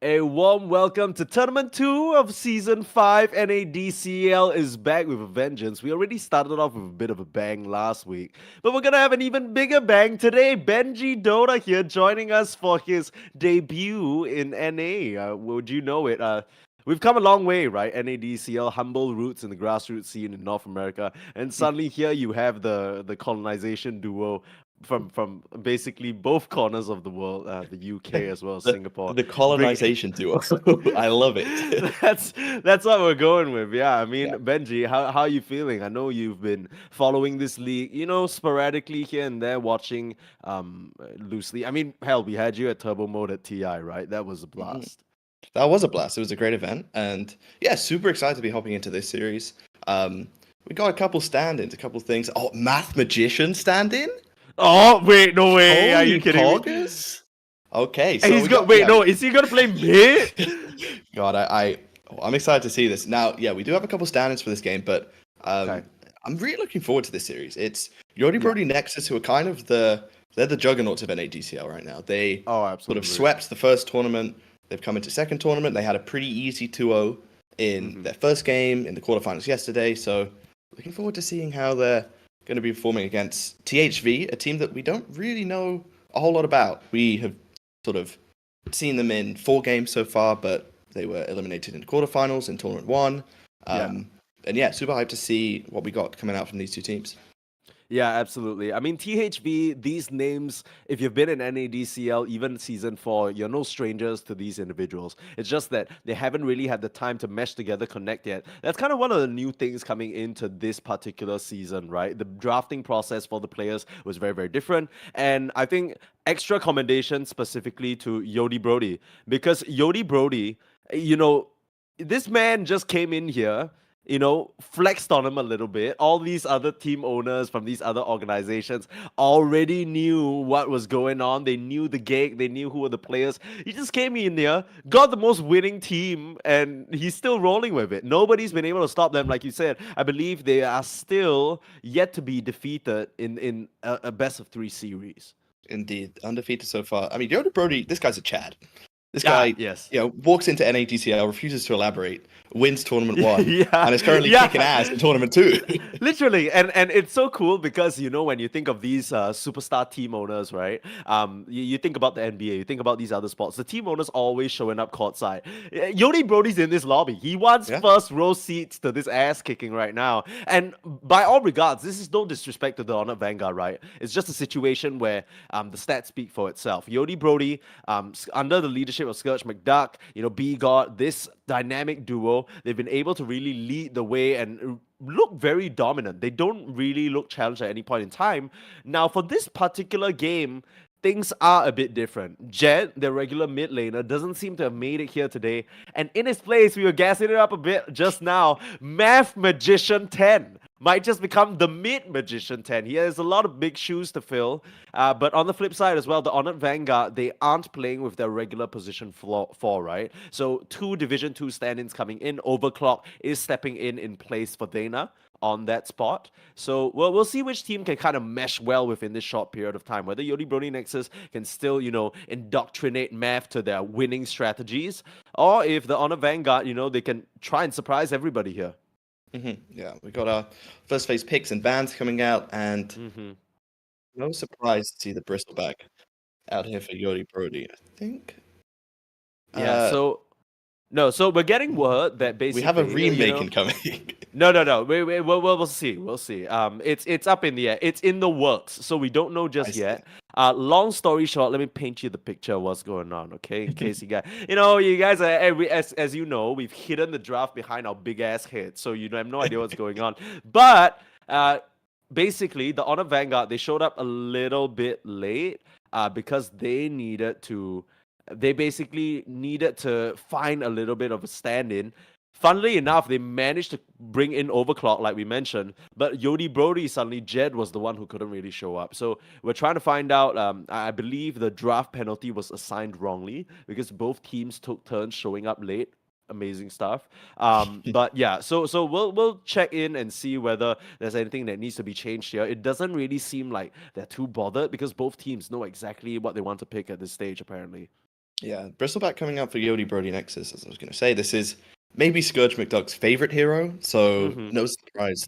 A warm welcome to Tournament 2 of Season 5. NADCL is back with a vengeance. We already started off with a bit of a bang last week, but we're gonna have an even bigger bang today. Benji Dota here joining us for his debut in NA. Would you know it? We've come a long way, right? NADCL, humble roots in the grassroots scene in North America, and suddenly here you have the colonization duo from basically both corners of the world, the UK as well as The Singapore. the Bring colonization duo. I love it. that's what we're going with. Yeah, I mean, Yeah. Benji, how are you feeling? I know you've been following this league, sporadically here and there, watching loosely. I mean, hell, we had you at Turbo Mode at TI, right? That was a Mhm. blast. That was a blast. It was a great event, and yeah, super excited to be hopping into this series. Um, we got a couple stand-ins, a couple things. Oh, Math Magician stand-in? Oh wait, no way! Are you Holy kidding me? poggers! Okay, And so he's we got got wait, no, is he gonna play mid? God, I'm excited to see this. Now, yeah, we do have a couple stand-ins for this game, but Okay. I'm really looking forward to this series. It's Yodi Yeah. Brody Nexus, who are kind of they're the juggernauts of NADCL right now. They Oh, sort of absolutely. swept the first tournament. They've come into second tournament. They had a pretty easy 2-0 in Hmm. their first game in the quarterfinals yesterday. So looking forward to seeing how they're going to be performing against THV, a team that we don't really know a whole lot about. We have sort of seen them in 4 games so far, but they were eliminated in quarterfinals in tournament one. Yeah. And yeah, super hyped to see what we got coming out from these two teams. Yeah, absolutely. I mean, THV, these names, if you've been in NADCL, even season 4, you're no strangers to these individuals. It's just that they haven't really had the time to mesh together, connect yet. That's kind of one of the new things coming into this particular season, right? The drafting process for the players was very, very different. And I think extra commendation specifically to Yodi Brody, because Yodi Brody, you know, this man just came in here, flexed on him a little bit. All these other team owners from these other organizations already knew what was going on. They knew the gig, they knew who were the players. He just came in there, got the most winning team, and he's still rolling with it. Nobody's been able to stop them. Like you said, I believe they are still yet to be defeated in a best of 3 series. Indeed, undefeated so far. I mean, Yoda Brody, this guy's a Chad. This Ah, guy, yes. walks into NADCL, refuses to elaborate, wins tournament one, Yeah, and is currently kicking yeah. ass in tournament two. Literally, and it's so cool because when you think of these superstar team owners, right? You think about the NBA, you think about these other sports. The team owners always showing up courtside. Yoni Brody's in this lobby. He wants Yeah. first row seats to this ass kicking right now. And by all regards, this is no disrespect to the Honored Vanguard, right? It's just a situation where the stats speak for itself. Yodi Brody, under the leadership of Scourge McDuck, B God, this dynamic duo, they've been able to really lead the way and look very dominant. They don't really look challenged at any point in time. Now, for this particular game, things are a bit different. Jed, the regular mid laner, doesn't seem to have made it here today. And in his place, we were gassing it up a bit just now. Math Magician 10 might just become the mid Magician 10. He has a lot of big shoes to fill. But on the flip side as well, the Honored Vanguard, they aren't playing with their regular position 4, right? So 2 Division 2 stand-ins coming in. Overclock is stepping in place for Dana on that spot. So we'll see which team can kind of mesh well within this short period of time. Whether Yodi Brony Nexus can still, indoctrinate Math to their winning strategies, or if the Honor Vanguard, they can try and surprise everybody here. Yeah, we got our first phase picks and bans coming out, and Hmm. no surprise to see the Bristleback out here for Yodi Brody. I think Yeah, uh, so we're getting word that we have a basically, remake incoming. No. We'll see. We'll see. It's up in the air. It's in the works, so we don't know I just see. yet. Long story short, let me paint you the picture of what's going on, okay? In case you guys are, as you know, we've hidden the draft behind our big ass head, so you have no idea what's going on. But basically, the Honor Vanguard, they showed up a little bit late, because they basically needed to find a little bit of a stand-in. Funnily enough, they managed to bring in Overclock, like we mentioned, but Yodi Brody, suddenly Jed was the one who couldn't really show up. So we're trying to find out. I believe the draft penalty was assigned wrongly because both teams took turns showing up late. Amazing stuff. But yeah, so we'll check in and see whether there's anything that needs to be changed here. It doesn't really seem like they're too bothered because both teams know exactly what they want to pick at this stage, apparently. Yeah, Bristleback coming out for Yodi Brody Nexus, as I was going to say. This is maybe Scourge McDuck's favorite hero, so Hmm. no surprise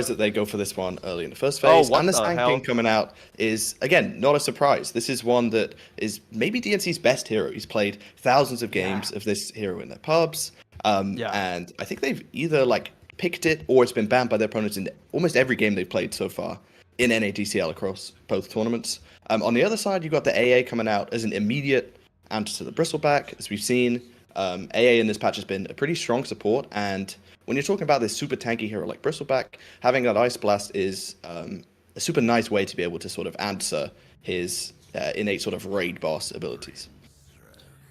that they go for this one early in the first Oh, phase. And what the the Sand King hell? coming out is, again, not a surprise. This is one that is maybe DNC's best hero. He's played thousands of Yeah. games of this hero in their pubs, Yeah. and I think they've either like picked it or it's been banned by their opponents in almost every game they've played so far in NADCL across both tournaments. On the other side, you've got the AA coming out as an immediate answer to the Bristleback. As we've seen, AA in this patch has been a pretty strong support, and when you're talking about this super tanky hero like Bristleback, having that Ice Blast is a super nice way to be able to sort of answer his innate sort of raid boss abilities.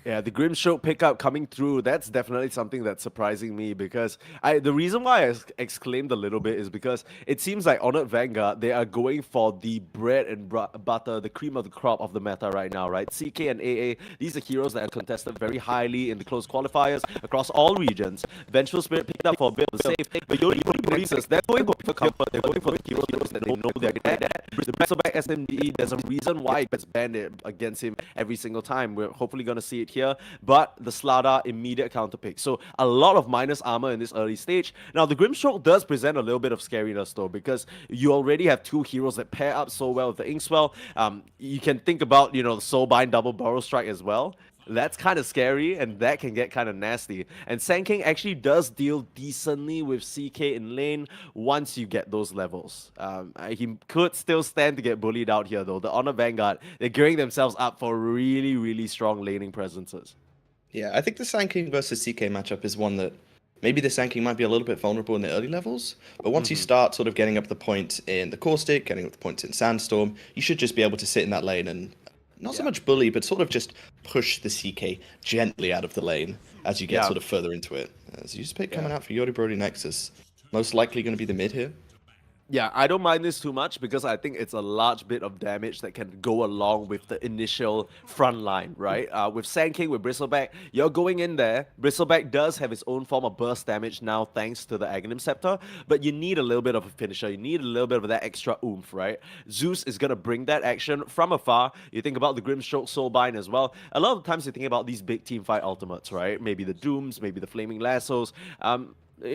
Yeah, the Grimstroke pickup coming through, that's definitely something that's surprising me because the reason why I exclaimed a little bit is because it seems like Honored Vanguard, they are going for the bread and butter, the cream of the crop of the meta right now, right? CK and AA, these are heroes that are contested very highly in the close qualifiers across all regions. Vengeful Spirit picked up for a bit of the save, but Yodi Nexus, they're going for comfort, they're going for the heroes that they know they're good at. The Bristleback SMD, there's a reason why it gets banned against him every single time. We're hopefully going to see it here, but the Slada immediate counter pick. So a lot of minus armor in this early stage. Now the Grimstroke does present a little bit of scariness though, because you already have two heroes that pair up so well with the Inkswell. You can think about, the Soulbind double Burrow Strike as well. That's kind of scary, and that can get kind of nasty. And Sand King actually does deal decently with CK in lane once you get those levels. He could still stand to get bullied out here, though. The Honor Vanguard, they're gearing themselves up for really, really strong laning presences. Yeah, I think the Sand King versus CK matchup is one that maybe the Sand King might be a little bit vulnerable in the early levels, but once you Hmm. start sort of getting up the point in the Caustic, getting up the points in Sandstorm, you should just be able to sit in that lane and not so Yeah. much bully, but sort of just push the CK gently out of the lane as you get Yeah. sort of further into it. As you just pick Yeah. coming out for Yori Brody Nexus, most likely going to be the mid here. Yeah, I don't mind this too much because I think it's a large bit of damage that can go along with the initial front line, right? With Sand King, with Bristleback, you're going in there. Bristleback does have its own form of burst damage now thanks to the Aghanim Scepter, but you need a little bit of a finisher. You need a little bit of that extra oomph, right? Zeus is going to bring that action from afar. You think about the Grimstroke Soulbind as well. A lot of times you think about these big team fight ultimates, right? Maybe the Dooms, maybe the Flaming Lassos.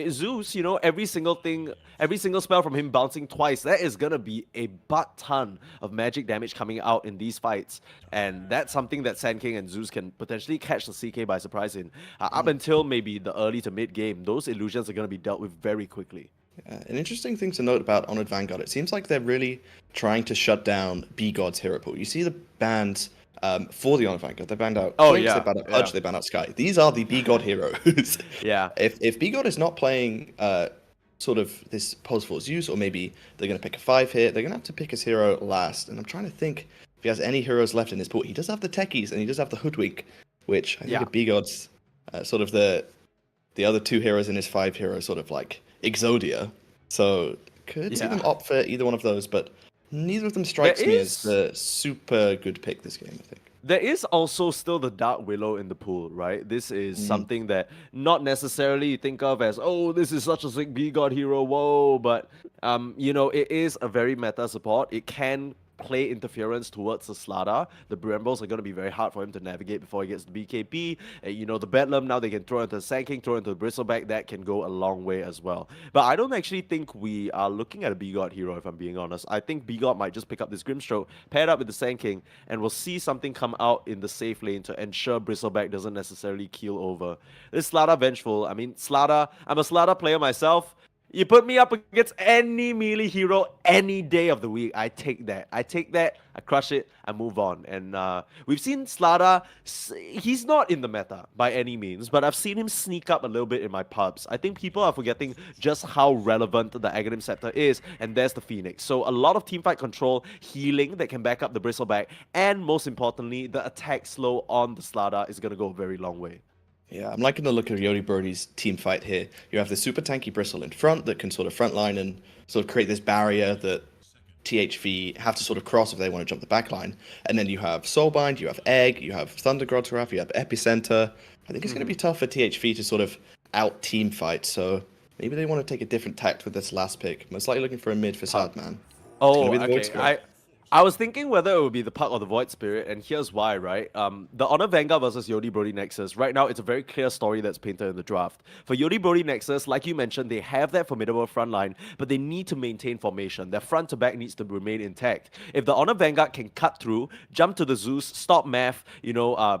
Zeus, every single thing, every single spell from him bouncing twice, that is gonna be a butt ton of magic damage coming out in these fights. And that's something that Sand King and Zeus can potentially catch the CK by surprise in. Up until maybe the early to mid game, those illusions are gonna be dealt with very quickly. An interesting thing to note about Honored Vanguard, it seems like they're really trying to shut down B-God's hero pool. You see the bans for the Honored Vanguard. They banned out Oh Flinks, they yeah, banned out yeah, Pudge, they banned out Sky. These are the B-God heroes. yeah. If B-God is not playing sort of this pose for Zeus, or maybe they're going to pick a 5 hit, they're going to have to pick his hero last. And I'm trying to think if he has any heroes left in his pool. He does have the Techies, and he does have the Hoodwink, which I think Yeah. of B-God's sort of the other two heroes in his 5 hero sort of like Exodia. So could see Yeah. them opt for either one of those, but neither of them strikes me as the super good pick this game, I think. There is also still the Dark Willow in the pool, right? This is Mm. something that not necessarily you think of as, oh, this is such a sick B-God hero, whoa, but it is a very meta support. It can play interference towards the Slada. The Brambles are going to be very hard for him to navigate before he gets the BKB. The Bedlam, now they can throw into the Sand King, throw into the Bristleback. That can go a long way as well. But I don't actually think we are looking at a B-God hero, if I'm being honest. I think B-God might just pick up this Grimstroke, pair it up with the Sand King, and we'll see something come out in the safe lane to ensure Bristleback doesn't necessarily keel over. This Slada Vengeful. I mean, Slada, I'm a Slada player myself. You put me up against any melee hero any day of the week, I take that. I crush it, I move on. And we've seen Slada, he's not in the meta by any means, but I've seen him sneak up a little bit in my pubs. I think people are forgetting just how relevant the Aghanim Scepter is, and there's the Phoenix. So a lot of teamfight control, healing that can back up the Bristleback, and most importantly, the attack slow on the Slada is going to go a very long way. Yeah, I'm liking the look of Yodi Brody's team fight here. You have the super tanky Bristle in front that can sort of frontline and sort of create this barrier that THV have to sort of cross if they want to jump the backline. And then you have Soulbind, you have Egg, you have Thunder Grotograph, you have Epicenter. I think it's going to be tough for THV to sort of out team fight, so maybe they want to take a different tact with this last pick. Most likely looking for a mid for Sadman. It's going Oh, to be the Void okay. Squad. I was thinking whether it would be the Puck or the Void Spirit, and here's why, right? The Honor Vanguard versus Yodi Brody Nexus, right now it's a very clear story that's painted in the draft. For Yodi Brody Nexus, like you mentioned, they have that formidable front line, but they need to maintain formation. Their front to back needs to remain intact. If the Honor Vanguard can cut through, jump to the Zeus, stop Math,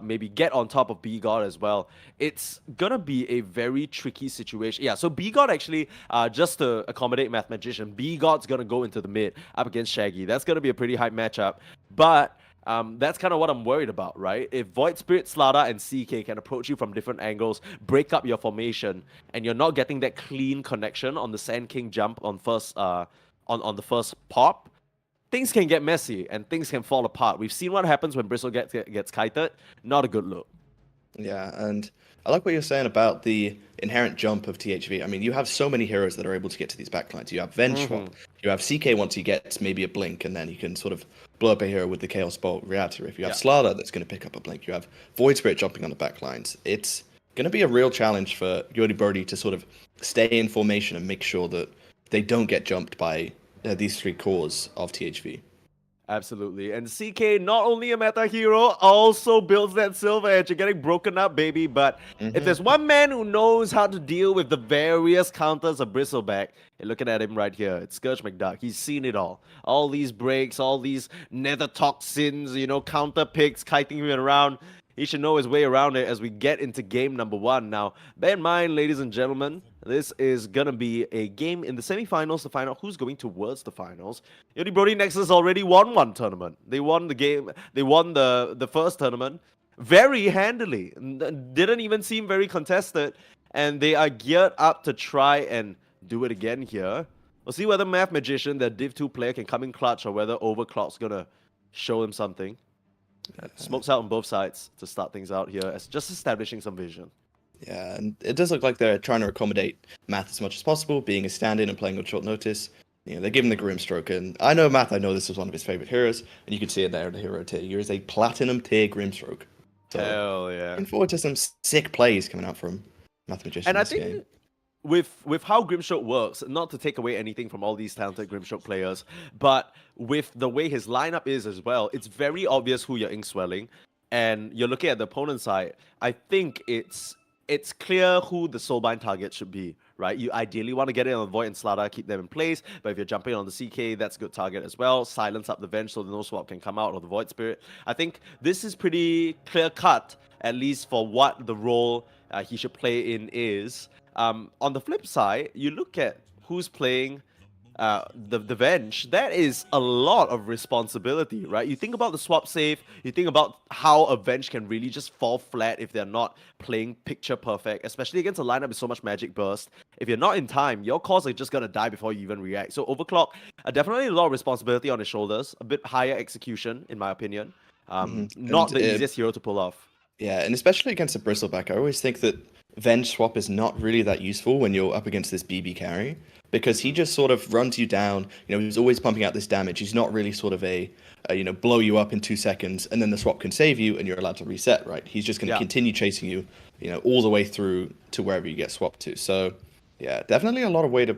maybe get on top of B God as well, it's gonna be a very tricky situation. Yeah, so B God actually, just to accommodate Math Magician, B God's gonna go into the mid up against Shaggy. That's gonna be a pretty hype matchup, but that's kind of what I'm worried about, right? If Void Spirit, Slada, and CK can approach you from different angles, break up your formation, and you're not getting that clean connection on the Sand King jump on the first pop, things can get messy and things can fall apart. We've seen what happens when Bristle gets kited. Not a good look. Yeah, and I like what you're saying about the inherent jump of THV. I mean, you have so many heroes that are able to get to these backlines. You have Venge Swap, you have CK once he gets maybe a blink, and then he can sort of blow up a hero with the Chaos Bolt Reactor. If you have Slada that's going to pick up a blink, you have Void Spirit jumping on the backlines. It's going to be a real challenge for Yodi Birdie to sort of stay in formation and make sure that they don't get jumped by these three cores of THV. Absolutely. And CK, not only a meta hero, also builds that silver edge. You're getting broken up, baby. But if there's one man who knows how to deal with the various counters of Bristleback, you're looking at him right here. It's Scourge McDuck. He's seen it all. All these breaks, all these nether toxins, counter picks, kiting him around. He should know his way around it as we get into game number 1. Now, bear in mind, ladies and gentlemen, this is going to be a game in the semifinals to find out who's going towards the finals. Yodi Brody Nexus already won one tournament. They won the game. They won the first tournament very handily. Didn't even seem very contested. And they are geared up to try and do it again here. We'll see whether Math Magician, the Div 2 player, can come in clutch or whether Overclock's going to show him something. Smokes out on both sides to start things out here, as just establishing some vision. Yeah, and it does look like they're trying to accommodate Math as much as possible, being a stand-in and playing on short notice. They're giving the Grimstroke, and I know this is one of his favorite heroes, and you can see it there in the hero tier. He is a platinum tier Grimstroke. So, hell yeah. looking forward to some sick plays coming out from Math Magician and this I think game. With how Grimstroke works, not to take away anything from all these talented Grimstroke players, but with the way his lineup is as well, it's very obvious who you're ink-swelling. And you're looking at the opponent's side, I think it's clear who the Soulbind target should be, right? You ideally want to get it on Void and Slada, keep them in place, but if you're jumping on the CK, that's a good target as well. Silence up the Venge so the no swap can come out, or the Void Spirit. I think this is pretty clear-cut, at least for what the role he should play in is. On the flip side, you look at who's playing the Venge. That is a lot of responsibility, right? You think about the swap save, you think about how a Venge can really just fall flat if they're not playing picture perfect, especially against a lineup with so much magic burst. If you're not in time, your cores are just gonna die before you even react. So Overclock, definitely a lot of responsibility on his shoulders, a bit higher execution, in my opinion. Not the easiest hero to pull off. Yeah, and especially against a Bristleback, I always think that Venge Swap is not really that useful when you're up against this BB carry, because he just sort of runs you down. He's always pumping out this damage. He's not really sort of a blow you up in 2 seconds and then the swap can save you and you're allowed to reset, right? He's just going to continue chasing you, all the way through to wherever you get swapped to. So, yeah, definitely a lot of way to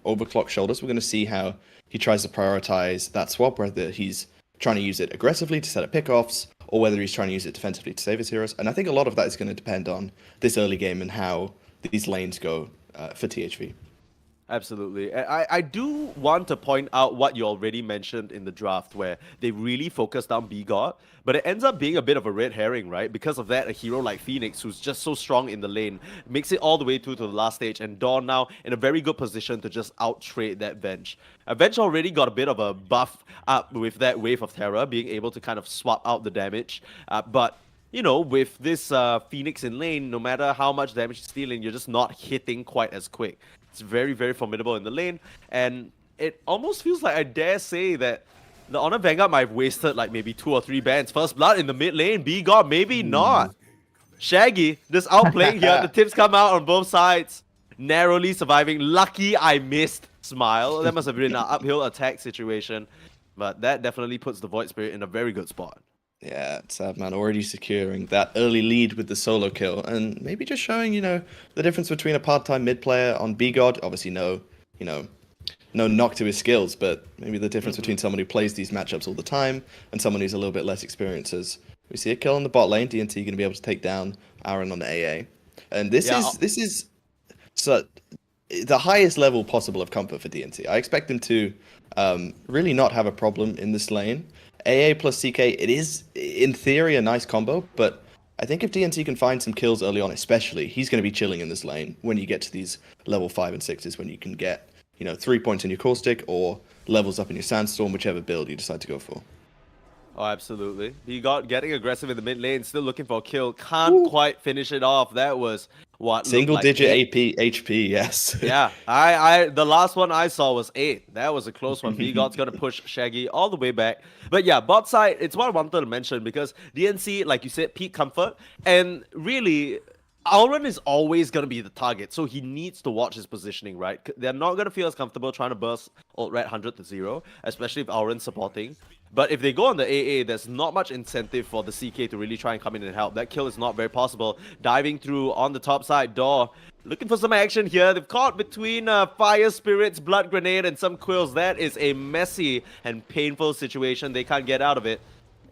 overclock shoulders. We're going to see how he tries to prioritize that swap, whether he's trying to use it aggressively to set up pickoffs, or whether he's trying to use it defensively to save his heroes. And I think a lot of that is going to depend on this early game and how these lanes go for THV. Absolutely. I do want to point out what you already mentioned in the draft, where they really focused on B-God, but it ends up being a bit of a red herring, right? Because of that, a hero like Phoenix, who's just so strong in the lane, makes it all the way through to the last stage, and Dawn now in a very good position to just out-trade that Venge. Venge already got a bit of a buff up with that Wave of Terror, being able to kind of swap out the damage, but with this Phoenix in lane, no matter how much damage you're stealing, you're just not hitting quite as quick. It's very, very formidable in the lane, and it almost feels like I dare say that the Honor Vanguard might have wasted like maybe 2 or 3 bans. First Blood in the mid lane, B-God, maybe not. Shaggy just outplaying here. The tips come out on both sides. Narrowly surviving. Lucky I missed Smile. That must have been an uphill attack situation, but that definitely puts the Void Spirit in a very good spot. Yeah, sad man, already securing that early lead with the solo kill, and maybe just showing, the difference between a part-time mid player on B-God. Obviously, no no knock to his skills, but maybe the difference between someone who plays these matchups all the time and someone who's a little bit less experienced is we see a kill on the bot lane. DNT going to be able to take down Aaron on the AA, and this is so the highest level possible of comfort for DNT. I expect them to really not have a problem in this lane. AA plus CK, it is in theory a nice combo, but I think if DNT can find some kills early on, especially, he's going to be chilling in this lane when you get to these level 5 and 6s, when you can get, 3 points in your core stick or levels up in your sandstorm, whichever build you decide to go for. Oh, absolutely. He got getting aggressive in the mid lane, still looking for a kill. Can't quite finish it off. That was what single digit AP HP, yes. Yeah, I the last one I saw was 8. That was a close one. Bigot's gonna push Shaggy all the way back. But yeah, bot side, it's what I wanted to mention because DNC, like you said, peak comfort, and really Auron is always going to be the target, so he needs to watch his positioning, right? They're not going to feel as comfortable trying to burst ult red 100 to 0, especially if Auron's supporting. But if they go on the AA, there's not much incentive for the CK to really try and come in and help. That kill is not very possible. Diving through on the top side, door. Looking for some action here. They've caught between Fire Spirits, Blood Grenade, and some Quills. That is a messy and painful situation. They can't get out of it.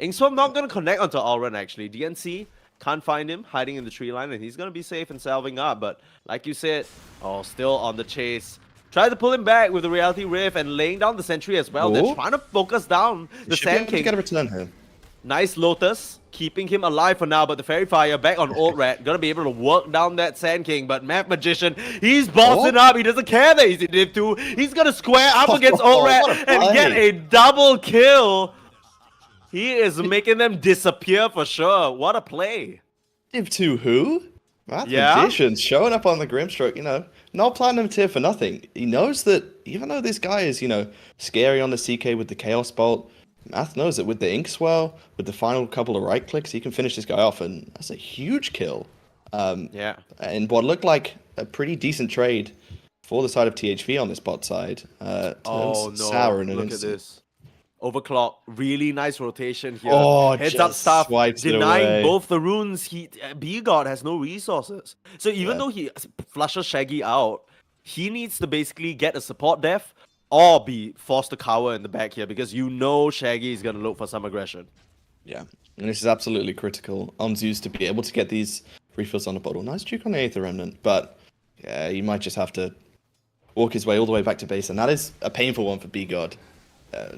Ingswarm not going to connect onto Auron, actually. DNC can't find him, hiding in the tree line, and he's going to be safe and salving up. But like you said, still on the chase. Try to pull him back with the Reality Rift and laying down the sentry as well. They're trying to focus down the Sand King. Get a return here. Nice Lotus, keeping him alive for now, but the Fairy Fire back on Ult Rat. Gonna be able to work down that Sand King, but Math Magician, he's bossing up. He doesn't care that he's in Div 2. He's gonna square up against Ult Rat and get a double kill. He is making them disappear for sure. What a play. Div 2 who? Math Magician's showing up on the Grimstroke, not Platinum tier for nothing. He knows that even though this guy is, scary on the CK with the Chaos Bolt, Math knows that with the Ink Swell, with the final couple of right clicks, he can finish this guy off, and that's a huge kill. And what looked like a pretty decent trade for the side of THV on this bot side. Sour in an look instant. at this. Overclock, really nice rotation here. Heads just up stuff, denying away. both the runes. B-God has no resources. So even though he flushes Shaggy out, he needs to basically get a support def or be forced to cower in the back here because Shaggy is going to look for some aggression. Yeah, and this is absolutely critical on Zeus to be able to get these refills on the bottle. Nice juke on the Aether Remnant, but yeah, he might just have to walk his way all the way back to base, and that is a painful one for B-God.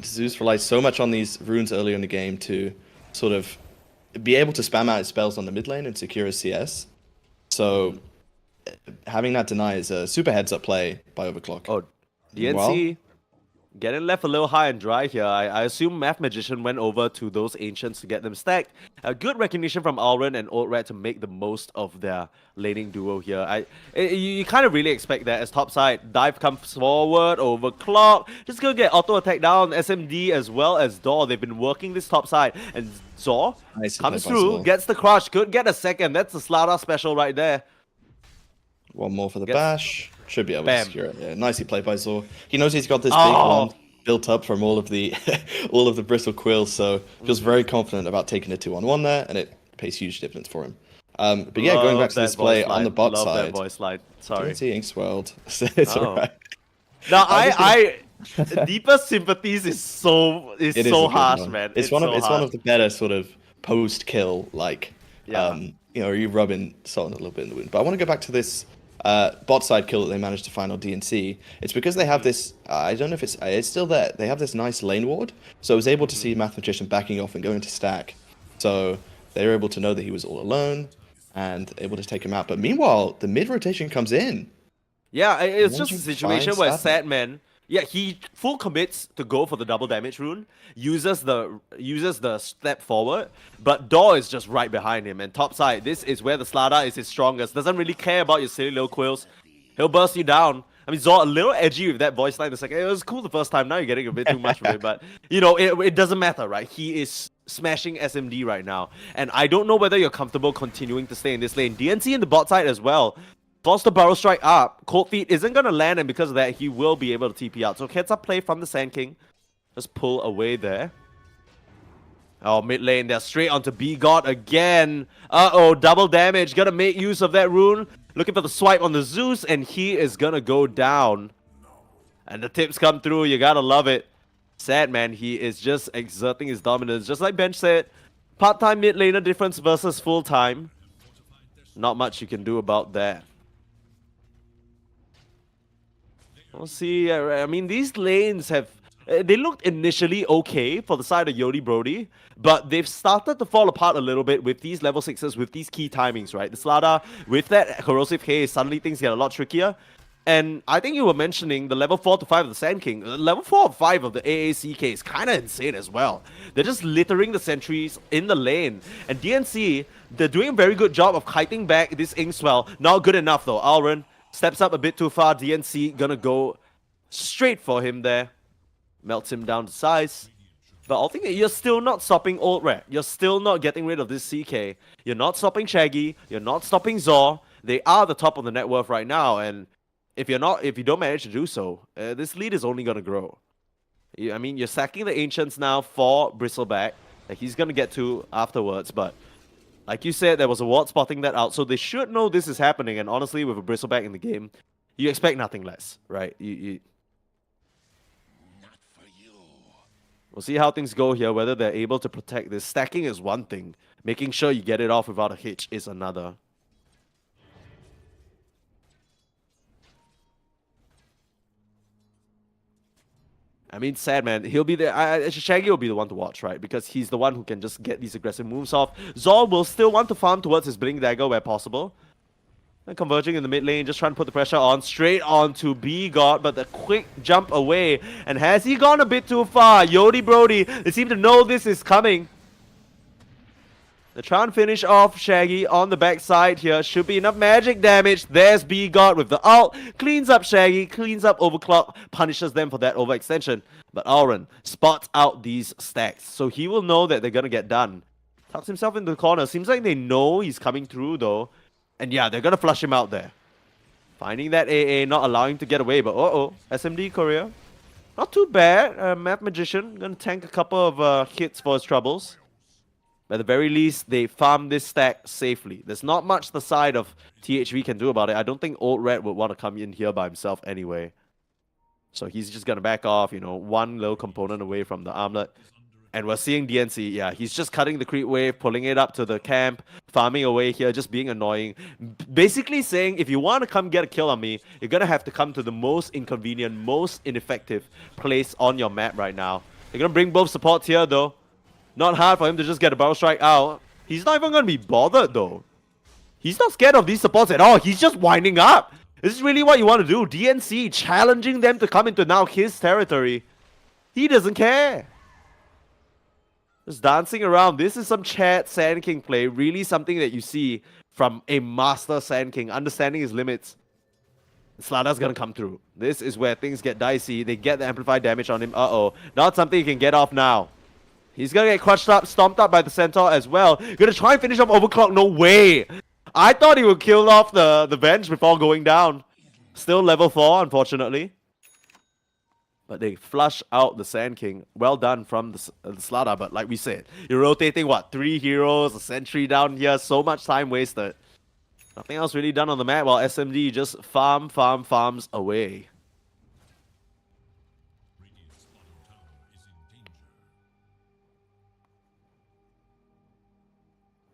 Zeus relies so much on these runes early in the game to sort of be able to spam out his spells on the mid lane and secure his CS. So having that deny is a super heads-up play by Overclock. DNC getting left a little high and dry here. I assume Math Magician went over to those Ancients to get them stacked. A good recognition from Auron and Ult Rat to make the most of their laning duo here. You kind of really expect that as topside. Dive comes forward, Overclock. Just gonna get auto attack down. SMD as well as Door. They've been working this topside. And Zor comes through, gets the crush. Could get a second. That's the Slada special right there. One more for the bash. Should be able to secure it. Yeah, nicely played by Zor. He knows he's got this big one built up from all of the Bristle Quills, so feels very confident about taking a 2-on-1 there, and it pays huge dividends for him. But yeah, going back to this play on the bot side. That voice line. Sorry. DNT Inkswelled. It's alright. Now Deeper Sympathies is so harsh, man. It's one of the better sort of post kill you rubbing salt a little bit in the wound. But I want to go back to this bot side kill that they managed to find on DNC. It's because they have this, I don't know if it's still there. They have this nice lane ward. So I was able to see Math Magician backing off and going to stack. So they were able to know that he was all alone and able to take him out. But meanwhile, the mid rotation comes in. Yeah, it's just a situation where Sadman, he full commits to go for the double damage rune, uses the step forward, but Door is just right behind him. And topside, this is where the Slada is his strongest. Doesn't really care about your silly little quills. He'll burst you down. I mean, Zor a little edgy with that voice line. It's like, it was cool the first time. Now you're getting a bit too much of it. But, it doesn't matter, right? He is smashing SMD right now. And I don't know whether you're comfortable continuing to stay in this lane. DNC in the bot side as well. Force the Burrow Strike up. Cold Feet isn't going to land, and because of that, he will be able to TP out. So heads up play from the Sand King. Just pull away there. Mid lane, they're straight onto B-God again. Double damage. Gonna make use of that rune. Looking for the swipe on the Zeus, and he is gonna go down. And the tips come through, you gotta love it. Sad, man, he is just exerting his dominance. Just like Bench said, part-time mid laner difference versus full-time. Not much you can do about that. We'll see. I mean, these lanes have... they looked initially okay for the side of Yodi Brody, but they've started to fall apart a little bit with these level 6s, with these key timings, right? The Slada, with that corrosive haze, suddenly things get a lot trickier. And I think you were mentioning the level 4 to 5 of the Sand King. Level 4 or 5 of the AACK is kind of insane as well. They're just littering the sentries in the lane. And DNC, they're doing a very good job of kiting back this Inkswell. Not good enough though. Alren steps up a bit too far. DNC gonna go straight for him there. Melts him down to size. But I think you're still not stopping Old Rat. You're still not getting rid of this CK. You're not stopping Shaggy. You're not stopping Zor. They are the top of the net worth right now. And if you don't manage to do so, this lead is only gonna grow. I mean, you're sacking the Ancients now for Bristleback that he's gonna get to afterwards, but like you said, there was a ward spotting that out, so they should know this is happening. And honestly, with a Bristleback in the game, you expect nothing less, right? We'll see how things go here, whether they're able to protect this. Stacking is one thing, making sure you get it off without a hitch is another. I mean, sad, man. He'll be there. Shaggy will be the one to watch, right? Because he's the one who can just get these aggressive moves off. Zor will still want to farm towards his Blink Dagger where possible. And converging in the mid lane, just trying to put the pressure on. Straight on to B-God, but the quick jump away. And has he gone a bit too far? Yodi Brody, they seem to know this is coming. They try and finish off Shaggy on the backside here. Should be enough magic damage. There's B-God with the ult. Cleans up Shaggy, cleans up Overclock, punishes them for that overextension. But Auron spots out these stacks, so he will know that they're gonna get done. Tucks himself into the corner. Seems like they know he's coming through though. And yeah, they're gonna flush him out there. Finding that AA, not allowing him to get away, but SMD Korea. Not too bad. Math Magician, gonna tank a couple of hits for his troubles. At the very least, they farm this stack safely. There's not much the side of THV can do about it. I don't think Old Red would want to come in here by himself anyway. So he's just going to back off, you know, one little component away from the armlet. And we're seeing DNC, yeah, he's just cutting the creep wave, pulling it up to the camp, farming away here, just being annoying. Basically saying, if you want to come get a kill on me, you're going to have to come to the most inconvenient, most ineffective place on your map right now. They're going to bring both supports here, though. Not hard for him to just get a barrel strike out. He's not even going to be bothered, though. He's not scared of these supports at all. He's just winding up. This is really what you want to do. DNC challenging them to come into now his territory. He doesn't care. Just dancing around. This is some Chad Sand King play. Really something that you see from a master Sand King. Understanding his limits. Slada's going to come through. This is where things get dicey. They get the amplified damage on him. Uh-oh. Not something he can get off now. He's gonna get crushed up, stomped up by the Centaur as well. Gonna try and finish off Overclock. No way. I thought he would kill off the bench before going down. Still level 4, unfortunately. But they flush out the Sand King. Well done from the Slada. But like we said, you're rotating, what, 3 heroes, a sentry down here. So much time wasted. Nothing else really done on the map while SMD just farms away.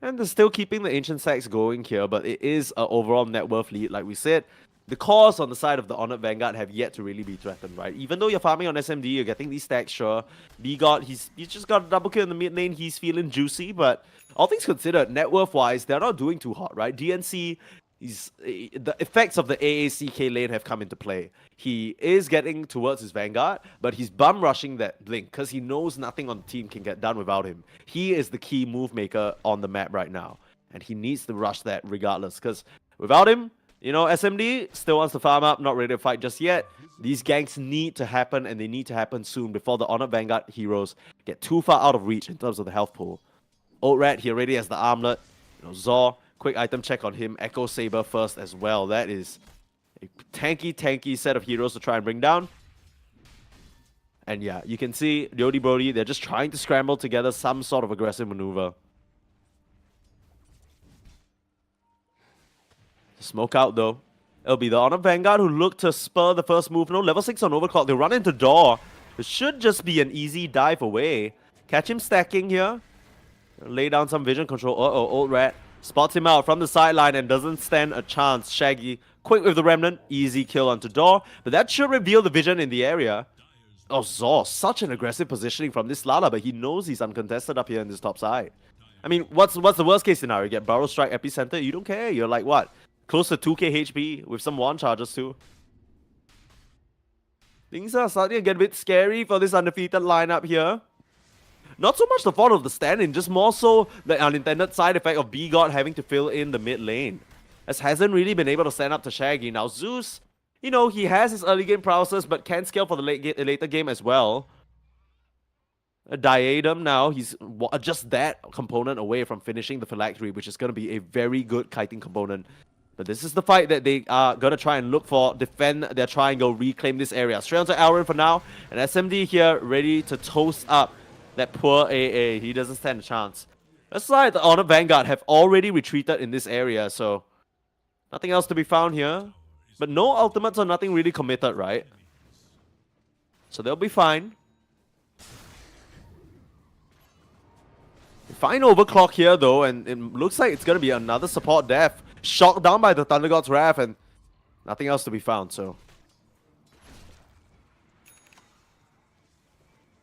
And they're still keeping the Ancient Sacks going here, but it is an overall net worth lead. Like we said, the cores on the side of the Honored Vanguard have yet to really be threatened, right? Even though you're farming on SMD, you're getting these stacks, sure. B-God, he's just got a double kill in the mid lane, he's feeling juicy, but all things considered, net worth-wise, they're not doing too hot, right? DNC, the effects of the AACK lane have come into play. He is getting towards his Vanguard, but he's bum rushing that Blink because he knows nothing on the team can get done without him. He is the key move maker on the map right now, and he needs to rush that regardless because without him, you know, SMD still wants to farm up, not ready to fight just yet. These ganks need to happen, and they need to happen soon before the Honored Vanguard heroes get too far out of reach in terms of the health pool. Old Rat, he already has the armlet. You know, Zor, quick item check on him. Echo Saber first as well. That is a tanky set of heroes to try and bring down. And yeah, you can see Yodi Brody, they're just trying to scramble together some sort of aggressive maneuver. Smoke out though. It'll be the Honor Vanguard who look to spur the first move. No, level 6 on Overclock. They run into door. It should just be an easy dive away. Catch him stacking here. Lay down some vision control. Uh-oh, Old Rat spots him out from the sideline and doesn't stand a chance. Shaggy, quick with the Remnant. Easy kill onto door. But that should reveal the vision in the area. Oh, Zor, such an aggressive positioning from this Lala, but he knows he's uncontested up here in this top side. I mean, what's the worst case scenario? You get Burrow Strike Epicenter, you don't care. You're like, what? Close to 2k HP with some wand charges too. Things are starting to get a bit scary for this undefeated lineup here. Not so much the fault of the stand-in, just more so the unintended side effect of B-God having to fill in the mid lane. As hasn't really been able to stand up to Shaggy. Now Zeus, you know, he has his early game prowess, but can scale for the later game as well. A Diadem now, he's just that component away from finishing the Phylactery, which is going to be a very good kiting component. But this is the fight that they are going to try and look for, defend their triangle, reclaim this area. Straight onto Alrin for now, and SMD here ready to toast up that poor AA. He doesn't stand a chance. That's like the Honor Vanguard have already retreated in this area, so nothing else to be found here. But no ultimates or nothing really committed, right? So they'll be fine. Fine overclock here though, and it looks like it's going to be another support death. Shocked down by the Thunder God's Wrath, and nothing else to be found, so.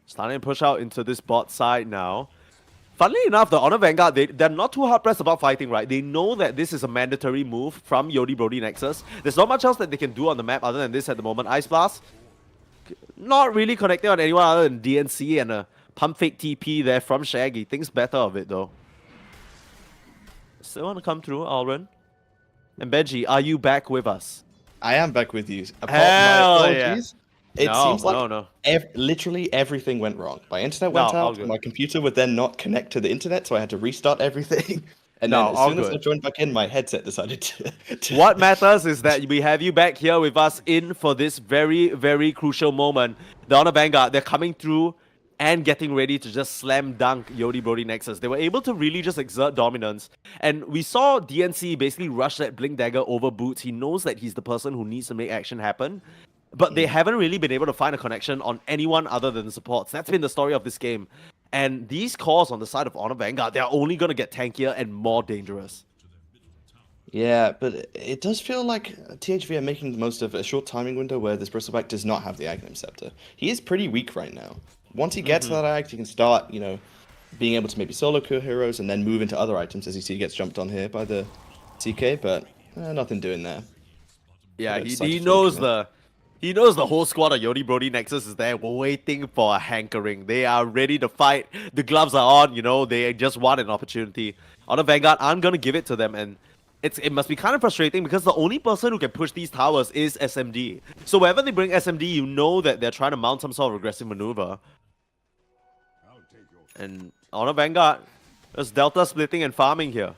Starting to push out into this bot side now. Funnily enough, the Honor Vanguard, they're not too hard-pressed about fighting, right? They know that this is a mandatory move from Yodi Brody Nexus. There's not much else that they can do on the map other than this at the moment. Ice Blast, not really connecting on anyone other than DNC and a pump fake TP there from Shaggy. Thinks better of it, though. Still want to come through, Alrin. And Benji, are you back with us? I am back with you. Hell my yeah. apologies. It seems like no. Literally everything went wrong. My internet went out, my computer would then not connect to the internet, so I had to restart everything. And then as soon as I joined back in, my headset decided to... What matters is that we have you back here with us in for this very, very crucial moment. The Honor Vanguard, they're coming through and getting ready to just slam dunk Yodi Brody Nexus. They were able to really just exert dominance. And we saw DNC basically rush that Blink Dagger over Boots. He knows that he's the person who needs to make action happen. But they haven't really been able to find a connection on anyone other than the supports. That's been the story of this game. And these cores on the side of Honor Vanguard, they're only going to get tankier and more dangerous. Yeah, but it does feel like THV are making the most of a short timing window where this Bristleback does not have the Aghanim Scepter. He is pretty weak right now. Once he gets that Ag, he can start, you know, being able to maybe solo kill heroes and then move into other items as you see he gets jumped on here by the CK, but nothing doing there. Yeah, he knows the whole squad of Yodi Brody Nexus is there waiting for a hankering. They are ready to fight. The gloves are on, you know, they just want an opportunity. Honor Vanguard aren't going to give it to them, and it must be kind of frustrating because the only person who can push these towers is SMD. So wherever they bring SMD, you know that they're trying to mount some sort of aggressive maneuver. And Honor Vanguard, there's Delta splitting and farming here.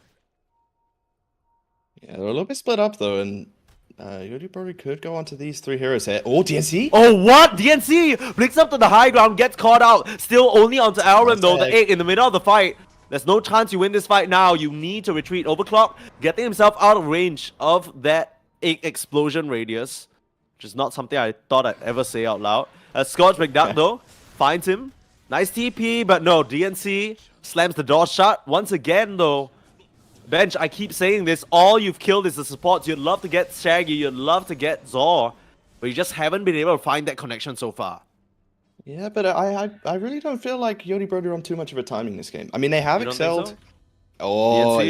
Yeah, they're a little bit split up though, and Yodi Brody could go onto these three heroes here. Oh, DNC? Oh, what? DNC blinks up to the high ground, gets caught out. Still only onto Alrin though, the 8 in the middle of the fight. There's no chance you win this fight now. You need to retreat. Overclock getting himself out of range of that 8 explosion radius, which is not something I thought I'd ever say out loud. Scorch McDuck though, finds him. Nice TP, but no, DNC slams the door shut. Once again though, Bench, I keep saying this, all you've killed is the supports. You'd love to get Shaggy, you'd love to get Zor, but you just haven't been able to find that connection so far. Yeah, but I really don't feel like Yodi Brody are on too much of a timing this game. I mean, they have excelled. So? Oh,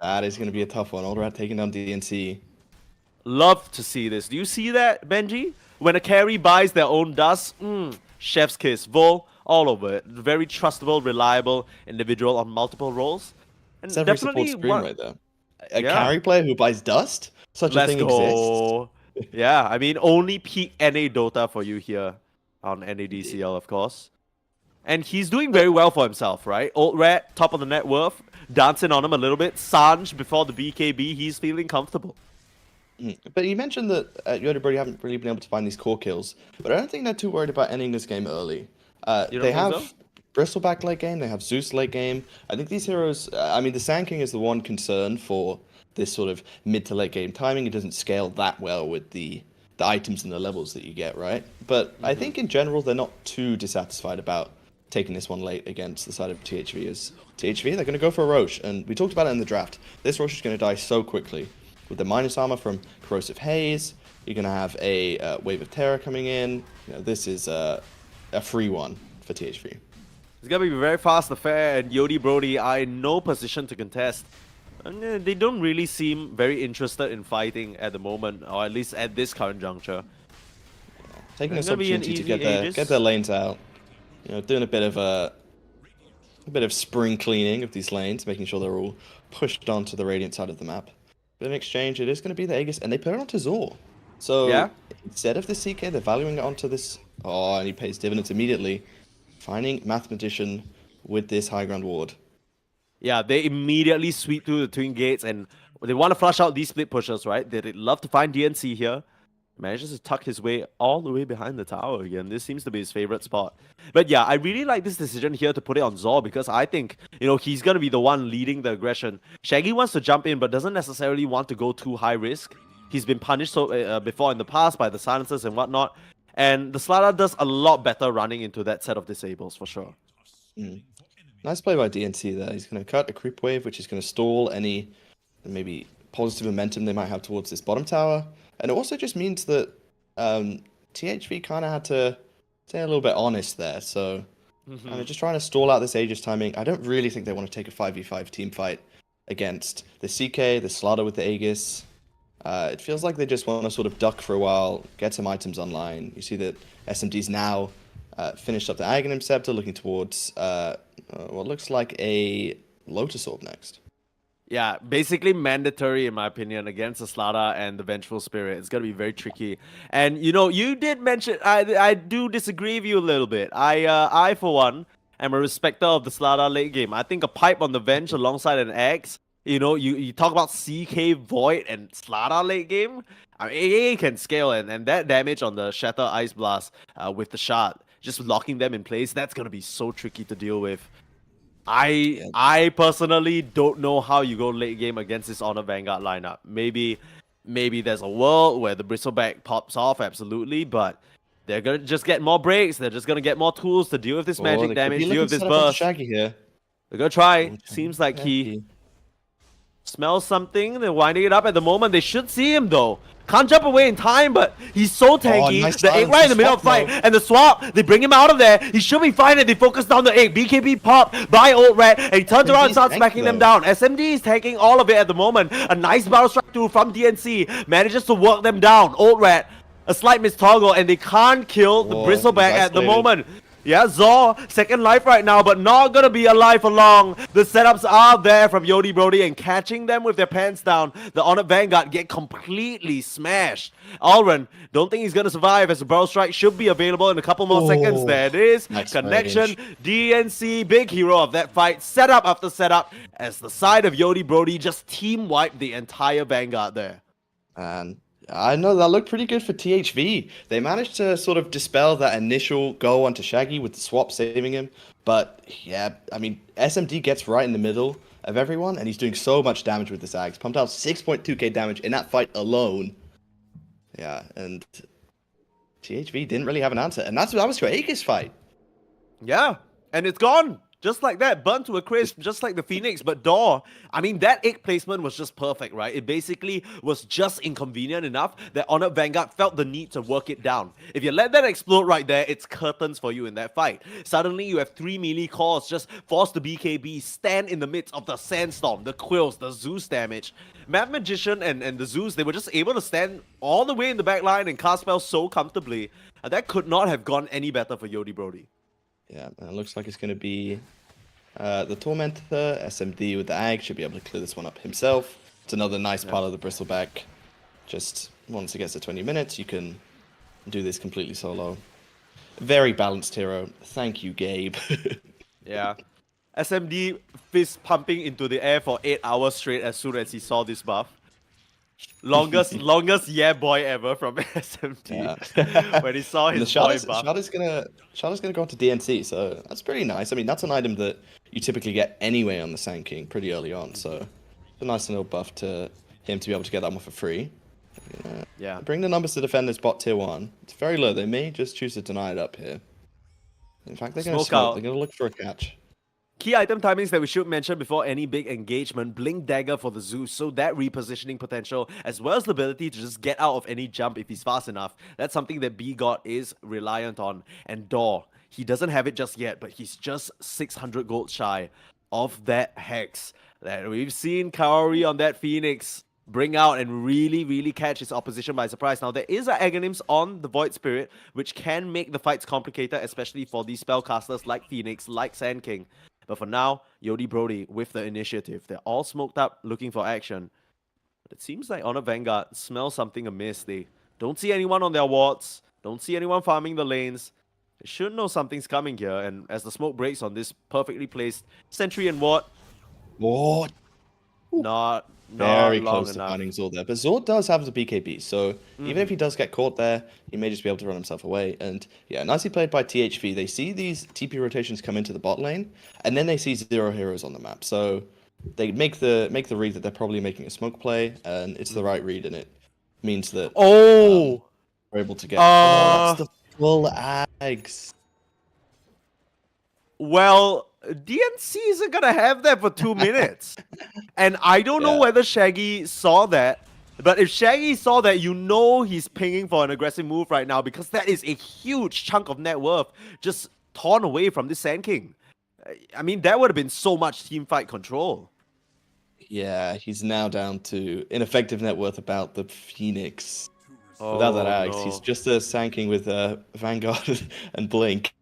that is going to be a tough one. Old Rat taking down DNC. Love to see this. Do you see that, Benji? When a carry buys their own dust, chef's kiss. Vol, all over it. Very trustable, reliable individual on multiple roles. And it's every support screen right there. A carry player who buys dust? Such a thing exists. Yeah, I mean, only peak NA Dota for you here on NADCL, of course. And he's doing very well for himself, right? Old Rat, top of the net worth, dancing on him a little bit. Sanj before the BKB, he's feeling comfortable. But you mentioned that Yodi Brody haven't really been able to find these core kills, but I don't think they're too worried about ending this game early. They have Bristleback late game, they have Zeus late game. I think these heroes, I mean, the Sand King is the one concern for this sort of mid to late game timing. It doesn't scale that well with the items and the levels that you get, right? But I think in general they're not too dissatisfied about taking this one late against the side of THV. As THV, they're going to go for a Roche, and we talked about it in the draft. This Roche is going to die so quickly with the minus armor from Corrosive Haze. You're going to have a Wave of Terror coming in. You know, this is a free one for THV. It's going to be very fast affair, and Yodi Brody are in no position to contest. And they don't really seem very interested in fighting at the moment, or at least at this current juncture. Taking this opportunity to get their lanes out. You know, doing a bit of spring cleaning of these lanes, making sure they're all pushed onto the Radiant side of the map. But in exchange, it is going to be the Aegis, and they put it onto Zor. So yeah, instead of the CK, they're valuing it onto this. Oh, and he pays dividends immediately, finding Mathematician with this high ground ward. Yeah, they immediately sweep through the twin gates, and they want to flush out these split pushers, right? They'd love to find DNC here. Manages to tuck his way all the way behind the tower again. This seems to be his favorite spot. But yeah, I really like this decision here to put it on Zor, because I think, you know, he's going to be the one leading the aggression. Shaggy wants to jump in, but doesn't necessarily want to go too high risk. He's been punished before in the past by the silencers and whatnot. And the Slardar does a lot better running into that set of disables, for sure. Nice play by DNC there. He's going to cut a creep wave, which is going to stall any maybe positive momentum they might have towards this bottom tower. And it also just means that THV kind of had to stay a little bit honest there. So just trying to stall out this Aegis timing. I don't really think they want to take a 5v5 team fight against the CK, the Slardar with the Aegis. It feels like they just want to sort of duck for a while, get some items online. You see that SMD's now finished up the Aghanim Scepter, looking towards what looks like a Lotus Orb next. Yeah, basically mandatory in my opinion against the Slardar and the Vengeful Spirit. It's going to be very tricky. And you know, you did mention, I do disagree with you a little bit. I for one, am a respecter of the Slardar late game. I think a pipe on the Venge alongside an Axe, you know, you talk about CK Void and Slardar late game. I mean, AA can scale, and that damage on the Shatter Ice Blast with the Shard, just locking them in place, that's going to be so tricky to deal with. I personally don't know how you go late game against this Honor Vanguard lineup. Maybe there's a world where the Bristleback pops off, absolutely, but they're gonna just get more breaks. They're just gonna get more tools to deal with this magic damage, deal with this burst. Shaggy here. They're gonna try. Seems like he smells something. They're winding it up at the moment. They should see him though. Can't jump away in time, but he's so tanky. Nice the egg right in the middle of the fight, and the swap, they bring him out of there. He should be fine, and they focus down the egg. BKB pop by Old Rat, and he turns around and starts smacking them down. SMD is tanking all of it at the moment. A nice battle strike through from DNC. Manages to work them down. Old Rat, a slight miss toggle, and they can't kill the Bristleback at the moment. Yeah, Zor, second life right now, but not gonna be alive for long. The setups are there from Yodi Brody, and catching them with their pants down, the Honored Vanguard get completely smashed. Alren, don't think he's gonna survive, as the Barrel Strike should be available in a couple more seconds. There it is. Nice Connection, DNC, big hero of that fight. Setup after setup, as the side of Yodi Brody just team wiped the entire Vanguard there. And I know that looked pretty good for THV. They managed to sort of dispel that initial go onto Shaggy with the swap saving him. But yeah, I mean, SMD gets right in the middle of everyone, and he's doing so much damage with this Axe. Pumped out 6.2k damage in that fight alone. Yeah, and THV didn't really have an answer. And that was your Aegis fight. Yeah, and it's gone. Just like that, burnt to a crisp, just like the Phoenix. But Door, I mean, that egg placement was just perfect, right? It basically was just inconvenient enough that Honored Vanguard felt the need to work it down. If you let that explode right there, it's curtains for you in that fight. Suddenly, you have 3 melee cores just force the BKB stand in the midst of the Sandstorm, the Quills, the Zeus damage. Mad Magician and the Zeus, they were just able to stand all the way in the back line and cast spells so comfortably. And that could not have gone any better for Yodi Brody. Yeah, and it looks like it's going to be the Tormentor. SMD with the Ag should be able to clear this one up himself. It's another nice part of the Bristleback. Just once it gets to 20 minutes, you can do this completely solo. Very balanced hero. Thank you, Gabe. Yeah. SMD fist pumping into the air for 8 hours straight as soon as he saw this buff. Longest yeah boy ever from SMD. Yeah. When he saw his boy buff. Shada's gonna go into DNC, so that's pretty nice. I mean, that's an item that you typically get anyway on the Sand King pretty early on, so it's a nice little buff to him to be able to get that one for free. Yeah. Bring the numbers to defend this bot tier 1. It's very low. They may just choose to deny it up here. In fact, they're going to Smoke out. They're going to look for a catch. Key item timings that we should mention before any big engagement. Blink Dagger for the Zeus, so that repositioning potential, as well as the ability to just get out of any jump if he's fast enough. That's something that B-God is reliant on. And Door, he doesn't have it just yet, but he's just 600 gold shy of that Hex that we've seen Kaori on that Phoenix bring out and really catch his opposition by surprise. Now, there is an Aghanims on the Void Spirit, which can make the fights complicated, especially for these spellcasters like Phoenix, like Sand King. But for now, Yodi Brody with the initiative. They're all smoked up, looking for action. But it seems like Honor Vanguard smells something amiss. They don't see anyone on their wards, don't see anyone farming the lanes. They should know something's coming here, and as the smoke breaks on this perfectly placed sentry and ward, What? not Very long close to enough. finding Zord there. But Zord does have the BKB, so even if he does get caught there, he may just be able to run himself away. And yeah, nicely played by THV. They see these TP rotations come into the bot lane, and then they see 0 heroes on the map. So they make the read that they're probably making a smoke play, and it's the right read, and it means that we're able to get that's the full Ags. Well, DNC isn't gonna have that for 2 minutes. And I don't know whether Shaggy saw that, but if Shaggy saw that, you know he's pinging for an aggressive move right now, because that is a huge chunk of net worth just torn away from this Sand King. I mean, that would have been so much teamfight control. Yeah, he's now down to ineffective net worth about the Phoenix. Without that Ags, he's just a Sand King with Vanguard and Blink.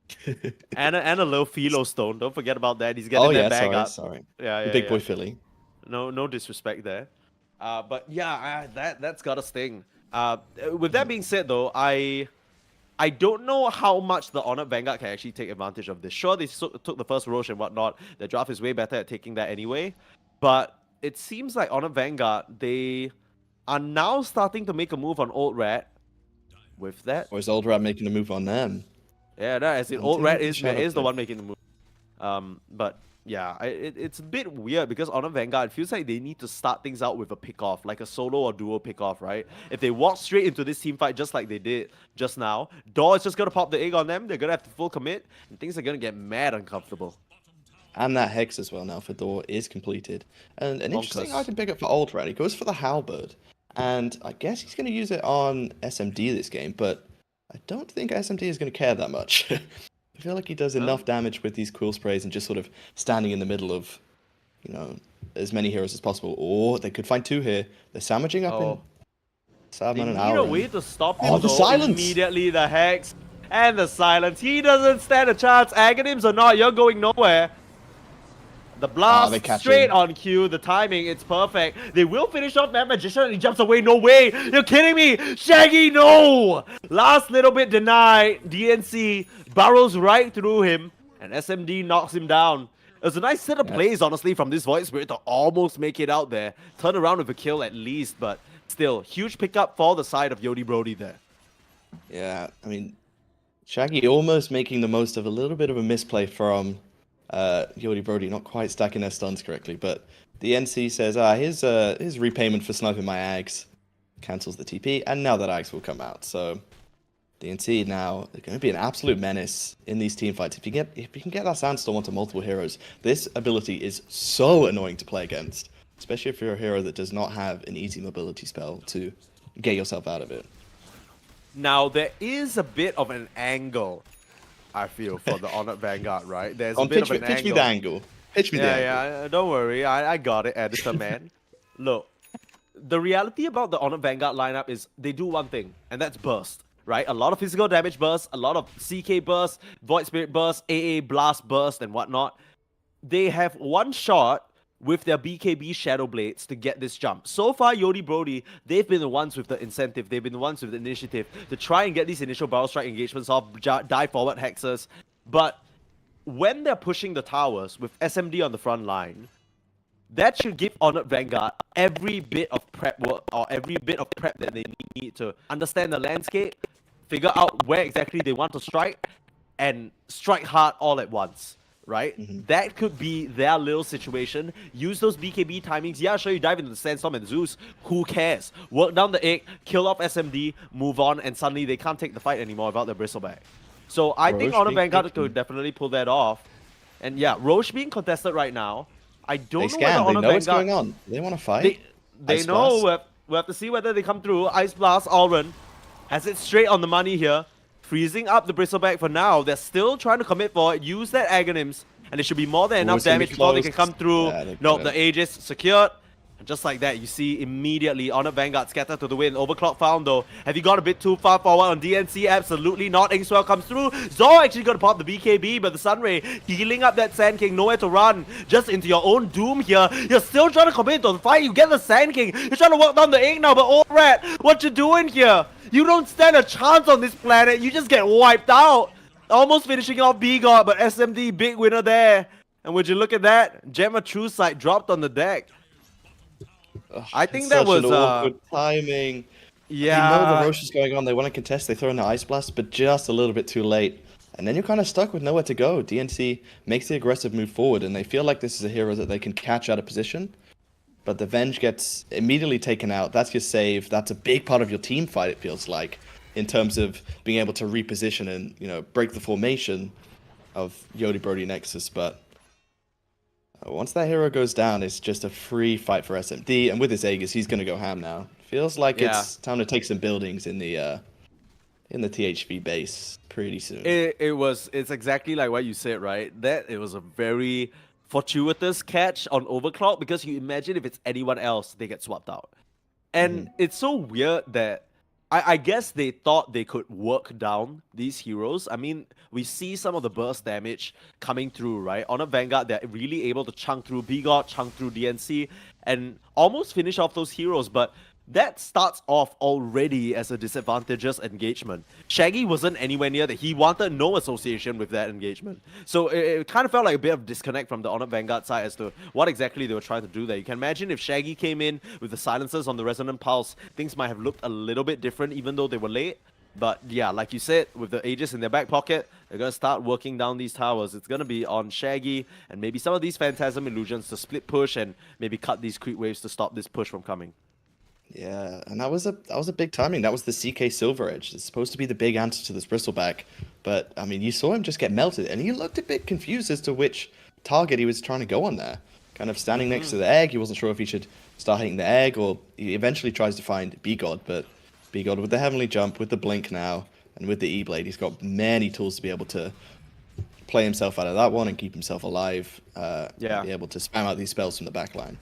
and a little Philo Stone. Don't forget about that. He's getting that bag up. Sorry. Yeah, the big boy Philly. No disrespect there. But yeah, that's got a sting. With that being said, though, I don't know how much the Honored Vanguard can actually take advantage of this. Sure, they took the first Roche and whatnot. The draft is way better at taking that anyway. But it seems like Honored Vanguard, they are now starting to make a move on Old Rat. With that, or is Old Rat making a move on them? Yeah, no, as in Old Rat is the one making the move. But yeah, it's a bit weird because Honor Vanguard, it feels like they need to start things out with a pick-off, like a solo or duo pick-off, right? If they walk straight into this team fight just like they did just now, Door is just going to pop the egg on them, they're going to have to full commit, and things are going to get mad uncomfortable. And that Hex as well now for Door is completed. And an interesting item pick up for Old Rat, he goes for the Halberd. And I guess he's going to use it on SMD this game, but I don't think SMD is going to care that much. I feel like he does enough damage with these cool sprays and just sort of standing in the middle of, you know, as many heroes as possible. Or they could find 2 here. They're sandwiching up in Sadman and Auron. Need a way to stop him, the silence! Immediately the Hex and the silence. He doesn't stand a chance. Aghanims or not, you're going nowhere. The blast straight on cue, the timing, it's perfect. They will finish off that Magician and he jumps away. No way! You're kidding me! Shaggy, no! Last little bit denied. DNC burrows right through him and SMD knocks him down. It was a nice set of plays, honestly, from this Void Spirit to almost make it out there. Turn around with a kill at least, but still, huge pickup for the side of Yodi Brody there. Yeah, I mean, Shaggy almost making the most of a little bit of a misplay from Yodi Brody not quite stacking their stuns correctly, but the NC says, here's repayment for sniping my Ags. Cancels the TP, and now that Ags will come out. So the NC now are going to be an absolute menace in these team fights. If you can get that Sandstorm onto multiple heroes, this ability is so annoying to play against, especially if you're a hero that does not have an easy mobility spell to get yourself out of it. Now there is a bit of an angle, I feel, for the Honored Vanguard, right? There's a bit of an angle. Pitch me the angle. Pitch me the angle. Yeah, don't worry. I got it, editor man. Look, the reality about the Honored Vanguard lineup is they do one thing, and that's burst, right? A lot of physical damage burst, a lot of CK burst, Void Spirit burst, AA blast burst, and whatnot. They have one shot with their BKB Shadow Blades to get this jump. So far, Yodi Brody, they've been the ones with the incentive, they've been the ones with the initiative to try and get these initial barrel strike engagements off, die forward hexes. But when they're pushing the towers with SMD on the front line, that should give Honored Vanguard every bit of prep work, or every bit of prep that they need to understand the landscape, figure out where exactly they want to strike, and strike hard all at once. right? That could be their little situation. Use those BKB timings. Yeah, sure, you dive into the Sandstorm and Zeus. Who cares? Work down the egg, kill off SMD, move on, and suddenly they can't take the fight anymore without their Bristleback. So I think Roche Honor being Vanguard taken. could definitely pull that off. And yeah, Roche being contested right now. I don't They know scan. whether They Honor know what's Vanguard... going on. They want to fight. They Ice know. Blast. We'll have to see whether they come through. Ice Blast, Auron has it straight on the money here. Freezing up the Bristleback for now. They're still trying to commit for it. Use that Aghanims. And it should be more than enough it's gonna be damage before they can close. come through. Yeah, they No, couldn't. the Aegis secured. And just like that, you see immediately Honor Vanguard scatter to the wind. Overclock found though. Have you got a bit too far forward on DNC? Absolutely not. Ingswell comes through. Zor actually gonna pop the BKB, but the Sunray healing up that Sand King. Nowhere to run. Just into your own doom here. You're still trying to commit to the fight. You get the Sand King. You're trying to walk down the egg now, but oh rat, what you doing here? You don't stand a chance on this planet. You just get wiped out. Almost finishing off B-God, but SMD big winner there. And would you look at that? Gemma True Sight dropped on the deck. I think It's that such was an awkward timing. yeah. They know the Roche is going on. They want to contest. They throw in the Ice Blast, but just a little bit too late. And then you're kind of stuck with nowhere to go. DNC makes the aggressive move forward, and they feel like this is a hero that they can catch out of position. But the Venge gets immediately taken out. That's your save. That's a big part of your team fight, it feels like, in terms of being able to reposition and, you know, break the formation of Yodi Brody Nexus. But once that hero goes down, it's just a free fight for SMD. And with his Aegis, he's going to go ham now. Feels like it's time to take some buildings in the THV base pretty soon. It's exactly like what you said, right? That it was a very fortuitous catch on Overclock, because you imagine if it's anyone else, they get swapped out. And it's so weird that I guess they thought they could work down these heroes. I mean, we see some of the burst damage coming through, right? On a Vanguard, they're really able to chunk through B-God, chunk through DNC, and almost finish off those heroes, but that starts off already as a disadvantageous engagement. Shaggy wasn't anywhere near that. He wanted no association with that engagement. So it kind of felt like a bit of disconnect from the Honored Vanguard side as to what exactly they were trying to do there. You can imagine if Shaggy came in with the silencers on the Resonant Pulse, things might have looked a little bit different even though they were late. But yeah, like you said, with the Aegis in their back pocket, they're going to start working down these towers. It's going to be on Shaggy and maybe some of these Phantasm Illusions to split push and maybe cut these creep waves to stop this push from coming. Yeah, and that was a big timing. That was the CK Silver Edge. It's supposed to be the big answer to this Bristleback, but I mean, you saw him just get melted, and he looked a bit confused as to which target he was trying to go on there. Kind of standing next to the egg, he wasn't sure if he should start hitting the egg, or he eventually tries to find B-God, but B-God with the Heavenly Jump, with the Blink now, and with the E-Blade, he's got many tools to be able to play himself out of that one and keep himself alive. Be able to spam out these spells from the back line.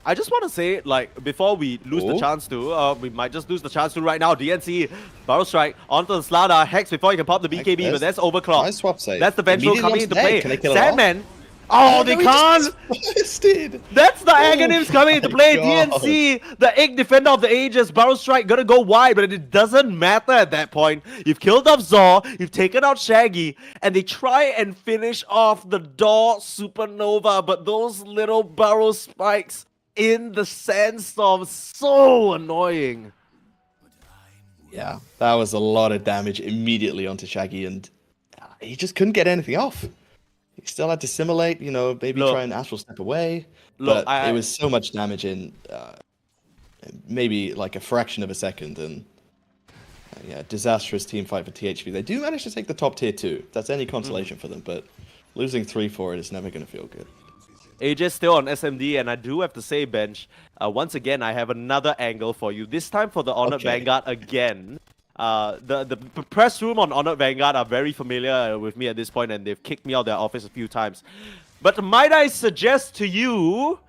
I just want to say, like, before we lose the chance to, we might just lose the chance to right now. DNC, Barrel Strike, onto the Slada, Hex before you can pop the BKB, but that's Overclock. Nice swap save. That's the Vengeful Immediately coming into onto the play. egg. Can they kill it Sandman, oh, they no, he can't! just busted. That's the Aghanims coming into my play. God. DNC, the egg defender of the ages. Barrel Strike gonna go wide, but it doesn't matter at that point. You've killed off Zor, you've taken out Shaggy, and they try and finish off the Door Supernova, but those little barrel spikes in the Sandstorm, so annoying. Yeah, that was a lot of damage immediately onto Shaggy, and he just couldn't get anything off. He still had to simulate, you know, maybe try and astral step away. But it was so much damage in maybe like a fraction of a second, and yeah, disastrous team fight for THV. They do manage to take the top tier 2. That's any consolation for them, but losing 3-4 is never going to feel good. AJ still on SMD, and I do have to say, Bench, once again, I have another angle for you. This time for the Honored Vanguard again. The press room on Honored Vanguard are very familiar with me at this point, and they've kicked me out of their office a few times. But might I suggest to you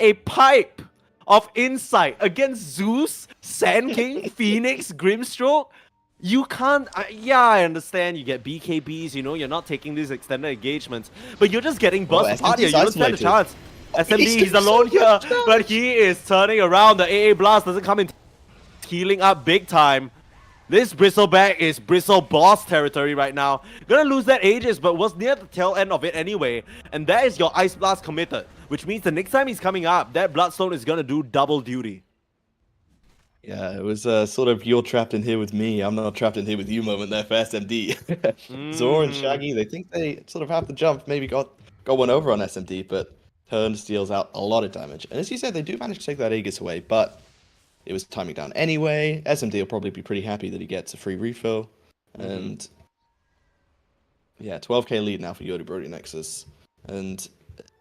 a pipe of insight against Zeus, Sand King, Phoenix, Grimstroke? You can't, I understand you get BKBs, you know, you're not taking these extended engagements, but you're just getting burst apart here, you don't stand a chance. SMD, he's alone here, but he is turning around. The AA Blast doesn't come in, healing up big time. This Bristleback is Bristle Boss territory right now. Gonna lose that Aegis, but was near the tail end of it anyway. And that is your Ice Blast committed, which means the next time he's coming up, that Bloodstone is gonna do double duty. Yeah, it was sort of you're trapped in here with me, I'm not trapped in here with you moment there for SMD. Zor and Mm. Shaggy, they think they sort of have the jump, maybe got one over on SMD, but Turns deals out a lot of damage. And as you said, they do manage to take that Aegis away, but it was timing down anyway. SMD will probably be pretty happy that he gets a free refill. And yeah, 12k lead now for Yodi Brody Nexus. And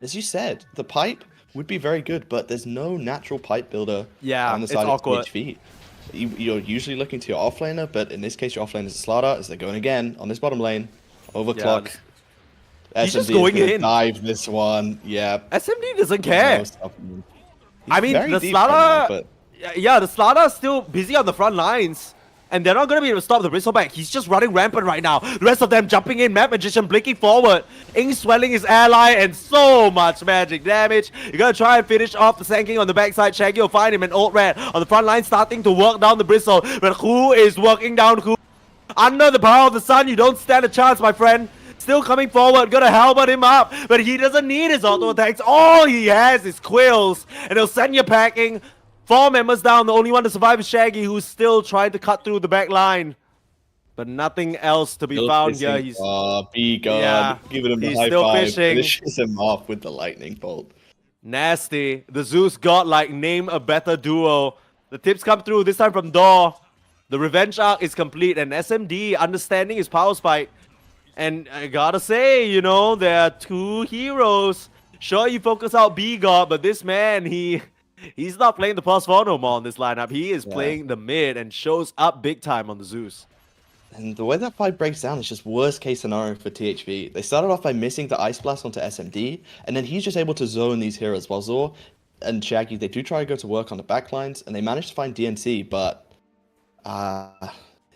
as you said, the pipe would be very good, but there's no natural pipe builder Yeah, on the it's side of awkward. THV. You're usually looking to your offlaner, but in this case, your offlaner is a Slardar, as they're going again on this bottom lane. Overclock. He's just SMD going is gonna in. dive this one. Yeah. SMD doesn't No care. stopping him. I He's mean, very the deep right now, Slardar, but yeah, the Slardar is still busy on the front lines. And they're not going to be able to stop the Bristleback. He's just running rampant right now. The rest of them jumping in, Map Magician blinking forward. Ink swelling his ally, and so much magic damage. You're going to try and finish off the Sanking on the backside. Shaggy will find him, and Old Red on the front line starting to work down the Bristle. But who is working down who? Under the power of the sun, you don't stand a chance, my friend. Still coming forward, gonna helmet him up, but he doesn't need his auto attacks. All he has is Quills, and he'll send you packing. 4 members down, the only one to survive is Shaggy, who's still trying to cut through the back line. But nothing else to be still found fishing. here. He's Be God, yeah, giving him the he's high still five, fishing. finishes him off with the lightning bolt. Nasty. The Zeus god like name a better duo. The tips come through, this time from Door. The revenge arc is complete, and SMD understanding his power spike. And I gotta say, you know, there are 2 heroes. Sure, you focus out B-God, but this man, he's not playing the +4 no more on this lineup. He is playing the mid and shows up big time on the Zeus. And the way that fight breaks down is just worst case scenario for THV. They started off by missing the Ice Blast onto SMD, and then he's just able to zone these heroes. While Zor and Shaggy, they do try to go to work on the backlines, and they manage to find DNC, but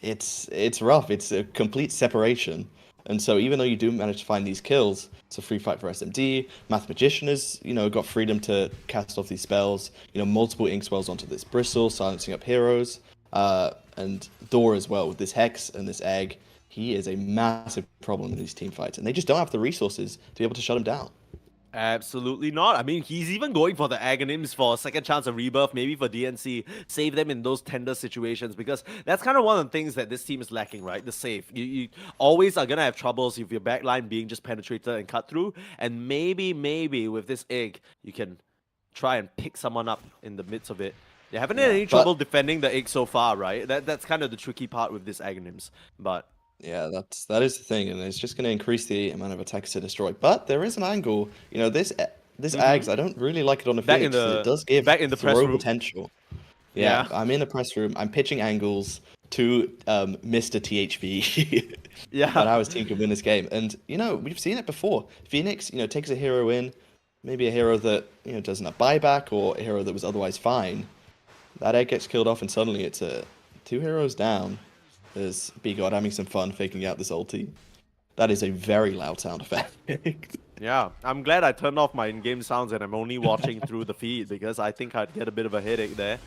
it's rough. It's a complete separation. And so even though you do manage to find these kills, it's a free fight for SMD. Math Magician has, got freedom to cast off these spells. Multiple ink spells onto this Bristle, silencing up heroes. And Door as well with this Hex and this Egg. He is a massive problem in these team fights, and they just don't have the resources to be able to shut him down. Absolutely not. I mean, he's even going for the Aghanim's for a second chance of rebirth, maybe for DNC. Save them in those tender situations, because that's kind of one of the things that this team is lacking, right? The save. You always are going to have troubles if your backline being just penetrated and cut through. And maybe with this egg, you can try and pick someone up in the midst of it. You haven't had any trouble defending the egg so far, right? That's kind of the tricky part with this Aghanims. But yeah, that is the thing, and it's just going to increase the amount of attacks to destroy. But there is an angle. This Ags, I don't really like it on the Phoenix. It does give back in the press room potential. Yeah, I'm in the press room. I'm pitching angles to Mr. THV. Yeah, but how his team can win this game. And we've seen it before. Phoenix, takes a hero in, maybe a hero that doesn't have buyback, or a hero that was otherwise fine. That egg gets killed off, and suddenly it's 2 heroes down. There's B-God having some fun faking out this ulti. That is a very loud sound effect. Yeah, I'm glad I turned off my in-game sounds and I'm only watching through the feed, because I think I'd get a bit of a headache there.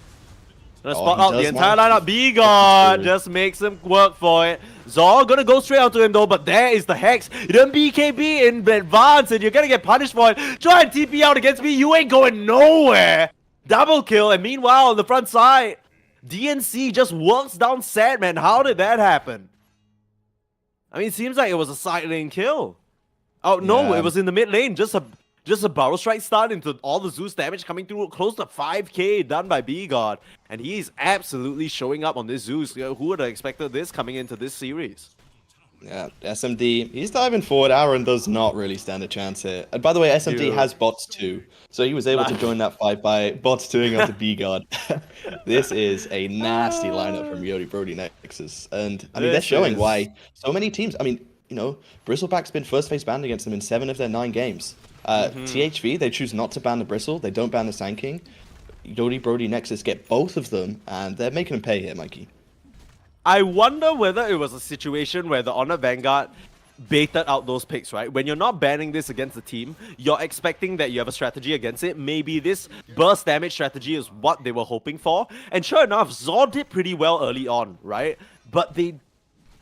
Gonna spot out the entire lineup. B-God just makes him work for it. Zor gonna go straight onto him though, but there is the Hex. You done BKB in advance and you're gonna get punished for it. Try and TP out against me, you ain't going nowhere. Double kill, and meanwhile on the front side, DNC just works down Sad, man. How did that happen? I mean, it seems like it was a side lane kill. Oh, no, it was in the mid lane. Just a Barrel Strike start into all the Zeus damage coming through. Close to 5k done by B-God. And he's absolutely showing up on this Zeus. Who would have expected this coming into this series? Yeah, SMD, he's diving forward. Aaron does not really stand a chance here. And by the way, SMD has bots too. So he was able to join that fight by bots doing onto B-God. This is a nasty lineup from Yodi Brody Nexus. And I mean, they're showing why so many teams, Bristleback's been first phase banned against them in 7 of their 9 games. THV, they choose not to ban the Bristle. They don't ban the Sand King. Yodi Brody Nexus get both of them, and they're making them pay here, Mikey. I wonder whether it was a situation where the Honor Vanguard baited out those picks, right? When you're not banning this against the team, you're expecting that you have a strategy against it. Maybe this burst damage strategy is what they were hoping for. And sure enough, Zor did pretty well early on, right? But they,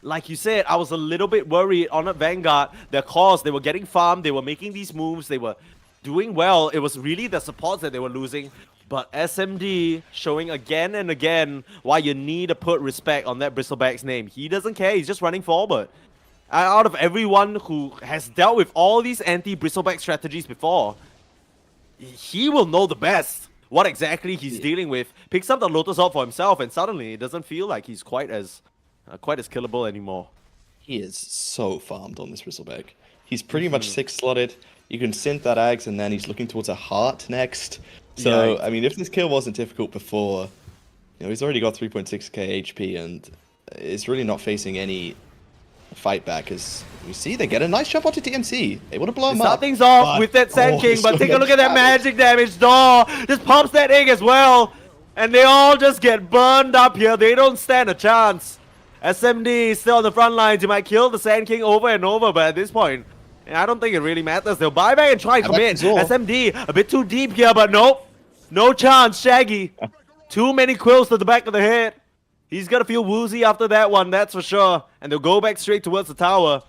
like you said, I was a little bit worried. Honor Vanguard, their cause, they were getting farmed, they were making these moves, they were doing well. It was really the supports that they were losing. But SMD showing again and again why you need to put respect on that Bristleback's name. He doesn't care, he's just running forward. Out of everyone who has dealt with all these anti-Bristleback strategies before, he will know the best what exactly he's dealing with. Picks up the Lotus Orb for himself, and suddenly it doesn't feel like he's quite as killable anymore. He is so farmed on this Bristleback. He's pretty much 6-slotted. You can synth that Ags, and then he's looking towards a heart next. So, I mean, if this kill wasn't difficult before, he's already got 3.6k HP, and is really not facing any fight back. As we see, they get a nice jump onto TMC. Able to blow him up. Start things off with that Sand King, but take a look at that magic damage. Daw just pops that egg as well, and they all just get burned up here. They don't stand a chance. SMD still on the front lines. You might kill the Sand King over and over, but at this point, I don't think it really matters. They'll buy back and try and come in. SMD a bit too deep here, but nope. No chance, Shaggy. Too many quills to the back of the head. He's gonna feel woozy after that one, that's for sure. And they'll go back straight towards the tower.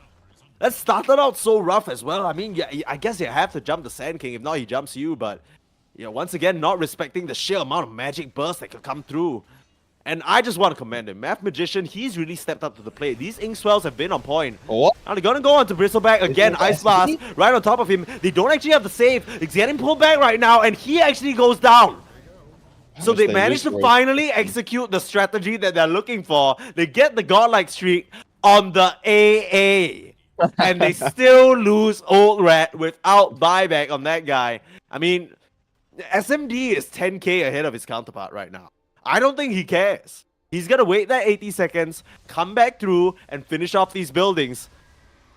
That started out so rough as well. I mean, yeah, I guess you have to jump the Sand King. If not, he jumps you. But once again, not respecting the sheer amount of magic burst that could come through. And I just want to commend him. Math Magician, he's really stepped up to the plate. These Ink Swells have been on point. Now they're going to go on to Bristleback again. Ice Blast right on top of him. They don't actually have the save. It's getting pulled back right now, and he actually goes down. So they managed to finally execute the strategy that they're looking for. They get the godlike streak on the AA. And they still lose Old Rat without buyback on that guy. I mean, SMD is 10k ahead of his counterpart right now. I don't think he cares. He's gonna wait that 80 seconds, come back through, and finish off these buildings.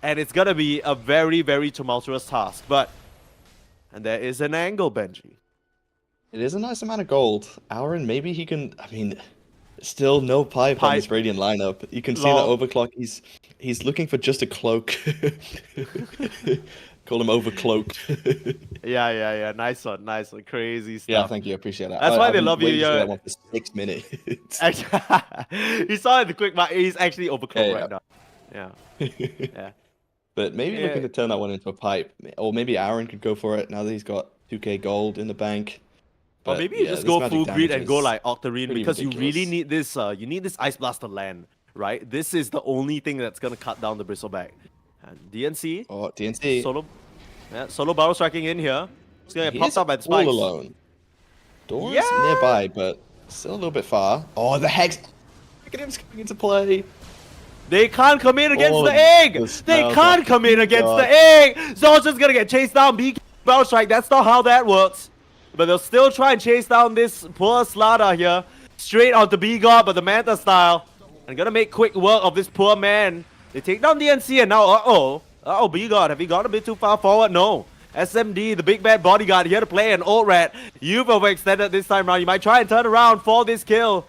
And it's gonna be a very, very tumultuous task. And there is an angle, Benji. It is a nice amount of gold. Aaron, maybe he can, I mean, still no pipe on this Radiant lineup. You can see the overclock. He's looking for just a cloak. Call him overcloaked. Yeah. Nice one. Crazy stuff. Yeah, thank you. Appreciate that. That's why they love you. That one for 6 minutes. He saw it in the quick match. He's actually overclocked right now. Yeah. But maybe looking to turn that one into a pipe. Or maybe Aaron could go for it now that he's got 2k gold in the bank. Or maybe you just go full grid and go like Octarine, because you really need this. You need this Ice Blast to land, right? This is the only thing that's gonna cut down the Bristleback. And DNC. Oh, DNC. Solo barrel striking in here. He's gonna get popped up by the spikes. All alone. Doors nearby, but still a little bit far. Oh, the Hex. Look at him coming into play. They can't come in against the egg. They can't come in against the egg. Zorcha's gonna get chased down. BK barrel strike. That's not how that works. But they'll still try and chase down this poor Slada here. Straight onto B-God, but the Manta style. And gonna make quick work of this poor man. They take down DNC, and now, B-God, have he gone a bit too far forward? No. SMD, the big bad bodyguard, here to play, and Old Rat, you've overextended this time around. You might try and turn around for this kill.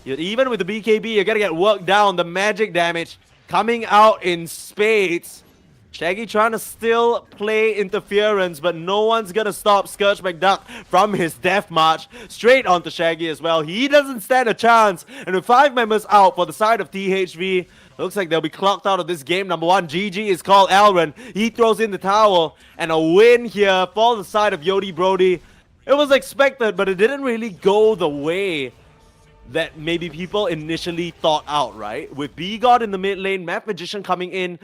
Even with the BKB, you're gonna get worked down. The magic damage coming out in spades. Shaggy trying to still play interference, but no one's gonna stop Scourge McDuck from his death march. Straight onto Shaggy as well. He doesn't stand a chance. And with 5 members out for the side of THV, looks like they'll be clocked out of this game. Number 1, GG is called Elren. He throws in the towel, and a win here for the side of Yodi Brody. It was expected, but it didn't really go the way that maybe people initially thought out, right? With B-God in the mid lane, Math Magician coming in,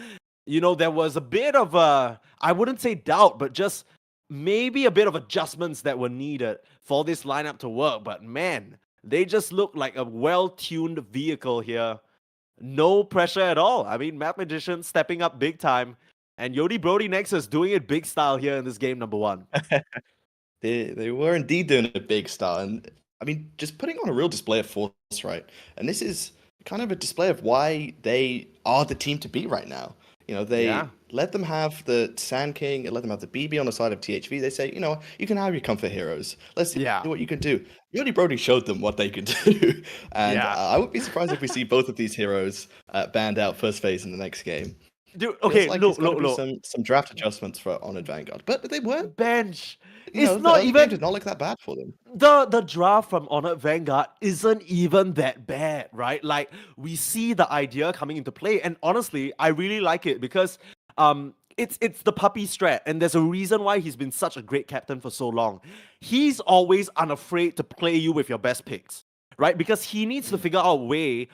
there was a bit of I wouldn't say doubt, but just maybe a bit of adjustments that were needed for this lineup to work. But man, they just look like a well-tuned vehicle here. No pressure at all. I mean, Math Magician stepping up big time. And Yodi Brody Nexus doing it big style here in this game, number 1. They were indeed doing a big style. And I mean, just putting on a real display of force, right? And this is kind of a display of why they are the team to beat right now. They let them have the Sand King and let them have the BB on the side of THV. They say, you can have your comfort heroes. Let's see what you can do. Yodi Brody showed them what they could do. And I would be surprised if we see both of these heroes banned out first phase in the next game. Dude, okay, look. Some draft adjustments for Honored Vanguard, but they weren't. Bench. It's not even. Did not look that bad for them. The draft from Honored Vanguard isn't even that bad, right? Like, we see the idea coming into play, and honestly, I really like it because it's the puppy strat, and there's a reason why he's been such a great captain for so long. He's always unafraid to play you with your best picks, right? Because he needs to figure out a way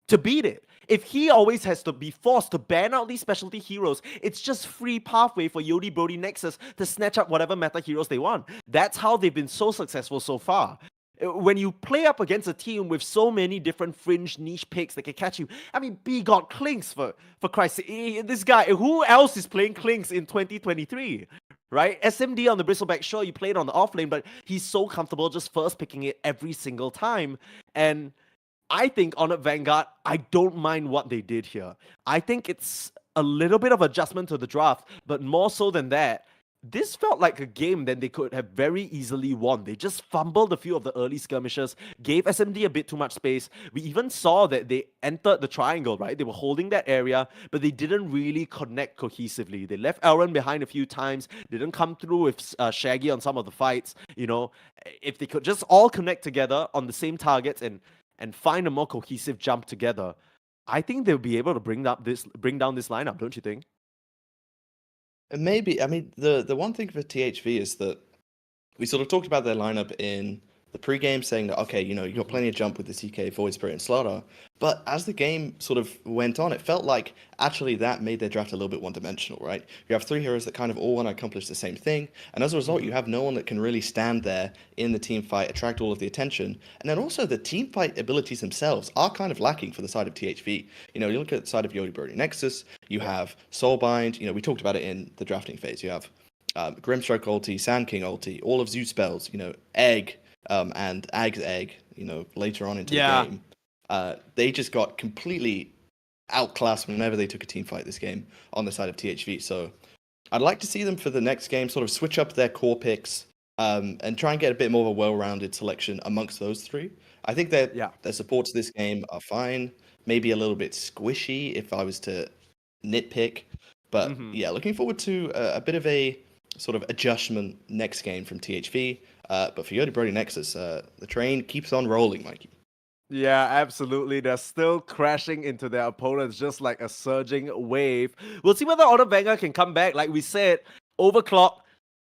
to beat it. If he always has to be forced to ban out these specialty heroes, it's just free pathway for Yodi Brody Nexus to snatch up whatever meta heroes they want. That's how they've been so successful so far. When you play up against a team with so many different fringe niche picks that can catch you, I mean, B got Klinks for Christ's sake. This guy, who else is playing Klinks in 2023? Right? SMD on the Bristleback, sure, you played on the offlane, but he's so comfortable just first picking it every single time. And I think Honored Vanguard, I don't mind what they did here. I think it's a little bit of adjustment to the draft, but more so than that, this felt like a game that they could have very easily won. They just fumbled a few of the early skirmishes, gave SMD a bit too much space. We even saw that they entered the triangle, right? They were holding that area, but they didn't really connect cohesively. They left Aaron behind a few times, didn't come through with Shaggy on some of the fights. You know, if they could just all connect together on the same targets and find a more cohesive jump together, I think they'll be able to bring down this lineup, don't you think? And maybe, I mean, the one thing for THV is that we sort of talked about their lineup in the pre-game, saying that, okay, you got plenty of jump with the CK, Void Spirit, and Slaughter. But as the game sort of went on, it felt like actually that made their draft a little bit one-dimensional, right? You have three heroes that kind of all want to accomplish the same thing, and as a result, you have no one that can really stand there in the team fight, attract all of the attention. And then also the team fight abilities themselves are kind of lacking for the side of THV. You look at the side of Yodi Brody Nexus, you have Soulbind, we talked about it in the drafting phase. You have Grimstroke ulti, Sand King ulti, all of Zeus spells, Egg, and Ag's Egg, later on into the game. They just got completely outclassed whenever they took a team fight this game on the side of THV. So I'd like to see them for the next game sort of switch up their core picks and try and get a bit more of a well-rounded selection amongst those three. I think their supports this game are fine, maybe a little bit squishy if I was to nitpick. But yeah, looking forward to a bit of a sort of adjustment next game from THV. But for Yodi Brody Nexus, the train keeps on rolling, Mikey. Yeah, absolutely. They're still crashing into their opponents just like a surging wave. We'll see whether Honored Vanguard can come back. Like we said, overclock,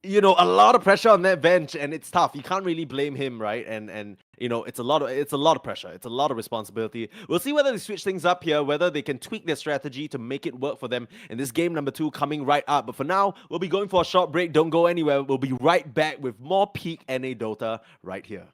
a lot of pressure on that bench, and it's tough. You can't really blame him, right? And it's a lot of pressure. It's a lot of responsibility. We'll see whether they switch things up here, whether they can tweak their strategy to make it work for them in this game number 2 coming right up. But for now, we'll be going for a short break. Don't go anywhere. We'll be right back with more peak NA Dota right here.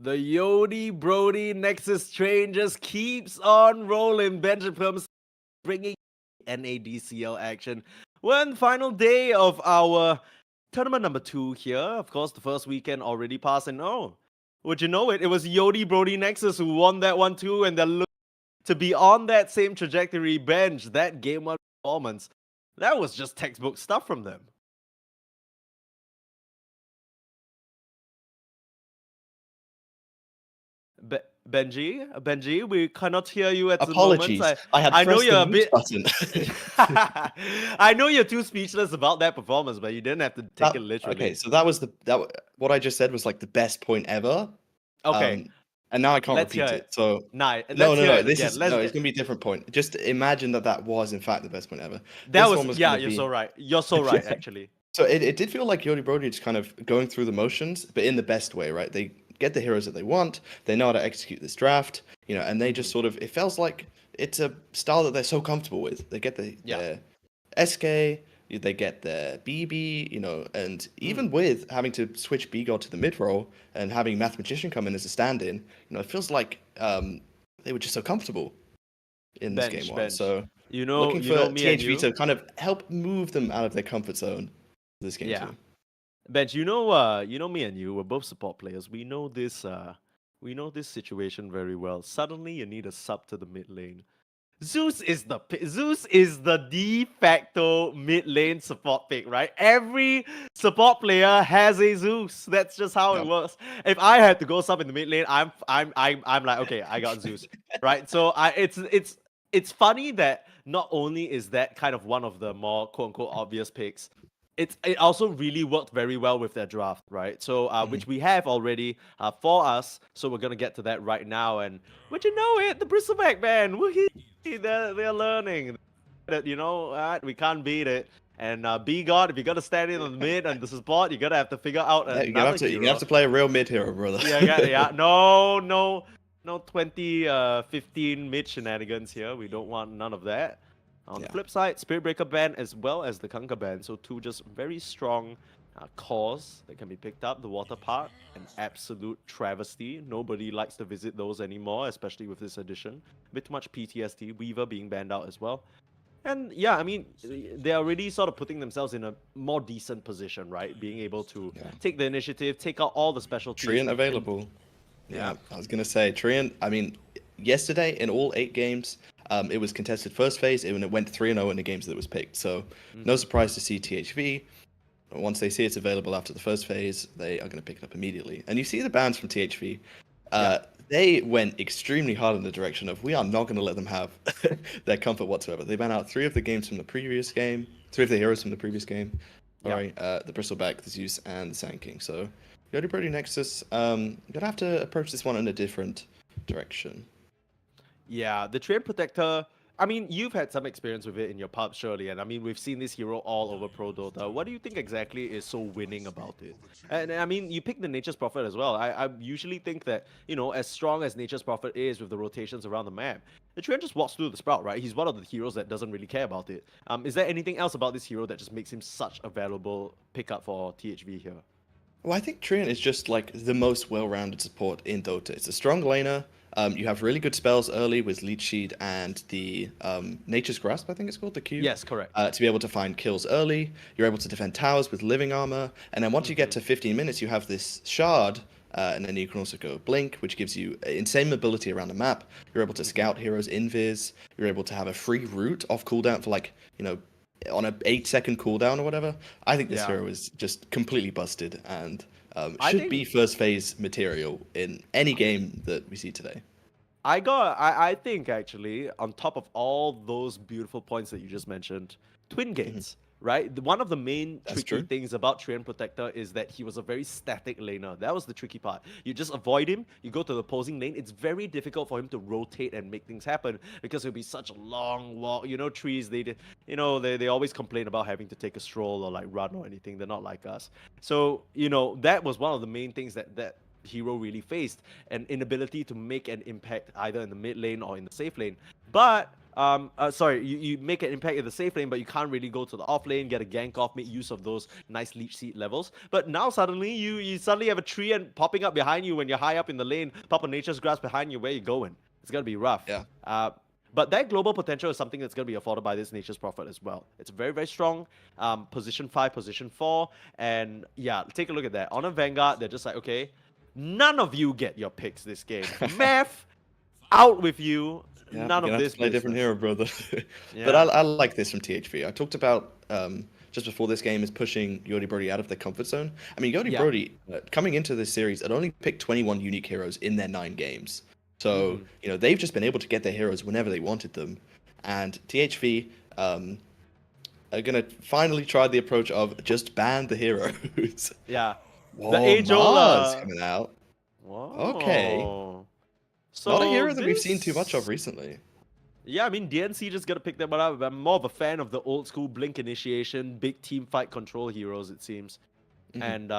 The Yodi Brody Nexus train just keeps on rolling. Benjamin bringing NADCL action. One final day of our tournament number 2 here. Of course, the first weekend already passed, and would you know it? It was Yodi Brody Nexus who won that one too, and they're looking to be on that same trajectory. Bench, that game 1 performance, that was just textbook stuff from them. Benji, we cannot hear you at Apologies. the moment. I had I know pressed you're the a mute bit. button. I know you're too speechless about that performance, but you didn't have to take it literally. Okay, so that was what I just said was like the best point ever. Okay. And now I can't Let's repeat hear it. So no. This is it's gonna be a different point. Just imagine that was in fact the best point ever. That This was you're so right. You're so right, actually. So it did feel like Yodi Brody just kind of going through the motions, but in the best way, right? They get the heroes that they want. They know how to execute this draft, and they just sort of, it feels like it's a style that they're so comfortable with. They get their SK, they get their BB, and even with having to switch B-God to the mid role and having Mathematician come in as a stand-in, it feels like they were just so comfortable in this game one. So looking for THV to kind of help move them out of their comfort zone this game too. Bench, me and you, we're both support players. We know this situation very well. Suddenly you need a sub to the mid lane. Zeus is the de facto mid lane support pick, right? Every support player has a Zeus. That's just how it works. If I had to go sub in the mid lane, I'm like, okay, I got Zeus, right? So it's funny that not only is that kind of one of the more quote unquote obvious picks, it also really worked very well with their draft, right? So which we have already for us. So we're gonna get to that right now. And would you know it, the Bristleback band, they're learning that we can't beat it. And B-God, if you gotta stand in on the mid and the support, you gotta have to figure out another hero. You have to play a real mid hero, brother. Yeah. No 2015 mid shenanigans here. We don't want none of that. On the flip side, Spirit Breaker ban as well as the Kunkka ban. So two just very strong cores that can be picked up. The Water Park, an absolute travesty. Nobody likes to visit those anymore, especially with this edition. A bit too much PTSD. Weaver being banned out as well. And yeah, I mean, they're already sort of putting themselves in a more decent position, right? Being able to take the initiative, take out all the specialties. Treant available. Yeah, I was going to say, Treant, I mean, yesterday in all 8 games, it was contested first phase, and it went 3-0 in the games that it was picked. So no surprise to see THV. Once they see it's available after the first phase, they are going to pick it up immediately. And you see the bans from THV. They went extremely hard in the direction of, we are not going to let them have their comfort whatsoever. They banned out 3 of the games from the previous game, 3 of the heroes from the previous game. Sorry, the Bristleback, the Zeus, and the Sand King. So Yodi Brody Nexus, you're going to have to approach this one in a different direction. Yeah, the Treant Protector, I mean, you've had some experience with it in your pub, surely, and I mean, we've seen this hero all over Pro Dota. What do you think exactly is so winning about it? And I mean, you pick the Nature's Prophet as well. I usually think that, as strong as Nature's Prophet is with the rotations around the map, the Treant just walks through the Sprout, right? He's one of the heroes that doesn't really care about it. Is there anything else about this hero that just makes him such a valuable pickup for THV here? Well, I think Treant is just like the most well-rounded support in Dota. It's a strong laner. You have really good spells early with Leech Seed and the Nature's Grasp, I think it's called, the Q. Yes, correct. To be able to find kills early. You're able to defend towers with living armor. And then once you get to 15 minutes, you have this Shard. And then you can also go Blink, which gives you insane mobility around the map. You're able to scout heroes invis. You're able to have a free route off cooldown for on a 8-second cooldown or whatever. I think this hero is just completely busted and should be first phase material in any game that we see today. I think actually, on top of all those beautiful points that you just mentioned, Twin Gates, right? One of the main tricky things about Treant Protector is that he was a very static laner. That was the tricky part. You just avoid him, you go to the opposing lane. It's very difficult for him to rotate and make things happen because it'll be such a long walk. Trees, they always complain about having to take a stroll or like run or anything. They're not like us. So, that was one of the main things that hero really faced, an inability to make an impact either in the mid lane or in the safe lane. But sorry, you make an impact in the safe lane, but you can't really go to the off lane, get a gank off, make use of those nice leech seed levels. But now suddenly you suddenly have a tree and popping up behind you when you're high up in the lane, pop a nature's grasp behind you, where you going? It's gonna be rough. Yeah. But that global potential is something that's going to be afforded by this Nature's Prophet as well. It's very, very strong. Position 5, position 4. And yeah, take a look at that. On a Vanguard, they're just like, okay, none of you get your picks this game. Math, out with you. Yeah, None we're of gonna have this to play a different hero, brother. But Yeah. I like this from THV. I talked about just before this game is pushing Yodi Brody out of their comfort zone. I mean, Yodi Yeah. Brody coming into this series had only picked 21 unique heroes in their 9 games. So they've just been able to get their heroes whenever they wanted them, and THV are gonna finally try the approach of just ban the heroes. Yeah. Whoa, The Age-Ola. Mars coming out. Whoa. Okay. So Not a hero that we've seen too this- much of recently. Yeah, I mean, DNC just gotta pick them up. I'm more of a fan of the old school Blink initiation, big team fight control heroes, it seems. And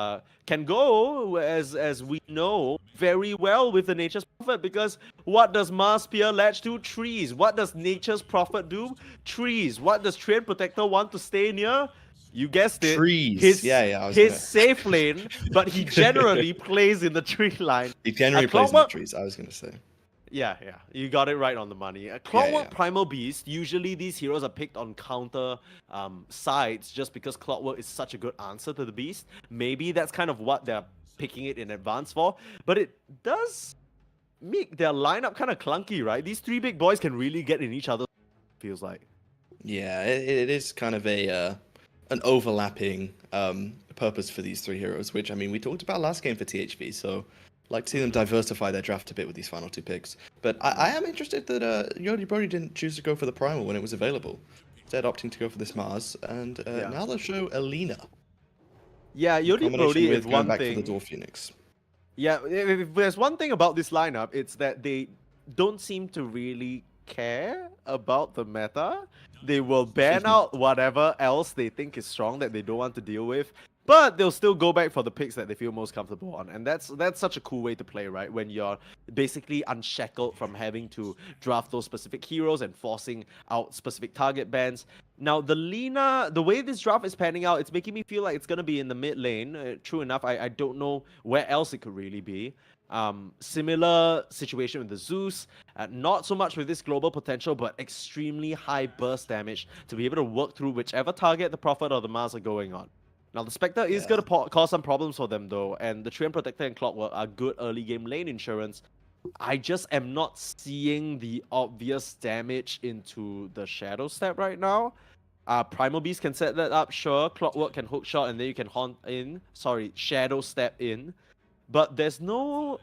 can go, as we know, very well with the Nature's Prophet, because what does Mars Spear Latch do? Trees. What does Nature's Prophet do? Trees. What does Train Protector want to stay near? You guessed it. Trees. His, Yeah, I was his gonna- safe lane, but he generally plays in the tree line. He generally plays in the Clockwork- trees, I was gonna say. Yeah, you got it right on the money. A Clockwork yeah. Primal Beast, usually these heroes are picked on counter sides just because Clockwork is such a good answer to the Beast. Maybe that's kind of what they're picking it in advance for, but it does make their lineup kind of clunky, right? These 3 big boys can really get in each other, feels like. Yeah, it is kind of a an overlapping purpose for these 3 heroes, which I mean we talked about last game for THV, so like to see them diversify their draft a bit with these final 2 picks. But I am interested that Yodi Brody didn't choose to go for the Primal when it was available, instead opting to go for this Mars, and now they'll show Alina. Yeah, Yodi Combination Brody with is going one back thing. for the Dwarf Phoenix. Yeah, if there's one thing about this lineup, it's that they don't seem to really care about the meta. They will ban out whatever else they think is strong that they don't want to deal with, but they'll still go back for the picks that they feel most comfortable on. And that's such a cool way to play, right? When you're basically unshackled from having to draft those specific heroes and forcing out specific target bans. Now, the Lina, the way this draft is panning out, it's making me feel like it's going to be in the mid lane. True enough, I don't know where else it could really be. Similar situation with the Zeus, not so much with this global potential, but extremely high burst damage to be able to work through whichever target the Prophet or the Mars are going on. Now, the Spectre is going to cause some problems for them, though, and the Train Protector and Clockwork are good early game lane insurance. I just am not seeing the obvious damage into the Shadow Step right now. Primal Beast can set that up, sure. Clockwork can hook shot, and then you can Shadow Step in. But there's no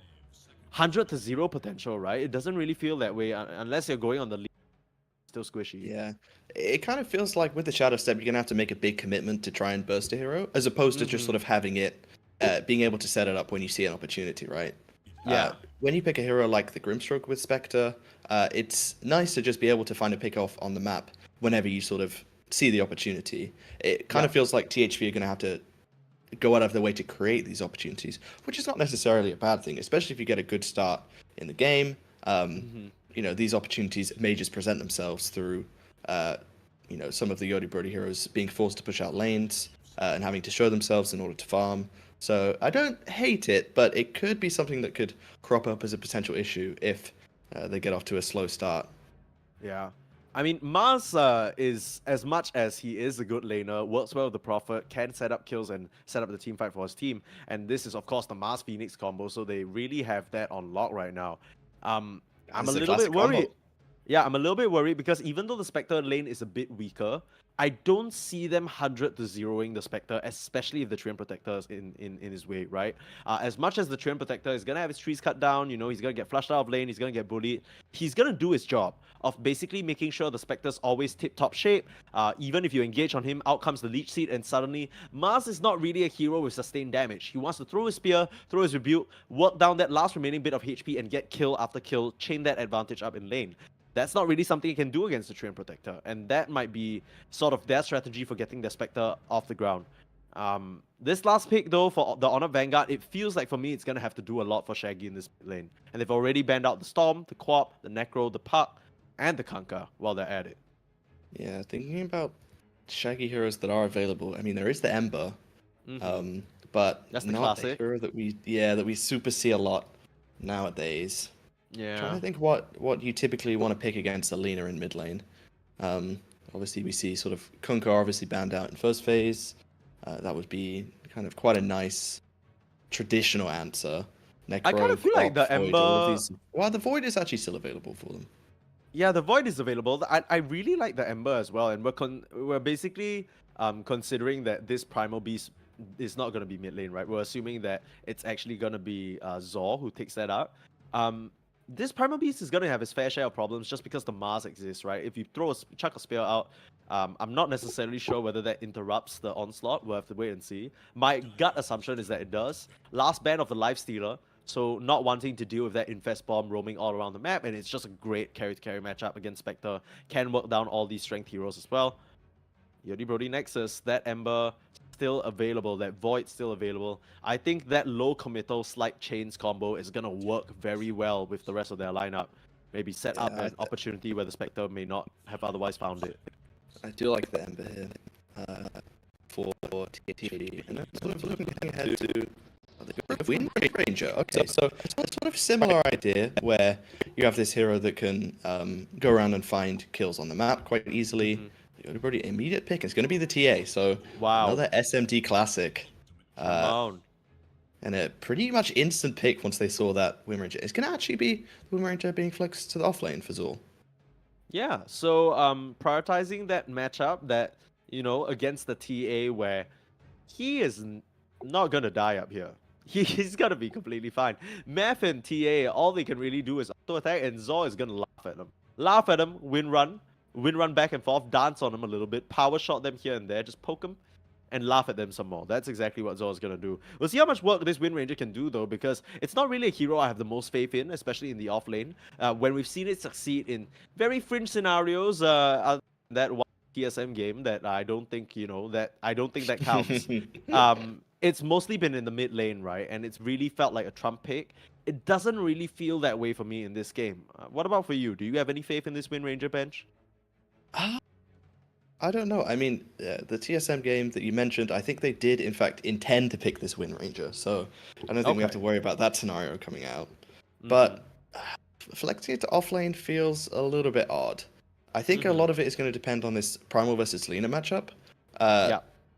100 to 0 potential, right? It doesn't really feel that way unless you're going on the lead. Still squishy. Yeah, it kind of feels like with the Shadow Step, you're gonna have to make a big commitment to try and burst a hero, as opposed to just sort of having it, being able to set it up when you see an opportunity, right? Yeah. When you pick a hero like the Grimstroke with Spectre, it's nice to just be able to find a pick off on the map whenever you sort of see the opportunity. It kind of feels like THV are gonna have to go out of their way to create these opportunities, which is not necessarily a bad thing, especially if you get a good start in the game. These opportunities may just present themselves through, some of the Yodi Brody heroes being forced to push out lanes and having to show themselves in order to farm. So I don't hate it, but it could be something that could crop up as a potential issue if they get off to a slow start. Yeah. I mean, Mars is, as much as he is a good laner, works well with the Prophet, can set up kills and set up the team fight for his team. And this is, of course, the Mars Phoenix combo, so they really have that on lock right now. I'm a little bit worried. Yeah, I'm a little bit worried because even though the Spectre lane is a bit weaker, I don't see them 100 to 0ing the Spectre, especially if the Train Protector is in his way, right? As much as the Train Protector is going to have his trees cut down, he's going to get flushed out of lane, he's going to get bullied, he's going to do his job of basically making sure the Spectre's always tip-top shape. Even if you engage on him, out comes the Leech Seed, and suddenly Mars is not really a hero with sustained damage. He wants to throw his spear, throw his rebuke, work down that last remaining bit of HP and get kill after kill, chain that advantage up in lane. That's not really something you can do against the Train Protector, and that might be sort of their strategy for getting the Spectre off the ground. This last pick, though, for the Honored Vanguard, it feels like for me it's going to have to do a lot for Shaggy in this lane. And they've already banned out the Storm, the Quap, the Necro, the Puck, and the Kanka while they're at it. Yeah, thinking about Shaggy heroes that are available. I mean, there is the Ember, but That's the not a classic. hero that we super see a lot nowadays. Trying Yeah. to think what you typically want to pick against Alina in mid lane. Obviously, we see sort of Kunkka obviously banned out in first phase. That would be kind of quite a nice traditional answer. I kind Necro, of feel like Grok, the Void, all of Ember. these. Well, the Void is actually still available for them. Yeah, the Void is available. I really like the Ember as well, and we're basically considering that this Primal Beast is not going to be mid lane, right? We're assuming that it's actually going to be Zor who takes that out. This Primal Beast is going to have his fair share of problems just because the Mars exists, right? If you chuck a spear out, I'm not necessarily sure whether that interrupts the onslaught. We'll have to wait and see. My gut assumption is that it does. Last ban of the Lifestealer, so not wanting to deal with that Infest Bomb roaming all around the map, and it's just a great carry-to-carry matchup against Spectre. Can work down all these strength heroes as well. Yodi Brody Nexus, that Ember still available, that Void still available. I think that low committal slight chains combo is going to work very well with the rest of their lineup. Maybe set up an opportunity where the Spectre may not have otherwise found it. I do like the Ember here for TT, and I'm sort of looking ahead to Wind Ranger. Okay, so it's sort of similar idea where you have this hero that can go around and find kills on the map quite easily. The only immediate pick is going to be the TA, so another SMD classic. And a pretty much instant pick once they saw that Wind Ranger. It's going to actually be the Wind Ranger being flexed to the offlane for Zul. Yeah, so prioritizing that matchup that, against the TA where he is not going to die up here. He's going to be completely fine. Math and TA, all they can really do is auto-attack, and Zor is going to laugh at them. Laugh at them, win run back and forth, dance on them a little bit, power shot them here and there, just poke them, and laugh at them some more. That's exactly what Zor is going to do. We'll see how much work this Wind Ranger can do, though, because it's not really a hero I have the most faith in, especially in the offlane. When we've seen it succeed in very fringe scenarios, that one TSM game that I don't think, that counts. It's mostly been in the mid lane, right? And it's really felt like a Trump pick. It doesn't really feel that way for me in this game. What about for you? Do you have any faith in this Wind Ranger bench? I don't know. I mean, the TSM game that you mentioned, I think they did, in fact, intend to pick this Wind Ranger. So I don't think we have to worry about that scenario coming out. But flexing it to offlane feels a little bit odd. I think a lot of it is going to depend on this Primal versus Lina matchup.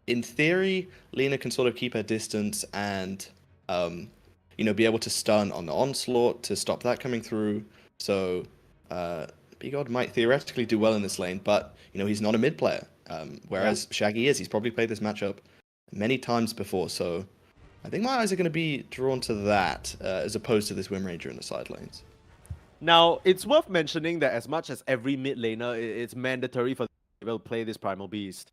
In theory, Lina can sort of keep her distance and, be able to stun on the onslaught to stop that coming through. So Bigod might theoretically do well in this lane, but he's not a mid player. Whereas Shaggy is. He's probably played this matchup many times before. So I think my eyes are going to be drawn to that as opposed to this Wind Ranger in the side lanes. Now, it's worth mentioning that as much as every mid laner, it's mandatory for them to be able to play this Primal Beast.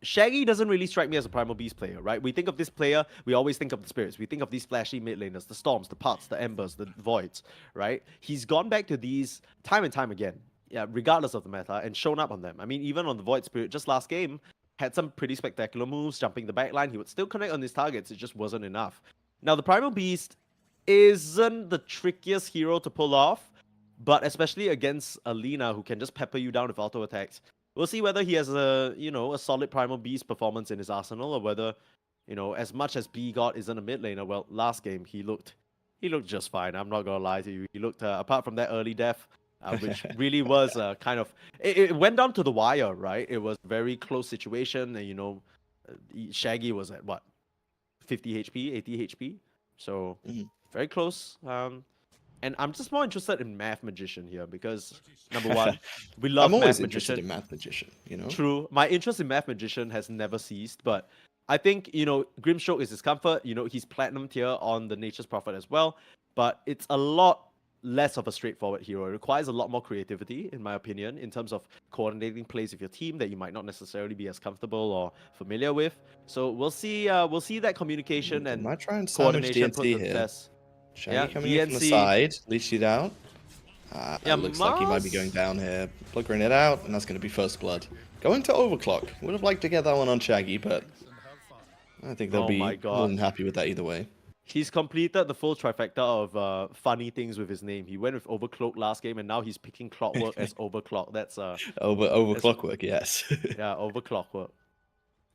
Shaggy doesn't really strike me as a Primal Beast player, right? We think of this player, we always think of the Spirits. We think of these flashy mid laners, the Storms, the Puts, the Embers, the Voids, right? He's gone back to these time and time again, regardless of the meta, and shown up on them. I mean, even on the Void Spirit, just last game, had some pretty spectacular moves, jumping the backline. He would still connect on his targets, it just wasn't enough. Now, the Primal Beast isn't the trickiest hero to pull off, but especially against Alina, who can just pepper you down with auto attacks. We'll see whether he has a solid Primal Beast performance in his arsenal, or whether, as much as Bigod isn't a mid laner, well, last game he looked just fine. I'm not gonna lie to you. He looked, apart from that early death, which really was kind of, it went down to the wire, right? It was a very close situation, and Shaggy was at what, 50 HP, 80 HP, so very close. And I'm just more interested in Math Magician here because, number one, we love I'm always Math interested Magician. in Math Magician, True. My interest in Math Magician has never ceased, but I think, Grimstroke is his comfort. He's Platinum tier on the Nature's Prophet as well, but it's a lot less of a straightforward hero. It requires a lot more creativity, in my opinion, in terms of coordinating plays with your team that you might not necessarily be as comfortable or familiar with. So we'll see that communication and might try and coordination put to the here. test. Shaggy coming in from the side, leashed it out. It looks like he might be going down here. Plug grenade out, and that's going to be first blood. Going to overclock. Would have liked to get that one on Shaggy, but I think they'll be more than happy with that either way. He's completed the full trifecta of funny things with his name. He went with Overclock last game, and now he's picking Clockwork as Overclock. That's Over that's clockwork, yes. yeah, Overclockwork.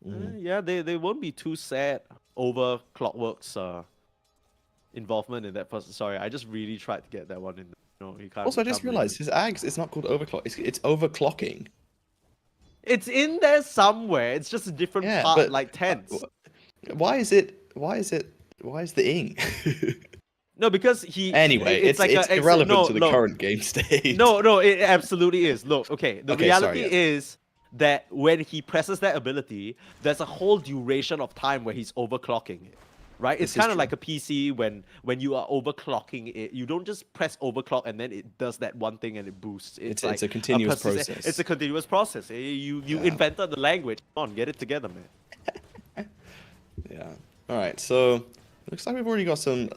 Mhm. Yeah, they won't be too sad over Clockwork's involvement in that first. Sorry, I just really tried to get that one in. No, Also, I you just can't blame realized him. his ags is not called overclock. It's overclocking. It's in there somewhere. It's just a different Yeah, part, but like tense. why is it? Why is the ing? No, because Anyway, it's like it's a irrelevant no to the no current game state. no, it absolutely is. Look, okay, the Okay, sorry. reality Yeah. is that when he presses that ability, there's a whole duration of time where he's overclocking it. Right? It's This is kind of true. like a PC when you are overclocking it. You don't just press overclock and then it does that one thing and it boosts. It's It's like a continuous It's process. a continuous process. You Yeah. invented the language. Come on, get it together, man. Yeah. All right. So looks like we've already got some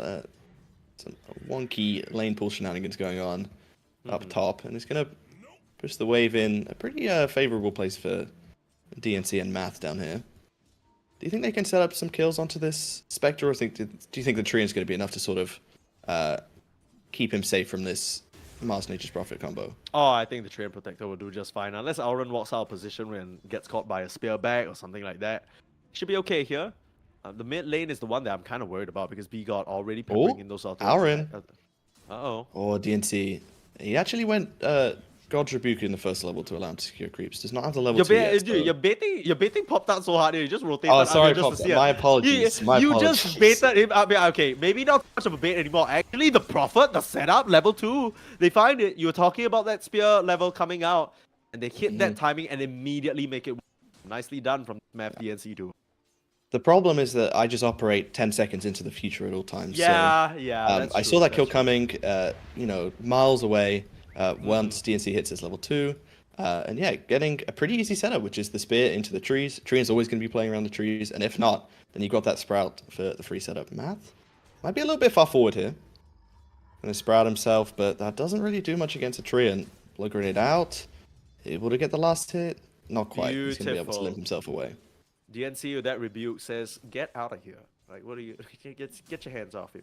wonky lane pool shenanigans going on up top, and it's gonna push the wave in a pretty favorable place for DNC and Math down here. Do you think they can set up some kills onto this Spectre, or do you think the tree is going to be enough to sort of keep him safe from this Mars Nature's Prophet combo? Oh, I think the Train Protector will do just fine. Unless Auron walks out of position and gets caught by a spear bag or something like that. Should be okay here. The mid lane is the one that I'm kind of worried about because B-God already peppering Oh, in those auto Auron. Uh-oh. Or DNC. He actually went God's Rebuke in the first level to allow him to secure creeps. Does not have the level 2 yet. Dude, you're baiting popped out so hard here. You just rotated Oh, out sorry, here just to Pop. see My it. apologies. You just baited him. I mean, okay, maybe not much of a bait anymore. Actually, the Prophet, the setup, level 2, they find it. You were talking about that spear level coming out, and they hit that timing and immediately make it. Nicely done from Math DNC too. The problem is that I just operate 10 seconds into the future at all times. Yeah, so, yeah, that's I true, saw that that's kill true. coming, miles away once DNC hits his level 2. And yeah, getting a pretty easy setup, which is the spear into the trees. Tree is always going to be playing around the trees, and if not, then you got that sprout for the free setup. Math might be a little bit far forward here. Gonna sprout himself, but that doesn't really do much against a tree. And blow grenade out, able to get the last hit. Not quite. He's gonna be able to Beautiful. limp himself away. DNC with that rebuke says, "Get out of here!" Like, what are you? Get your hands off him.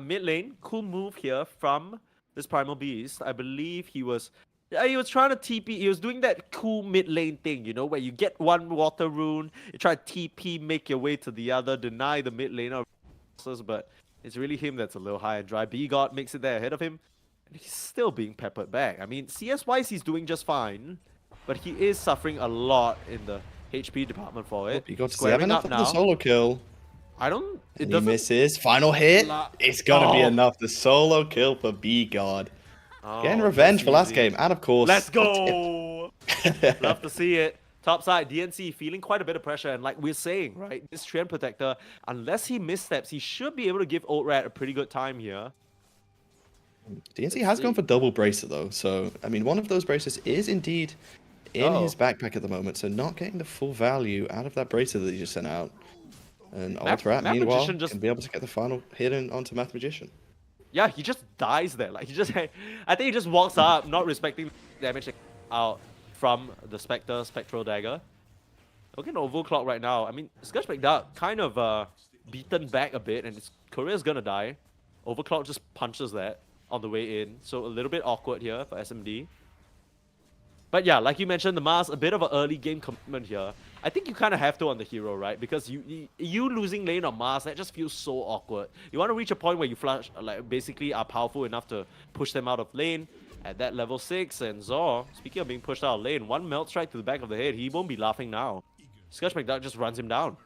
Mid lane, cool move here from this Primal Beast. I believe he was trying to TP. He was doing that cool mid lane thing, you know, where you get one water rune, you try to TP, make your way to the other, deny the mid laner, but it's really him that's a little high and dry. B-God makes it there ahead of him, and he's still being peppered back. I mean, CS-wise, he's doing just fine, but he is suffering a lot in the HP department for it. You got to have Squaring enough up of the now. solo kill. I don't. It And he doesn't. misses. Final hit. It's gotta be Oh. enough. The solo kill for B-God. Oh, Getting revenge just for last easy. game. And of course, Let's the go. tip. Love to see it. Top side, DNC feeling quite a bit of pressure, and like we're saying, right, this Trend Protector, unless he missteps, he should be able to give Old Rat a pretty good time here. DNC has gone for double bracer though, so I mean one of those bracers is indeed in his backpack at the moment, so not getting the full value out of that bracer that he just sent out. And Old Rat, Math meanwhile, Magician just- can be able to get the final hit in onto Math Magician. Yeah, he just dies there. Like he just, I think he just walks up, not respecting the damage out from the Spectral Dagger. Looking at Overclock right now. I mean, Skirch McDuck kind of beaten back a bit, and his career's gonna die. Overclock just punches that on the way in, so a little bit awkward here for SMD. But yeah, like you mentioned, the Mars, a bit of an early game commitment here. I think you kind of have to on the hero, right? Because you losing lane on Mars, that just feels so awkward. You want to reach a point where you flash, like basically are powerful enough to push them out of lane at that level 6. And Zor, speaking of being pushed out of lane, one melt strike to the back of the head, he won't be laughing now. Skirch McDuck just runs him down.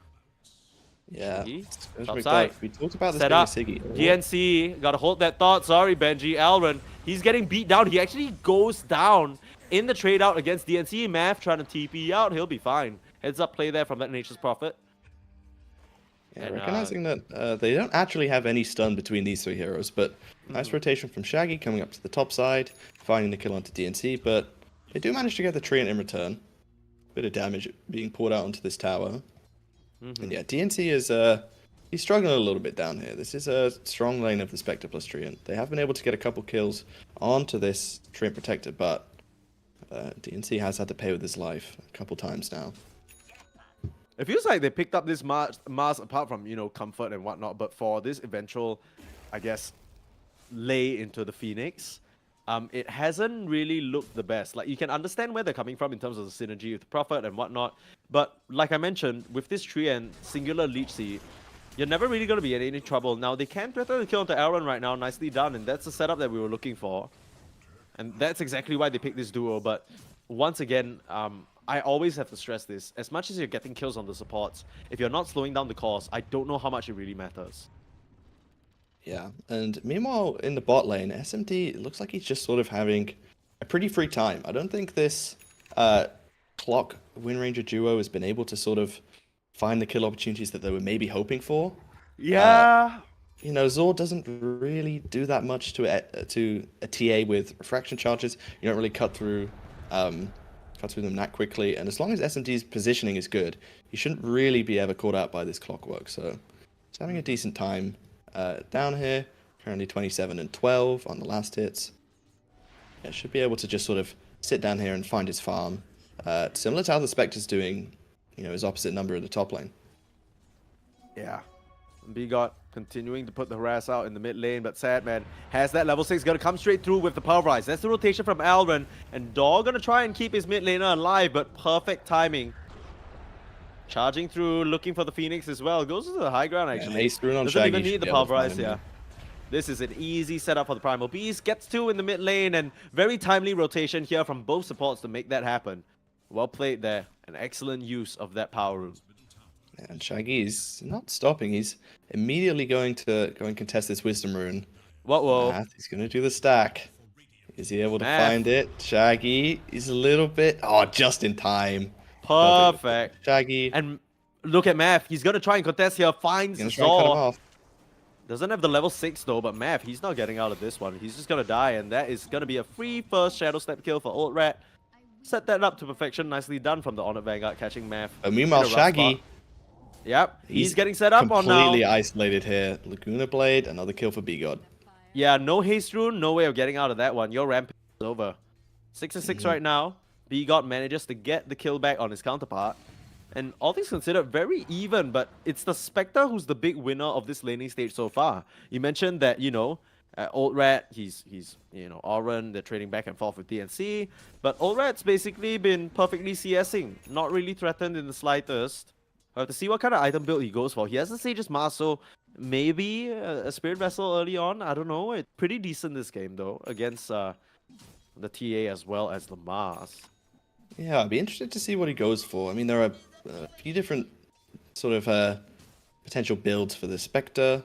Yeah. Siggy, top McDuck, side. we talked about this Set being a up. Siggy. DNC, gotta hold that thought. Sorry, Benji. Alren, he's getting beat down. He actually goes down in the trade out against DNC. Math trying to TP out. He'll be fine. Heads up play there from that Nature's Prophet. Yeah, And, recognizing that they don't actually have any stun between these three heroes, but nice rotation from Shaggy coming up to the top side, finding the kill onto DNC, but they do manage to get the Treant in return. Bit of damage being poured out onto this tower. And yeah, DNC is he's struggling a little bit down here. This is a strong lane of the Spectre plus Treant. They have been able to get a couple kills onto this Treant Protector, but DNC has had to pay with his life a couple times now. It feels like they picked up this Mars apart from, comfort and whatnot, but for this eventual, I guess, lay into the Phoenix, it hasn't really looked the best. Like, you can understand where they're coming from in terms of the synergy with the Prophet and whatnot, but like I mentioned, with this tree and singular Leech Seed, you're never really going to be in any trouble. Now, they can threaten the kill onto Aaron right now, nicely done, and that's the setup that we were looking for. And that's exactly why they picked this duo, but once again, I always have to stress this. As much as you're getting kills on the supports, if you're not slowing down the cores, I don't know how much it really matters. Yeah, and meanwhile, in the bot lane, SMD, it looks like he's just sort of having a pretty free time. I don't think this Clock Wind Ranger duo has been able to sort of find the kill opportunities that they were maybe hoping for. Yeah. Zor doesn't really do that much to a TA with refraction charges. You don't really cut through them that quickly, and as long as SMD's positioning is good, he shouldn't really be ever caught out by this clockwork. So he's having a decent time down here. Currently 27 and 12 on the last hits. Yeah, should be able to just sort of sit down here and find his farm, similar to how the Spectre's doing, his opposite number in the top lane. Yeah. Bigot continuing to put the harass out in the mid lane, but Sadman has that level 6, gonna come straight through with the pulverize. That's the rotation from Alvin, and Dog gonna try and keep his mid laner alive, but perfect timing. Charging through, looking for the Phoenix as well. Goes to the high ground actually. Ace through on Doesn't Shaggy even need the should be able to pulverize, find him. yeah. This is an easy setup for the Primal Beast. Gets 2 in the mid lane, and very timely rotation here from both supports to make that happen. Well played there. An excellent use of that power room. And Shaggy is not stopping. He's immediately going to contest this Wisdom Rune. Whoa. He's going to do the stack. Is he able to Math. find it? Shaggy is a little bit... Oh, just in time. Perfect. Shaggy. And look at Math. He's going to try and contest here. Finds Gonna try and cut him Zor. off. Doesn't have the level 6 though, but Math, he's not getting out of this one. He's just going to die, and that is going to be a free first Shadow Step kill for Old Rat. Set that up to perfection. Nicely done from the Honored Vanguard, catching Math. But meanwhile, Shaggy... Yep, he's getting set up on now. Completely isolated here. Laguna Blade, another kill for B-God. Yeah, no haste rune, no way of getting out of that one. Your rampage is over. 6-6 right now. B-God manages to get the kill back on his counterpart. And all things considered, very even, but it's the Spectre who's the big winner of this laning stage so far. You mentioned that, Old Rat, he's Auron, they're trading back and forth with DNC. But Old Rat's basically been perfectly CSing, not really threatened in the slightest. I have to see what kind of item build he goes for. He has the Sage's Mask, so maybe a Spirit Vessel early on. I don't know. It's pretty decent this game, though, against the TA as well as the Mask. Yeah, I'd be interested to see what he goes for. I mean, there are a few different sort of potential builds for the Spectre.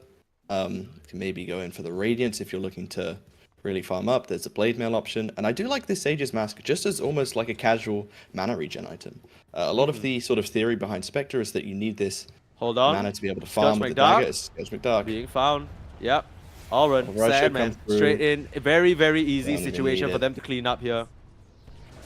You can maybe go in for the Radiance if you're looking to really farm up. There's a Blade Mail option. And I do like this Sage's Mask just as almost like a casual mana regen item. A lot of the sort of theory behind Spectre is that you need this mana to be able to farm with the dagger. It's McDark. Being found. Yep. Auron, Sandman, straight in. A very, very easy situation for them to clean up here.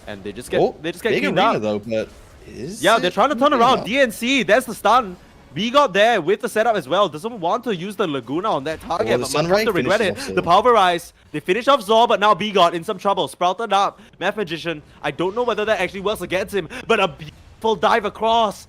And they just get cleaned up. Though, but they're trying to turn around. DNC, there's the stun. We got there with the setup as well. Doesn't want to use the Laguna on that target, but might have to regret it. The Pulverize. They finish off Zor, but now B-God in some trouble. Sprouted up. Math Magician. I don't know whether that actually works against him, but a beautiful dive across.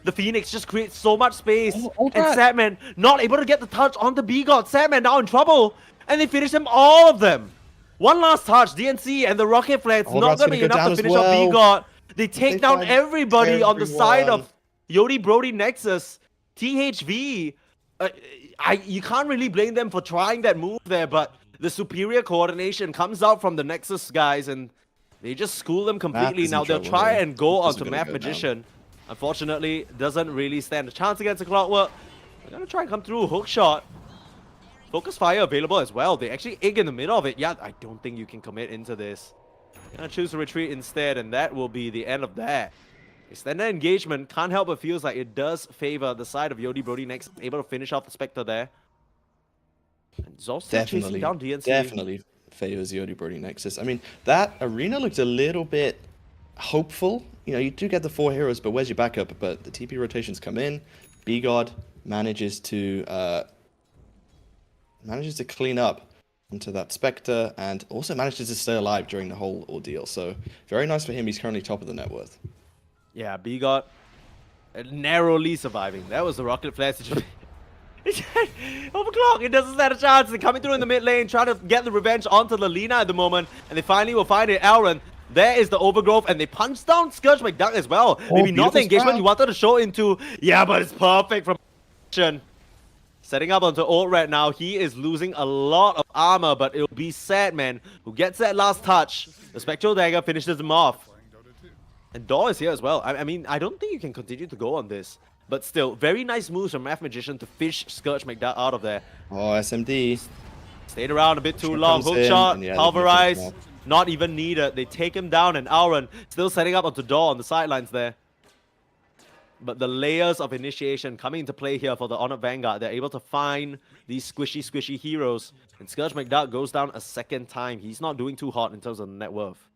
The Phoenix just creates so much space. And Sadman not able to get the touch on the B-God. Sadman now in trouble. And they finish them, all of them. One last touch. DNC and the Rocket Flare. It's not going to be enough to finish off B-God. They take down everybody on the side of Yodi Brody Nexus. THV, you can't really blame them for trying that move there, but the superior coordination comes out from the Nexus guys, and they just school them completely. Now they'll try and go onto Math Magician. Unfortunately, doesn't really stand a chance against the Clockwork. They're gonna try and come through, hook shot. Focus fire available as well. They actually egg in the middle of it. Yeah, I don't think you can commit into this. Gonna choose to retreat instead, and that will be the end of that. Extended engagement, can't help but feels like it does favor the side of Yodi Brody next, able to finish off the Spectre there. And Zol still chasing down DNC. Definitely favors Yodi Brody Nexus. I mean, that arena looked a little bit hopeful. You do get the 4 heroes, but where's your backup? But the TP rotations come in. B-God manages to clean up into that Spectre, and also manages to stay alive during the whole ordeal. So very nice for him. He's currently top of the net worth. Yeah, B-God narrowly surviving. That was the rocket flare situation. Overclock, it doesn't stand a chance. They're coming through in the mid lane, trying to get the revenge onto the Lina at the moment, and they finally will find it. Elrond, there is the overgrowth, and they punch down Scourge McDuck as well. Oh, Maybe not the beautiful engagement sprout. you wanted to show into. Yeah, but it's perfect from action. Setting up onto Old Red now. He is losing a lot of armor, but it'll be Sad Man who gets that last touch. The Spectral Dagger finishes him off. And Daw is here as well. I mean, I don't think you can continue to go on this. But still, very nice moves from Math Magician to fish Scourge McDuck out of there. Oh, SMD. Stayed around a bit too Sure long. comes Hook in, shot, and yeah, pulverize, not even needed. They take him down, and Auron still setting up onto Daw on the sidelines there. But the layers of initiation coming into play here for the Honored Vanguard. They're able to find these squishy heroes. And Scourge McDuck goes down a second time. He's not doing too hot in terms of the net worth.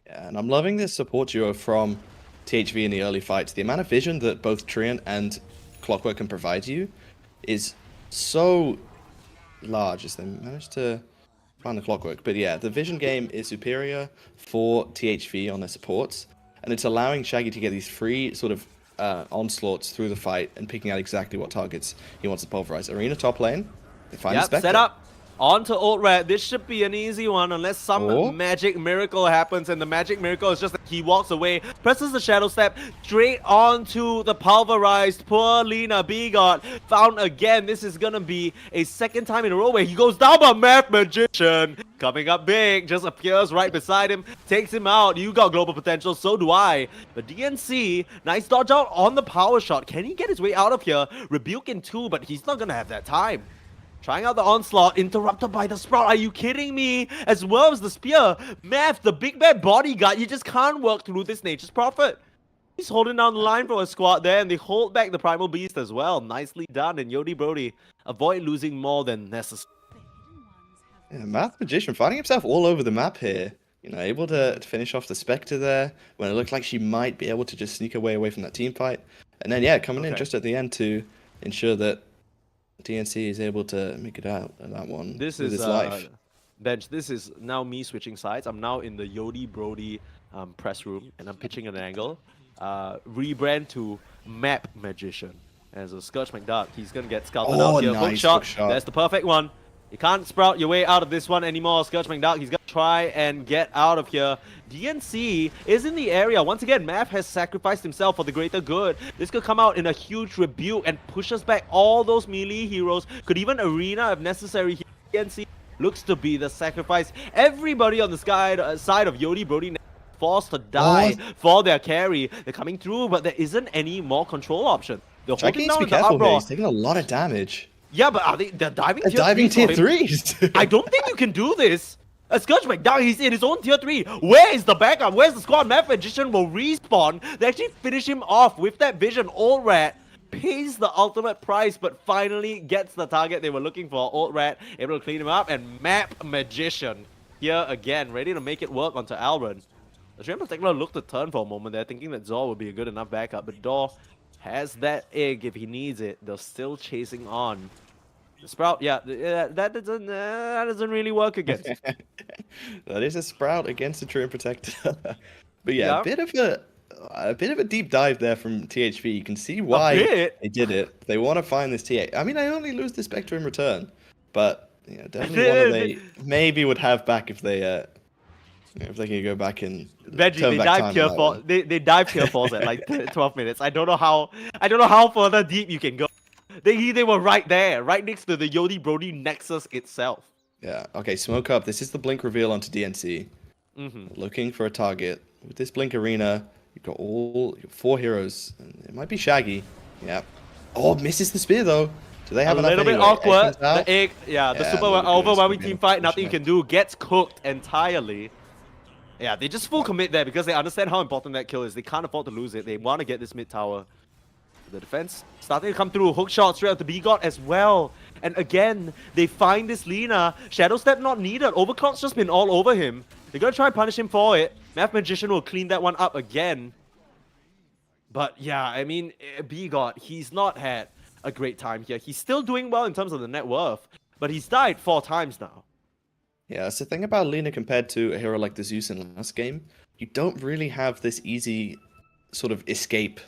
Yeah, and I'm loving this support duo from THV in the early fights. The amount of vision that both Treant and Clockwork can provide you is so large as they manage to find the Clockwork. But yeah, the vision game is superior for THV on their supports, and it's allowing Shaggy to get these free sort of onslaughts through the fight and picking out exactly what targets he wants to pulverize. Arena top lane, they find the Spectre. Set up. On to Old Red. This should be an easy one unless some magic miracle happens, and the magic miracle is just that he walks away, presses the Shadow Step straight onto the pulverized poor Lina Bigot. Found again. This is gonna be a second time in a row where he goes down, but Math Magician coming up big, just appears right beside him, takes him out. You got global potential, so do I. But DNC, nice dodge out on the power shot. Can he get his way out of here? Rebuke in 2, but he's not gonna have that time. Trying out the onslaught, interrupted by the Sprout. Are you kidding me? As well as the spear. Math, the big bad bodyguard, you just can't work through this Nature's Prophet. He's holding down the line for a squad there, and they hold back the Primal Beast as well. Nicely done, and Yodi Brody avoid losing more than necessary. Yeah, Math Magician finding himself all over the map here. You know, able to finish off the Spectre there when it looked like she might be able to just sneak away from that team fight. And then, yeah, coming in just at the end to ensure that DNC is able to make it out of that one. This with is his life. Bench. This is now me switching sides. I'm now in the Yodi Brody press room, and I'm pitching an angle. Rebrand to Map Magician as a Scourge McDuck. He's gonna get scouted out here. Nice Hook shot. That's the perfect one. You can't sprout your way out of this one anymore, Scourge McDuck. He's gonna try and get out of here. DNC is in the area. Once again, Math has sacrificed himself for the greater good. This could come out in a huge rebuke and pushes back all those melee heroes. Could even Arena if necessary. DNC looks to be the sacrifice. Everybody on the side of Yodi Brody forced to die for their carry. They're coming through, but there isn't any more control option. They're holding down the uproar. He's taking a lot of damage. Yeah, but they're diving tier 3s. I don't think you can do this. Scourge McDuck, he's in his own tier 3. Where is the backup? Where's the squad? Math Magician will respawn. They actually finish him off with that vision. Old Rat pays the ultimate price, but finally gets the target they were looking for. Old Rat able to clean him up, and Map Magician here again, ready to make it work onto Alron. The Stream Protector looked to turn for a moment there, thinking that Zor would be a good enough backup, but Dor has that egg if he needs it. They're still chasing on. The Sprout, yeah, that doesn't really work against. That is a Sprout against the Treant Protector. But yeah, a bit of a deep dive there from THV. You can see why they did it. They want to find this TA. I mean, I only lose the Spectre in return, but you know, definitely one they maybe would have back if they if they can go back and Veggie, they dive tier 4s at like 12 minutes. I don't know how further deep you can go. They were right there, right next to the Yodi Brody Nexus itself. Yeah. Okay. Smoke up. This is the blink reveal onto DNC. Looking for a target with this blink arena. You've got all 4 heroes. And it might be Shaggy. Yeah. Oh, misses the spear though. Do they have a little bit awkward? The egg, the super overwhelming team fight. Nothing you can do. Gets cooked entirely. Yeah, they just full commit there because they understand how important that kill is. They can't afford to lose it. They want to get this mid tower. The defense starting to come through. Hook shot straight out to Bigot as well. And again, they find this Lina. Shadow Step not needed. Overclock's just been all over him. They're going to try and punish him for it. Math Magician will clean that one up again. But yeah, I mean, Bigot, he's not had a great time here. He's still doing well in terms of the net worth. But he's died 4 times now. Yeah, that's the thing about Lina compared to a hero like the Zeus in last game. You don't really have this easy sort of escape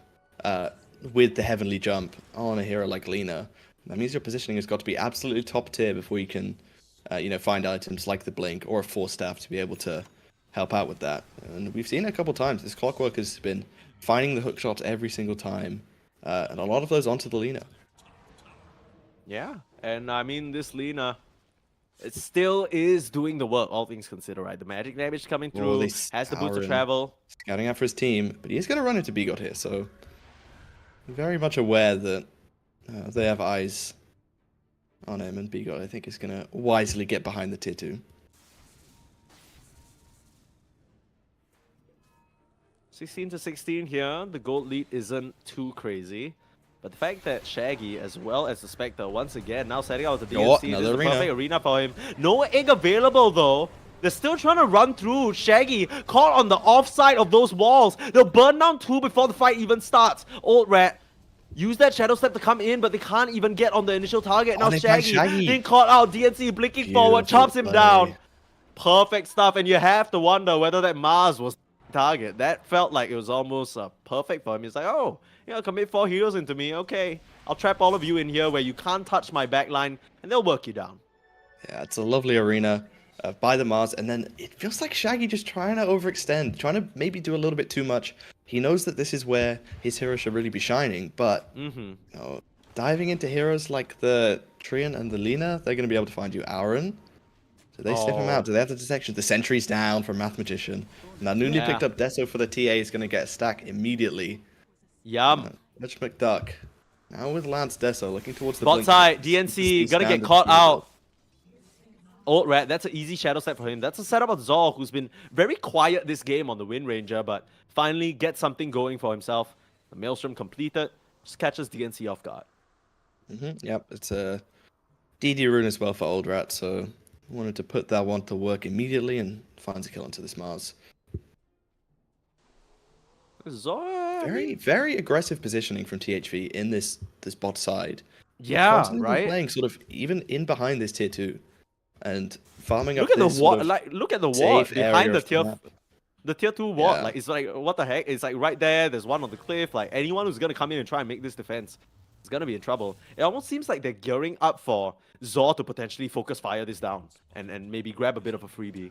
with the Heavenly Jump on a hero like Lina, that means your positioning has got to be absolutely top tier before you can, find items like the Blink or a Force Staff to be able to help out with that. And we've seen it a couple times. This Clockwork has been finding the hook shots every single time, and a lot of those onto the Lina. Yeah, and I mean, this Lina, it still is doing the work, all things considered, right? The magic damage coming through, has the boots to travel. Scouting out for his team, but he's going to run into Bigot here, so very much aware that they have eyes on him, and Bigot, I think, is going to wisely get behind the tier 2. 16-16 here, the gold lead isn't too crazy. But the fact that Shaggy, as well as the Spectre, once again, now setting out the DMC, this is the perfect arena for him. No egg available, though. They're still trying to run through. Shaggy caught on the offside of those walls. They'll burn down 2 before the fight even starts. Old Rat use that Shadow Step to come in, but they can't even get on the initial target. Now Shaggy being caught out. DNC blinking forward, chops him down. Perfect stuff, and you have to wonder whether that Mars was target. That felt like it was almost perfect for him. He's like, oh, commit 4 heroes into me. Okay, I'll trap all of you in here where you can't touch my backline, and they'll work you down. Yeah, it's a lovely arena by the Mars, and then it feels like Shaggy just trying to overextend, trying to maybe do a little bit too much. He knows that this is where his hero should really be shining, but diving into heroes like the Trian and the Lina, they're going to be able to find you. Auron. Do they sniff him out? Do they have the detection? The sentry's down from Math Magician. Now Nooney picked up Deso for the TA. Is going to get a stack immediately. Yum. Mitch McDuck. Now with Lance Deso looking towards the bot side. DNC gonna get caught out. Old Rat, that's an easy shadow step for him. That's a setup of Zor, who's been very quiet this game on the Wind Ranger, but finally gets something going for himself. The Maelstrom completed. Just catches DNC off guard. Yep, it's a DD rune as well for Old Rat, so wanted to put that one to work immediately and finds a kill onto this Mars. Zor, very aggressive positioning from THV in this bot side. Yeah, right. Playing sort of even in behind this tier 2 and farming look up. Look at the ward, like look at the ward behind the tier 2 ward. Yeah. Like it's like what the heck? It's like right there. There's one on the cliff. Like anyone who's gonna come in and try and make this defense is gonna be in trouble. It almost seems like they're gearing up for Zor to potentially focus fire this down and maybe grab a bit of a freebie.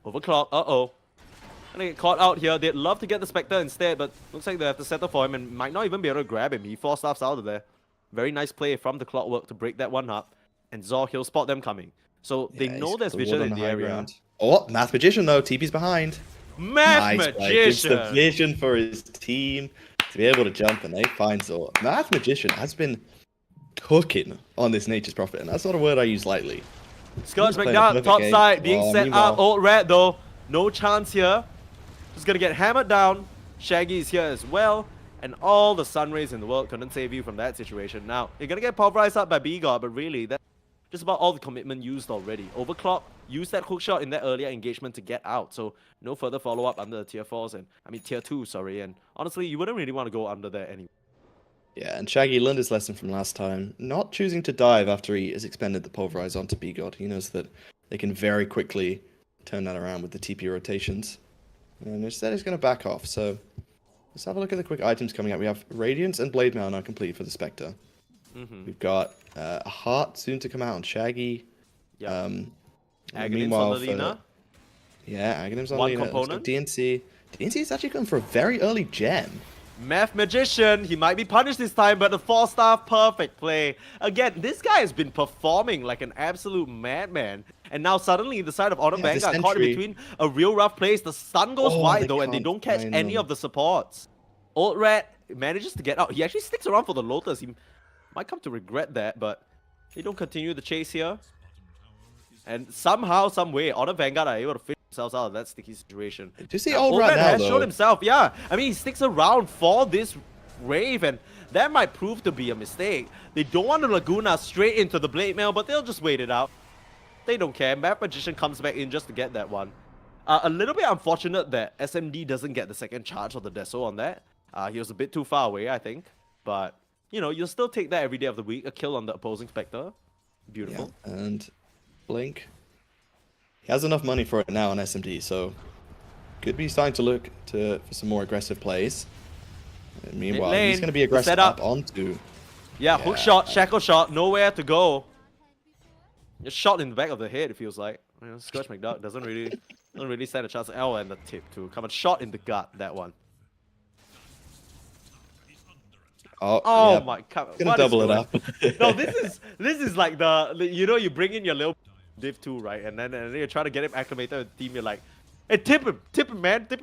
Overclock. Gonna get caught out here. They'd love to get the Spectre instead, but looks like they have to settle for him and might not even be able to grab him. He 4-staffs out of there. Very nice play from the Clockwork to break that one up. And Zor, he'll spot them coming. So they know there's vision in the area. Ground. Oh, Math Magician though. TP's behind. Math Magician! Gives the vision for his team to be able to jump, and they find Zor. Math Magician has been cooking on this Nature's Prophet, and that's not a word I use lightly. Scotch McDuck, top side, being set up. Old Rat though, no chance here. Just gonna get hammered down. Shaggy is here as well. And all the sun rays in the world couldn't save you from that situation. Now, you're gonna get pulverized up by Bigot, but really, that's just about all the commitment used already. Overclock, use that hookshot in that earlier engagement to get out. So, no further follow-up under the tier 4s, tier 2, sorry. And honestly, you wouldn't really want to go under there anyway. Yeah, and Shaggy learned his lesson from last time, not choosing to dive after he has expended the pulverize onto Bigot. He knows that they can very quickly turn that around with the TP rotations. And instead, he's going to back off. So let's have a look at the quick items coming up. We have Radiance and Blade Mail now complete for the Spectre. We've got a Heart soon to come out on Shaggy. Yep. Aghanim's on the Lina. Yeah, Aghanim's on one Lina. Component. DNC. DNC is actually going for a very early gem. Math Magician, he might be punished this time, but the 4-star perfect play. Again, this guy has been performing like an absolute madman. And now suddenly the side of Autumn Vanguard caught in between a real rough place. The stun goes wide though, and they don't catch any of the supports. Old Rat manages to get out. He actually sticks around for the Lotus. He might come to regret that, but they don't continue the chase here. And somehow, some way, Autumn Vanguard are able to fit themselves out of that sticky situation. Do you see Old Rat now, has shown himself, yeah. I mean, he sticks around for this Rave, and that might prove to be a mistake. They don't want the Laguna straight into the Blade Mail, but they'll just wait it out. They don't care. Math Magician comes back in just to get that one. A little bit unfortunate that SMD doesn't get the second charge of the Deso on that. He was a bit too far away, I think. But, you know, you'll still take that every day of the week. A kill on the opposing Spectre. Beautiful. Yeah, and Blink. He has enough money for it now on SMD, so could be starting to look for some more aggressive plays. And meanwhile, he's lane, going to be the aggressive setup. up onto. Yeah, hook shot, shackle shot, nowhere to go. Just shot in the back of the head, it feels like. You know, Scourge McDuck doesn't really stand a chance. Oh, and the tip too. Come on, shot in the gut, that one. Oh, Oh yeah. my god. Gonna double it up. No, this is like you know, you bring in your little div 2, right? And then you're trying to get him acclimated with the team, you're like, hey, tip him, man. Like,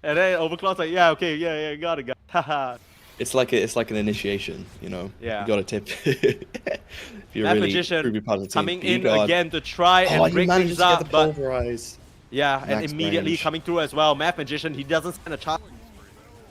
and then Overclock's like, yeah, okay, yeah, got it. Haha. It's like an initiation, you know. Yeah. You got to tip. If you're Math really Magician prove part of the team. coming in God. again to try Oh, and he break managed things to get up, the but pulverize. yeah, and Max immediately range. coming through as well. Math Magician, he doesn't stand a chance.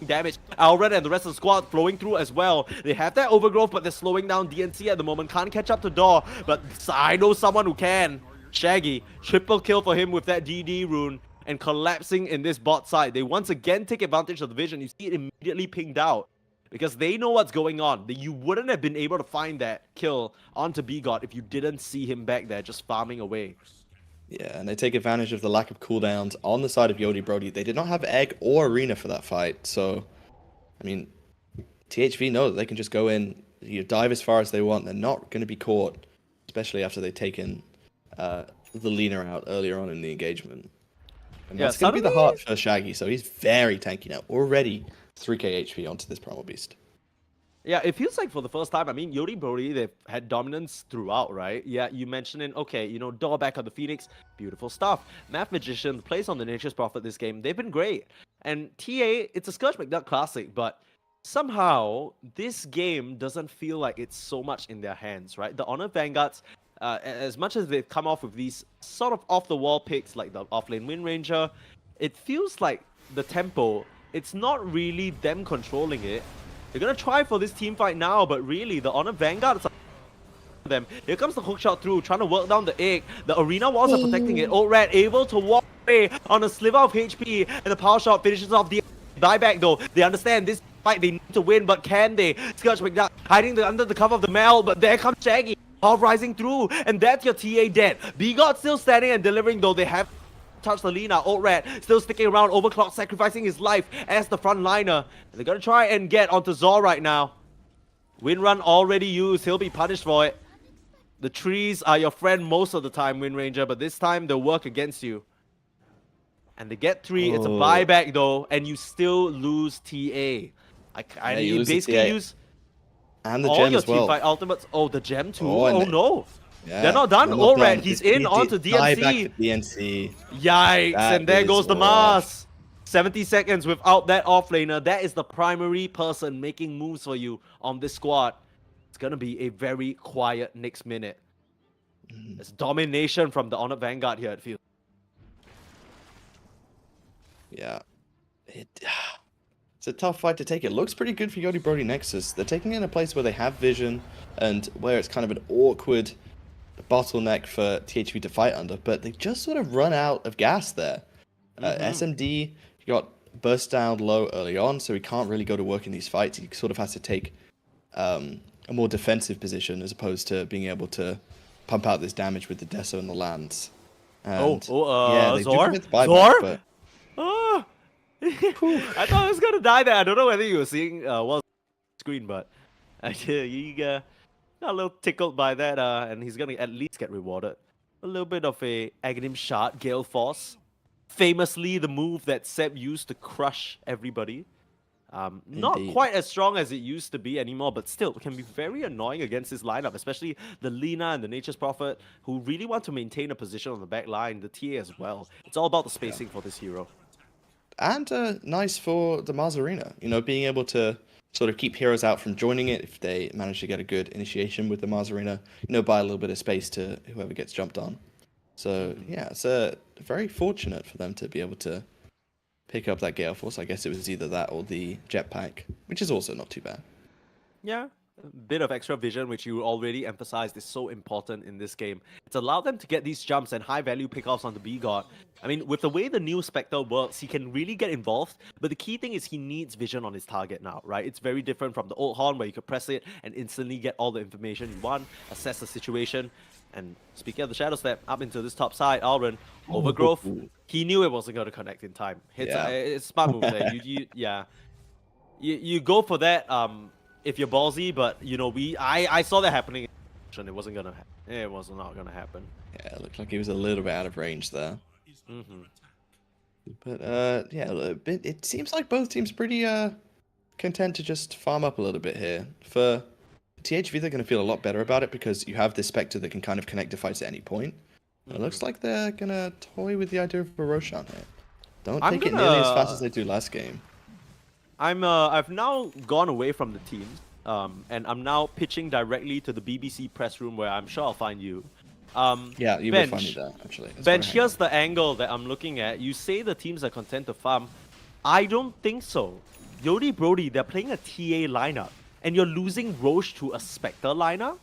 Damage. Alred and the rest of the squad flowing through as well. They have that overgrowth, but they're slowing down DNC at the moment. Can't catch up to Door, but I know someone who can. Shaggy, triple kill for him with that DD rune and collapsing in this bot side. They once again take advantage of the vision. You see it immediately pinged out because they know what's going on. You wouldn't have been able to find that kill onto B-God if you didn't see him back there just farming away. Yeah, and they take advantage of the lack of cooldowns on the side of Yodi Brody. They did not have Egg or Arena for that fight, so, I mean, THV know that they can just go in, dive as far as they want. They're not going to be caught, especially after they've taken the Lina out earlier on in the engagement. And Yeah, that's going to be the suddenly- heart for Shaggy, so he's very tanky now. Already 3k HP onto this Primal Beast. Yeah, it feels like for the first time, I mean, Yodi Brody, they've had dominance throughout, right? Yeah, you mentioned it, okay, you know, Door back on the Phoenix, beautiful stuff. Math Magician, the plays on the Nature's Prophet this game, they've been great. And TA, it's a Scourge McDuck classic, but somehow this game doesn't feel like it's so much in their hands, right? The Honor Vanguards, as much as they've come off with these sort of off-the-wall picks, like the offlane Wind Ranger, it feels like the tempo, it's not really them controlling it. They're gonna try for this team fight now, but really, the Honor Vanguard them. Here comes the hookshot through, trying to work down the egg. The arena walls are protecting it. Old Red able to walk away on a sliver of HP, and the power shot finishes off the dieback though. They understand this fight they need to win, but can they? Scourge McDuck hiding under the cover of the Mel, but there comes Shaggy, all rising through, and that's your TA dead. B-God still standing and delivering though. They have touch the Lina. Old Red still sticking around. Overclock sacrificing his life as the front liner. They're gonna try and get onto Zor right now. Wind Run already used. He'll be punished for it. The trees are your friend most of the time, Wind Ranger, but this time they'll work against you. And they get 3. It's a buyback though, and you still lose TA. You basically use and the all gem your as well. teamfight ultimates. Oh, the gem too. Oh, Oh no. Yeah, They're not done. All right, he's in onto Die back DNC. to DNC. Yikes, That and there is goes the rough. mask. 70 seconds without that offlaner. That is the primary person making moves for you on this squad. It's gonna be a very quiet next minute. It's domination from the Honored Vanguard here, it feels. Yeah. It's a tough fight to take. It looks pretty good for Yodi Brody Nexus. They're taking it in a place where they have vision and where it's kind of an awkward bottleneck for THV to fight under, but they just sort of run out of gas there. SMD got burst down low early on, so he can't really go to work in these fights. He sort of has to take a more defensive position as opposed to being able to pump out this damage with the Deso and the lands. And, yeah, they do Zor? commit the buyback, Zor? but Oh. I thought I was gonna die there. I don't know whether you were seeing what's screen, but you got a little tickled by that, and he's gonna at least get rewarded. A little bit of a Aghanim shot, Gale Force. Famously, the move that Seb used to crush everybody. Not Indeed. quite as strong as it used to be anymore, but still can be very annoying against this lineup, especially the Lina and the Nature's Prophet, who really want to maintain a position on the back line, the TA as well. It's all about the spacing for this hero. And nice for the Mars Arena, you know, being able to sort of keep heroes out from joining it if they manage to get a good initiation with the Mars Arena, you know, buy a little bit of space to whoever gets jumped on. So, yeah, it's very fortunate for them to be able to pick up that Gale Force. I guess it was either that or the Jetpack, which is also not too bad. Yeah, a bit of extra vision, which you already emphasized is so important in this game. It's allowed them to get these jumps and high-value pickoffs on the B-God. I mean, with the way the new Spectre works, he can really get involved, but the key thing is he needs vision on his target now, right? It's very different from the old Horn, where you could press it and instantly get all the information you want, assess the situation. And speaking of the Shadow Step, up into this top side, Alren, Overgrowth, he knew it wasn't going to connect in time. It's a smart move there. Yeah. you go for that if you're ballsy, but you know I saw that happening. And it wasn't gonna happen. It was not gonna happen. Yeah, it looked like he was a little bit out of range there. Mm-hmm. But yeah, it seems like both teams pretty content to just farm up a little bit here. For THV, they're going to feel a lot better about it because you have this Spectre that can kind of connect to fights at any point. And it looks like they're going to toy with the idea of a Roshan here. Don't take it nearly as fast as they do last game. I've now gone away from the teams, and I'm now pitching directly to the BBC press room where I'm sure I'll find you. Yeah, you will find me there, actually. Bench, here's the angle that I'm looking at. You say the teams are content to farm. I don't think so. Yodi Brody, they're playing a TA lineup, and you're losing Roche to a Spectre lineup?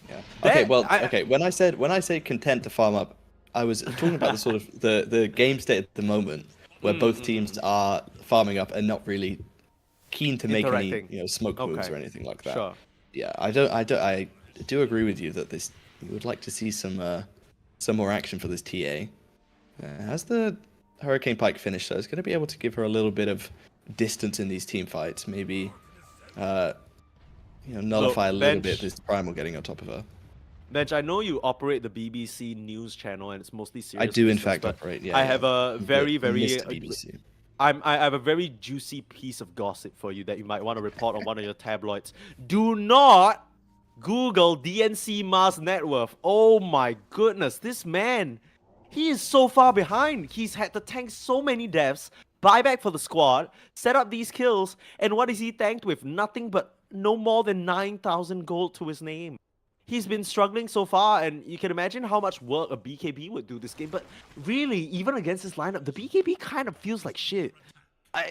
Yeah. Okay, okay. When I say content to farm up, I was talking about the sort of the game state at the moment, where both teams are farming up and not really keen to make any smoke moves or anything like that. Sure. Yeah, I do agree with you that you would like to see some more action for this TA. As the Hurricane Pike finished, though, it's going to be able to give her a little bit of distance in these team fights. Maybe nullify a little bit this Primal getting on top of her. Bench, I know you operate the BBC news channel and it's mostly serious. I do, in fact, operate. Yeah. I have a very BBC. I have a very juicy piece of gossip for you that you might want to report on one of your tabloids. Do not Google DNC Mars net worth. Oh my goodness, this man, he is so far behind. He's had to tank so many deaths, buy back for the squad, set up these kills, and what is he tanked with? Nothing but no more than 9,000 gold to his name. He's been struggling so far, and you can imagine how much work a BKB would do this game. But really, even against this lineup, the BKB kind of feels like shit.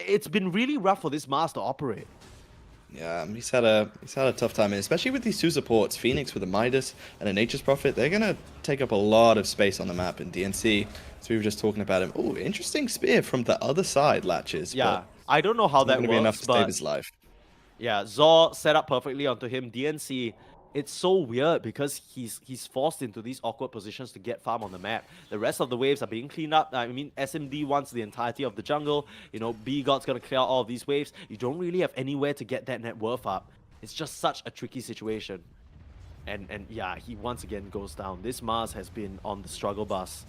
It's been really rough for this Mars to operate. Yeah, he's had a tough time, and especially with these two supports, Phoenix with a Midas and a Nature's Prophet, they're gonna take up a lot of space on the map. In DNC, so we were just talking about him. Oh, interesting spear from the other side, Latches. Yeah, I don't know how that works, be enough to save his life. Yeah, Zor set up perfectly onto him. DNC. It's so weird because he's forced into these awkward positions to get farm on the map. The rest of the waves are being cleaned up. I mean, SMD wants the entirety of the jungle. You know, B-God's gonna clear out all of these waves. You don't really have anywhere to get that net worth up. It's just such a tricky situation. And yeah, he once again goes down. This Mars has been on the struggle bus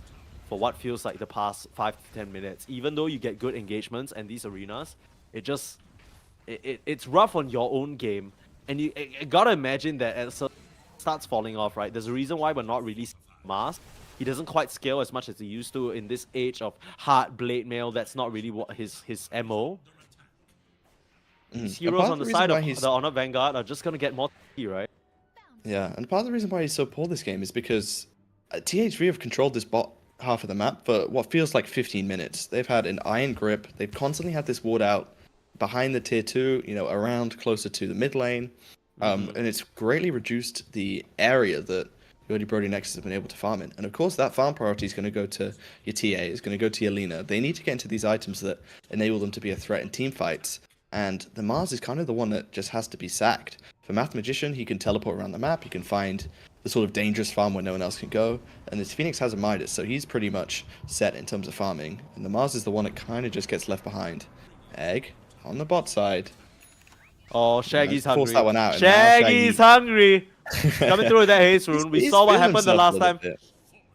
for what feels like the past 5 to 10 minutes. Even though you get good engagements and these arenas, it's rough on your own game. And you gotta imagine that as it starts falling off, right? There's a reason why we're not really seeing Mars. He doesn't quite scale as much as he used to in this age of hard blade mail. That's not really what his MO. These heroes on the side of the Honored Vanguard are just gonna get more TP, right? Yeah, and part of the reason why he's so poor this game is because THV have controlled this bot half of the map for what feels like 15 minutes. They've had an iron grip. They've constantly had this ward out behind the tier 2, around closer to the mid lane. And it's greatly reduced the area that Yodi Brody Nexus have been able to farm in. And of course, that farm priority is going to go to your TA, is going to go to your Lina. They need to get into these items that enable them to be a threat in team fights. And the Mars is kind of the one that just has to be sacked. For Math Magician, he can teleport around the map. He can find the sort of dangerous farm where no one else can go. And this Phoenix has a Midas, so he's pretty much set in terms of farming. And the Mars is the one that kind of just gets left behind. Egg on the bot side. Oh, Shaggy's hungry. Force that one out. Shaggy's hungry. Coming through with that haste rune. We saw what happened the last time.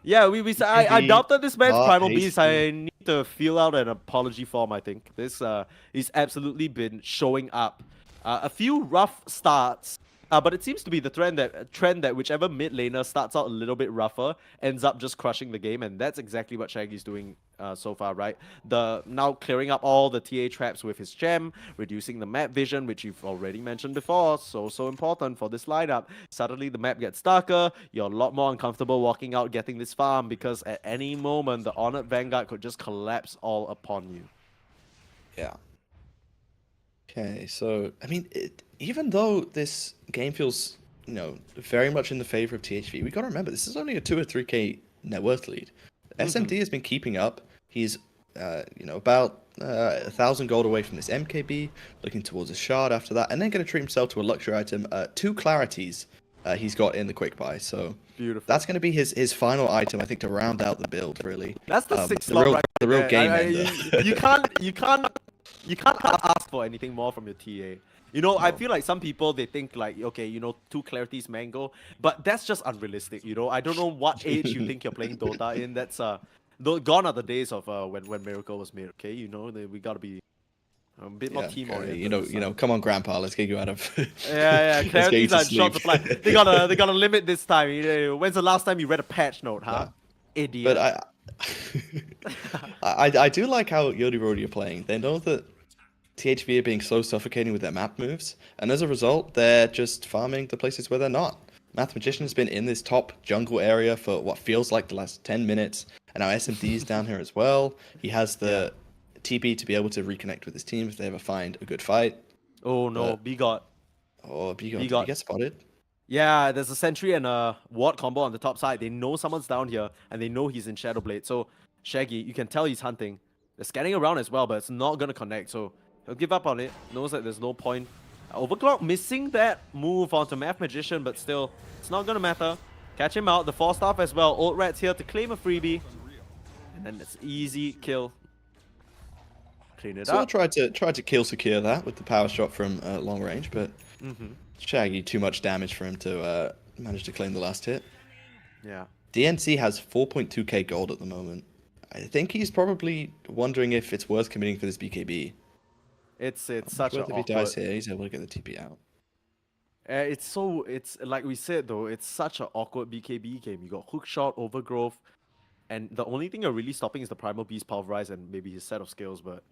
Yeah, I doubted this man's Primal Beast. I need to fill out an apology form, I think. He's absolutely been showing up. A few rough starts, but it seems to be the trend that whichever mid laner starts out a little bit rougher ends up just crushing the game, and that's exactly what Shaggy's doing so far, right? Now clearing up all the TA traps with his gem, reducing the map vision, which you've already mentioned before, so important for this lineup. Suddenly the map gets darker, you're a lot more uncomfortable walking out getting this farm because at any moment the Honored Vanguard could just collapse all upon you. Yeah. Okay, so I mean, even though this game feels, very much in the favor of THV, we got to remember this is only a 2 or 3k net worth lead. SMD has been keeping up. He's, about 1,000 gold away from this MKB, looking towards a shard after that, and then going to treat himself to a luxury item. 2 clarities he's got in the quick buy, so beautiful. That's going to be his final item, I think, to round out the build. Really, that's the 6th slot, right? The real game ender. You can't You can't ask for anything more from your TA. You know, I feel like some people, they think like, okay, you know, 2 clarities mango, but that's just unrealistic, you know. I don't know what age you think you're playing Dota in. That's gone are the days of when Miracle was made, okay? You know, we gotta be a bit more Yeah, team okay, oriented. you know, come on, Grandpa, let's get you out of. Yeah, Let's get you clarities to are in short sleep. supply. They gotta limit this time. You know, when's the last time you read a patch note, huh? Yeah. Idiot. But I do like how Yodi Rodi are playing. They know that THV are being so suffocating with their map moves, and as a result, they're just farming the places where they're not. Math Magician has been in this top jungle area for what feels like the last 10 minutes, and now SMD's down here as well. He has the TP to be able to reconnect with his team if they ever find a good fight. Oh no, But, Bigot. Bigot, did he Bigot. get spotted? Yeah, there's a sentry and a ward combo on the top side. They know someone's down here, and they know he's in Shadowblade. So, Shaggy, you can tell he's hunting. They're scanning around as well, but it's not gonna connect. So, he'll give up on it. Knows that there's no point. Overclock missing that move onto Math Magician, but still, it's not gonna matter. Catch him out. The 4-staff as well. Old Rat's here to claim a freebie. And then it's easy kill. Clean it So up. tried to kill secure that with the power shot from long range, but Shaggy too much damage for him to manage to claim the last hit. Yeah. DNC has 4.2k gold at the moment. I think he's probably wondering if it's worth committing for this BKB. It's such a If he dies here, he's able to get the TP out. It's like we said though, it's such an awkward BKB game. You got hookshot, overgrowth, and the only thing you're really stopping is the Primal Beast Pulverize and maybe his set of skills, but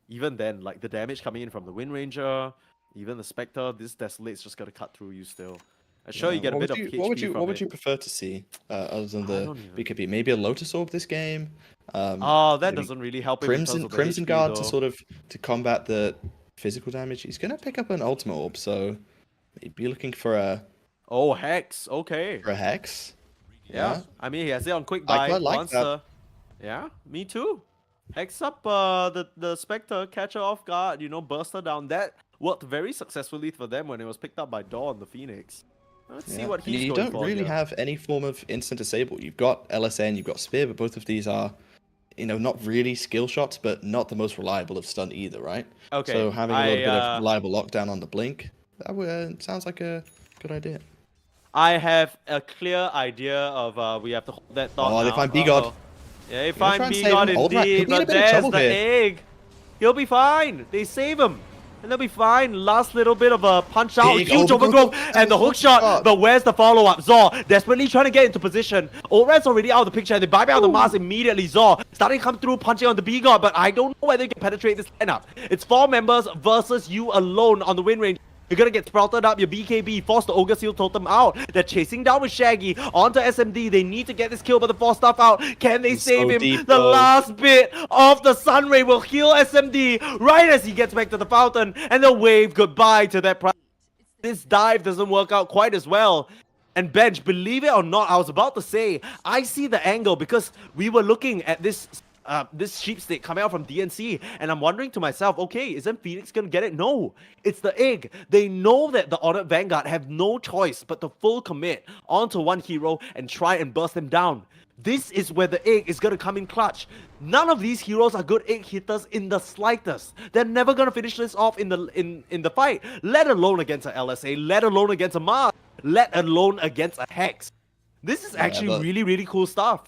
even then, like the damage coming in from the Wind Ranger, even the Spectre, this Desolate's just gonna cut through you still. I'm sure you get a bit of HP What would from you it. prefer to see other than the don't even- BKB? Maybe a Lotus Orb this game. Oh, that maybe doesn't really help him in terms of the Crimson HP, Guard though. to combat the physical damage. He's gonna pick up an Ultimate Orb, so he'd be looking for a Oh, Hex. Okay. Hex. Yeah. I mean, he has it on quick I buy. quite like Wants that. the- Yeah, me too. Hex up the Spectre, catch her off guard, you know, burst her down. That worked very successfully for them when it was picked up by Dawn, the Phoenix. Let's see what And he's you going don't for really here. have any form of instant disable. You've got LSN, you've got Spear, but both of these are, you know, not really skill shots, but not the most reliable of stun either, right? Okay, So having a little bit of reliable lockdown on the blink, that sounds like a good idea. I have a clear idea of we have to hold that thought. Oh, they now. find B-God. Uh-oh. Yeah, they You're gonna find try and save B-God him? All right, he'll indeed, be in a but bit of there's trouble the here. egg. He'll be fine. They save him. And they'll be fine. Last little bit of a punch out, Big huge overgrowth, overgrowth, and the hook shot. But where's the follow-up? Zor desperately trying to get into position. Ored's already out of the picture, and they buy out the mask immediately. Zor starting to come through, punching on the B-God, but I don't know whether you can penetrate this lineup. It's 4 members versus you alone on the win range. You're gonna get sprouted up, your BKB, force the Ogre Seal Totem out. They're chasing down with Shaggy onto SMD. They need to get this kill, but the 4-staff out. Can they He's save so him? deep, The though. last bit of the Sunray will heal SMD right as he gets back to the fountain, and they'll wave goodbye to that prize. This dive doesn't work out quite as well. And Bench, believe it or not, I was about to say, I see the angle because we were looking at this sheep stick coming out from DNC, and I'm wondering to myself, okay, isn't Phoenix gonna get it? No, it's the egg. They know that the Honored Vanguard have no choice but to full commit onto one hero and try and burst them down. This is where the egg is gonna come in clutch. None of these heroes are good egg hitters in the slightest. They're never gonna finish this off in the fight, let alone against a LSA, let alone against a Mars, let alone against a Hex. This is actually really, really cool stuff.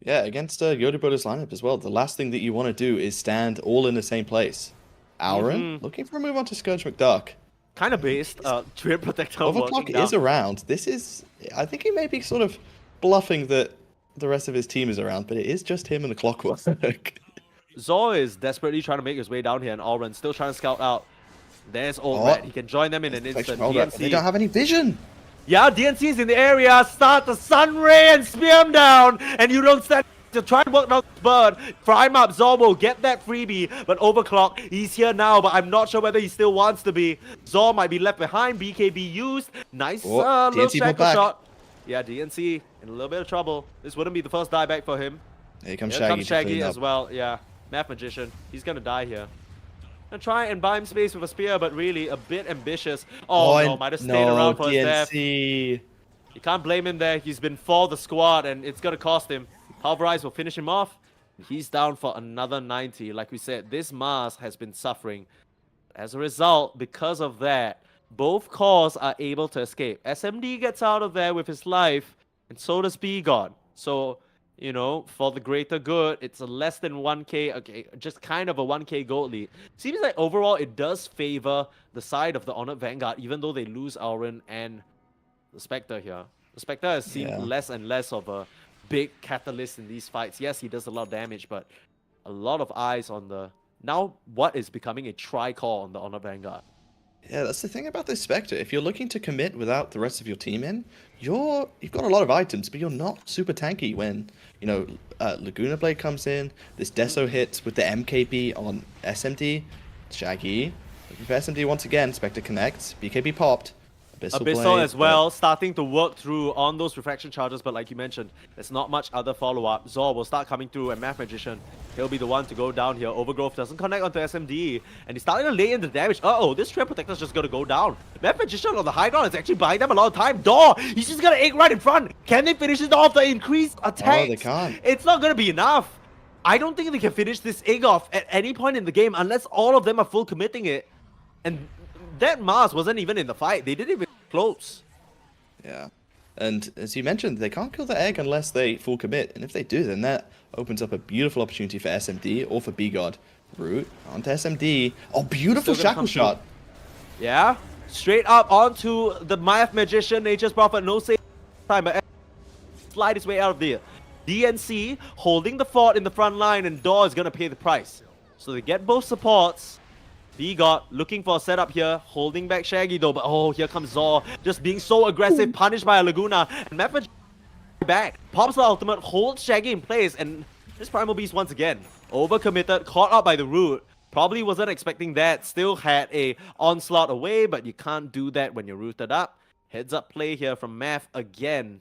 Yeah, against Yoda Brothers lineup as well. The last thing that you want to do is stand all in the same place. Auron looking for a move onto Scourge McDuck. Kind of based. Twin Protector Overclock working is down. around. This is, I think he may be sort of bluffing that the rest of his team is around, but it is just him and the Clockwork. Zor is desperately trying to make his way down here, and Auron still trying to scout out. There's Old Red. He can join them in an instant. DNC. They don't have any vision. Yeah, DNC is in the area. Start the Sun Ray and spear him down. And you don't stand to try and work down this bird. Prime up, Zor will get that freebie. But Overclock, he's here now, but I'm not sure whether he still wants to be. Zor might be left behind. BKB used. Nice little DNC shackle back. shot. Yeah, DNC in a little bit of trouble. This wouldn't be the first dieback for him. Here comes Here Shaggy. comes Shaggy as well. Yeah, Math Magician. He's gonna die here. Gonna try and buy him space with a spear, but really a bit ambitious. Oh no, might have stayed around for his death. DNC. You can't blame him there. He's been for the squad, and it's gonna cost him. Pulverize will finish him off. He's down for another 90. Like we said, this Mars has been suffering. As a result, because of that, both cores are able to escape. SMD gets out of there with his life, and so does B-God. So, you know, for the greater good, it's a less than 1k, okay, just kind of a 1k gold lead. Seems like overall it does favor the side of the Honored Vanguard, even though they lose Auron and the Spectre here. The Spectre has seemed Yeah. less and less of a big catalyst in these fights. Yes, he does a lot of damage, but a lot of eyes on the... Now, what is becoming a tri-core on the Honor Vanguard? Yeah, that's the thing about this Spectre. If you're looking to commit without the rest of your team in, you've got a lot of items, but you're not super tanky when, you know, Laguna Blade comes in, this Deso hits with the MKB on SMD, Shaggy, looking for SMD once again, Spectre connects, BKB popped, Abyssal Abyssal Blade, as well, starting to work through on those refraction charges, but like you mentioned, there's not much other follow-up. Zor will start coming through, and Math Magician, he'll be the one to go down here. Overgrowth doesn't connect onto SMD, and he's starting to lay in the damage. Uh-oh, this Trend Protector's just gonna go down. Math Magician on the high ground is actually buying them a lot of time. Door, he's just gonna egg right in front. Can they finish it off? The increased attack? Oh, they can't. It's not gonna be enough. I don't think they can finish this egg off at any point in the game unless all of them are full committing it. And that Mars wasn't even in the fight. They didn't even close. Yeah. And as you mentioned, they can't kill the egg unless they full commit. And if they do, then that opens up a beautiful opportunity for SMD or for B-God. Root onto SMD. Oh, beautiful shackle shot. Yeah. Straight up onto the Math Magician, Nature's Prophet, no save time, but slide his way out of there. DNC holding the fort in the front line, and Door is going to pay the price. So they get both supports. B-God looking for a setup here, holding back Shaggy though, but oh, here comes Zor, just being so aggressive, punished by a Laguna, and Method back, pops the ultimate, holds Shaggy in place, and this Primal Beast once again, overcommitted, caught out by the root, probably wasn't expecting that, still had a onslaught away, but you can't do that when you're rooted up. Heads up play here from Math again,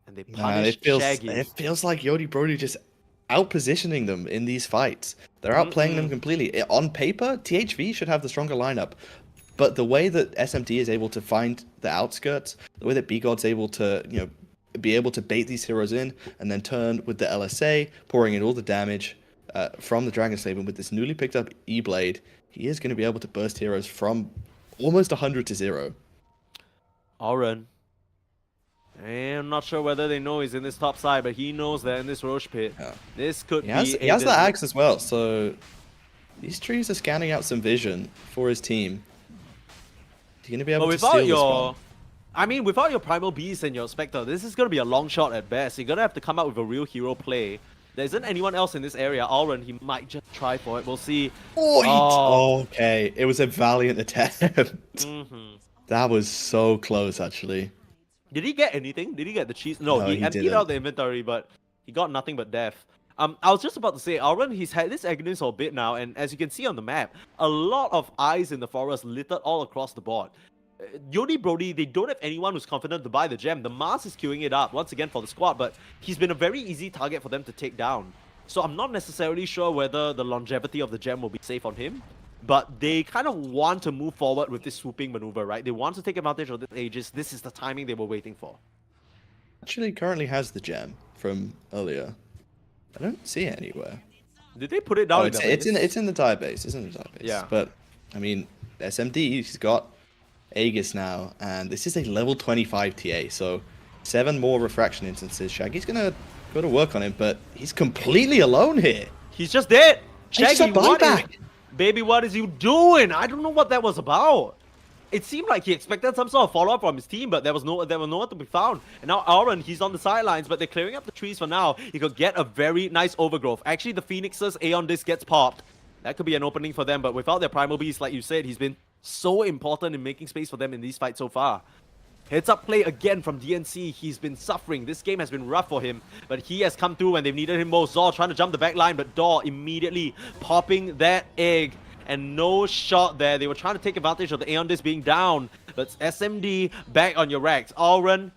and they punish Shaggy. It feels like Yodi Brody just out-positioning them in these fights. They're outplaying them completely. On paper, THV should have the stronger lineup, but the way that SMD is able to find the outskirts, the way that B-God's able to, you know, be able to bait these heroes in and then turn with the LSA, pouring in all the damage from the Dragon Slave, and with this newly picked up E-Blade, he is going to be able to burst heroes from almost 100 to 0. Auron. I'm not sure whether they know he's in this top side, but he knows that in this Roche pit, this could be... He has the axe as well, so these trees are scanning out some vision for his team. He's going to be able to steal this one. I mean, without your Primal Beast and your Spectre, this is going to be a long shot at best. You're going to have to come out with a real hero play. There isn't anyone else in this area. Auron, he might just try for it. We'll see. Oh, okay. It was a valiant attempt. That was so close, actually. Did he get anything? Did he get the cheese? No, he emptied didn't. out the inventory, but he got nothing but death. I was just about to say, Auron, he's had this Agonist for a bit now, and as you can see on the map, a lot of eyes in the forest littered all across the board. Yodi Brody, they don't have anyone who's confident to buy the gem. The Mars is queuing it up once again for the squad, but he's been a very easy target for them to take down. So I'm not necessarily sure whether the longevity of the gem will be safe on him, but they kind of want to move forward with this swooping maneuver, right? They want to take advantage of the Aegis. This is the timing they were waiting for. Actually, currently has the gem from earlier. I don't see it anywhere. Did they put it down? It's in the database. It's in the database. Yeah. But I mean, SMD, he's got Aegis now, and this is a level 25 TA, so 7 more refraction instances. Shaggy's gonna go to work on him, but he's completely alone here. He's just dead. Shaggy, Baby, what is you doing? I don't know what that was about. It seemed like he expected some sort of follow-up from his team, but there was nowhere to be found. And now Auron, he's on the sidelines, but they're clearing up the trees for now. He could get a very nice overgrowth. Actually, the Phoenix's Aeon Disc gets popped. That could be an opening for them, but without their Primal Beast, like you said, he's been so important in making space for them in these fights so far. Heads up play again from DNC. He's been suffering. This game has been rough for him, but he has come through when they've needed him most. Zor trying to jump the back line, but Door immediately popping that egg. And no shot there. They were trying to take advantage of the Aeon Disc being down. But SMD back on your racks. Auron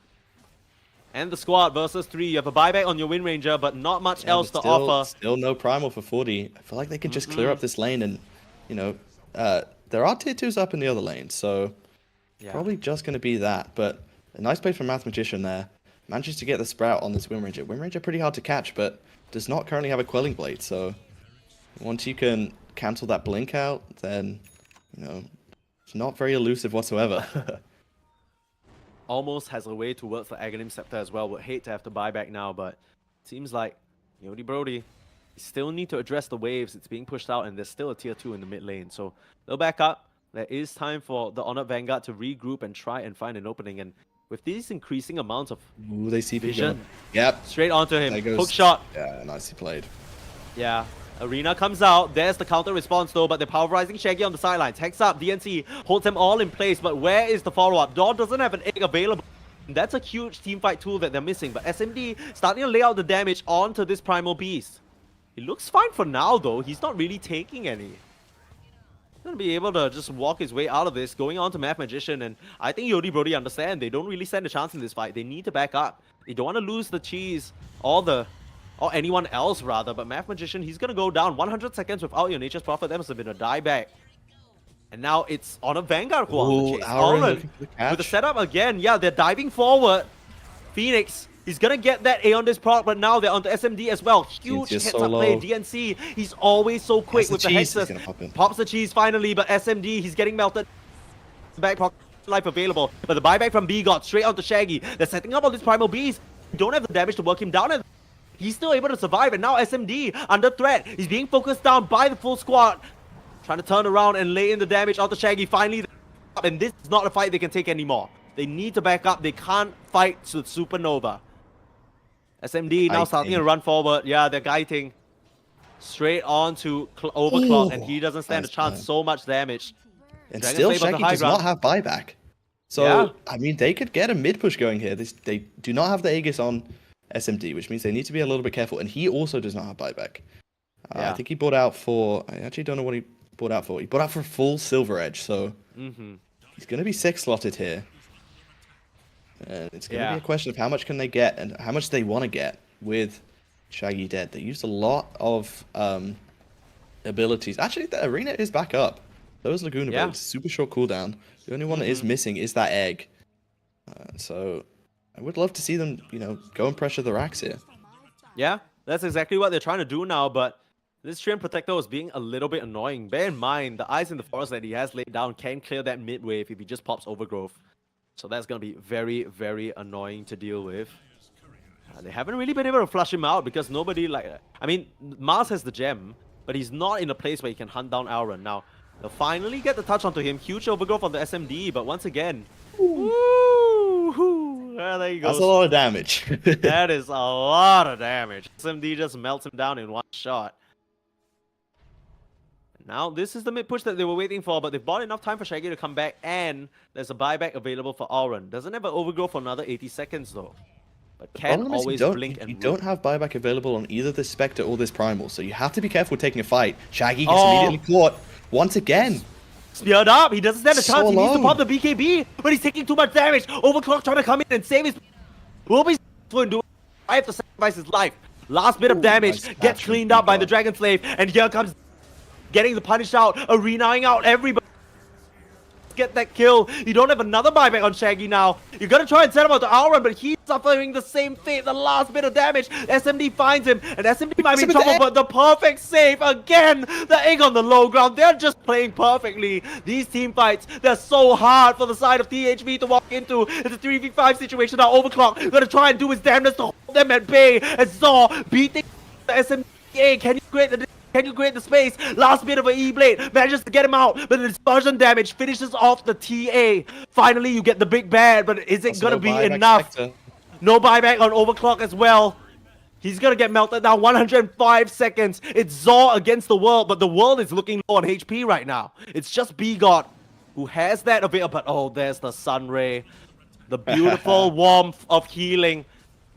and the squad versus 3. You have a buyback on your Wind Ranger, but not much else to offer. Still no Primal for 40. I feel like they could just clear up this lane and, you know, there are tier 2s up in the other lane, so probably just going to be that. But a nice play from Math Magician there. Manages to get the Sprout on this Wind Ranger. Wind Ranger pretty hard to catch, but does not currently have a Quelling Blade, so once you can cancel that blink out, then, you know, it's not very elusive whatsoever. Almost has a way towards the Aghanim Scepter as well. Would hate to have to buy back now, but seems like Yodi Brody, you still need to address the waves. It's being pushed out, and there's still a tier 2 in the mid lane. So they'll back up. There is time for the Honored Vanguard to regroup and try and find an opening. And with these increasing amounts of Ooh, they see vision, yep, straight onto him. there goes, Hook shot. Yeah, nicely played. Yeah. Arena comes out. There's the counter response though, but they're pulverizing Shaggy on the sidelines. Hex up. DNC holds them all in place, but where is the follow-up? Dawn doesn't have an egg available. That's a huge teamfight tool that they're missing, but SMD starting to lay out the damage onto this Primal Beast. He looks fine for now though. He's not really taking any. He's gonna be able to just walk his way out of this, going on to Math Magician, and I think Yodi Brody understand they don't really stand a chance in this fight. They need to back up. They don't want to lose the cheese or anyone else rather, but Math Magician, he's gonna go down 100 seconds without your Nature's Prophet. That must have been a dieback. And now it's on a Vanguard who on the chase. Auron with the setup again. Yeah, they're diving forward. Phoenix, he's gonna get that A on this proc, but now they're onto SMD as well. Huge heads up play. DNC, he's always so quick with the hexes. Pops the cheese finally, but SMD, he's getting melted. Back proc life available, but the buyback from B got straight onto Shaggy. They're setting up on this Primal Beast. Don't have the damage to work him down, and he's still able to survive. And now SMD under threat. He's being focused down by the full squad. Trying to turn around and lay in the damage onto Shaggy. Finally, and this is not a fight they can take anymore. They need to back up. They can't fight with Supernova. SMD now starting to run forward. Yeah, they're guiding straight on to Overclock, and he doesn't stand a chance. So much damage. And still, Shaggy does not have buyback. So, yeah. I mean, they could get a mid push going here. They do not have the Aegis on SMD, which means they need to be a little bit careful. And he also does not have buyback. I think he bought out for... I actually don't know what he bought out for. He bought out for a full Silver Edge, so he's going to be 6 slotted here. And it's going to be a question of how much can they get and how much they want to get with Shaggy dead. They used a lot of abilities. Actually, the arena is back up. Those Laguna Blades, super short cooldown. The only one that is missing is that egg. So I would love to see them, you know, go and pressure the racks here. Yeah, that's exactly what they're trying to do now, but this Treant Protector is being a little bit annoying. Bear in mind, the Eyes in the Forest that he has laid down can clear that mid wave if he just pops Overgrowth. So that's going to be very, very annoying to deal with. They haven't really been able to flush him out because nobody I mean, Mars has the gem, but he's not in a place where he can hunt down Auron. Now, they'll finally get the touch onto him. Huge Overgrowth on the SMD, but once again... there you go. That's a lot of damage. That is a lot of damage. SMD just melts him down in one shot. Now, this is the mid push that they were waiting for, but they've bought enough time for Shaggy to come back, and there's a buyback available for Auron. Doesn't have an Overgrowth for another 80 seconds, though. But can always blink and you don't have buyback available on either this Spectre or this Primal, so you have to be careful taking a fight. Shaggy gets immediately caught once again. Speared up, he doesn't stand a chance. He needs to pop the BKB, but he's taking too much damage. Overclock trying to come in and save his... Will be doing it. I have to sacrifice his life. Last bit of damage, gets cleaned up by the Dragon Slave, and here comes getting the punish out, arenaing out everybody. Get that kill. You don't have another buyback on Shaggy now. You're gonna try and set him out to Auron, but he's suffering the same fate. The last bit of damage. SMD finds him, and SMD might be in trouble, but the perfect save again. The egg on the low ground. They're just playing perfectly. These team fights, they're so hard for the side of THV to walk into. It's a 3v5 situation now. Overclock gonna try and do his damnedest to hold them at bay. And Zor beating the SMD. Can you create the space? Last bit of an E-Blade. Manages to get him out, but the dispersion damage finishes off the TA. Finally, you get the big bad, but is it going to be enough? No buyback on Overclock as well. He's going to get melted down 105 seconds. It's Zor against the world, but the world is looking low on HP right now. It's just B-God who has that available. But oh, there's the Sunray. The beautiful warmth of healing.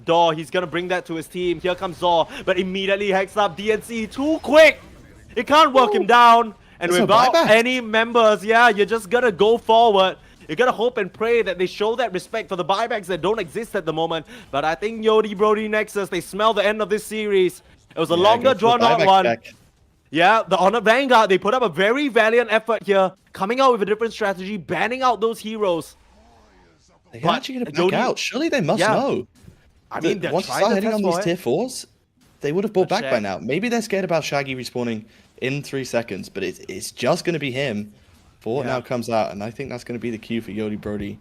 Door, he's gonna bring that to his team. Here comes Zor, but immediately hacks up DNC too quick. It can't work him down. And without any members, you're just gonna go forward. You're gonna hope and pray that they show that respect for the buybacks that don't exist at the moment. But I think Yodi Brody Nexus, they smell the end of this series. It was a longer drawn out one. Yeah, the Honored Vanguard, they put up a very valiant effort here, coming out with a different strategy, banning out those heroes. They're actually gonna back out. Surely they must know. I mean, once you start hitting on these tier 4s, they would have bought But back by Shag, now. Maybe they're scared about Shaggy respawning in 3 seconds, but it's just going to be him for what now yeah. comes out, and I think that's going to be the cue for Yodi Brody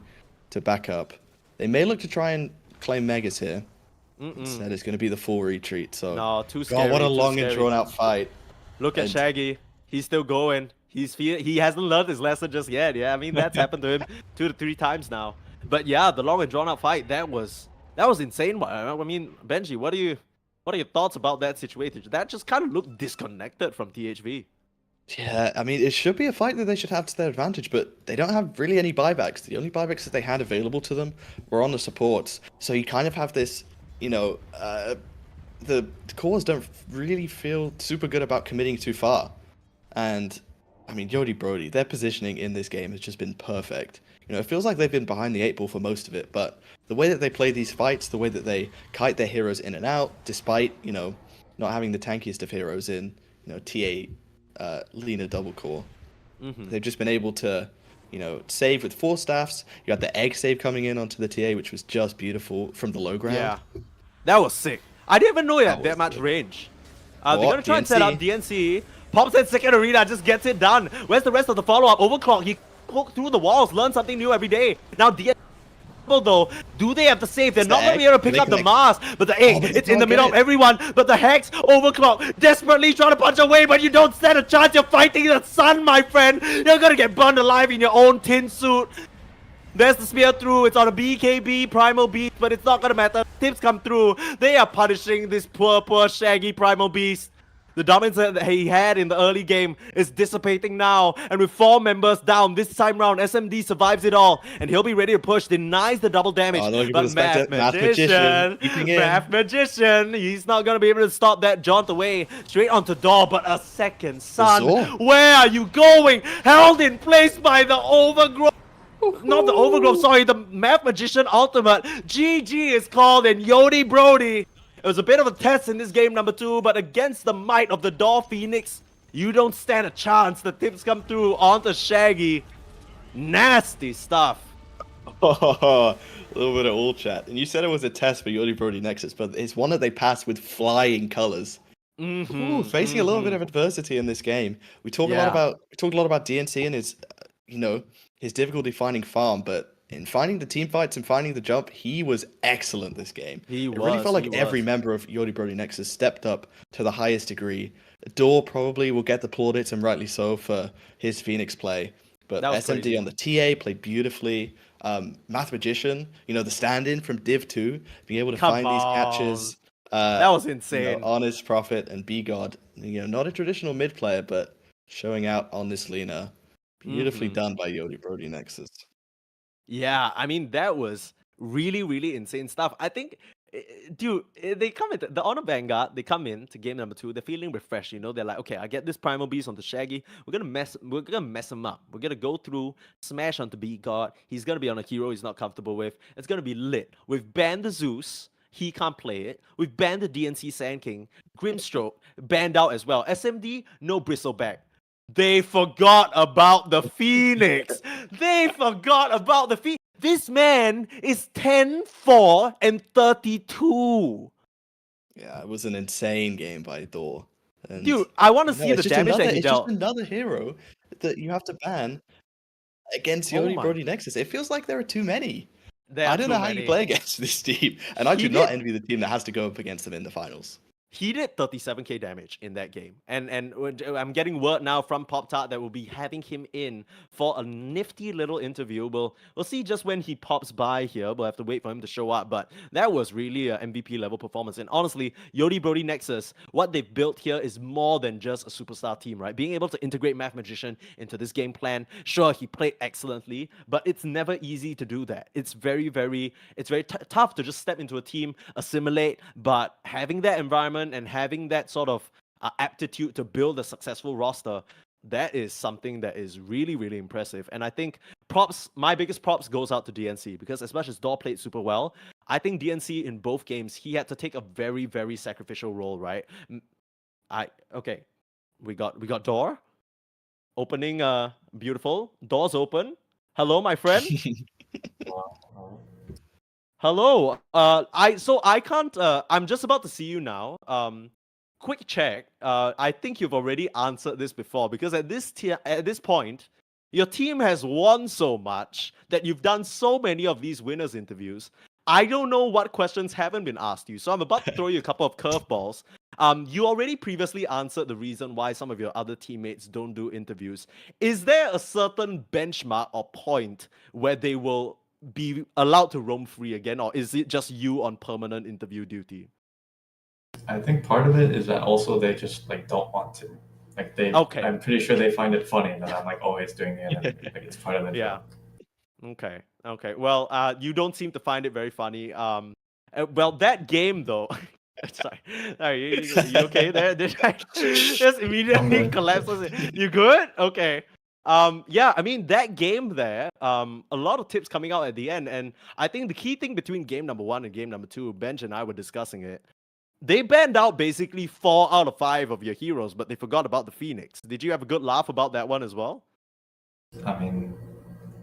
to back up. They may look to try and claim Megas here. Mm-mm. Instead, it's going to be the full retreat. So, No, too God, what a scary, too long and scary. drawn out fight. Look at And Shaggy. He's still going. He hasn't learned his lesson just yet. Yeah, I mean that's happened to him 2 to 3 times now. But yeah, the long and drawn out fight that was insane. I mean, Benji, what are your thoughts about that situation? That just kind of looked disconnected from THV. yeah, I mean, it should be a fight that they should have to their advantage, but they don't have really any buybacks. The only buybacks that they had available to them were on the supports. So you kind of have this, the cores don't really feel super good about committing too far. And I mean, Yodi Brody, their positioning in this game has just been perfect. It feels like they've been behind the 8 ball for most of it, but the way that they play these fights, the way that they kite their heroes in and out, despite, not having the tankiest of heroes in, TA Lina double core, they've just been able to, save with 4 staffs. You had the egg save coming in onto the TA, which was just beautiful from the low ground. Yeah, that was sick. I didn't even know it had That that was much good. range. They're What? gonna try and set up DNC? DNC. Pops in second arena, just gets it done. Where's the rest of the follow-up? Overclock, he poked through the walls, learn something new every day. Now DNC though, do they have to save? They're It's not the gonna be egg. able to pick They up the connect. mask, but the egg, but they it's in the don't middle get of it. everyone. But the Hex, Overclock, desperately trying to punch away, but you don't stand a chance. You're fighting the sun, my friend. You're gonna get burned alive in your own tin suit. There's the spear through. It's on a BKB Primal Beast, but it's not gonna matter. Tips come through. They are punishing this poor Shaggy Primal Beast. The dominance that he had in the early game is dissipating now, and with 4 members down this time round, SMD survives it all, and he'll be ready to push. Denies the double damage, Oh, they're looking for but the Spectre. Math Magician, Keeping in. Math Magician, he's not gonna be able to stop that jaunt away straight onto door. But a second, son, Zor. where are you going? Held in place by the Overgrowth. Not the Overgrowth, sorry, the Math Magician Ultimate. GG is called, and Yodi Brody. It was a bit of a test in this game number 2, but against the might of the Door Phoenix, you don't stand a chance. The tips come through onto Shaggy. Nasty stuff. A little bit of all chat. And you said it was a test for Yodi Brody Nexus, but it's one that they passed with flying colors. Facing a little bit of adversity in this game. We talked a lot about DNC and his, his difficulty finding farm, but in finding the team fights and finding the jump, he was excellent this game. It really felt like every member of Yodi Brody Nexus stepped up to the highest degree. Door probably will get the plaudits, and rightly so, for his Phoenix play. But SMD crazy. on the TA played beautifully. Math Magician, the stand-in from Div 2, being able to find these catches. That was insane. Honest Prophet and Be God. Not a traditional mid player, but showing out on this Lina. Beautifully done by Yodi Brody Nexus. Yeah, I mean, that was really, really insane stuff. I think, dude, they come in, the Honor Vanguard, they come in to game number 2, they're feeling refreshed, they're like, okay, I get this Primal Beast onto Shaggy, we're gonna mess him up. We're gonna go through, smash onto Be God, he's gonna be on a hero he's not comfortable with, it's gonna be lit. We've banned the Zeus, he can't play it. We've banned the DNC Sand King, Grimstroke, banned out as well. SMD, no Bristleback. They forgot about the Phoenix. They forgot about the Phoenix. This man is 10-4 and 32. Yeah, it was an insane game by Door. And Dude, I want to see the damage that he it's dealt. just another hero that you have to ban against Yodi Brody Nexus. It feels like there are too many. I don't know how you play against this team. And I do not envy the team that has to go up against them in the finals. He did 37k damage in that game. And I'm getting word now from Pop Tart that we'll be having him in for a nifty little interview. We'll see just when he pops by here. We'll have to wait for him to show up. But that was really an MVP level performance. And honestly, Yodi Brody Nexus, what they've built here is more than just a superstar team, right? Being able to integrate Math Magician into this game plan. Sure, he played excellently, but it's never easy to do that. It's very, very tough to just step into a team, assimilate, but having that environment and having that sort of aptitude to build a successful roster, that is something that is really, really impressive. And I think my biggest props goes out to DNC, because as much as Door played super well, I think DNC in both games, he had to take a very, very sacrificial role, right? Okay, we got Door opening, beautiful. Doors open. Hello, my friend. Hello. I can't. I'm just about to see you now. Quick check. I think you've already answered this before because at this point, your team has won so much that you've done so many of these winners interviews. I don't know what questions haven't been asked you, so I'm about to throw you a couple of curveballs. You already previously answered the reason why some of your other teammates don't do interviews. Is there a certain benchmark or point where they will be allowed to roam free again, or is it just you on permanent interview duty? I think part of it is that also they just like don't want to. Like Okay. I'm pretty sure they find it funny that I'm like always doing the interview. Like it's part of the Yeah. job. Okay. Okay. Well, you don't seem to find it very funny. Well, that game though. Sorry, you okay there? Did I just immediately collapse? You good? Okay. Yeah, I mean that game there, a lot of tips coming out at the end, and I think the key thing between game number 1 and game number 2, Benj and I were discussing it. They banned out basically 4 out of 5 of your heroes, but they forgot about the Phoenix. Did you have a good laugh about that one as well? I mean,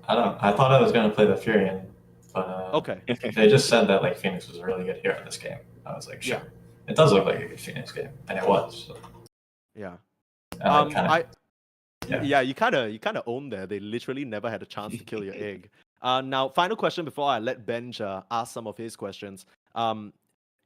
I thought I was gonna play the Furion, but Okay. they just said that like Phoenix was a really good hero in this game. I was like, sure, Yeah. it does look like a good Phoenix game, and it was. So. Yeah. Yeah. You kind of own there. They literally never had a chance to kill your egg. Now, final question before I let Benj ask some of his questions.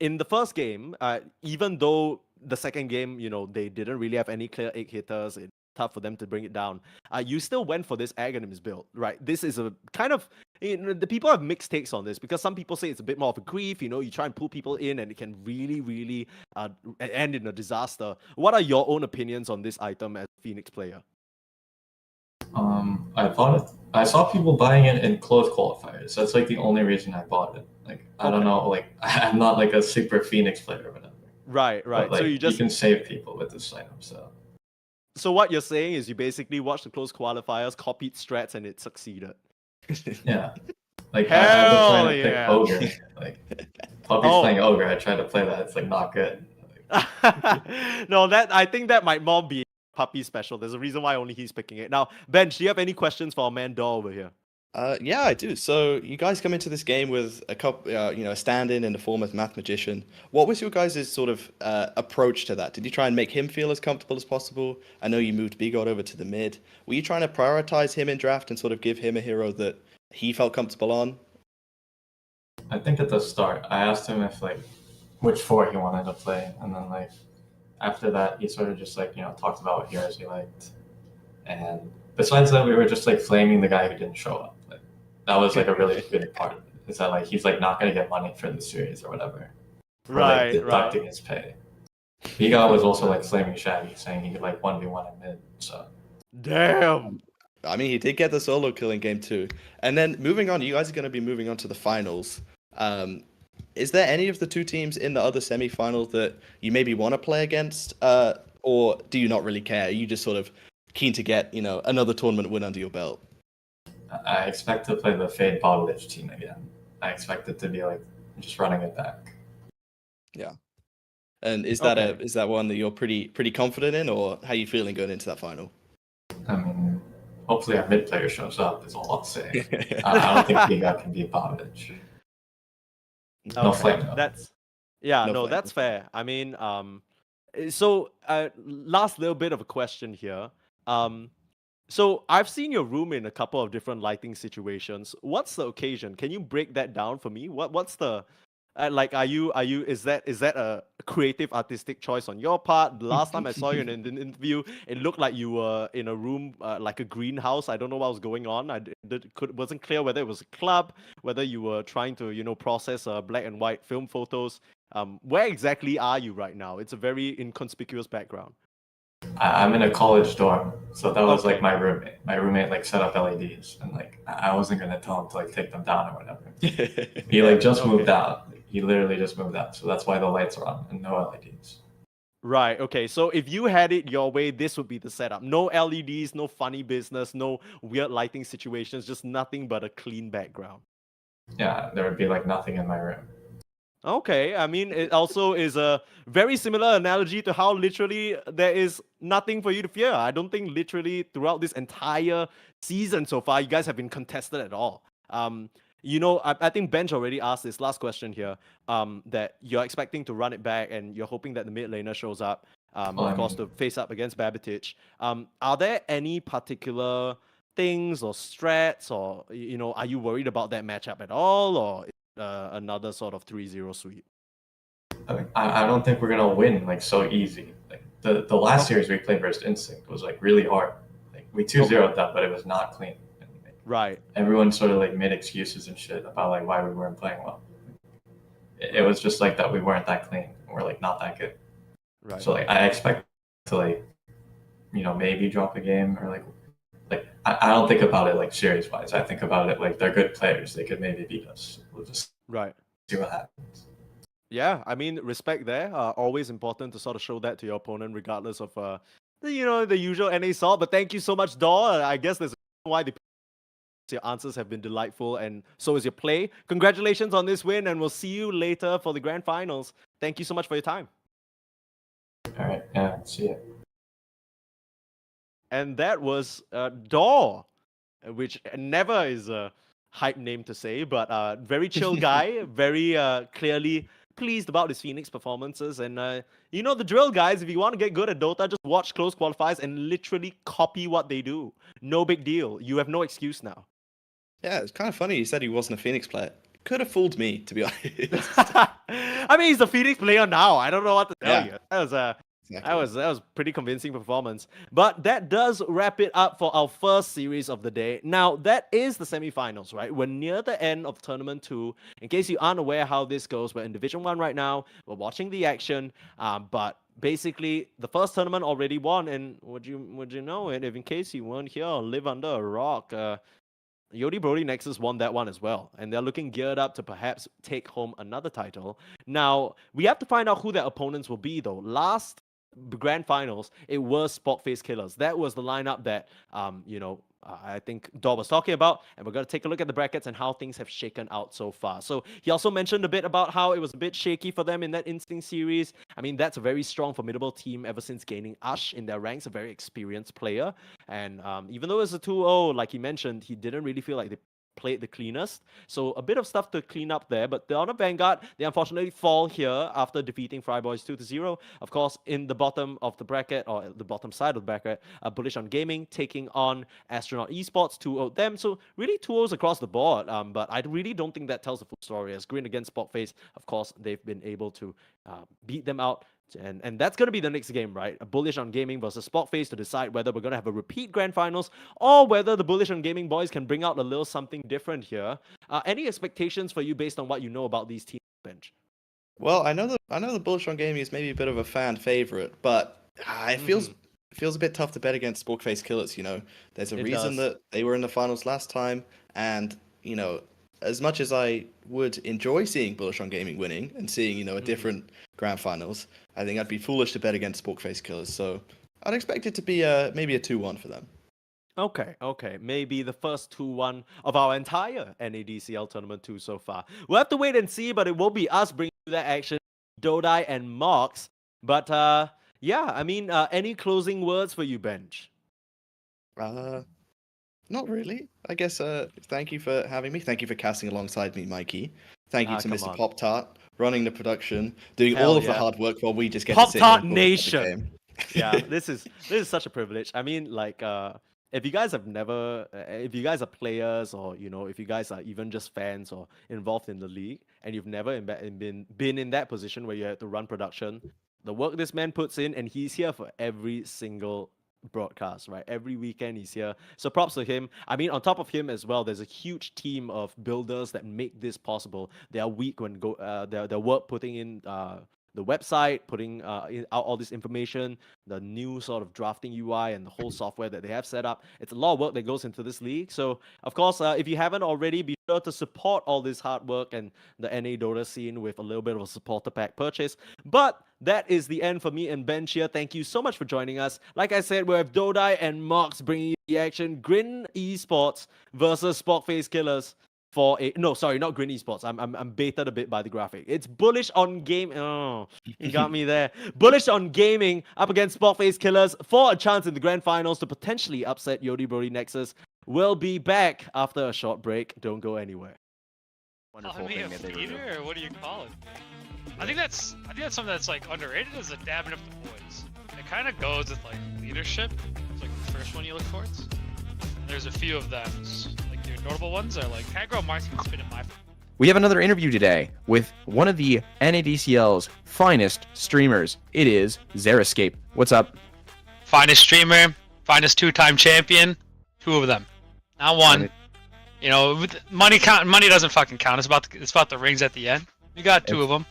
In the first game, even though the second game, they didn't really have any clear egg hitters, it's tough for them to bring it down. You still went for this Aghanims build, right? This is a kind of, the people have mixed takes on this because some people say it's a bit more of a grief. You try and pull people in and it can really, really end in a disaster. What are your own opinions on this item as a Phoenix player? I saw people buying it in close qualifiers. That's like the only reason I bought it. Like I don't know, like I'm not like a super Phoenix player or whatever. Right. But, like, So you can save people with this item. So what you're saying is you basically watched the close qualifiers, copied strats, and it succeeded. Yeah. Like Hell I was trying to yeah. pick Ogre. Like Puppy's playing Ogre. I tried to play that. It's like not good. No, I think that might more be Puppy special. There's a reason why only he's picking it. Now, Benj, do you have any questions for our man Dor over here? Yeah, I do. So you guys come into this game with a couple, a stand-in in the form of Math Magician. What was your guys' sort of approach to that? Did you try and make him feel as comfortable as possible? I know you moved Bigod over to the mid. Were you trying to prioritize him in draft and sort of give him a hero that he felt comfortable on? I think at the start, I asked him if like which 4 he wanted to play, and then like after that, he sort of just like talked about what heroes he liked, and besides that, we were just like flaming the guy who didn't show up. Like that was like a really good part of it. Is that like he's like not gonna get money for the series or whatever, or, like, deducting his pay. Bigod was also like flaming Shaggy, saying he could like 1v1 in mid. So damn. I mean, he did get the solo kill in game 2. And then moving on, you guys are going to be moving on to the finals. Is there any of the 2 teams in the other semi-finals that you maybe want to play against? Or do you not really care? Are you just sort of keen to get, another tournament win under your belt? I expect to play the Fade Bullish team again. I expect it to be like just running it back. Yeah. And is that one that you're pretty confident in, or how are you feeling going into that final? I mean, hopefully our mid player shows up is all I'll say. I don't think Bigod can beat Bobbage. No flame though. That's fair. I mean, so last little bit of a question here. So I've seen your room in a couple of different lighting situations. What's the occasion? Can you break that down for me? What's the is that a creative artistic choice on your part? The last time I saw you in an interview, it looked like you were in a room like a greenhouse. I don't know what was going on. Wasn't clear whether it was a club, whether you were trying to process black and white film photos. Where exactly are you right now? It's a very inconspicuous background. I'm in a college dorm, so that was like my roommate. My roommate like set up LEDs, and like I wasn't gonna tell him to like take them down or whatever. He like just moved out. He literally just moved out, so that's why the lights are on and no LEDs. Right. Okay. So if you had it your way, this would be the setup. No LEDs, no funny business, no weird lighting situations, just nothing but a clean background. Yeah, there would be like nothing in my room. Okay, I mean, it also is a very similar analogy to how literally there is nothing for you to fear. I don't think literally throughout this entire season so far, you guys have been contested at all. You know, I think Bench already asked this last question here. That you're expecting to run it back, and you're hoping that the mid laner shows up. Well, Of I course, mean, to face up against Babbage. Are there any particular things or strats, or are you worried about that matchup at all, or another sort of 3-0 sweep? I don't think we're gonna win like so easy. Like the last series we played versus Instinct was like really hard. Like we 2-0'd them, but it was not clean. And, like, Right. everyone sort of like made excuses and shit about like why we weren't playing well. It was just like that we weren't that clean. We're like not that good. Right. So like I expect to like maybe drop a game or like I don't think about it like series wise. I think about it like they're good players. They could maybe beat us. We'll just Right. see what happens. Yeah, I mean, respect there. Always important to sort of show that to your opponent, regardless of the usual NA salt. But thank you so much, Dor. I guess there's a reason why your answers have been delightful, and so is your play. Congratulations on this win, and we'll see you later for the grand finals. Thank you so much for your time. All right, yeah, see ya. And that was Dor, which never is a hype name to say, but very chill guy, very clearly pleased about his Phoenix performances. And you know the drill, guys. If you want to get good at Dota, just watch close qualifiers and literally copy what they do. No big deal. You have no excuse now. Yeah, it's kind of funny. He said he wasn't a Phoenix player. Could have fooled me, to be honest. I mean, he's a Phoenix player now. I don't know what to tell Yeah. you. That Exactly. was pretty convincing performance. But that does wrap it up for our first series of the day. Now, that is the semifinals, right? We're near the end of Tournament 2. In case you aren't aware how this goes, we're in Division 1 right now. We're watching the action. But basically, the first tournament already won. And would you know it, if in case you weren't here or live under a rock, Yodi Brody Nexus won that one as well, and they're looking geared up to perhaps take home another title. Now, we have to find out who their opponents will be, though. Last grand finals, it was Sporkface Killaz. That was the lineup that, I think Dor was talking about, and we're going to take a look at the brackets and how things have shaken out so far. So he also mentioned a bit about how it was a bit shaky for them in that Instinct series. I mean, that's a very strong, formidable team ever since gaining Ash in their ranks, a very experienced player. And even though it's a 2-0, like he mentioned, he didn't really feel like they played the cleanest. So a bit of stuff to clean up there. But the Honor Vanguard, they unfortunately fall here after defeating Fryboys 2-0. Of course, in the bottom of the bracket, or the bottom side of the bracket, Bullish on Gaming taking on Astronaut Esports, 2-0 them. So really 2-0s across the board. But I really don't think that tells the full story. As Grin against Sporkface, of course, they've been able to beat them out. And that's going to be the next game, right? A Bullish on Gaming versus Sporkface to decide whether we're going to have a repeat grand finals or whether the Bullish on Gaming boys can bring out a little something different here. Any expectations for you based on what you know about these teams, Bench? Well, I know the Bullish on Gaming is maybe a bit of a fan favorite, but it feels a bit tough to bet against Sporkface Killers. There's a reason that they were in the finals last time, and as much as I would enjoy seeing Bullish on Gaming winning and seeing a different grand finals, I think I'd be foolish to bet against Sporkface Killers. So I'd expect it to be maybe a 2-1 for them. Okay. Maybe the first 2-1 of our entire NADCL Tournament 2 so far. We'll have to wait and see, but it will be us bringing you that action, Dodai and Mox. But yeah, I mean, any closing words for you, Bench? Not really. I guess thank you for having me. Thank you for casting alongside me, Mikey. Thank you to come Mr. on. Pop Tart, running the production, doing Hell all of the yeah. hard work while we just get to sit here Pop-Tart and talk about the Nation. game. Yeah, this is such a privilege. I mean, like, if you guys have never, if you guys are players, or if you guys are even just fans or involved in the league, and you've never been in that position where you have to run production, the work this man puts in, and he's here for every single broadcast, right? Every weekend he's here. So props to him. I mean, on top of him as well, there's a huge team of builders that make this possible. They are weak when their work putting in the website, putting out all this information, the new sort of drafting UI and the whole software that they have set up. It's a lot of work that goes into this league. So, of course, if you haven't already, be sure to support all this hard work and the NA Dota scene with a little bit of a supporter pack purchase. But that is the end for me and Bench here. Thank you so much for joining us. Like I said, we have Dodai and Mox bringing you the action. Grin Esports versus Sporkface Killers. No, sorry, not Grin Esports. I'm baited a bit by the graphic. It's Bullish on Game. Oh, you got me there. Bullish on Gaming up against Sporkface Killers for a chance in the grand finals to potentially upset Yodi Brody Nexus. We'll be back after a short break. Don't go anywhere. Wonderful Calling me thing a that they leader, removed. or what do you call it? I think that's something that's like underrated is the dabbing up the boys. It kind of goes with like leadership. It's like the first one you look towards. And there's a few of them. Like your notable ones are like Hagro, Martin, Spin, and My. We have another interview today with one of the NADCL's finest streamers. It is Xeriscape. What's up? Finest streamer, finest two-time champion, two of them, not one. You know, with money doesn't fucking count. It's about the rings at the end. You got two of them.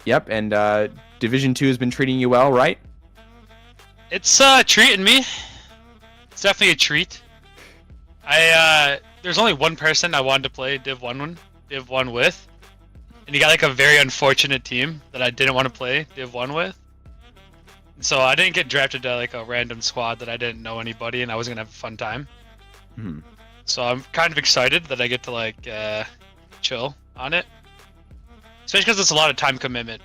Yep, and Division 2 has been treating you well, right? It's treating me. It's definitely a treat. There's only one person I wanted to play Div 1 with, and you got like a very unfortunate team that I didn't want to play Div 1 with. And so I didn't get drafted to like a random squad that I didn't know anybody, and I wasn't gonna have a fun time. Hmm. So I'm kind of excited that I get to like chill on it, especially because it's a lot of time commitment,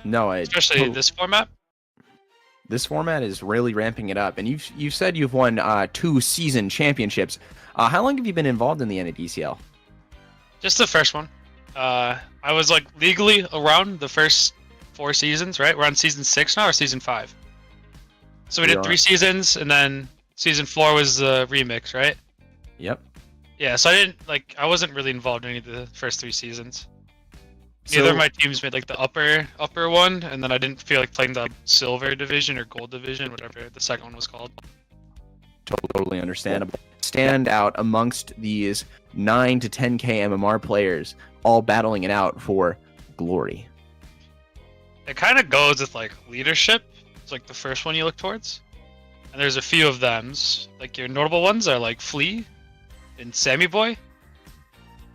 No, especially this format. This format is really ramping it up, and you've said you've won 2 season championships. How long have you been involved in the NADCL? Just the first one. I was like legally around the first 4 seasons, right? We're on season 6 now, or season 5. So we did 3 seasons, and then season 4 was the remix, right? Yep. Yeah, so I wasn't really involved in any of the first 3 seasons. Neither of my teams made like the upper one, and then I didn't feel like playing the silver division or gold division, whatever the second one was called. Totally understandable. Stand out amongst these 9 to 10k MMR players, all battling it out for glory. It kind of goes with like leadership. It's like the first one you look towards, and there's a few of them. Like your notable ones are like Flea and Sammy Boy,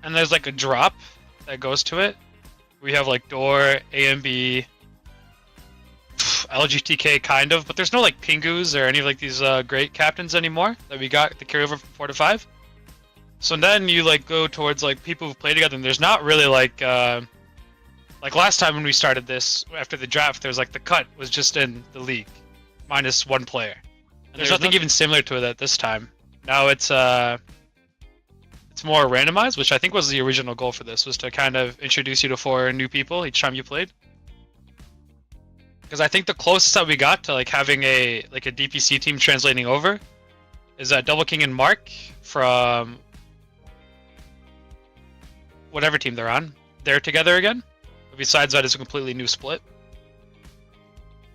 and there's like a drop that goes to it. We have like Door, AMB, LGTK kind of, but there's no like Pingus or any of like these great captains anymore that we got to carry over from 4 to 5. So then you like go towards like people who play together, and there's not really like last time when we started this after the draft, there's like the cut was just in the league, minus 1 player. And there's nothing even similar to it this time. Now it's more randomized, which I think was the original goal for this, was to kind of introduce you to 4 new people each time you played. Because I think the closest that we got to like having a DPC team translating over is Double King and Mark from whatever team they're on. They're together again. But besides that, it's a completely new split.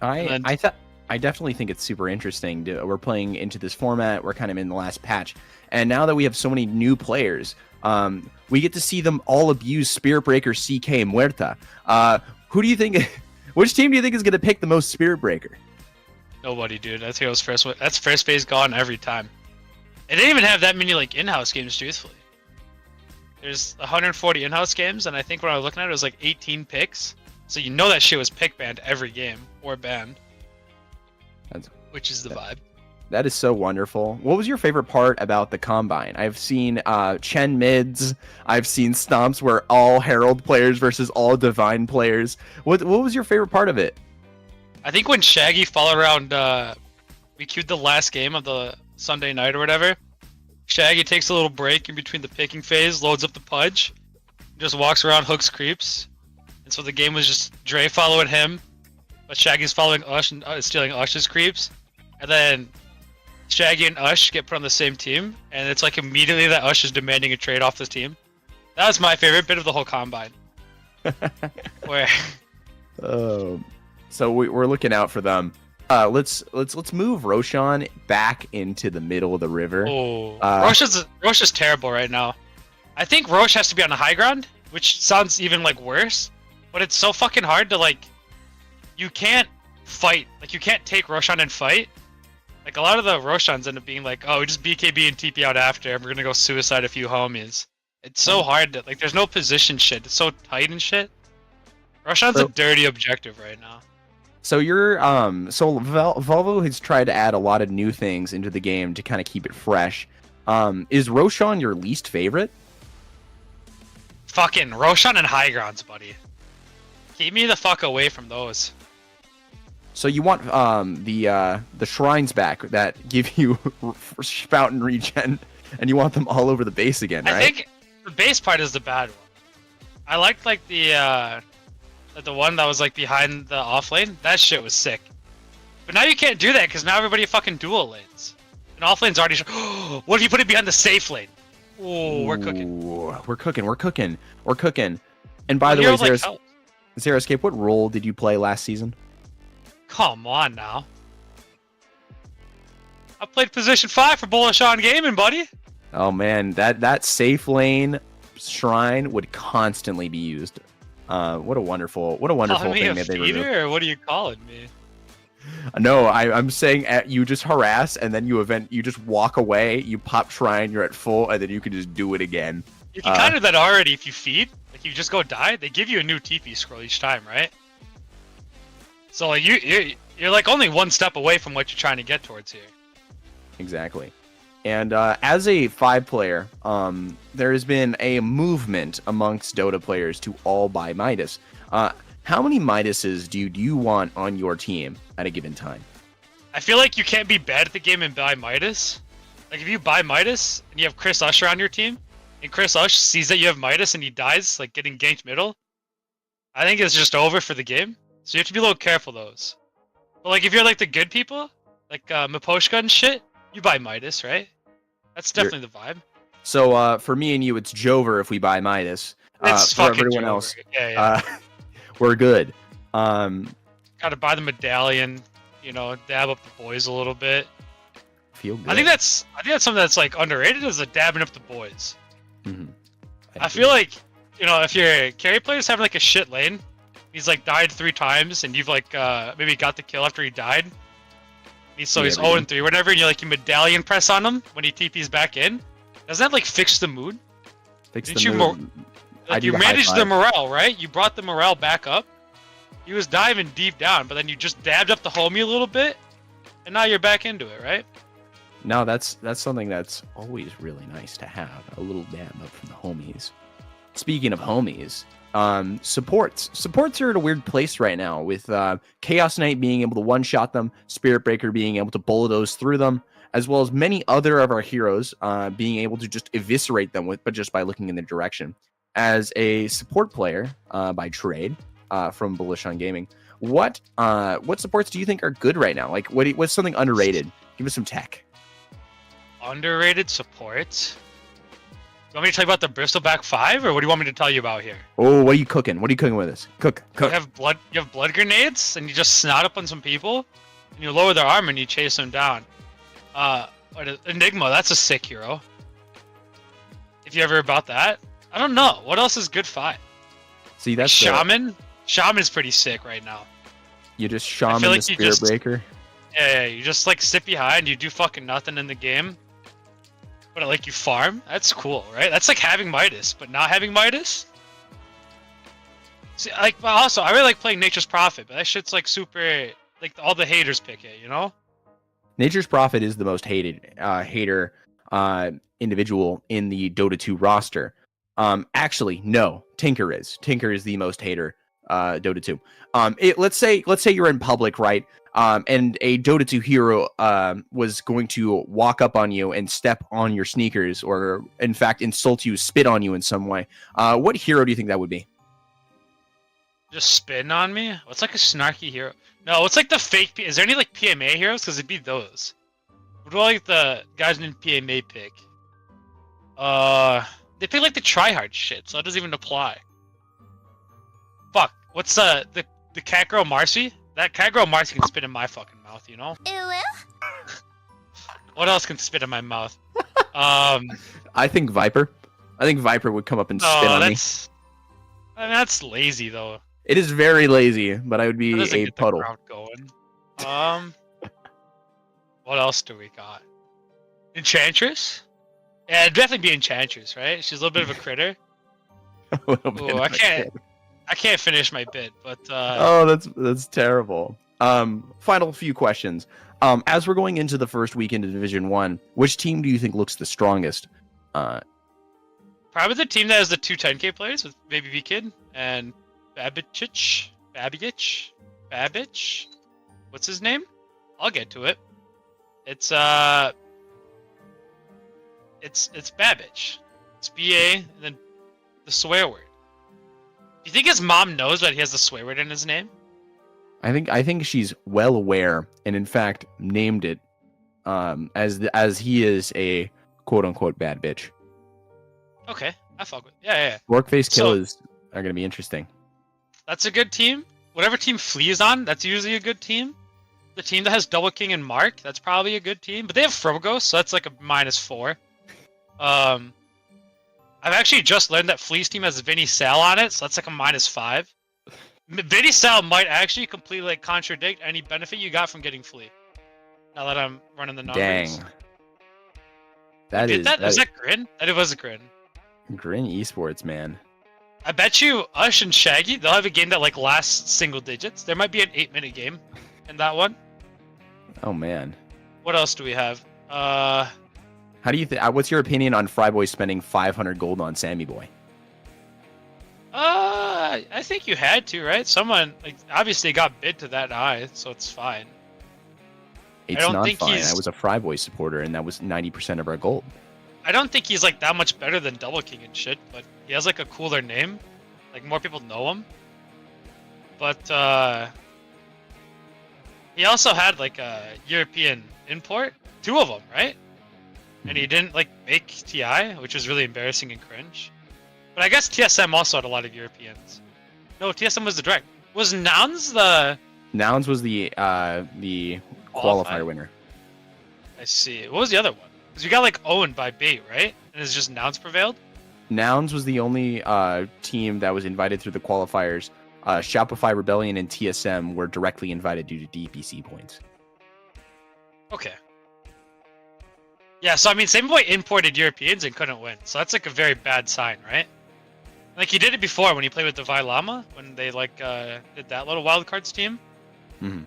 I definitely think it's super interesting. We're playing into this format. We're kind of in the last patch, and now that we have so many new players, we get to see them all abuse Spirit Breaker, CK, Muerta. Who do you think? Which team do you think is going to pick the most Spirit Breaker? Nobody, dude. That's Hero's first. That's first phase gone every time. It didn't even have that many like in-house games, truthfully. There's 140 in-house games, and I think when I was looking at it, it was like 18 picks. So you know that shit was pick banned every game or banned. Which is the vibe. That is so wonderful. What was your favorite part about the Combine? I've seen Chen mids. I've seen stomps where all Herald players versus all Divine players. What was your favorite part of it? I think when Shaggy followed around, we queued the last game of the Sunday night or whatever. Shaggy takes a little break in between the picking phase, loads up the Pudge, just walks around, hooks creeps. And so the game was just Dre following him, but Shaggy's following Ush and stealing Ush's creeps. And then Shaggy and Ush get put on the same team, and it's like immediately that Ush is demanding a trade off this team. That was my favorite bit of the whole Combine. Where so we're looking out for them. Let's move Roshan back into the middle of the river. Oh, Rosh is terrible right now. I think Rosh has to be on the high ground, which sounds even like worse. But it's so fucking hard to like. You can't fight. Like you can't take Roshan and fight. Like a lot of the Roshans end up being like, oh, we just BKB and TP out after, and we're gonna go suicide a few homies. It's so hard to like. There's no position shit. It's so tight and shit. Roshan's a dirty objective right now. So Volvo has tried to add a lot of new things into the game to kind of keep it fresh. Is Roshan your least favorite? Fucking Roshan and high grounds, buddy. Keep me the fuck away from those. So you want the shrines back that give you spout and regen, and you want them all over the base again, right? I think The base part is the bad one. I liked like the one that was like behind the off lane. That shit was sick. But now you can't do that because now everybody fucking dual lanes. And off lane's already. What if you put it behind the safe lane? Oh, we're cooking. Ooh, we're cooking. And by the way, Hero like Xeriscape, what role did you play last season? Come on now. I played position 5 for Bullish on Gaming, buddy. Oh man, that safe lane shrine would constantly be used. What a wonderful Calling me thing a that they feeder, removed. or what are you calling me? No, I'm saying you just harass and then you just walk away, you pop shrine, you're at full, and then you can just do it again. You can kind of that already if you feed. Like you just go die, they give you a new TP scroll each time, right? So like you're like only one step away from what you're trying to get towards here. Exactly. And as a 5 player, there has been a movement amongst Dota players to all buy Midas. How many Midases do you want on your team at a given time? I feel like you can't be bad at the game and buy Midas. Like if you buy Midas and you have Chris Usher on your team, and Chris Usher sees that you have Midas and he dies, like getting ganked middle, I think it's just over for the game. So you have to be a little careful those. But like if you're like the good people, like Miposhka and shit, you buy Midas, right? That's definitely the vibe. So for me and you, it's Jover if we buy Midas. It's for fucking everyone Jover. else, Yeah. we're good. Gotta buy the medallion, dab up the boys a little bit. Feel good. I think that's something that's like underrated is the dabbing up the boys. Mm-hmm. I feel like, if your carry player's having like a shit lane, he's like died 3 times and you've like maybe got the kill after he died. He's 0-3 whatever, and you medallion press on him when he TP's back in. Doesn't that like fix the mood? You managed the morale, right? You brought the morale back up. He was diving deep down, but then you just dabbed up the homie a little bit, and now you're back into it, right? No, that's something that's always really nice to have. A little dab up from the homies. Speaking of homies, supports are at a weird place right now with Chaos Knight being able to one-shot them, Spirit Breaker being able to bulldoze through them, as well as many other of our heroes being able to just eviscerate them but just by looking in their direction. As a support player by trade from Bullish on Gaming, what supports do you think are good right now? Like what's something underrated? Give us some tech. Underrated supports? You want me to tell you about the Bristleback 5, or what do you want me to tell you about here? Oh, what are you cooking? What are you cooking with us? Cook. You have blood grenades, and you just snot up on some people, and you lower their armor and you chase them down. Enigma, that's a sick hero. If you ever about that, I don't know. What else is good fight? See, that's Shaman. Shaman's pretty sick right now. You just shaman the Spirit Breaker. Yeah, you just like sit behind, you do fucking nothing in the game, but like you farm. That's cool, right? That's like having Midas, but not having Midas. See, like, also I really like playing Nature's Prophet, but that shit's like super, like all the haters pick it, Nature's Prophet is the most hated hater individual in the Dota 2 roster. Actually, no, Tinker is. Tinker is the most hater Dota 2. Let's say you're in public, right? And a Dota 2 hero was going to walk up on you and step on your sneakers, or in fact insult you, spit on you in some way. What hero do you think that would be? Just spitting on me? What's like a snarky hero? No, it's like the fake. Is there any like PMA heroes? Because it'd be those. What do like the guys in PMA pick? They pick like the tryhard shit, so that doesn't even apply. Fuck. What's the cat girl Marcy? That cat girl Marcy can spit in my fucking mouth, What else can spit in my mouth? I think Viper. I think Viper would come up and spit on me. That's lazy though. It is very lazy, but I would be That a get puddle. The crowd going. What else do we got? Enchantress? Yeah, it'd definitely be Enchantress, right? She's a little bit of a critter. Ooh, I can't finish my bit, but oh, that's terrible. Final few questions. As we're going into the first weekend of Division 1, which team do you think looks the strongest? Probably the team that has the 2 10K players with Baby V Kid and Babbage. What's his name? I'll get to it. It's Babbage. It's BA, and then the swear word. Do you think his mom knows that he has the swear word in his name? I think she's well aware, and in fact named it as he is a quote unquote bad bitch. Okay, I fuck with. Yeah. Sporkface So- Killaz are gonna be interesting. That's a good team. Whatever team Flea is on, that's usually a good team. The team that has Double King and Mark, that's probably a good team. But they have Frogos, so that's like a -4. I've actually just learned that Flea's team has Vinny Sal on it, so that's like a -5. Vinny Sal might actually completely like contradict any benefit you got from getting Flea. Now that I'm running the numbers. Dang. That is Was that Grin? That was a Grin. Grin Esports, man. I bet you Ush and Shaggy, they'll have a game that like lasts single digits. There might be an 8-minute game in that one. Oh man. What else do we have? How do you think? What's your opinion on Fryboy spending 500 gold on Sammy Boy? I think you had to, right? Someone like obviously got bid to that high, so it's fine. It's don't not think fine. he's- I was a Fryboy supporter, and that was 90% of our gold. I don't think he's like that much better than Double King and shit, but he has like a cooler name. Like more people know him. But he also had like a European import, 2 of them, right? And he didn't like make TI, which was really embarrassing and cringe. But I guess TSM also had a lot of Europeans. No, TSM was the direct. Was Nouns the? Nouns was the qualifier winner. I see. What was the other one? Because we got like owned by Bait, right? And it's just Nouns prevailed. Nouns was the only team that was invited through the qualifiers. Shopify Rebellion and TSM were directly invited due to DPC points. Okay. Yeah, so I mean, Same Boy imported Europeans and couldn't win, so that's like a very bad sign, right? Like he did it before when he played with the Vi Lama when they like did that little wildcards team. Mm-hmm.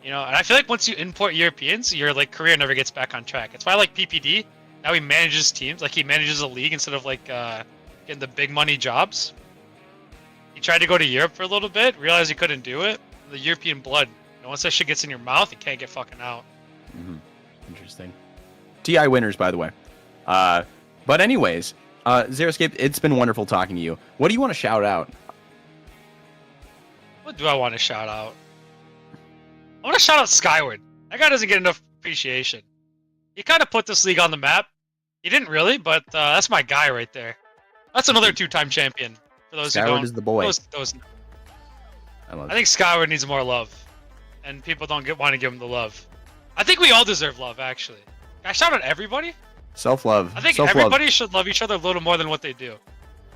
You know, and I feel like once you import Europeans, your like career never gets back on track. It's why I like PPD. Now he manages teams, like he manages a league instead of like getting the big money jobs. He tried to go to Europe for a little bit, realized he couldn't do it. The European blood. You know, once that shit gets in your mouth, you can't get fucking out. Mm-hmm. Interesting. TI winners, by the way. But anyways, Xeriscape, it's been wonderful talking to you. What do you want to shout out? What do I want to shout out? I want to shout out Skyward. That guy doesn't get enough appreciation. He kind of put this league on the map. He didn't really, but that's my guy right there. That's another 2-time champion. For those Skyward who don't, is the boy. I think Skyward needs more love, and people don't want to give him the love. I think we all deserve love, actually. Can I shout out everybody? Self-love. I think Self-love. everybody should love each other a little more than what they do.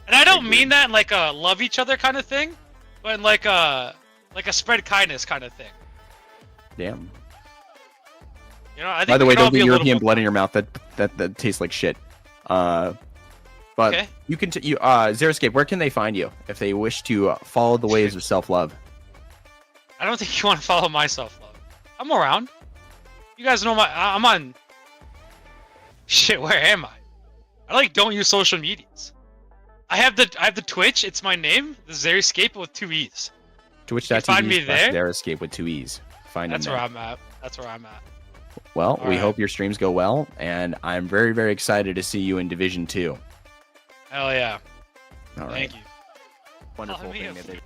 And I don't mean that in like a love each other kind of thing, but in like a spread kindness kind of thing. Damn. You know, I think By the we way, can all don't be get a little European more- blood in your mouth. That tastes like shit. But Okay. you can Xeriscape, where can they find you if they wish to follow the ways of self-love? I don't think you want to follow my self-love. I'm around. You guys know I'm on. Shit, where am I? I like don't use social medias. I have the Twitch. It's my name, the Xeriscape with 2 E's. find me there? Xeriscape with 2 E's. Find That's him where there. I'm at. That's where I'm at. Well, we Alright. hope your streams go well, and I'm very, very excited to see you in Division 2. Hell yeah. All right. Thank you. Wonderful Follow me thing up. that they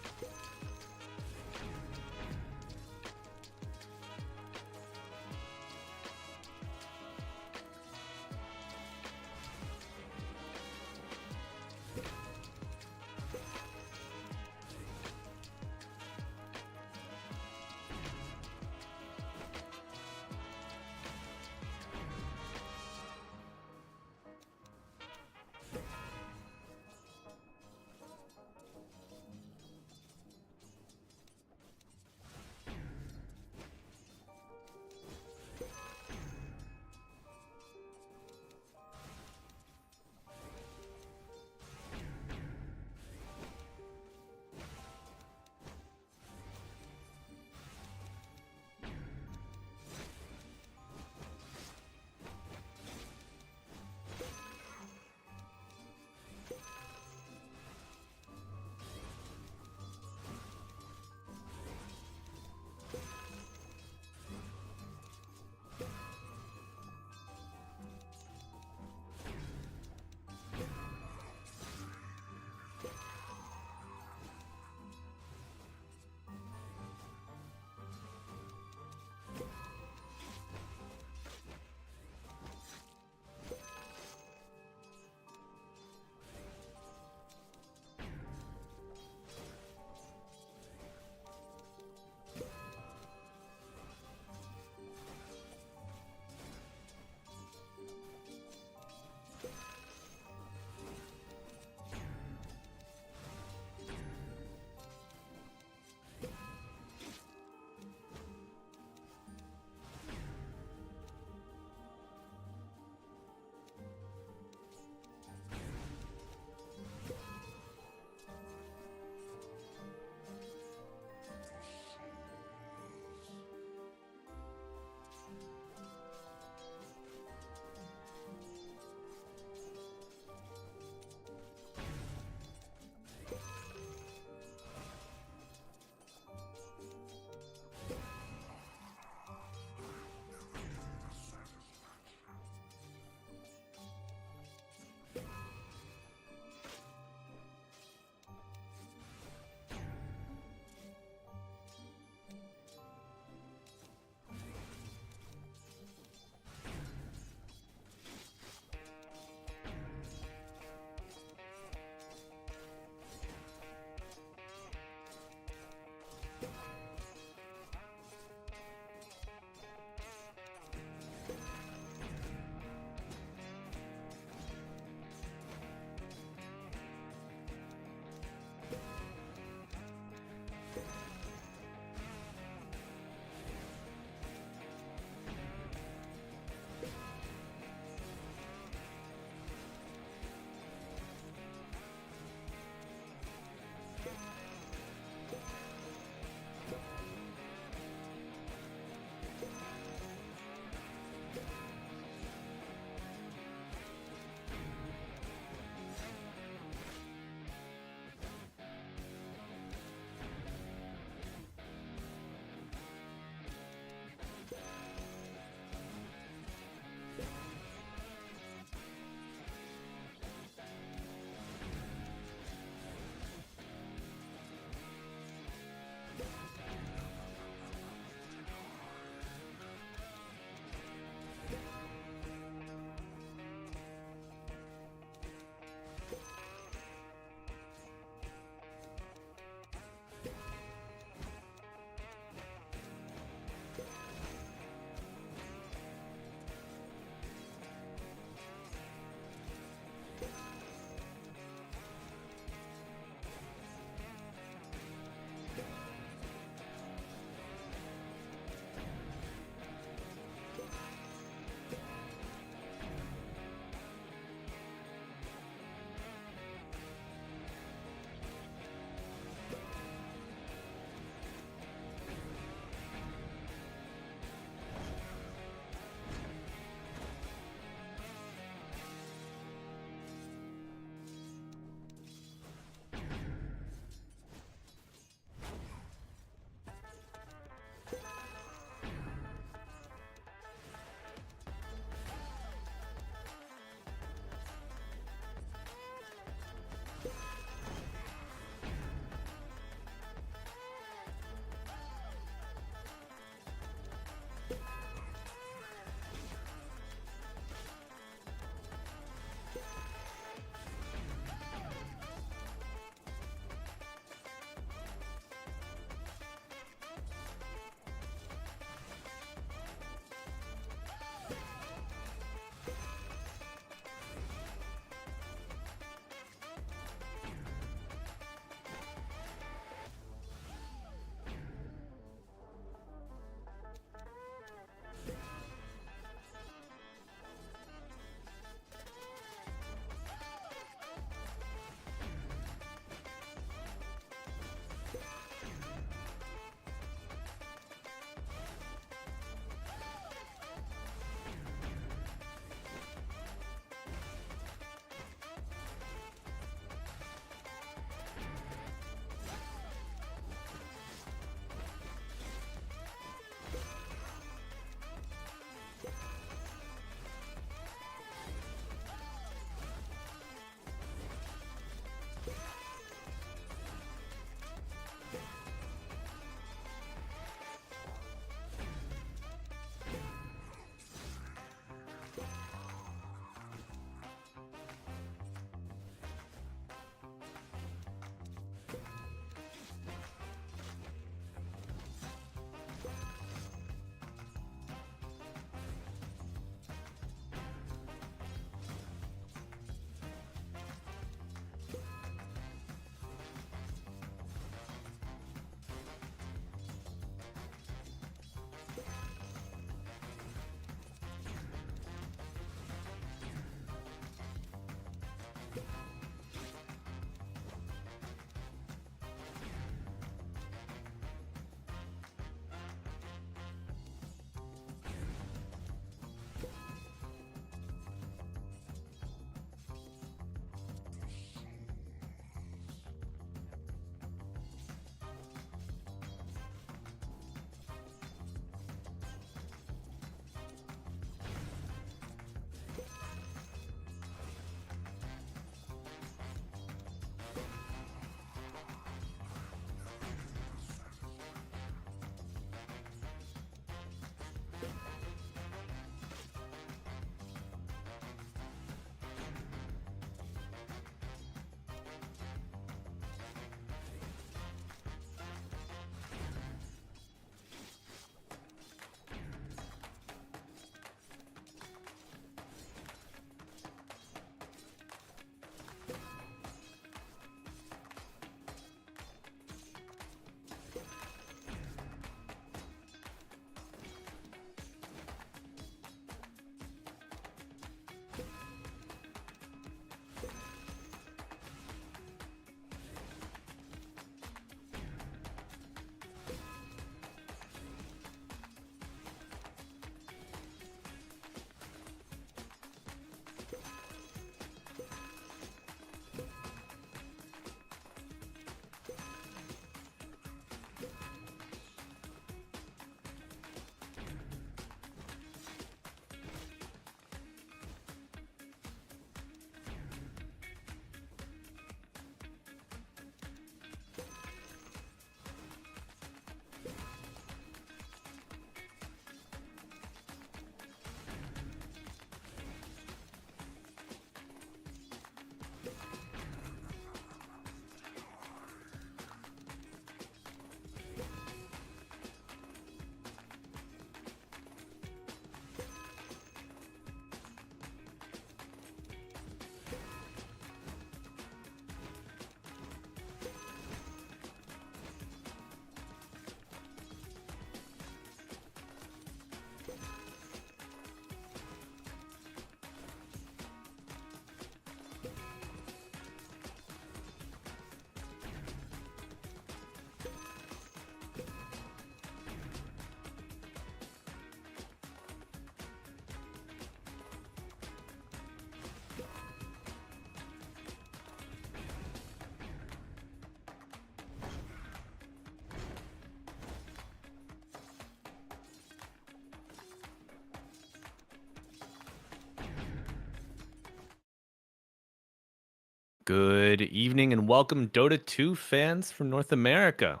Good evening and welcome, Dota 2 fans from North America.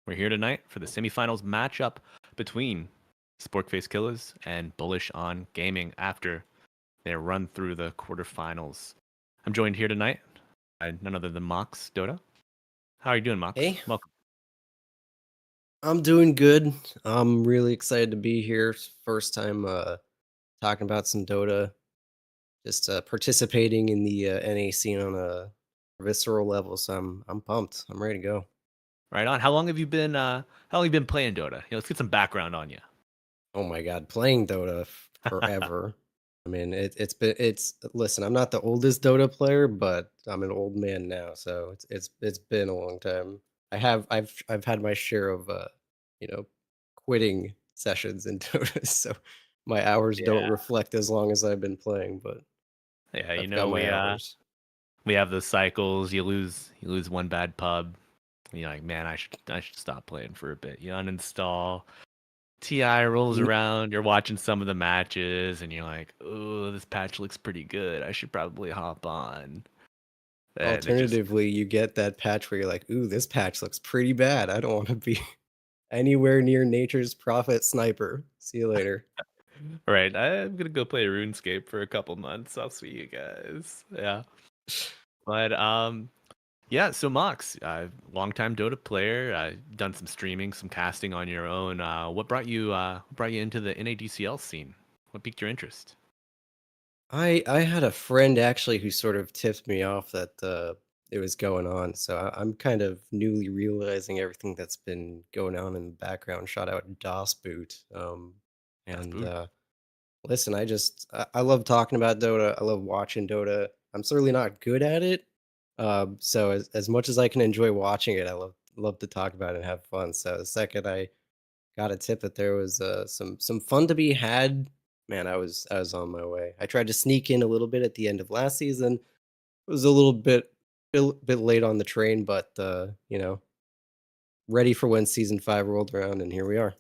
We're here tonight for the semifinals matchup between Sporkface Killaz and Bullish on Gaming after their run through the quarterfinals. I'm joined here tonight by none other than Mox Dota. How are you doing, Mox? Hey. Welcome. I'm doing good. I'm really excited to be here. First time talking about some Dota. Just participating in the NA scene on a visceral level. So I'm pumped. I'm ready to go. Right on. How long have you been playing Dota? Let's get some background on you. Oh my god, playing Dota forever. I mean, it's listen, I'm not the oldest Dota player, but I'm an old man now, so it's been a long time. I've had my share of you know, quitting sessions in Dota, so my hours don't reflect as long as I've been playing, but Yeah, I've got my hours. we have those cycles. You lose one bad pub. You're like, man, I should stop playing for a bit. You uninstall. TI rolls around. You're watching some of the matches, and you're like, oh, this patch looks pretty good. I should probably hop on. And it just- Alternatively, you get that patch where you're like, ooh, this patch looks pretty bad. I don't want to be anywhere near nature's prophet sniper. See you later. right. I'm gonna go play RuneScape for a couple months. I'll see you guys. Yeah. But yeah. So Mox, longtime Dota player. Done some streaming, some casting on your own. What brought you into the NADCL scene? What piqued your interest? I had a friend actually who sort of tipped me off that it was going on. So I'm kind of newly realizing everything that's been going on in the background. Shout out DOS Boot. And Boot. listen, I love talking about Dota. I love watching Dota. I'm certainly not good at it. So as much as I can enjoy watching it, I love to talk about it and have fun. So the second I got a tip that there was some fun to be had, man, I was on my way. I tried to sneak in a little bit at the end of last season. It was a little bit late on the train, but you know, ready for when season 5 rolled around, and here we are.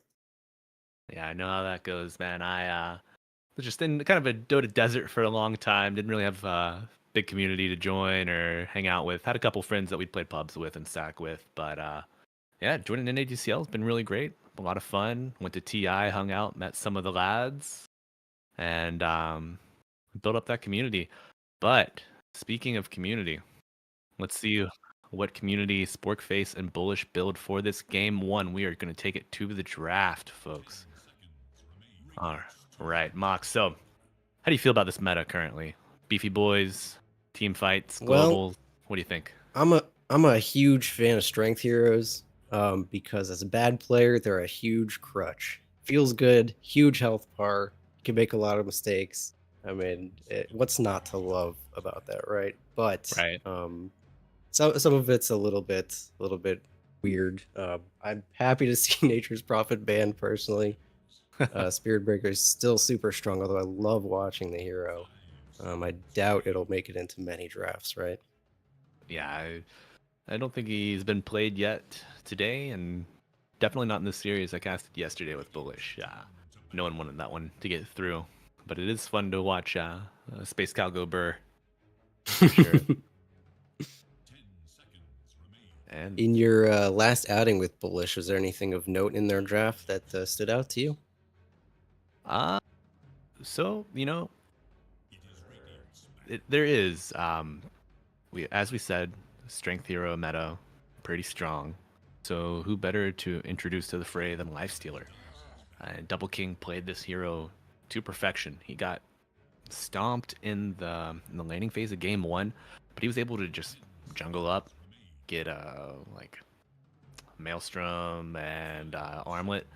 Yeah, I know how that goes, man. I was just in kind of a Dota desert for a long time. Didn't really have a big community to join or hang out with. Had a couple friends that we'd played pubs with and stack with, but yeah, joining NADCL has been really great. A lot of fun. Went to TI, hung out, met some of the lads, and built up that community. But speaking of community, let's see what community Sporkface and Bullish build for this game one. We are going to take it to the draft, folks. All right, Mox. So, how do you feel about this meta currently? Beefy boys, team fights, global. What do you think? I'm a huge fan of strength heroes because as a bad player, they're a huge crutch. Feels good, huge health bar, can make a lot of mistakes. I mean, what's not to love about that, right? But Right. some of it's a little bit weird. I'm happy to see Nature's Prophet banned personally. Spirit Breaker is still super strong, although I love watching the hero. I doubt it'll make it into many drafts, right? Yeah, I don't think he's been played yet today, and definitely not in the series I casted yesterday with Bullish. No one wanted that one to get through, but it is fun to watch Space Cow go burr. For sure. And In your last outing with Bullish, was there anything of note in their draft that stood out to you? so there is as we said, strength hero meta, pretty strong. So who better to introduce to the fray than Lifestealer? Double King played this hero to perfection. He got stomped in the laning phase of game one, but he was able to just jungle up, get like Maelstrom and Armlet,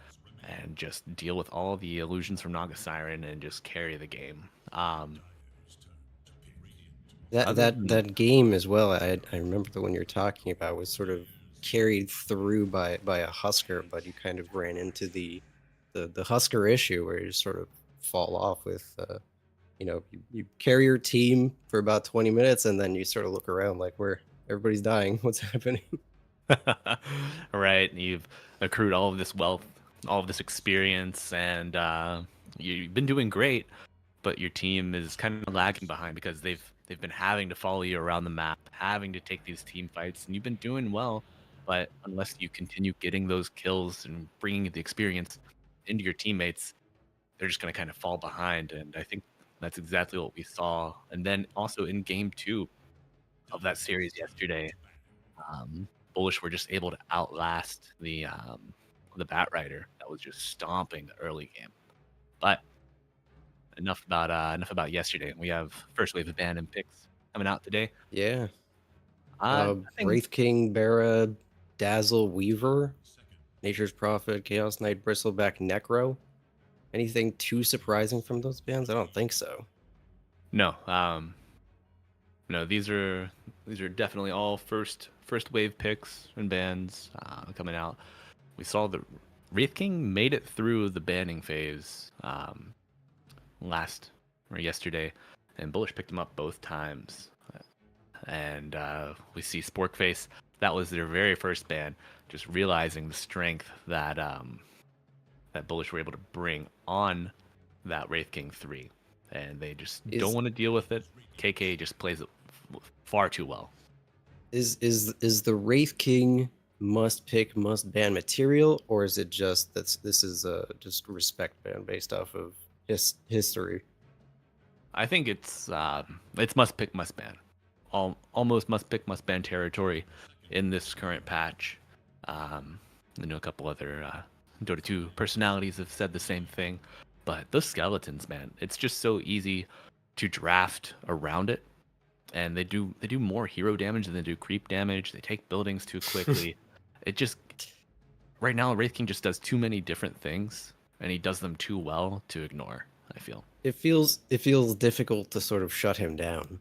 and just deal with all the illusions from Naga Siren and just carry the game. That game as well. I remember the one you're talking about was sort of carried through by a Husker, but you kind of ran into the Husker issue where you just sort of fall off with you carry your team for about 20 minutes and then you sort of look around like where everybody's dying. What's happening? Right, you've accrued all of this wealth, all of this experience, and you've been doing great. but your team is kind of lagging behind because they've been having to follow you around the map, having to take these team fights, and you've been doing well. But unless you continue getting those kills and bringing the experience into your teammates, they're just going to kind of fall behind. And I think that's exactly what we saw. And then also in game 2 of that series yesterday, Bullish were just able to outlast the Batrider that was just stomping the early game. But enough about yesterday. We have first wave of ban and picks coming out today. Yeah. I think Wraith King, Bara, Dazzle, Weaver, Nature's Prophet, Chaos Knight, Bristleback, Necro. Anything too surprising from those bands? I don't think so. no, no. These are definitely all first wave picks and bans coming out. We saw the Wraith King made it through the banning phase yesterday, and Bullish picked him up both times. And we see Sporkface. That was their very first ban. Just realizing the strength that that Bullish were able to bring on that Wraith King 3, and they just don't want to deal with it. KK just plays it far too well. Is the Wraith King must pick, must ban material, or is it just that this is just respect ban based off of history? I think it's must pick, must ban. Almost must pick, must ban territory in this current patch. I know a couple other Dota 2 personalities have said the same thing, but those skeletons, man, it's just so easy to draft around it, and they do more hero damage than they do creep damage. They take buildings too quickly. It just right now Wraith King just does too many different things, and he does them too well to ignore, I feel. It feels difficult to sort of shut him down.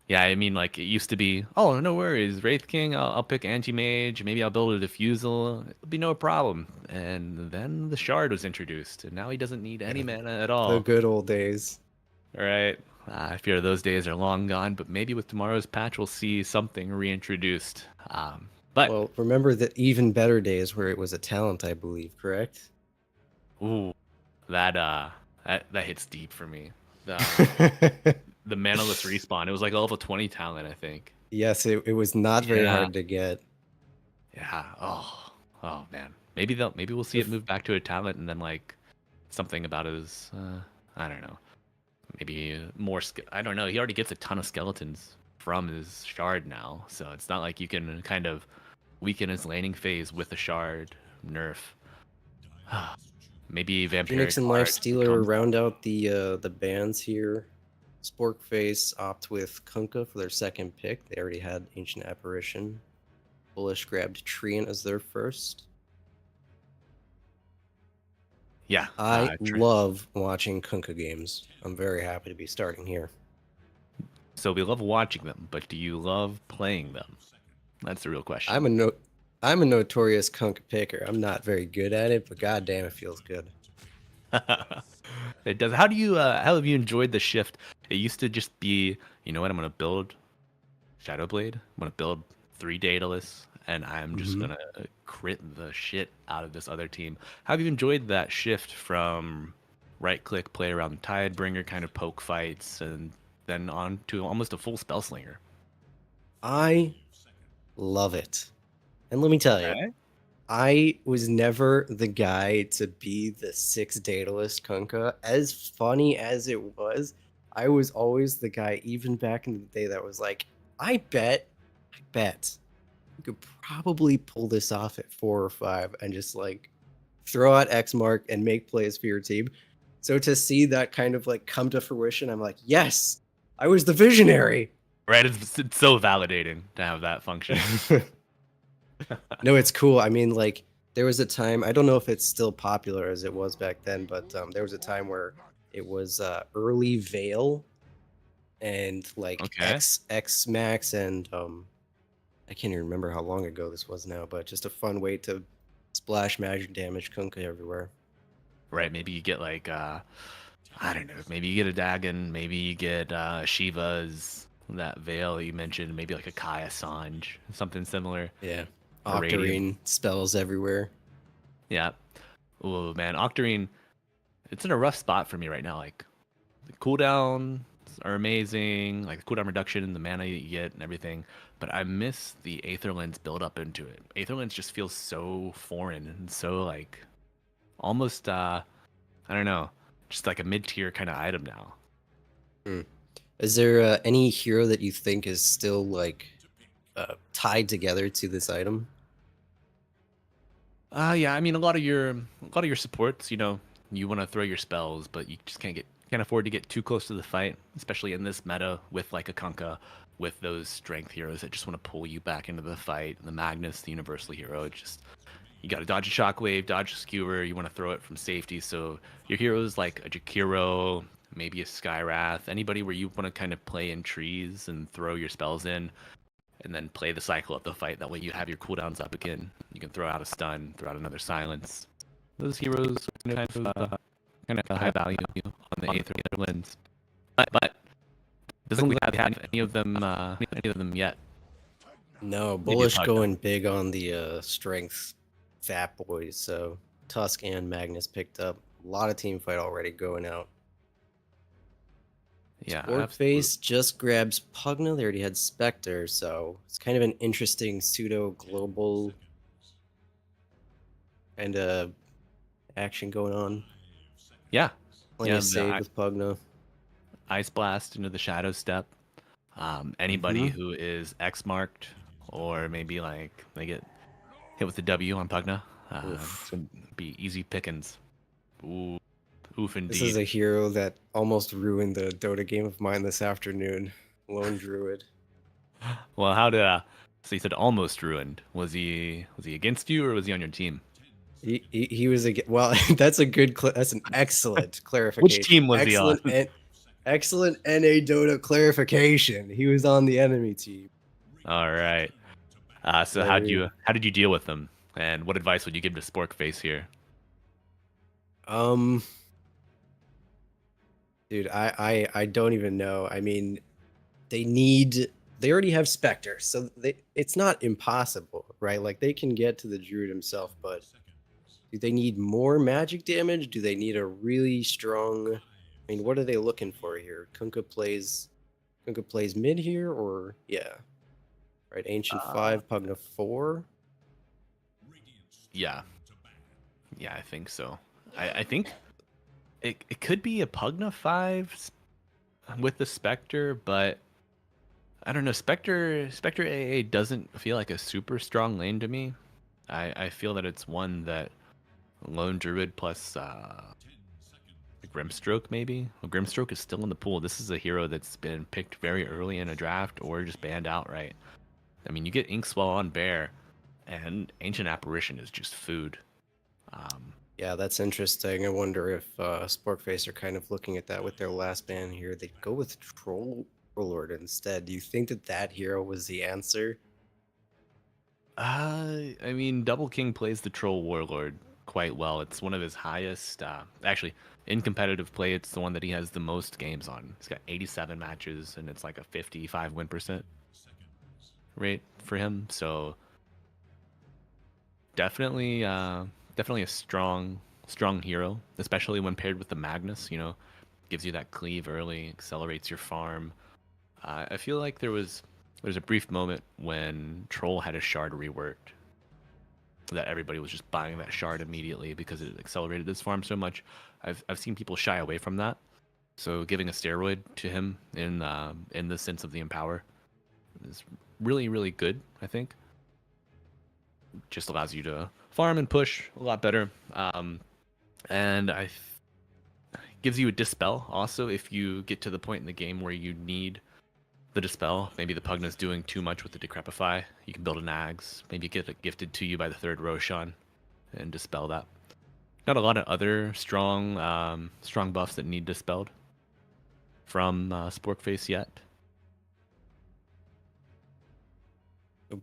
Yeah, I mean, like, it used to be, oh, no worries, Wraith King, I'll pick Anti-Mage, maybe I'll build a Diffusal, it'll be no problem. And then the Shard was introduced, and now he doesn't need any mana at all. The good old days. All right, I fear those days are long gone, but maybe with tomorrow's patch we'll see something reintroduced. But Well, remember the even better days where it was a talent, I believe, correct? ooh, that hits deep for me. The Manaless respawn. It was like a level 20 talent, I think. Yes, it was not very hard to get. Yeah. Oh man. Maybe we'll see it move back to a talent, and then like something about his I don't know. Maybe more I don't know. He already gets a ton of skeletons from his shard now, so it's not like you can kind of weaken his laning phase with a shard nerf. Maybe Vampiric Phoenix and Guard Lifestealer becomes- round out the bans here. Sporkface opt with Kunkka for their second pick. They already had Ancient Apparition. Bullish grabbed Treant as their first. Yeah. I love watching Kunkka games. I'm very happy to be starting here. So we love watching them, but do you love playing them? That's the real question. I'm a notorious Kunkka picker. I'm not very good at it, but goddamn, it feels good. It does. How have you enjoyed the shift? It used to just be, you know what, I'm gonna build Shadowblade. I'm gonna build 3 Daedalus, and I'm just gonna crit the shit out of this other team. How have you enjoyed that shift from right click, play around the Tidebringer kind of poke fights, and then on to almost a full spell slinger? I love it. And let me tell you, Okay. I was never the guy to be the 6 Daedalus Kunkka. As funny as it was, I was always the guy, even back in the day, that was like, I bet you could probably pull this off at 4 or 5 and just like throw out X mark and make plays for your team. So to see that kind of like come to fruition, I'm like, yes, I was the visionary. Right, it's so validating to have that function. No, it's cool. I mean, like, there was a time, I don't know if it's still popular as it was back then, but there was a time where it was early Veil and like Okay. X Max, and I can't even remember how long ago this was now, but just a fun way to splash magic damage Kunkka everywhere. Right, maybe you get like I don't know, maybe you get a Dagon, maybe you get Shiva's that Veil you mentioned, maybe like a Kaya Sanj, something similar. Yeah. A Radiant. Octarine spells everywhere. Yeah. Oh man, Octarine, it's in a rough spot for me right now. Like the cooldowns are amazing, like the cooldown reduction, the mana you get, and everything. But I miss the Aether Lens build up into it. Aether Lens just feels so foreign and so like almost I don't know, just like a mid tier kind of item now. Is there any hero that you think is still like tied together to this item? Yeah, I mean a lot of your supports, you know, you want to throw your spells, but you just can't afford to get too close to the fight, especially in this meta with like a Kunkka, with those strength heroes that just want to pull you back into the fight. The Magnus, the universal hero, it's just you got to dodge a shockwave, dodge a skewer. You want to throw it from safety. So your heroes like a Jakiro, maybe a Skywrath, anybody where you want to kind of play in trees and throw your spells in, and then play the cycle of the fight. That way you have your cooldowns up again. You can throw out a stun, throw out another silence. Those heroes are kind of high value on the Aether Lens, but doesn't look like we have any of them yet. No, Maybe a Bullish Pugna. going big on the strength fat boys. So Tusk and Magnus picked up. A lot of team fight already going out. Yeah, Sporkface just grabs Pugna. They already had Spectre, so it's kind of an interesting pseudo global and action going on. yeah. Playing Yeah, a the save with Pugna. Ice Blast into the Shadow Step. Anybody Mhm. who is X marked, or maybe like they get hit with the W on Pugna, it's gonna be easy pickings. Ooh, oof This is indeed. a hero that almost ruined the Dota game of mine this afternoon. Lone Druid. Well, so you said almost ruined. Was he against you or was he on your team? He was well. That's a good. That's an excellent clarification. Which team was he on? Excellent NA Dota clarification. He was on the enemy team. All right. So how did you deal with them? And what advice would you give to Sporkface here? Dude, I don't even know. I mean, they already have Spectre, so it's not impossible, right? Like they can get to the Druid himself, but do they need more magic damage? Do they need a really strong? I mean, what are they looking for here? Kunkka plays mid here, or yeah, right? Ancient 5, Pugna 4. Yeah, I think so. I think it could be a Pugna 5 with the Spectre, but I don't know. Spectre AA doesn't feel like a super strong lane to me. I feel that it's one that Lone Druid plus Grimstroke maybe. Well, Grimstroke is still in the pool. This is a hero that's been picked very early in a draft or just banned outright. I mean, you get Inkswell on Bear, and Ancient Apparition is just food. Yeah, that's interesting. I wonder if Sporkface are kind of looking at that with their last ban here. They'd go with Troll Warlord instead. Do you think that hero was the answer? I mean, Double King plays the Troll Warlord quite well. It's one of his highest. Actually, in competitive play, it's the one that he has the most games on. He's got 87 matches, and it's like a 55 win % rate for him. So definitely a strong hero, especially when paired with the Magnus. You know, gives you that cleave early, accelerates your farm. I feel like there's a brief moment when Troll had a shard reworked that everybody was just buying that shard immediately because it accelerated his farm so much. I've seen people shy away from that. So giving a steroid to him in the sense of the Empower is really, really good, I think. Just allows you to farm and push a lot better. And gives you a dispel also if you get to the point in the game where you need the dispel. Maybe the Pugna's doing too much with the Decrepify. You can build an Ags, maybe get it gifted to you by the third Roshan and dispel that. Not a lot of other strong buffs that need dispelled from Sporkface yet.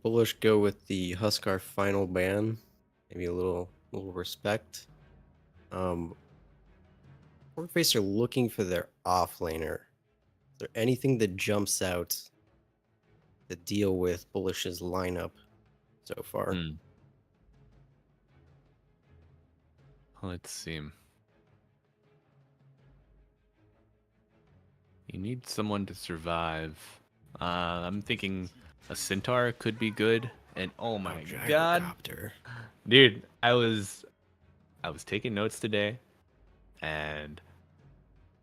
Bullish go with the Huskar final ban. Maybe a little respect. Sporkface are looking for their offlaner. Is there anything that jumps out to deal with Bullish's lineup so far? Let's see. You need someone to survive. I'm thinking a centaur could be good. And oh my god, Gyrocopter. dude, I was taking notes today, and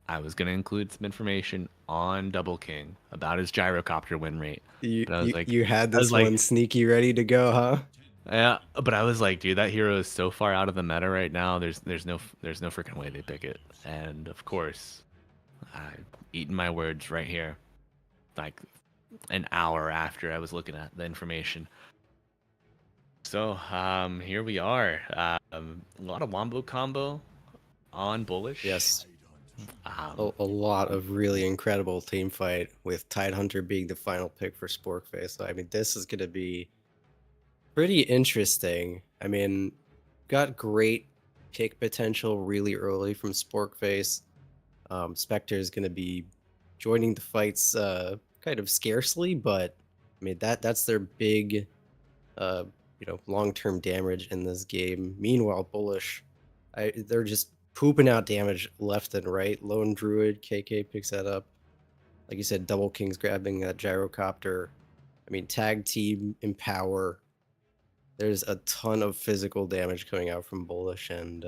I was gonna include some information on Double King about his gyrocopter win rate. You, But I was you like, you had this one sneaky ready to go, huh? yeah. But I was like, dude, that hero is so far out of the meta right now. There's no freaking way they pick it. And of course, I've eaten my words right here. Like an hour after I was looking at the information. So here we are. A lot of wombo combo on Bullish. Yes. Um, A lot of really incredible team fight with Tidehunter being the final pick for Sporkface. So I mean, this is gonna be pretty interesting. I mean, got great pick potential really early from Sporkface. Spectre is gonna be joining the fights kind of scarcely, but I mean that's their big long-term damage in this game. Meanwhile, Bullish, they're just pooping out damage left and right. Lone Druid, KK picks that up. Like you said, Double King's grabbing that gyrocopter. I mean, tag team, empower. There's a ton of physical damage coming out from Bullish, and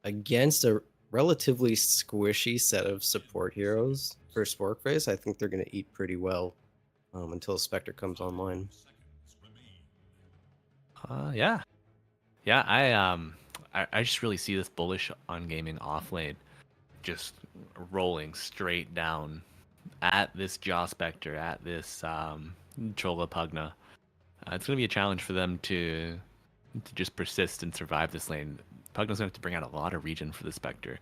against a relatively squishy set of support heroes for Sporkface, I think they're going to eat pretty well until Spectre comes online. yeah. I just really see this Bullish on gaming off lane just rolling straight down at this Jaw Spectre, at this Chola Pugna. It's going to be a challenge for them to just persist and survive this lane. Pugna's going to have to bring out a lot of regen for the Spectre.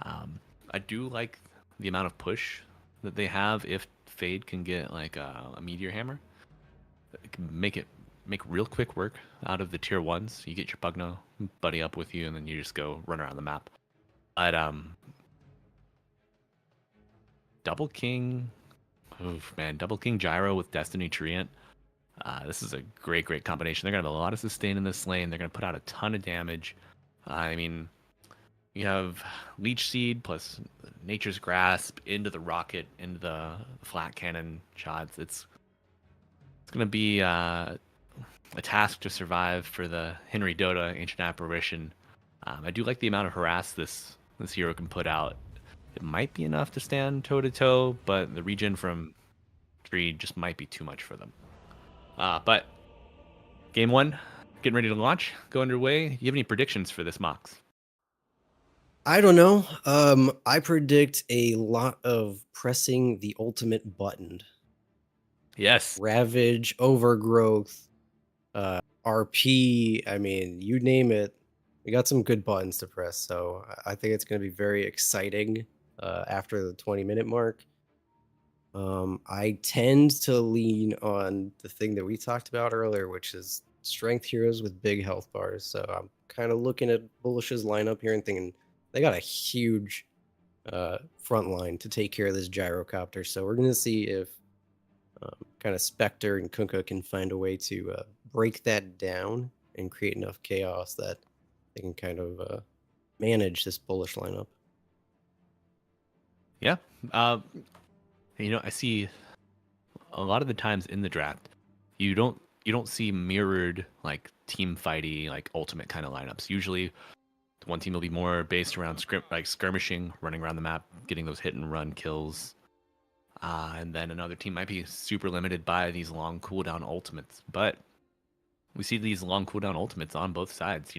I do like the amount of push that they have if Fade can get like a Meteor Hammer. It can make real quick work out of the tier 1s. You get your Pugna buddy up with you, and then you just go run around the map. But Double King, oof, man, Double King Gyro with Destiny Treant. This is a great combination. They're gonna have a lot of sustain in this lane. They're gonna put out a ton of damage. I mean, you have Leech Seed plus Nature's Grasp into the rocket, into the flat cannon shots. It's gonna be a task to survive for the Henry Dota Ancient Apparition. I do like the amount of harass this hero can put out. It might be enough to stand toe to toe, but the regen from Tree just might be too much for them. But game 1, getting ready to launch, go underway. You have any predictions for this Mox? I don't know. I predict a lot of pressing the ultimate button. Yes. Ravage, Overgrowth, RP. I mean, you name it. We got some good buttons to press, so I think it's going to be very exciting after the 20-minute mark. I tend to lean on the thing that we talked about earlier, which is strength heroes with big health bars. So I'm kind of looking at Bullish's lineup here and thinking they got a huge front line to take care of this gyrocopter. So we're going to see if kind of Spectre and Kunkka can find a way to break that down and create enough chaos that they can kind of manage this Bullish lineup. Yeah. I see a lot of the times in the draft, you don't see mirrored like team fighty like ultimate kind of lineups. Usually, one team will be more based around skirmishing, running around the map, getting those hit and run kills, and then another team might be super limited by these long cooldown ultimates. But we see these long cooldown ultimates on both sides.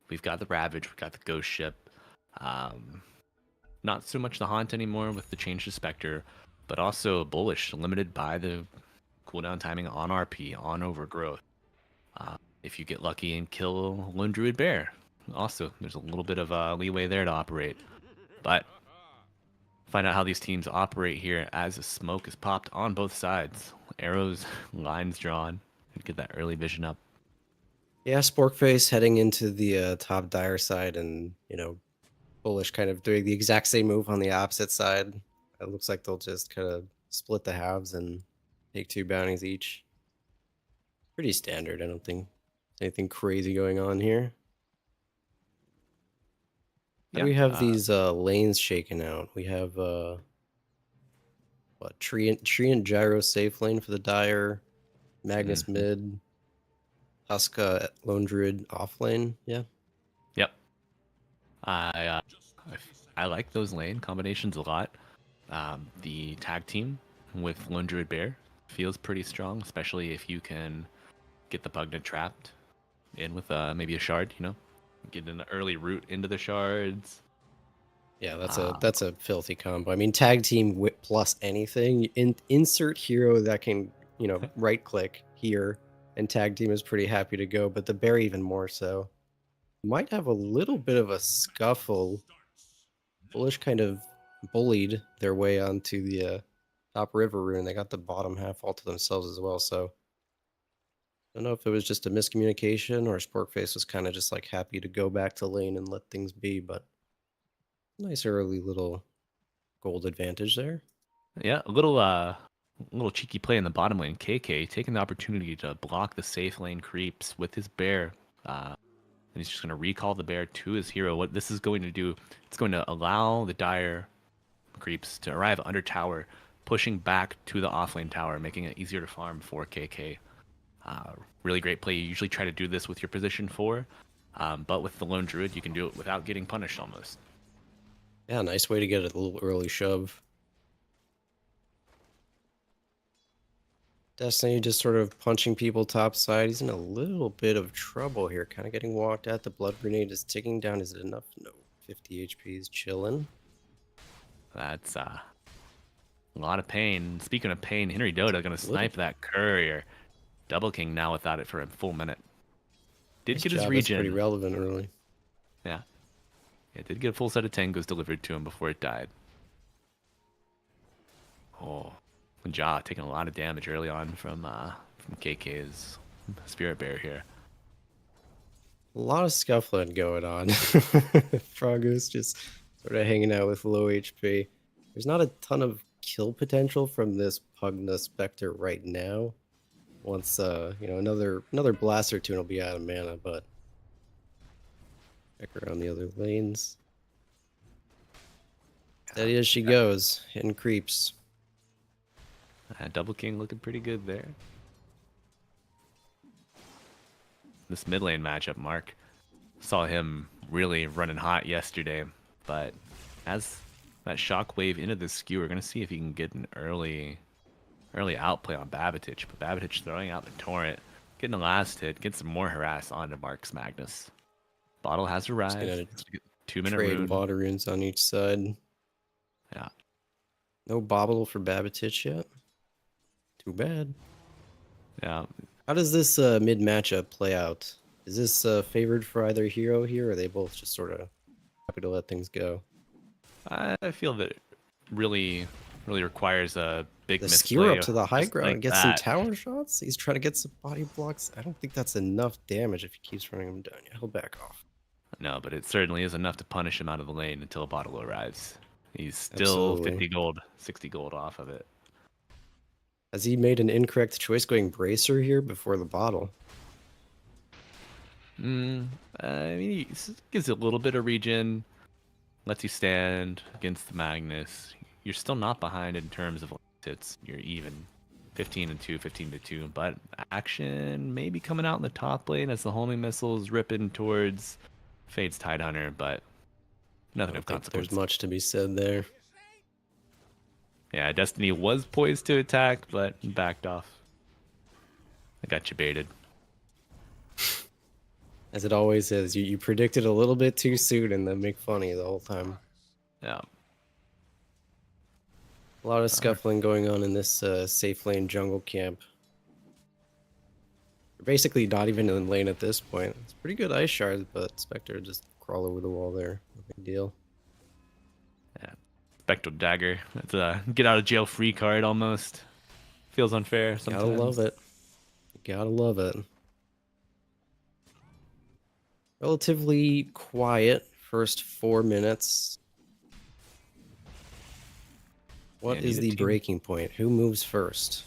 We've got the Ravage, we've got the Ghost Ship. Not so much the Haunt anymore with the change to Spectre, but also Bullish, limited by the cooldown timing on RP, on Overgrowth. If you get lucky and kill Lone Druid Bear, also there's a little bit of leeway there to operate. But find out how these teams operate here as the smoke is popped on both sides. Arrows, lines drawn, and get that early vision up. Yeah, Sporkface heading into the top dire side, and Bullish kind of doing the exact same move on the opposite side. It looks like they'll just kind of split the halves and take 2 bounties each. Pretty standard. I don't think anything crazy going on here. How do we have these lanes shaken out? We have what tree and gyro safe lane for the Dire, Magnus mid, Huska Lone Druid off lane. Yeah. Yep. I like those lane combinations a lot. The tag team with Lone Druid Bear feels pretty strong, especially if you can get the Pugnant trapped in with maybe a shard, you know? Get an early route into the shards. Yeah, that's a filthy combo. I mean, tag team plus anything. Insert hero that can, right click here, and tag team is pretty happy to go. But the bear even more so. Might have a little bit of a scuffle. Bullish kind of bullied their way onto the top river rune. They got the bottom half all to themselves as well. So I don't know if it was just a miscommunication or Sporkface was kind of just like happy to go back to lane and let things be, but nice early little gold advantage there. Yeah, a little cheeky play in the bottom lane. KK taking the opportunity to block the safe lane creeps with his bear. And he's just going to recall the bear to his hero. What this is going to do, it's going to allow the Dire creeps to arrive under tower, pushing back to the offlane tower, making it easier to farm for KK. Really great play. You usually try to do this with your position 4, but with the Lone Druid, you can do it without getting punished almost. Yeah, nice way to get a little early shove. Destiny just sort of punching people topside. He's in a little bit of trouble here. Kind of getting walked at. The blood grenade is ticking down. Is it enough? No. 50 HP is chilling. That's a lot of pain. Speaking of pain, Henry Dota going to snipe that courier. Double King now without it for a full minute. Did Nice get his job. regen. That's pretty relevant early. Yeah. It did get a full set of tangos delivered to him before it died. Oh, Ja taking a lot of damage early on from KK's Spirit Bear here. A lot of scuffling going on. Froggo's just sort of hanging out with low HP. There's not a ton of kill potential from this Pugna Spectre right now. Once another blast or two will be out of mana, but check around the other lanes. Steady as she goes, hitting creeps. Double King looking pretty good there. This mid lane matchup, Mark, saw him really running hot yesterday, but as that shockwave into the skew, we're gonna see if he can get an early outplay on Babbitich. But Babbitich throwing out the torrent, getting the last hit, get some more harass onto Mark's Magnus. Bottle has arrived. 2-minute Trade rune. water runes on each side. Yeah. No bobble for Babbitich yet. Too bad. Yeah. How does this mid matchup play out? Is this favored for either hero here, or are they both just sort of happy to let things go? I feel that it really requires a big The misplay. skewer up to the high just ground like and get some that. tower shots? He's trying to get some body blocks. I don't think that's enough damage if he keeps running him down. Yeah, he'll back off. No, but it certainly is enough to punish him out of the lane until a bottle arrives. He's still Absolutely. 50 gold, 60 gold off of it. Has he made an incorrect choice going Bracer here before the bottle? I mean, he gives you a little bit of regen, lets you stand against the Magnus. You're still not behind in terms of hits. You're even 15-2, 15-2, but action may be coming out in the top lane as the homing missiles ripping towards Fade's Tidehunter, but nothing of consequence. There's much to be said there. Yeah, Destiny was poised to attack, but backed off. I got you baited. As it always is, you predicted a little bit too soon and then make fun of you the whole time. Yeah. A lot of scuffling going on in this safe lane jungle camp. We're basically not even in lane at this point. It's pretty good ice shards, but Spectre just crawl over the wall there. No big deal. Yeah. Spectral Dagger. It's a get out of jail free card almost. Feels unfair sometimes. Gotta love it. Gotta love it. Relatively quiet first 4 minutes. What Yeah, is need a the team. breaking point? Who moves first?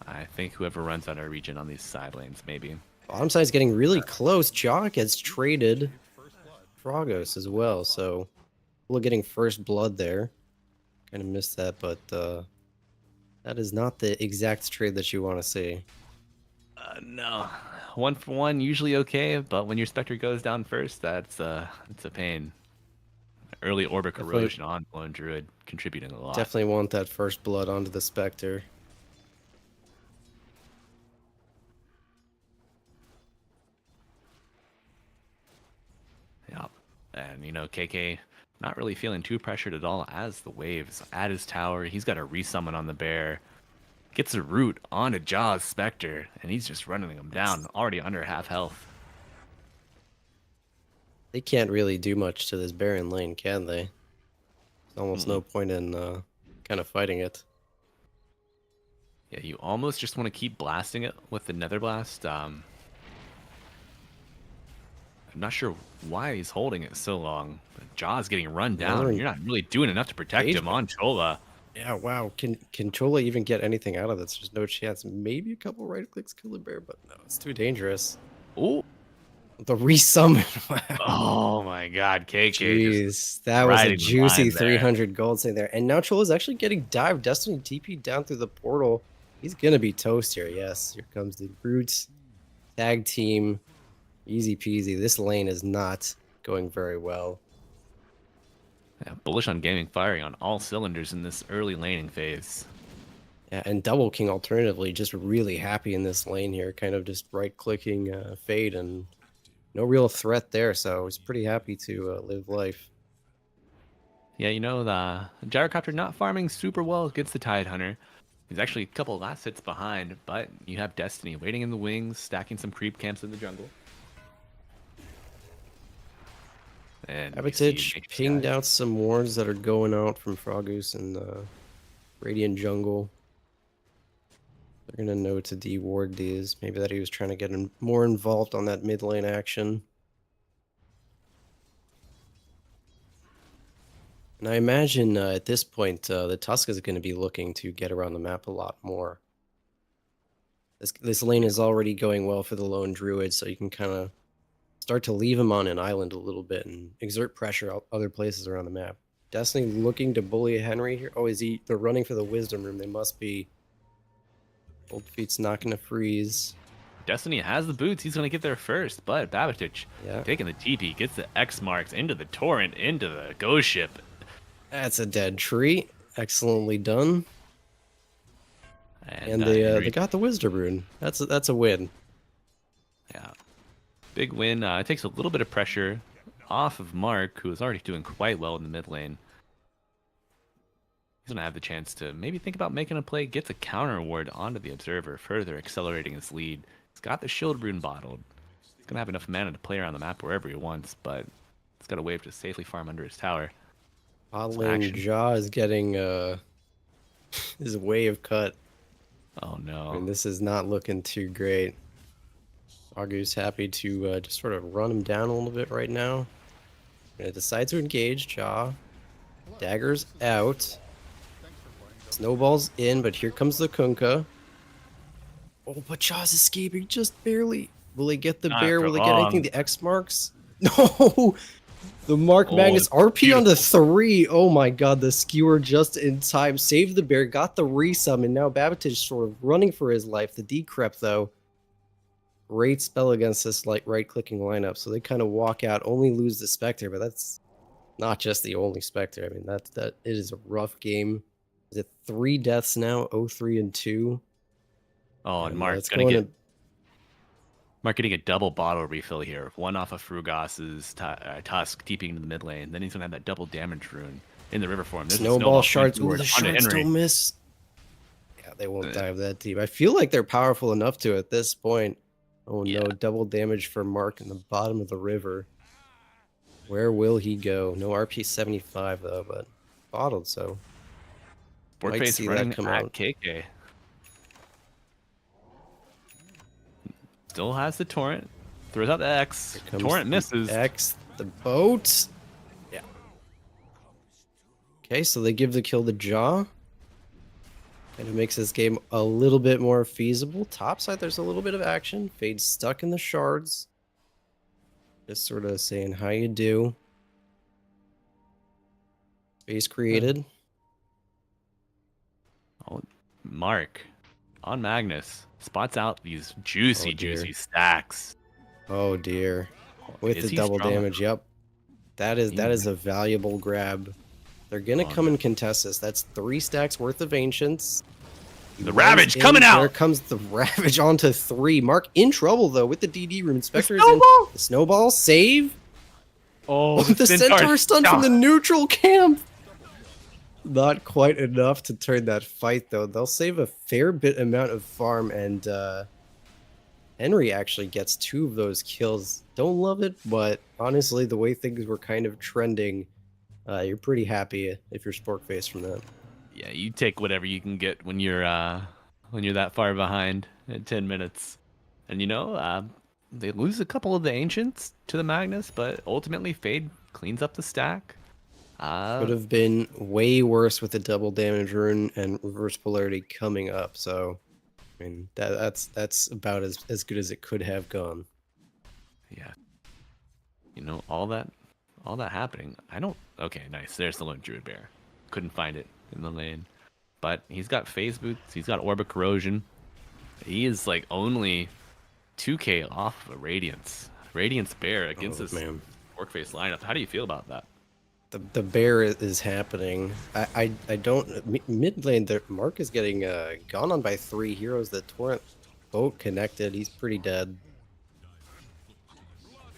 I think whoever runs out of region on these side lanes, maybe. Bottom side's getting really close. Jock has traded Frogos as well, so we're getting first blood there. Kind of missed that, but that is not the exact trade that you want to see. No, 1-for-1 usually okay, but when your Spectre goes down first, it's a pain. Early orbit Definitely- corrosion on Lone Druid contributing a lot. Definitely want that first blood onto the Spectre. Yeah, and KK not really feeling too pressured at all as the waves at his tower. He's got a resummon on the bear. Gets a root onto Jaw's Spectre, and he's just running him down, already under half health. They can't really do much to this Baron lane, can they? There's almost no point in kind of fighting it. Yeah, you almost just want to keep blasting it with the Nether Blast. I'm not sure why he's holding it so long. But Jaw's getting run down. Another You're not really doing enough to protect him on Chola. Yeah, wow. Can Chola even get anything out of this? There's no chance. Maybe a couple right clicks kill the bear, but no, it's too dangerous. Oh, The resummon. Wow. oh my God, KK. Jeez, that was a riding the juicy line there. 300 gold thing there. And now Chola's actually getting dived. Destiny TP down through the portal. He's gonna be toast here. Yes, here comes the Roots tag team. Easy peasy. This lane is not going very well. Yeah, Bullish on Gaming firing on all cylinders in this early laning phase. Yeah, and Double King alternatively just really happy in this lane here, kind of just right-clicking Fade and no real threat there, so he's pretty happy to live life. Yeah, the Gyrocopter not farming super well against the Tide Hunter. He's actually a couple last hits behind, but you have Destiny waiting in the wings, stacking some creep camps in the jungle. And Habitage pinged out some wards that are going out from Frogoose and Radiant Jungle. They're going to know to de-ward these. Maybe that he was trying to get more involved on that mid lane action. And I imagine at this point, the Tusk is going to be looking to get around the map a lot more. This lane is already going well for the Lone Druid, so you can kind of start to leave him on an island a little bit and exert pressure out other places around the map. Destiny looking to bully Henry here. Oh, they're running for the Wisdom Room. They must be. Old Feet's not going to freeze. Destiny has the boots. He's going to get there first, but Babatich Yeah. taking the TP, gets the X marks into the Torrent, into the Ghost Ship. That's a dead tree. Excellently done. And Henry- they got the Wisdom Rune. That's a win. Yeah. Big win. It takes a little bit of pressure off of Mark, who is already doing quite well in the mid lane. He's going to have the chance to maybe think about making a play, gets a counter ward onto the Observer, further accelerating his lead. He's got the Shield Rune bottled. He's going to have enough mana to play around the map wherever he wants, but he's got a wave to safely farm under his tower. Bot lane action. Jaw is getting his wave cut. Oh no. I mean, this is not looking too great. Agu's happy to just sort of run him down a little bit right now. Gonna decide to engage Jaw. Daggers out. Snowballs in, but here comes the Kunkka. Oh, but Jaw's escaping just barely. Will he get the Not bear? for Will he get anything? long. The X marks? No! The Mark Oh, Magnus RP on the beautiful. 3. Oh my god, the skewer just in time. Saved the bear, got the resummon. Now Babatich sort of running for his life. The decrep, though. Great spell against this right-clicking lineup. So they kind of walk out, only lose the Spectre, but that's not just the only Spectre. I mean, that it is a rough game. Is it 3 deaths now? 0-3 and 2. Oh, and Mark's it's going to going get Mark getting a double bottle refill here. One off of Frugos's Tusk, TPing into the mid lane. Then he's going to have that double damage rune in the river form. There's a Snowball coming shards. Ooh, forward the onto shards Henry. don't miss. Yeah, they won't dive that deep. I feel like they're powerful enough to at this point. Oh no, Yeah. double damage for Mark in the bottom of the river. Where will he go? No RP 75 though, but bottled, so might Sporkface see that running come at out. KK. Still has the Torrent. Throws out the X. Here comes Torrent the misses. X, the boat. Yeah. Okay, so they give the kill to Jaw. And it makes this game a little bit more feasible. Top side, there's a little bit of action. Fade's stuck in the shards. Just sort of saying how you do. Base created. Oh, Mark on Magnus spots out these juicy, Oh, dear. juicy stacks. Oh dear. With Is the he double strong damage, yep. That is He- a valuable grab. They're gonna Oh, come no. and contest this. That's 3 stacks worth of ancients. The Runs Ravage in, coming There out! comes the Ravage onto 3. Mark in trouble though with the DD room. Spectre is in. snowball! The snowball save. Oh, The centaur stun from the neutral camp. Not quite enough to turn that fight though. They'll save a fair bit amount of farm, and Henry actually gets 2 of those kills. Don't love it, but honestly, the way things were kind of trending, you're pretty happy if you're Sporkface from that. Yeah, you take whatever you can get when you're that far behind at 10 minutes. And they lose a couple of the ancients to the Magnus, but ultimately Fade cleans up the stack. Could have been way worse with the double damage rune and reverse polarity coming up. So, I mean, that's about as good as it could have gone. Yeah. All that happening. Okay, nice. There's the lone druid bear. Couldn't find it in the lane. But he's got phase boots, he's got orb of corrosion. He is like only 2k off of Radiance. Radiance bear against this Sporkface lineup. How do you feel about that? The bear is happening. I don't mid lane. Mark is getting gone on by 3 heroes. The torrent boat connected. He's pretty dead.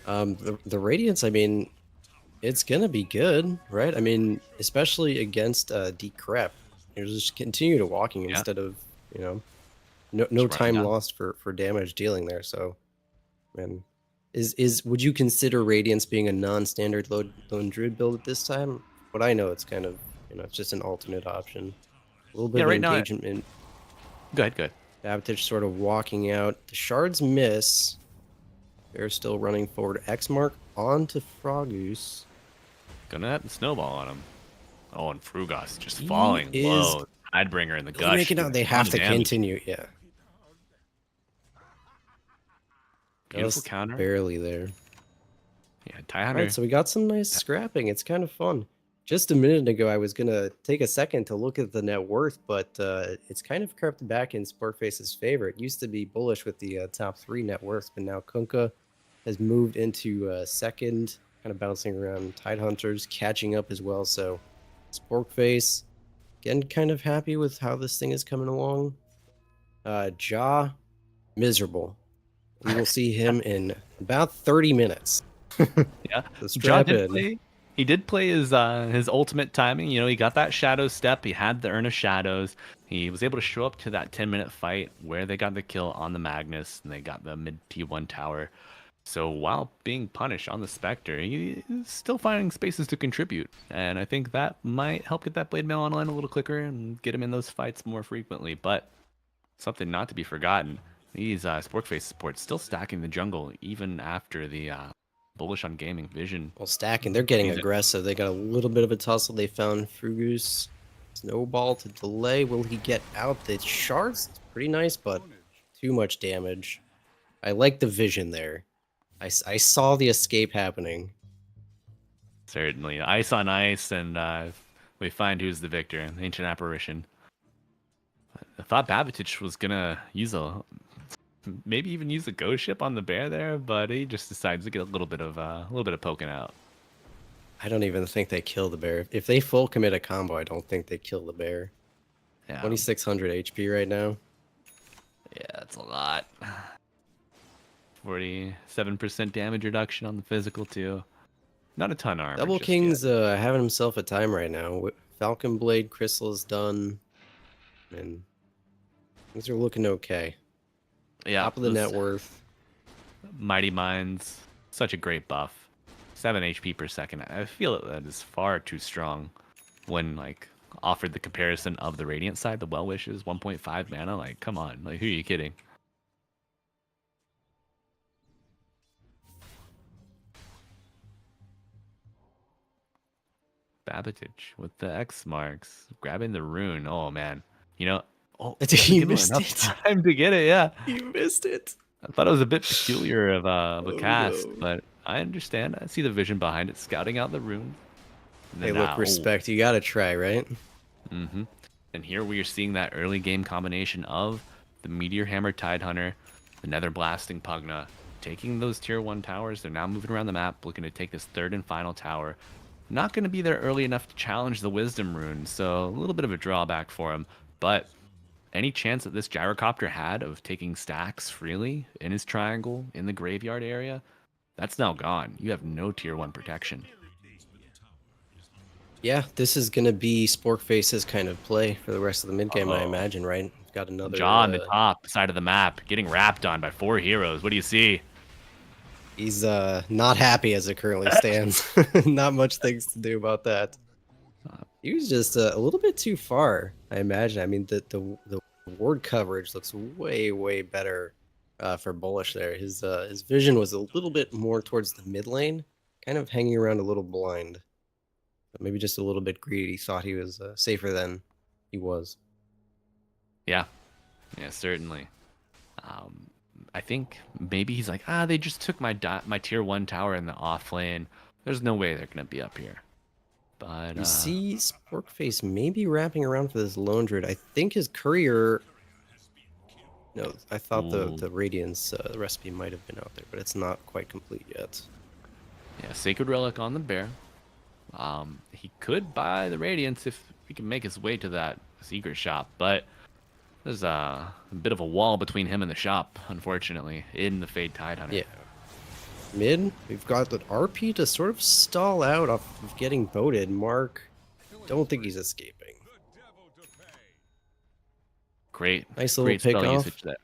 The Radiance, I mean, it's gonna be good, right? I mean, especially against Decrep. You just continue to walking instead of, no time lost for damage dealing there. So, man, would you consider Radiance being a non-standard lone druid build at this time? What I know, it's kind of, it's just an alternate option. A little bit of engagement. Go ahead. Babbage sort of walking out. The shards miss. They're still running forward. X mark onto Frogus. Gonna have the snowball on him. Oh, and Frugas just falling low. Tidebringer in the gush. Making out. They have to continue. Yeah. Beautiful counter. Barely there. Yeah, Tie Hunter. Alright, so we got some nice scrapping. It's kind of fun. Just a minute ago, I was gonna take a second to look at the net worth, but it's kind of crept back in Sporkface's favor. It used to be Bullish with the top 3 net worths, but now Kunkka has moved into second, kind of bouncing around. Tidehunters catching up as well. So Sporkface, again, kind of happy with how this thing is coming along. Jaw, miserable. We will see him in about 30 minutes. Yeah, So Jaw strap in. He did play his ultimate timing. He got that shadow step. He had the Urn of Shadows. He was able to show up to that 10-minute fight where they got the kill on the Magnus and they got the mid T1 tower. So while being punished on the Spectre, he is still finding spaces to contribute. And I think that might help get that Blade Mail online a little quicker and get him in those fights more frequently. But something not to be forgotten, these Sporkface supports still stacking the jungle even after the Bullish on gaming vision. Well, stacking, they're getting aggressive. They got a little bit of a tussle. They found Frugus. Snowball to delay. Will he get out? The shards, pretty nice, but too much damage. I like the vision there. I saw the escape happening. Certainly. Ice on ice, and we find who's the victor, Ancient Apparition. I thought Babbage was going to maybe even use a ghost ship on the bear there, but he just decides to get a little bit of poking out. I don't even think they kill the bear. If they full commit a combo, I don't think they kill the bear. Yeah. 2600 HP right now. Yeah, that's a lot. 47% damage reduction on the physical too. Not a ton of armor. Double King's having himself a time right now. Falcon Blade Crystal is done, and things are looking okay. Yeah, Top of the net worth. Mighty Minds, such a great buff. 7 HP per second. I feel that is far too strong when offered the comparison of the Radiant side, the Well Wishes, 1.5 mana. Come on, who are you kidding? Babbage with the X marks, grabbing the rune. Oh man, He missed it. Time to get it. Yeah, You missed it. I thought it was a bit peculiar of a cast, but I understand. I see the vision behind it, scouting out the rune. Hey, look, respect. You gotta try, right? Mm-hmm. And here we are seeing that early game combination of the Meteor Hammer Tidehunter, the Nether Blasting Pugna, taking those tier 1 towers. They're now moving around the map, looking to take this third and final tower. Not going to be there early enough to challenge the Wisdom Rune, so a little bit of a drawback for him. But any chance that this Gyrocopter had of taking stacks freely in his triangle in the graveyard area, that's now gone. You have no tier 1 protection. Yeah, this is going to be Sporkface's kind of play for the rest of the mid game, I Uh-oh. imagine, right? We've got another... Jaw on the top side of the map, getting wrapped on by 4 heroes. What do you see? He's not happy as it currently stands. Not much things to do about that. He was just a little bit too far, I imagine. I mean, the ward coverage looks way better for Bullish there. His vision was a little bit more towards the mid lane, kind of hanging around a little blind. Maybe just a little bit greedy. Thought he was safer than he was. Yeah, certainly. I think maybe he's like, they just took my tier 1 tower in the off lane. There's no way they're gonna be up here. But you see Sporkface maybe wrapping around for this lone druid. I think his courier. No, I thought the Radiance recipe might have been out there, but it's not quite complete yet. Yeah, Sacred Relic on the bear. He could buy the Radiance if he can make his way to that secret shop, but there's a bit of a wall between him and the shop, unfortunately, in the Fade Tidehunter. Yeah. Mid, we've got the RP to sort of stall out off of getting boated. Mark, don't think he's escaping. Great. Nice little great spell pick off. usage there.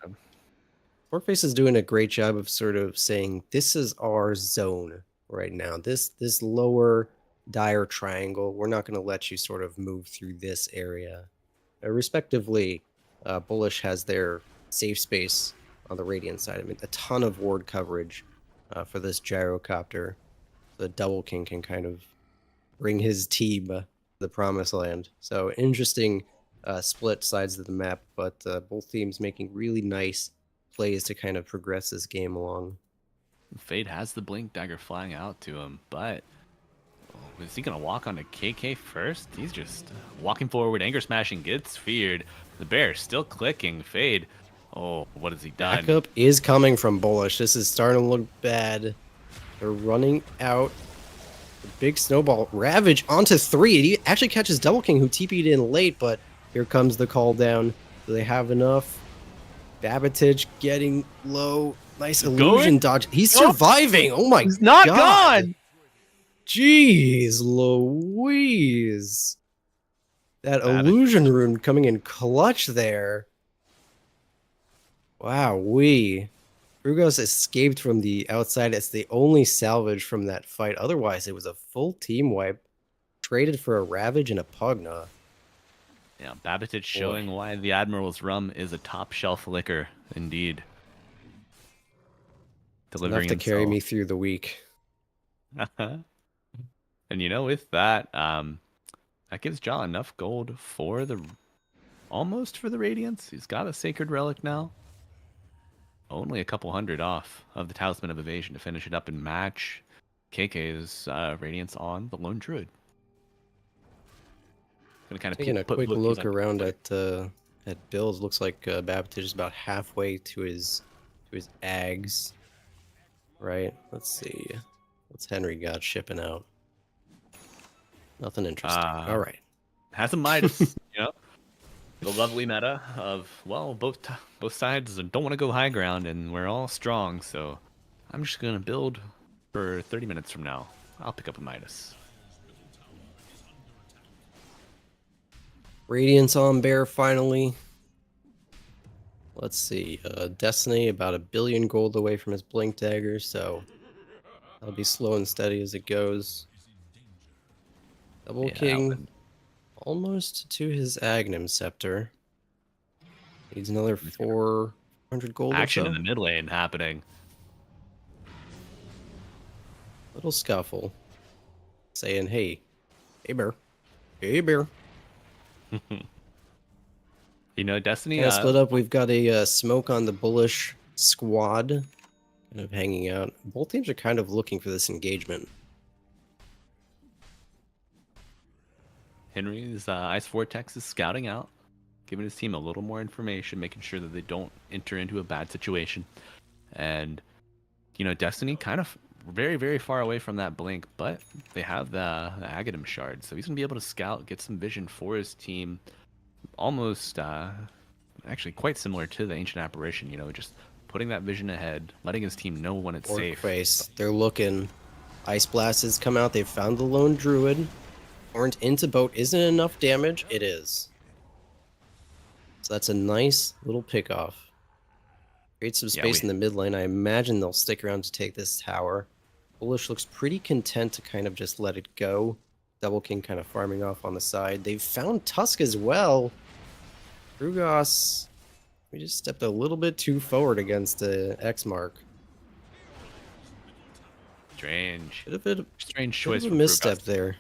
Sporkface is doing a great job of sort of saying, this is our zone right now. This lower dire triangle, we're not going to let you sort of move through this area. Respectively, Bullish has their safe space on the Radiant side. I mean, a ton of ward coverage for this Gyrocopter. The Double King can kind of bring his team to the Promised Land. So interesting split sides of the map, but both teams making really nice plays to kind of progress this game along. Fade has the Blink Dagger flying out to him, but is he going to walk onto KK first? He's just walking forward. Anger Smashing gets feared. The bear still clicking. Fade. Oh, what has he done? Backup is coming from Bullish. This is starting to look bad. They're running out. The big snowball. Ravage onto 3. He actually catches Double King, who TP'd in late, but here comes the call down. Do they have enough? Babbitich getting low. Nice illusion dodge. He's surviving. Oh my god. He's not gone. Jeez Louise. That illusion rune coming in clutch there. Wow, Brugos escaped from the outside. It's the only salvage from that fight. Otherwise, it was a full team wipe. Traded for a Ravage and a Pugna. Yeah, Babbitich showing why the Admiral's rum is a top shelf liquor, indeed. Delivering Enough to carry me through the week. And you know, with that, that gives Jaw enough gold for almost for the Radiance. He's got a Sacred Relic now. Only a couple hundred off of the Talisman of Evasion to finish it up and match KK's Radiance on the Lone Druid. Gonna kind of taking a quick look around at builds. Looks like Babbitich is about halfway to his Ags. Right. Let's see. What's Henry got shipping out? Nothing interesting. All right. Has a Midas, you know, the lovely meta of, well, both sides don't want to go high ground, and we're all strong. So I'm just gonna build for 30 minutes from now. I'll pick up a Midas. Radiance on Bear finally. Let's see. Destiny about 1 billion gold away from his Blink Dagger, so that'll be slow and steady as it goes. Double King almost to his Aghanim Scepter. Needs another 400 gold. Action in the mid lane happening. Little scuffle. Saying, hey bear. Hey bear. You know, Destiny. Yeah, split up. We've got a smoke on the Bullish squad, kind of hanging out. Both teams are kind of looking for this engagement. Henry's Ice Vortex is scouting out giving his team a little more information, making sure that they don't enter into a bad situation. And, Destiny kind of very, very far away from that blink, but they have the Aghanim shard, so he's going to be able to scout, get some vision for his team, almost actually quite similar to the Ancient Apparition, just putting that vision ahead, letting his team know when it's safe. Sporkface, they're looking. Ice Blast has come out. They've found the lone druid. Torrent into boat isn't enough damage. It is. So that's a nice little pickoff. Create some space in the mid lane. I imagine they'll stick around to take this tower. Bullish looks pretty content to kind of just let it go. Double King kind of farming off on the side. They've found Tusk as well. Brugos, we just stepped a little bit too forward against the X mark. Strange. Strange choice. A misstep there.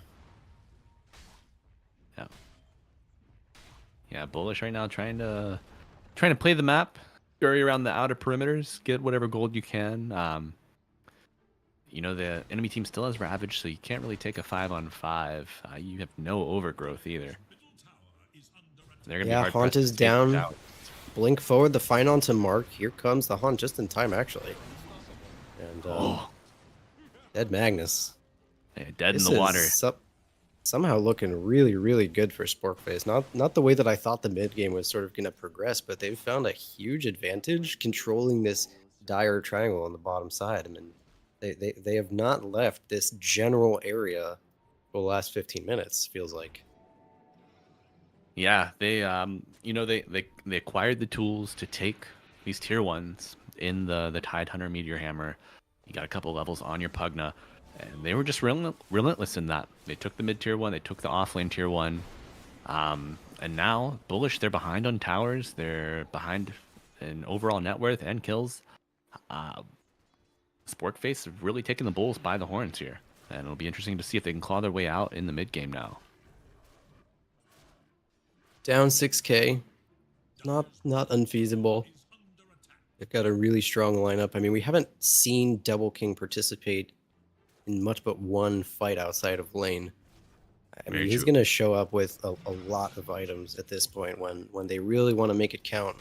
Yeah, Bullish right now trying to play the map, scurry around the outer perimeters, get whatever gold you can. The enemy team still has Ravage, so you can't really take a 5-on-5. You have no overgrowth either. They're gonna be hard Haunt is down. Blink forward, the fine onto Mark. Here comes the Haunt just in time, actually. And Dead Magnus. Yeah, dead in the water. Somehow looking really, really good for Sporkface. Not the way that I thought the mid game was sort of going to progress, but they've found a huge advantage controlling this dire triangle on the bottom side. I mean, they have not left this general area for the last 15 minutes. Feels like. Yeah, they they acquired the tools to take these tier 1s in the Tidehunter Meteor Hammer. You got a couple levels on your Pugna. And they were just relentless in that. They took the mid tier 1, they took the offlane tier 1. And now, Bullish, they're behind on towers. They're behind in overall net worth and kills. Sporkface have really taken the Bulls by the horns here. And it'll be interesting to see if they can claw their way out in the mid game now. Down 6k. Not unfeasible. They've got a really strong lineup. I mean, we haven't seen Double King participate in much but one fight outside of lane. I mean, he's going to show up with a lot of items at this point when they really want to make it count.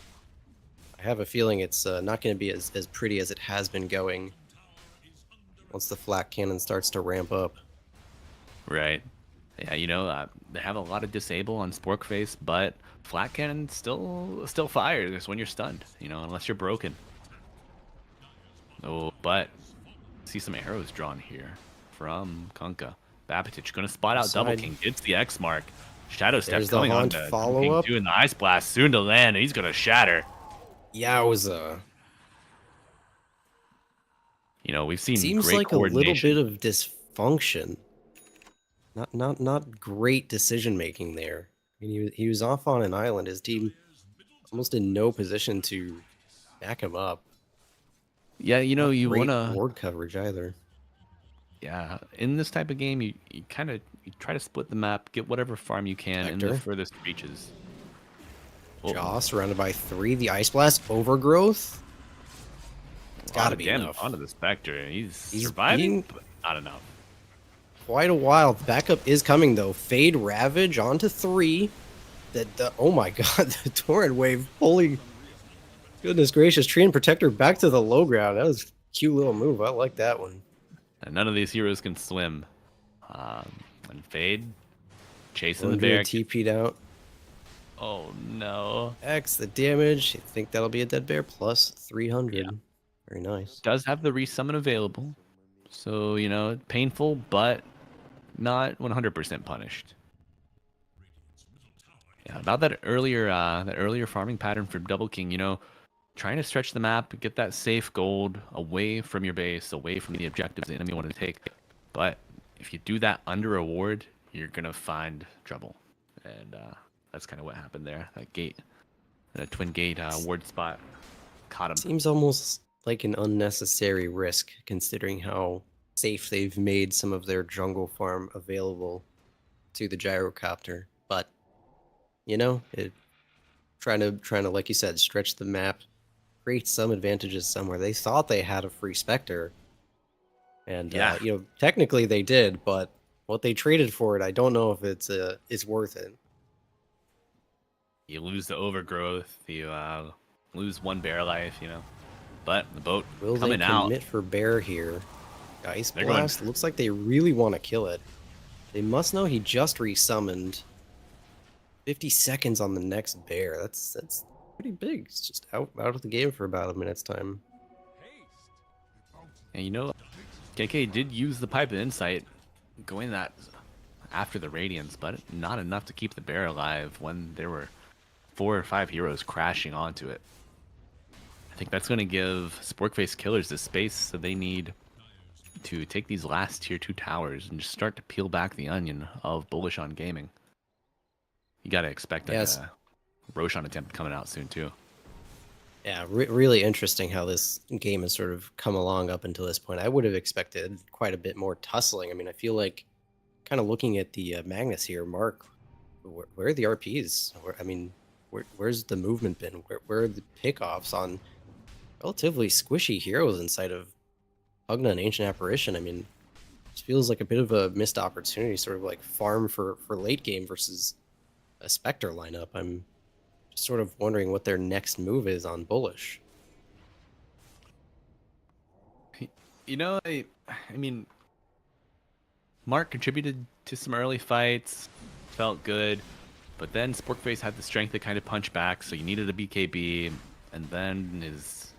I have a feeling it's not going to be as pretty as it has been going once the flak cannon starts to ramp up. Right. Yeah, they have a lot of disable on Sporkface, but flak cannon still fires when you're stunned, unless you're broken. Oh, but see some arrows drawn here from Kunkka. Babatich going to spot out Double King, gets the X mark. Shadow Step coming on to follow up. Doing the Ice Blast soon to land, and he's going to shatter. Yowza. We've seen seems great like a little bit of dysfunction. Not great decision making there. I mean, he was off on an island. His team almost in no position to back him up. Yeah, you want to ward coverage either. Yeah, in this type of game, you try to split the map, get whatever farm you can in the furthest reaches. Jaw surrounded by 3. The Ice Blast overgrowth. It's got to be enough. Onto the Spectre. He's surviving, but not enough. Quite a while. Backup is coming though. Fade Ravage onto 3. Oh my god, the Torrent Wave. Holy goodness gracious. Treant Protector back to the low ground. That was a cute little move. I like that one. And none of these heroes can swim. And Fade chasing One the bear. TP'd out. Oh no. X the damage. I think that'll be a dead bear plus 300. Yeah. Very nice. Does have the resummon available. So, painful, but not 100% punished. Yeah, about that earlier farming pattern for Double King, trying to stretch the map, get that safe gold away from your base, away from the objectives the enemy want to take. But if you do that under a ward, you're going to find trouble. And that's kind of what happened there. That twin gate ward spot caught him. Seems almost like an unnecessary risk considering how safe they've made some of their jungle farm available to the gyrocopter. But, trying to, like you said, stretch the map, create some advantages somewhere. They thought they had a free Spectre. And, technically they did, but what they traded for it, I don't know if it's worth it. You lose the overgrowth. You lose 1 bear life. You know, but the boat Will they coming out. commit for bear here? Ice They're going- Blast? Looks like they really want to kill it. They must know he just resummoned. 50 seconds on the next bear. That's pretty big. It's just out of the game for about a minute's time. And you know, KK did use the Pipe of Insight, going that after the Radiance, but not enough to keep the bear alive when there were 4 or 5 heroes crashing onto it. I think that's going to give Sporkface Killers the space that they need to take these last tier 2 towers and just start to peel back the onion of Bullish on gaming. You got to expect Yes. a Roshan attempt coming out soon too. Yeah, really interesting how this game has sort of come along up until this point. I would have expected quite a bit more tussling. I mean, I feel like kind of looking at the Magnus here, Mark, where are the RPs? Where's the movement been? Where are the pickoffs on relatively squishy heroes inside of Pugna and Ancient Apparition? I mean, it feels like a bit of a missed opportunity, sort of like farm for late game versus a Spectre lineup. I'm just sort of wondering what their next move is on Bullish. You know, I mean, Mark contributed to some early fights, felt good, but then Sporkface had the strength to kind of punch back, so you needed a BKB, and then his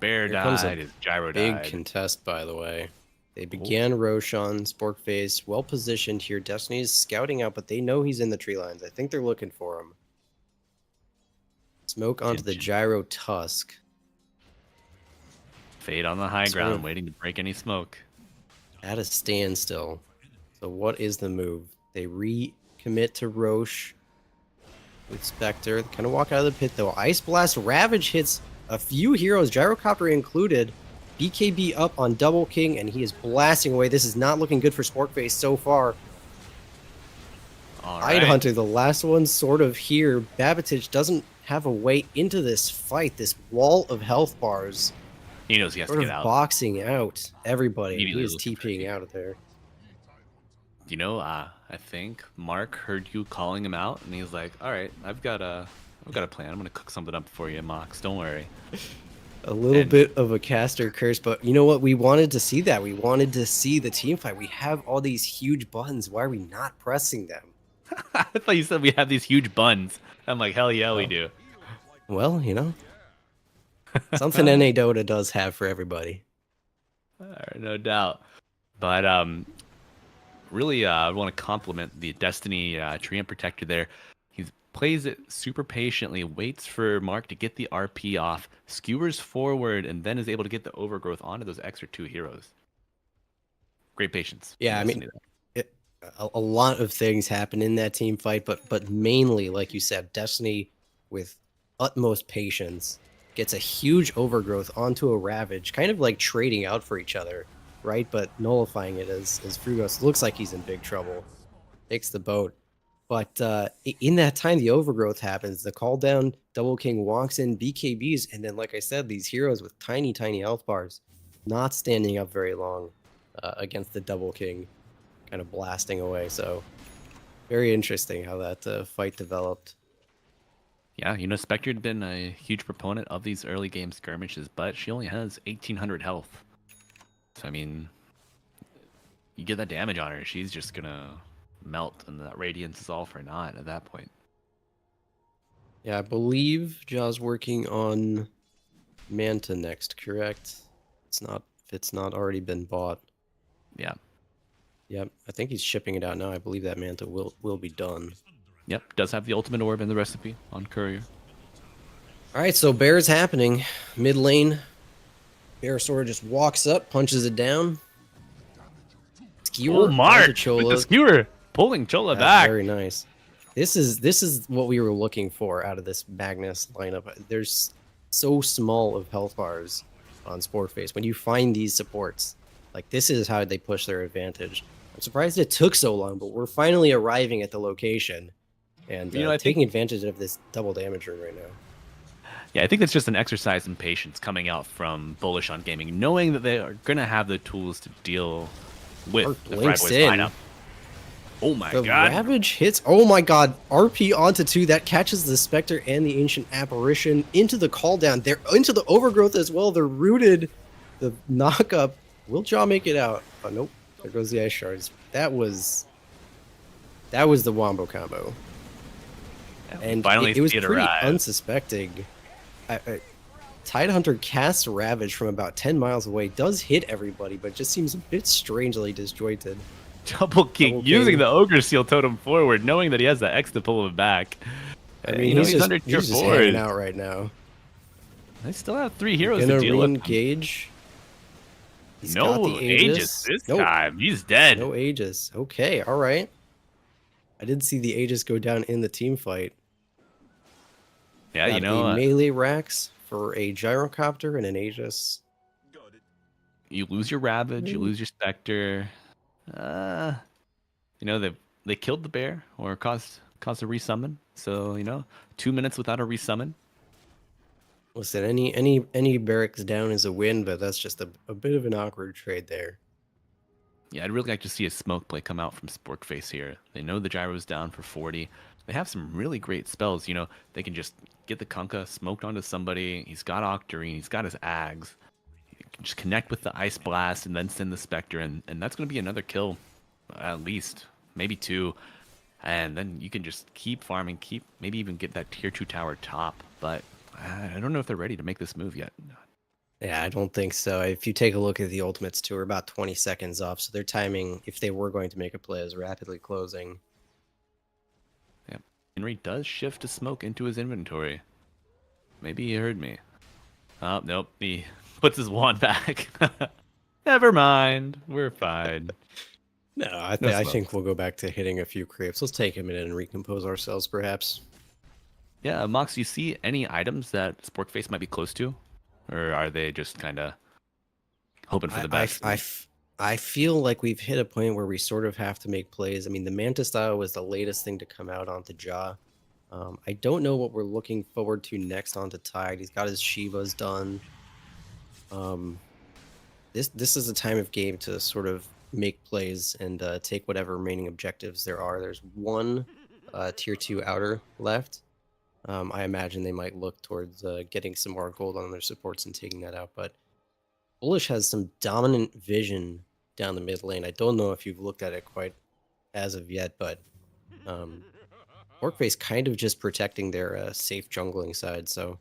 bear Here comes a died, his gyro Big died. contest, by the way. They began Roshan, Sporkface, well positioned here. Destiny's scouting out, but they know he's in the tree lines. I think they're looking for him. Smoke onto the gyro tusk. Fade on the high Sort ground, of- waiting to break any smoke. At a standstill. So what is the move? They recommit to Roche with Spectre. They kind of walk out of the pit though. Ice Blast Ravage hits a few heroes, Gyrocopter included. BKB up on Double King, and he is blasting away. This is not looking good for Sporkface so far. All Tide right. Hunter, the last one sort of here. Babatich doesn't have a way into this fight. This wall of health bars He knows he has to sort of get out. boxing out everybody. He Immediately is looking for TPing escape. out of there. You know, I think Mark heard you calling him out, and he's like, "All right, I've got a plan. I'm gonna cook something up for you, Mox. Don't worry." A little And- bit of a caster curse, but you know what? We wanted to see that. We wanted to see the team fight. We have all these huge buttons. Why are we not pressing them? I thought you said we have these huge buns. I'm like, hell yeah, we do. Well, you know, something NA Dota does have for everybody. No doubt. But really, I want to compliment the Destiny Treant Protector there. He plays it super patiently, waits for Mark to get the RP off, skewers forward, and then is able to get the overgrowth onto those extra 2 heroes. Great patience. from Yeah, I mean, Destiny there. a lot of things happen in that team fight, but mainly, like you said, Destiny with utmost patience gets a huge overgrowth onto a Ravage, kind of like trading out for each other, right? But nullifying it as Frugos looks like he's in big trouble. Takes the boat. But in that time, the overgrowth happens. The call down, Double King walks in, BKBs, and then, like I said, these heroes with tiny, tiny health bars, not standing up very long against the Double King, kind of blasting away. So very interesting how that fight developed. Yeah, you know, Spectre had been a huge proponent of these early game skirmishes, but she only has 1,800 health. So, I mean, you get that damage on her, she's just gonna melt, and that Radiance is all for naught at that point. Yeah, I believe Jaw's working on Manta next, correct? If it's not already been bought. Yeah. Yep, I think he's shipping it out now. I believe that Manta will be done. Yep, does have the ultimate orb in the recipe on Courier. All right, so Bear's happening. Mid lane. Bear sort of just walks up, punches it down. Skewer onto Chola. with the skewer pulling Chola That's back. very nice. This is what we were looking for out of this Magnus lineup. There's so small of health bars on Sporkface. When you find these supports, like this is how they push their advantage. I'm surprised it took so long, but we're finally arriving at the location and You know, I think- taking advantage of this double damage rune right now. Yeah, I think that's just an exercise in patience coming out from Bullish on Gaming, knowing that they are going to have the tools to deal with Mark the Fry blinks Boys in. lineup. Oh my The god. Ravage hits. Oh my god. RP onto 2. That catches the Spectre and the Ancient Apparition into the call down. They're into the Overgrowth as well. They're rooted. The knock up. Will Jaw make it out? Oh, nope. There goes the Ice Shards. That was the Wombo combo. And finally it was see it pretty arrive. unsuspecting. Tidehunter casts Ravage from about 10 miles away. Does hit everybody, but just seems a bit strangely disjointed. Double king, Double using king. the Ogre Seal totem forward, knowing that he has the X to pull him back. I mean, You know, he's under tier just 4. hanging out right now. They still have 3 heroes Gonna to deal with. re-engage. He's got No the Aegis this Nope, time. He's dead. no Aegis. Okay, all right. I did see the Aegis go down in the team fight. Yeah, Got you know, a melee racks for a gyrocopter and an Aegis. you lose your Ravage, you lose your Spectre. You know, they killed the bear or caused a resummon. So, you know, 2 minutes without a resummon. Listen, any barracks down is a win, but that's just a bit of an awkward trade there. Yeah, I'd really like to see a smoke play come out from Sporkface here. They know the gyro's down for 40. They have some really great spells. You know, they can just get the Kunkka smoked onto somebody. He's got Octarine. He's got his Ags. He can just connect with the Ice Blast and then send the Spectre. And that's going to be another kill, at least. Maybe 2. And then you can just keep farming, maybe even get that tier 2 tower top. But I don't know if they're ready to make this move yet. Yeah, I don't think so. If you take a look at the Ultimates too, we're about 20 seconds off, so their timing, if they were going to make a play, is rapidly closing. Yeah. Henry does shift a smoke into his inventory. Maybe he heard me. Oh, nope. He puts his wand back. Never mind. We're fine. No, I think we'll go back to hitting a few creeps. Let's take a minute and recompose ourselves, perhaps. Yeah, Mox, you see any items that Sporkface might be close to? Or are they just kind of hoping for the best? I feel like we've hit a point where we sort of have to make plays. I mean, the Manta style was the latest thing to come out onto Jaw. I don't know what we're looking forward to next onto Tide. He's got his Shivas done. This is a time of game to sort of make plays and take whatever remaining objectives there are. There's one tier 2 outer left. I imagine they might look towards getting some more gold on their supports and taking that out. But Bullish has some dominant vision down the mid lane. I don't know if you've looked at it quite as of yet, but Sporkface kind of just protecting their safe jungling side. So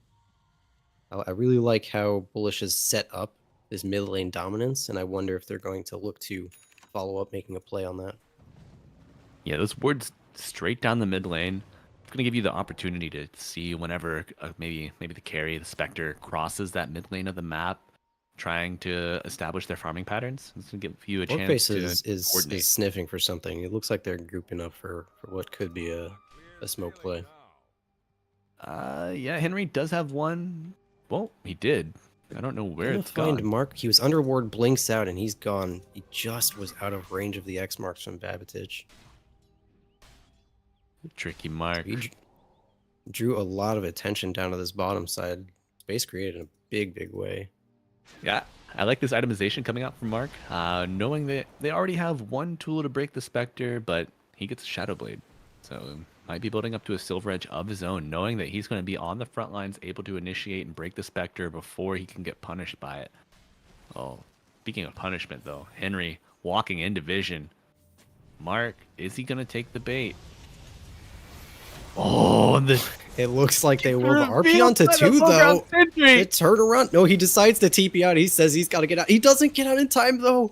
I really like how Bullish has set up this mid lane dominance, and I wonder if they're going to look to follow up making a play on that. Yeah, those wards straight down the mid lane. It's going to give you the opportunity to see whenever maybe the carry, the Spectre, crosses that mid lane of the map, trying to establish their farming patterns. It's going to give you a chance to is sniffing for something. It looks like they're grouping up for what could be a smoke play. Yeah, Henry does have one. Well, he did. I don't know where it's find gone. Mark. He was under ward, blinks out, and he's gone. He just was out of range of the X marks from Babbitich. Tricky Mark. He drew a lot of attention down to this bottom side. Space created in a big way. Yeah, I like this itemization coming out from Mark, knowing that they already have one tool to break the Spectre, but he gets a Shadow Blade. So might be building up to a Silver Edge of his own, knowing that he's going to be on the front lines, able to initiate and break the Spectre before he can get punished by it. Oh, speaking of punishment, though, Henry walking into vision. Mark, is he going to take the bait? Oh, and it looks like they will. The RP onto 2, though. It turned around. No, he decides to TP out. He says he's got to get out. He doesn't get out in time, though.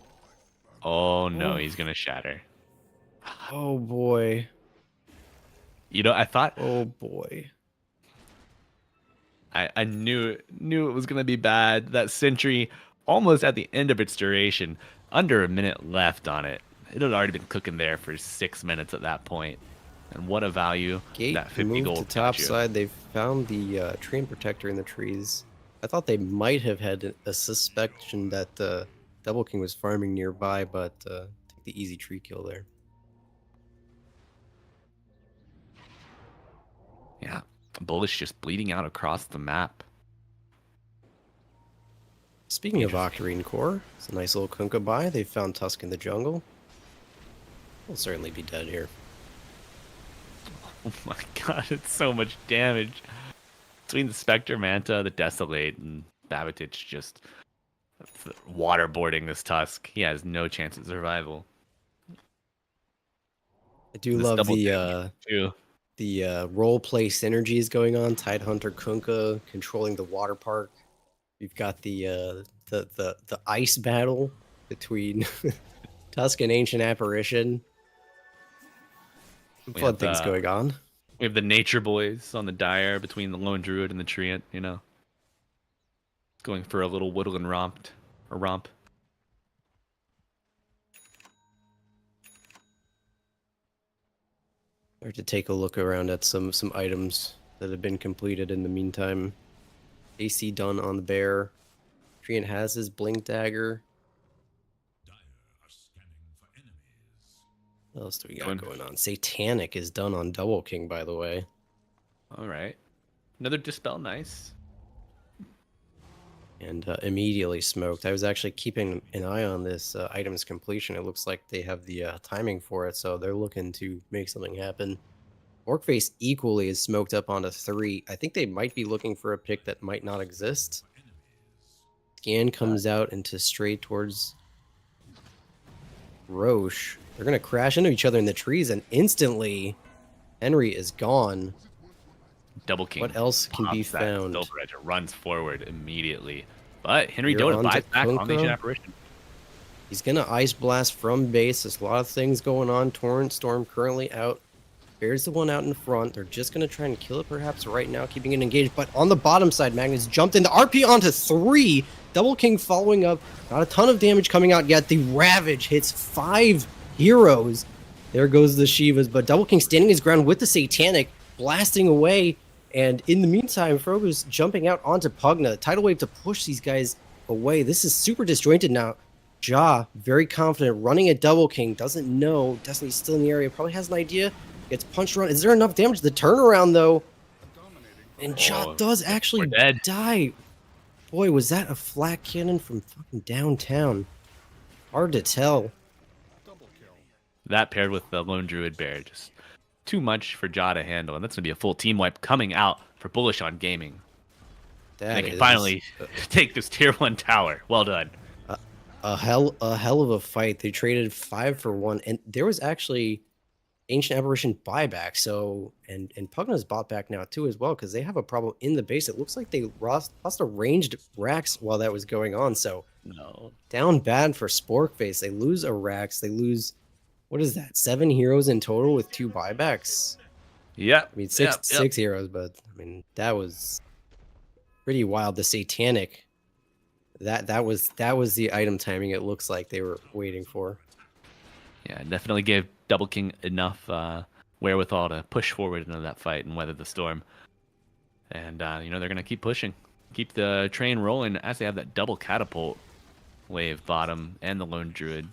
Oh, no, he's going to shatter. Oh, boy. You know, I thought... Oh, boy. I knew it was going to be bad. That sentry, almost at the end of its duration, under a minute left on it. It had already been cooking there for 6 minutes at that point. And what a value Gate that 50 moved gold to top got you. side. They found the train protector in the trees. I thought they might have had a suspicion that Double King was farming nearby, but took the easy tree kill there. Yeah, Bullish just bleeding out across the map. Speaking of Octarine Core, it's a nice little Kunkka buy. They found Tusk in the jungle. We'll certainly be dead here. Oh my god, it's so much damage. Between the Spectre, Manta, the Desolate, and Babbage just waterboarding this Tusk. He has no chance at survival. I do This love double the damage, too. role play synergies going on. Tidehunter Kunkka controlling the water park. We've got the ice battle between Tusk and Ancient Apparition. We Fun have, things going on. We have the Nature Boys on the Dire between the Lone Druid and the Treant, you know. Going for a little whittle and romp. Or to take a look around at some items that have been completed in the meantime. AC done on the bear. Treant has his blink dagger. What else do we got going on? Satanic is done on Double King, by the way. All right. Another Dispel, nice. And immediately smoked. I was actually keeping an eye on this item's completion. It looks like they have the timing for it, so they're looking to make something happen. Sporkface equally is smoked up onto 3. I think they might be looking for a pick that might not exist. Scan comes out into straight towards Roche. They're going to crash into each other in the trees, and instantly Henry is gone. Double King. What else can be found? Silver Edge runs forward immediately. But Henry You're Dota onto buys back on the Kunkka. Apparition. He's going to Ice Blast from base. There's a lot of things going on. Torrent Storm currently out. Bear's the one out in front. They're just going to try and kill it perhaps right now, keeping it engaged. But on the bottom side, Magnus jumped into RP onto 3. Double King following up. Not a ton of damage coming out yet. The Ravage hits 5 heroes. There goes the Shivas. But Double King standing his ground with the Satanic, blasting away. And in the meantime, Frogo's jumping out onto Pugna. Tidal Wave to push these guys away. This is super disjointed now. Ja, very confident, running at Double King. Doesn't know. Destiny's still in the area. Probably has an idea. Gets punched around. Is there enough damage? The turnaround, though. And Ja does actually die. Boy, was that a flat cannon from fucking downtown. Hard to tell. That paired with the Lone Druid Bear, just too much for Ja to handle. And that's going to be a full team wipe coming out for Bullish on Gaming. They can finally take this tier 1 tower. Well done. A hell of a fight. They traded 5 for 1. And there was actually Ancient Apparition buyback. So, and Pugna's bought back now too as well, because they have a problem in the base. It looks like they lost a ranged Rax while that was going on. So, no. Down bad for Sporkface. They lose a Rax. They lose, what is that, 7 heroes in total with 2 buybacks? Yeah. I mean, six heroes, but I mean, that was pretty wild. The Satanic, that was the item timing it looks like they were waiting for. Yeah, definitely gave Double King enough wherewithal to push forward into that fight and weather the storm. And, you know, they're going to keep pushing. Keep the train rolling as they have that double catapult wave bottom and the Lone Druid.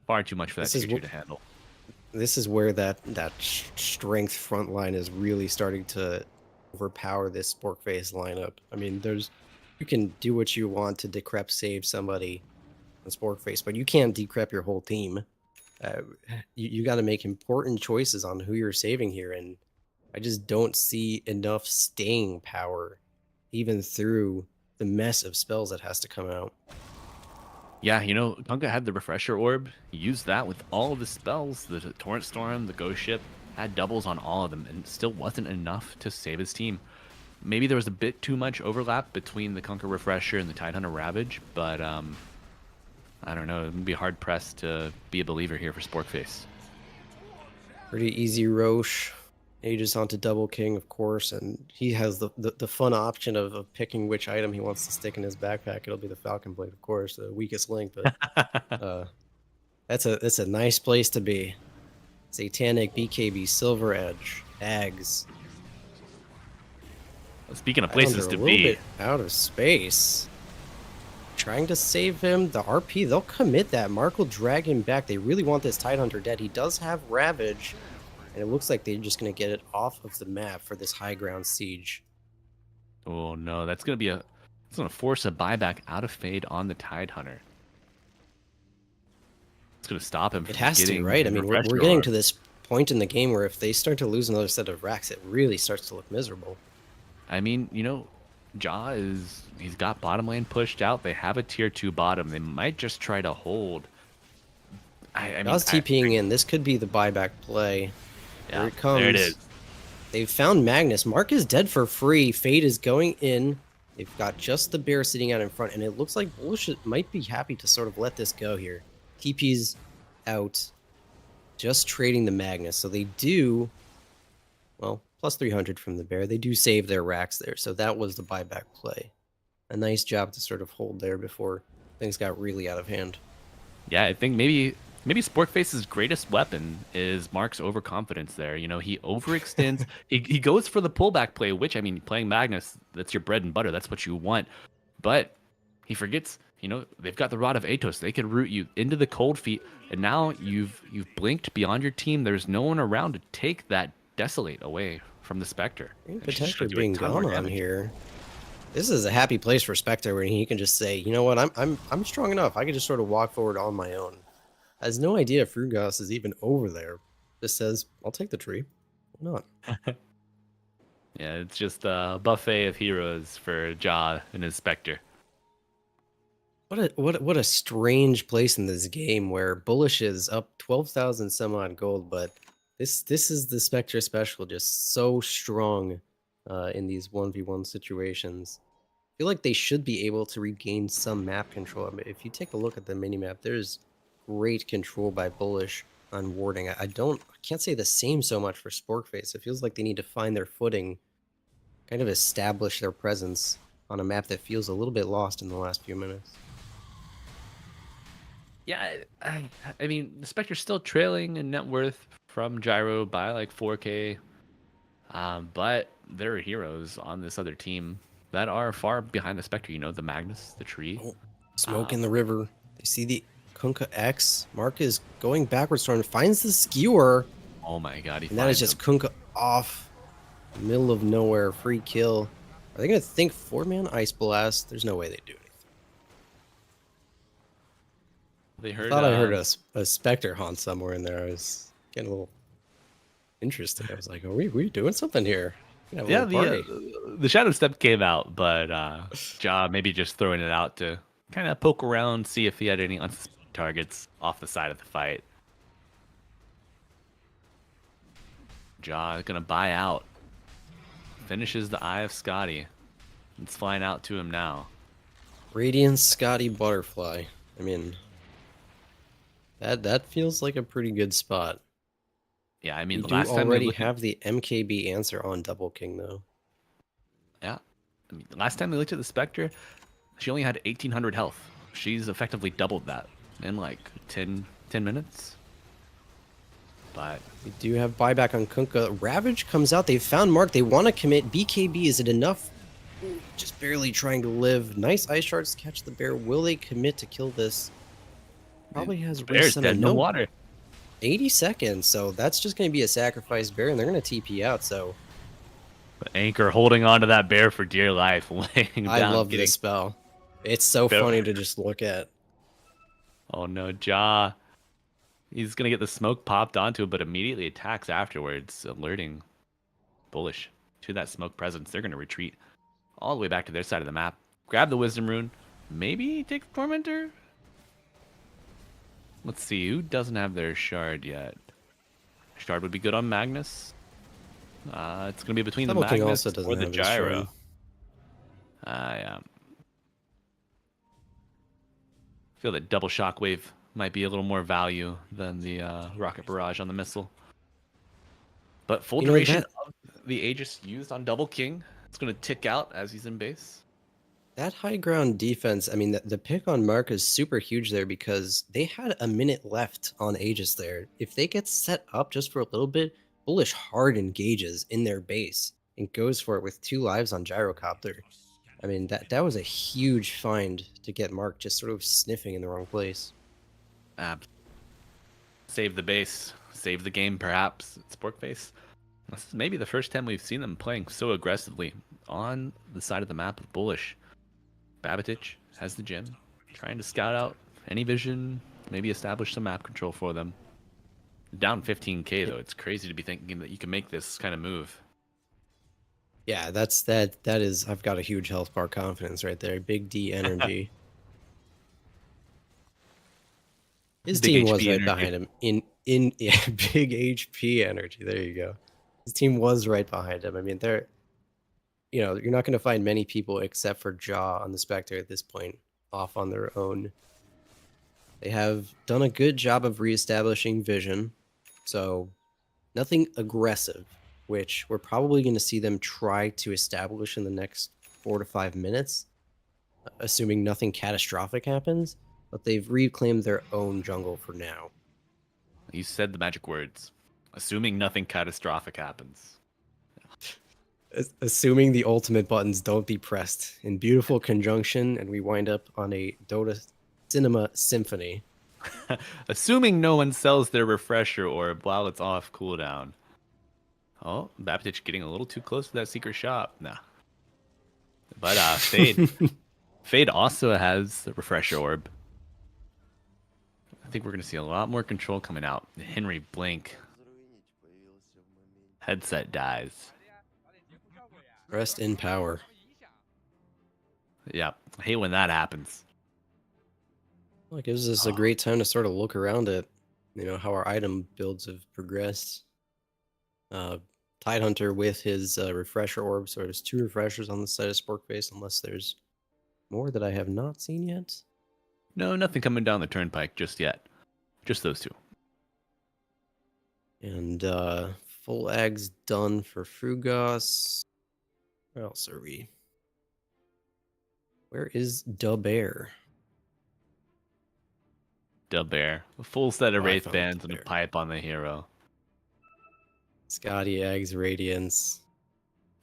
Far too much for that tier 2 to handle. This is where that strength front line is really starting to overpower this Sporkface lineup. I mean, you can do what you want to decrep save somebody on Sporkface, but you can't decrep your whole team. You got to make important choices on who you're saving here, and I just don't see enough staying power even through the mess of spells that has to come out. Yeah, you know, Kunkka had the Refresher Orb. He used that with all of the spells. The Torrent Storm, the Ghost Ship, had doubles on all of them, and it still wasn't enough to save his team. Maybe there was a bit too much overlap between the Kunkka Refresher and the Tidehunter Ravage, but I don't know. It would be hard-pressed to be a believer here for Sporkface. Pretty easy Roche. Aegis onto Double King, of course, and he has the fun option of picking which item he wants to stick in his backpack. It'll be the Falcon Blade, of course, the weakest link, but that's a nice place to be. Satanic, BKB, Silver Edge, Ags. Speaking of places to be, bit out of space. Trying to save him. The RP, they'll commit that. Mark will drag him back. They really want this Tidehunter dead. He does have Ravage. And it looks like they're just going to get it off of the map for this high ground siege. Oh no, that's going to force a buyback out of Fade on the Tidehunter. It's gonna stop him. It from has to, getting right? I the mean, we're refresher getting orb. to this point in the game where if they start to lose another set of racks, it really starts to look miserable. I mean, you know, he's got bottom lane pushed out. They have a tier 2 bottom. They might just try to hold. I mean, Jaw's TPing in. This could be the buyback play. yeah, Here it comes. there it is. They've found Magnus. Mark is dead for free. Fade is going in. They've got just the bear sitting out in front, and it looks like Bullish might be happy to sort of let this go here. TP's out. Just trading the Magnus. So they do, well, plus 300 from the bear. They do save their racks there. So that was the buyback play. A nice job to sort of hold there before things got really out of hand. Yeah, I think maybe Sporkface's greatest weapon is Mark's overconfidence there. You know, he overextends. he goes for the pullback play, which, I mean, playing Magnus, that's your bread and butter. That's what you want. But he forgets, you know, they've got the Rod of Atos. They could root you into the cold feet. And now you've blinked beyond your team. There's no one around to take that Desolate away from the Spectre. Potentially being gone on here. This is a happy place for Spectre where he can just say, you know what, I'm strong enough. I can just sort of walk forward on my own. Has no idea Frugas is even over there. Just says, I'll take the tree. Why not? Yeah, it's just a buffet of heroes for Jaw and his Spectre. What a strange place in this game where Bullish is up 12,000 some odd gold, but this is the Spectre special, just so strong in these 1v1 situations. I feel like they should be able to regain some map control. I mean, if you take a look at the minimap, there's great control by Bullish on warding. I can't say the same so much for Sporkface. It feels like they need to find their footing, kind of establish their presence on a map that feels a little bit lost in the last few minutes. Yeah, I mean, the Spectre's still trailing in net worth from Gyro by like 4K. But there are heroes on this other team that are far behind the Spectre. You know, the Magnus, the tree. Oh, smoke in the river. They see the Kunkka X. Mark is going backwards, trying to finds the skewer. Oh my god, And that is just Kunkka off. Middle of nowhere, free kill. Are they going to think 4-man Ice Blast? There's no way they do anything. They heard. I thought I heard a Spectre haunt somewhere in there. I was getting a little interested. I was like, are we doing something here? Yeah, the Shadow Step came out, but Ja maybe just throwing it out to kind of poke around, see if he had any unsuspecting targets off the side of the fight. Ja gonna buy out. Finishes the Eye of Scotty. It's flying out to him now. Radiant Scotty Butterfly. I mean, that feels like a pretty good spot. Yeah, I mean, You the do last time already have the MKB answer on Double King, though. Yeah, I mean, the last time we looked at the Spectre, she only had 1,800 health. She's effectively doubled that in like 10 minutes. But We do have buyback on Kunkka. Ravage comes out. They found Mark. They want to commit. BKB, is it enough? Ooh, just barely trying to live. Nice ice shards catch the bear. Will they commit to kill this? Probably has Bear's reset. dead in the water. 80 seconds, so that's just going to be a sacrifice bear, and they're going to TP out, so... But Anchor holding on to that bear for dear life, laying down. I love this spell. It's so funny to just look at. Oh no, Ja. He's going to get the smoke popped onto it, but immediately attacks afterwards, alerting Bullish to that smoke presence. They're going to retreat all the way back to their side of the map. Grab the Wisdom Rune. Maybe take the Tormentor? Let's see, who doesn't have their Shard yet? Shard would be good on Magnus. It's going to be between Double the King Magnus also doesn't or the have his Gyro. Shard. Yeah. I feel that double shockwave might be a little more value than the rocket barrage on the missile. But full duration of the Aegis used on Double King. It's going to tick out as he's in base. That high ground defense, I mean, the pick on Mark is super huge there because they had a minute left on Aegis there. If they get set up just for a little bit, Bullish hard engages in their base and goes for it with 2 lives on Gyrocopter. I mean, that was a huge find to get Mark just sort of sniffing in the wrong place. Save the base, save the game perhaps. Sporkface. This is maybe the first time we've seen them playing so aggressively on the side of the map of Bullish. Babatich has the gem, trying to scout out any vision maybe establish some map control for them. Down 15k though, it's crazy to be thinking that you can make this kind of move. Yeah, that is I've got a huge health bar confidence right there. Big D energy. His Big team was HP right energy. behind him in yeah, big HP energy. There you go. His team was right behind him. I mean, they're you're not going to find many people except for Jaw on the Spectre at this point off on their own. They have done a good job of reestablishing vision. So, nothing aggressive, which we're probably going to see them try to establish in the next 4 to 5 minutes, assuming nothing catastrophic happens. But they've reclaimed their own jungle for now. You said the magic words. Assuming nothing catastrophic happens. Assuming the ultimate buttons don't be pressed in beautiful conjunction, and we wind up on a Dota Cinema Symphony. Assuming no one sells their refresher orb while it's off cooldown. Oh, Baptich getting a little too close to that secret shop. Nah. But Fade. Fade also has the refresher orb. I think we're going to see a lot more control coming out. Henry blink. Headset dies. Rest in power. Yeah, I hate when that happens. Well, it gives us a great time to sort of look around at, how our item builds have progressed. Tidehunter with his refresher orb, so there's 2 refreshers on the side of Sporkface, unless there's more that I have not seen yet. No, nothing coming down the turnpike just yet. Just those 2. And full ags done for Frugos. Where else are we? Where is Bear? Bear. A full set of Oh, I Wraith found bands and a Bear. pipe on the hero. Scotty Eggs Radiance.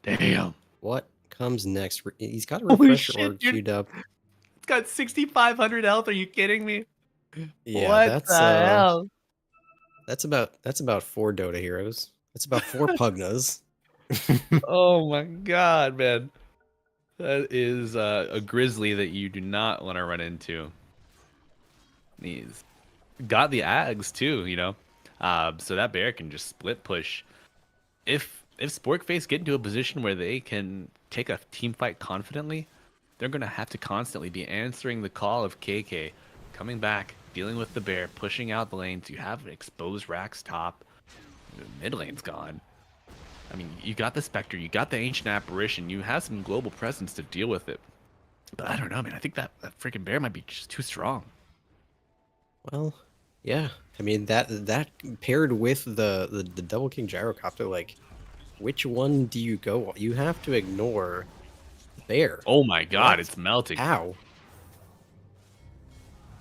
Damn. What comes next? He's got a Holy refresher shit, orb dude. queued up. It's got 6,500 health. Are you kidding me? Yeah, What that's the hell? that's about 4 Dota heroes. That's about 4 Pugnas. Oh my god, man. That is a grizzly that you do not want to run into. He's got the Ags too, so that bear can just split push. If Sporkface get into a position where they can take a team fight confidently, they're going to have to constantly be answering the call of KK, coming back, dealing with the bear, pushing out the lanes. You have exposed Rax top. Mid lane's gone. I mean, you got the Spectre, you got the Ancient Apparition, you have some global presence to deal with it. But I don't know, man. I think that freaking bear might be just too strong. Well, yeah. I mean that paired with the Double King Gyrocopter, like, which one do you go on? You have to ignore the bear. Oh my god, What? it's melting. How?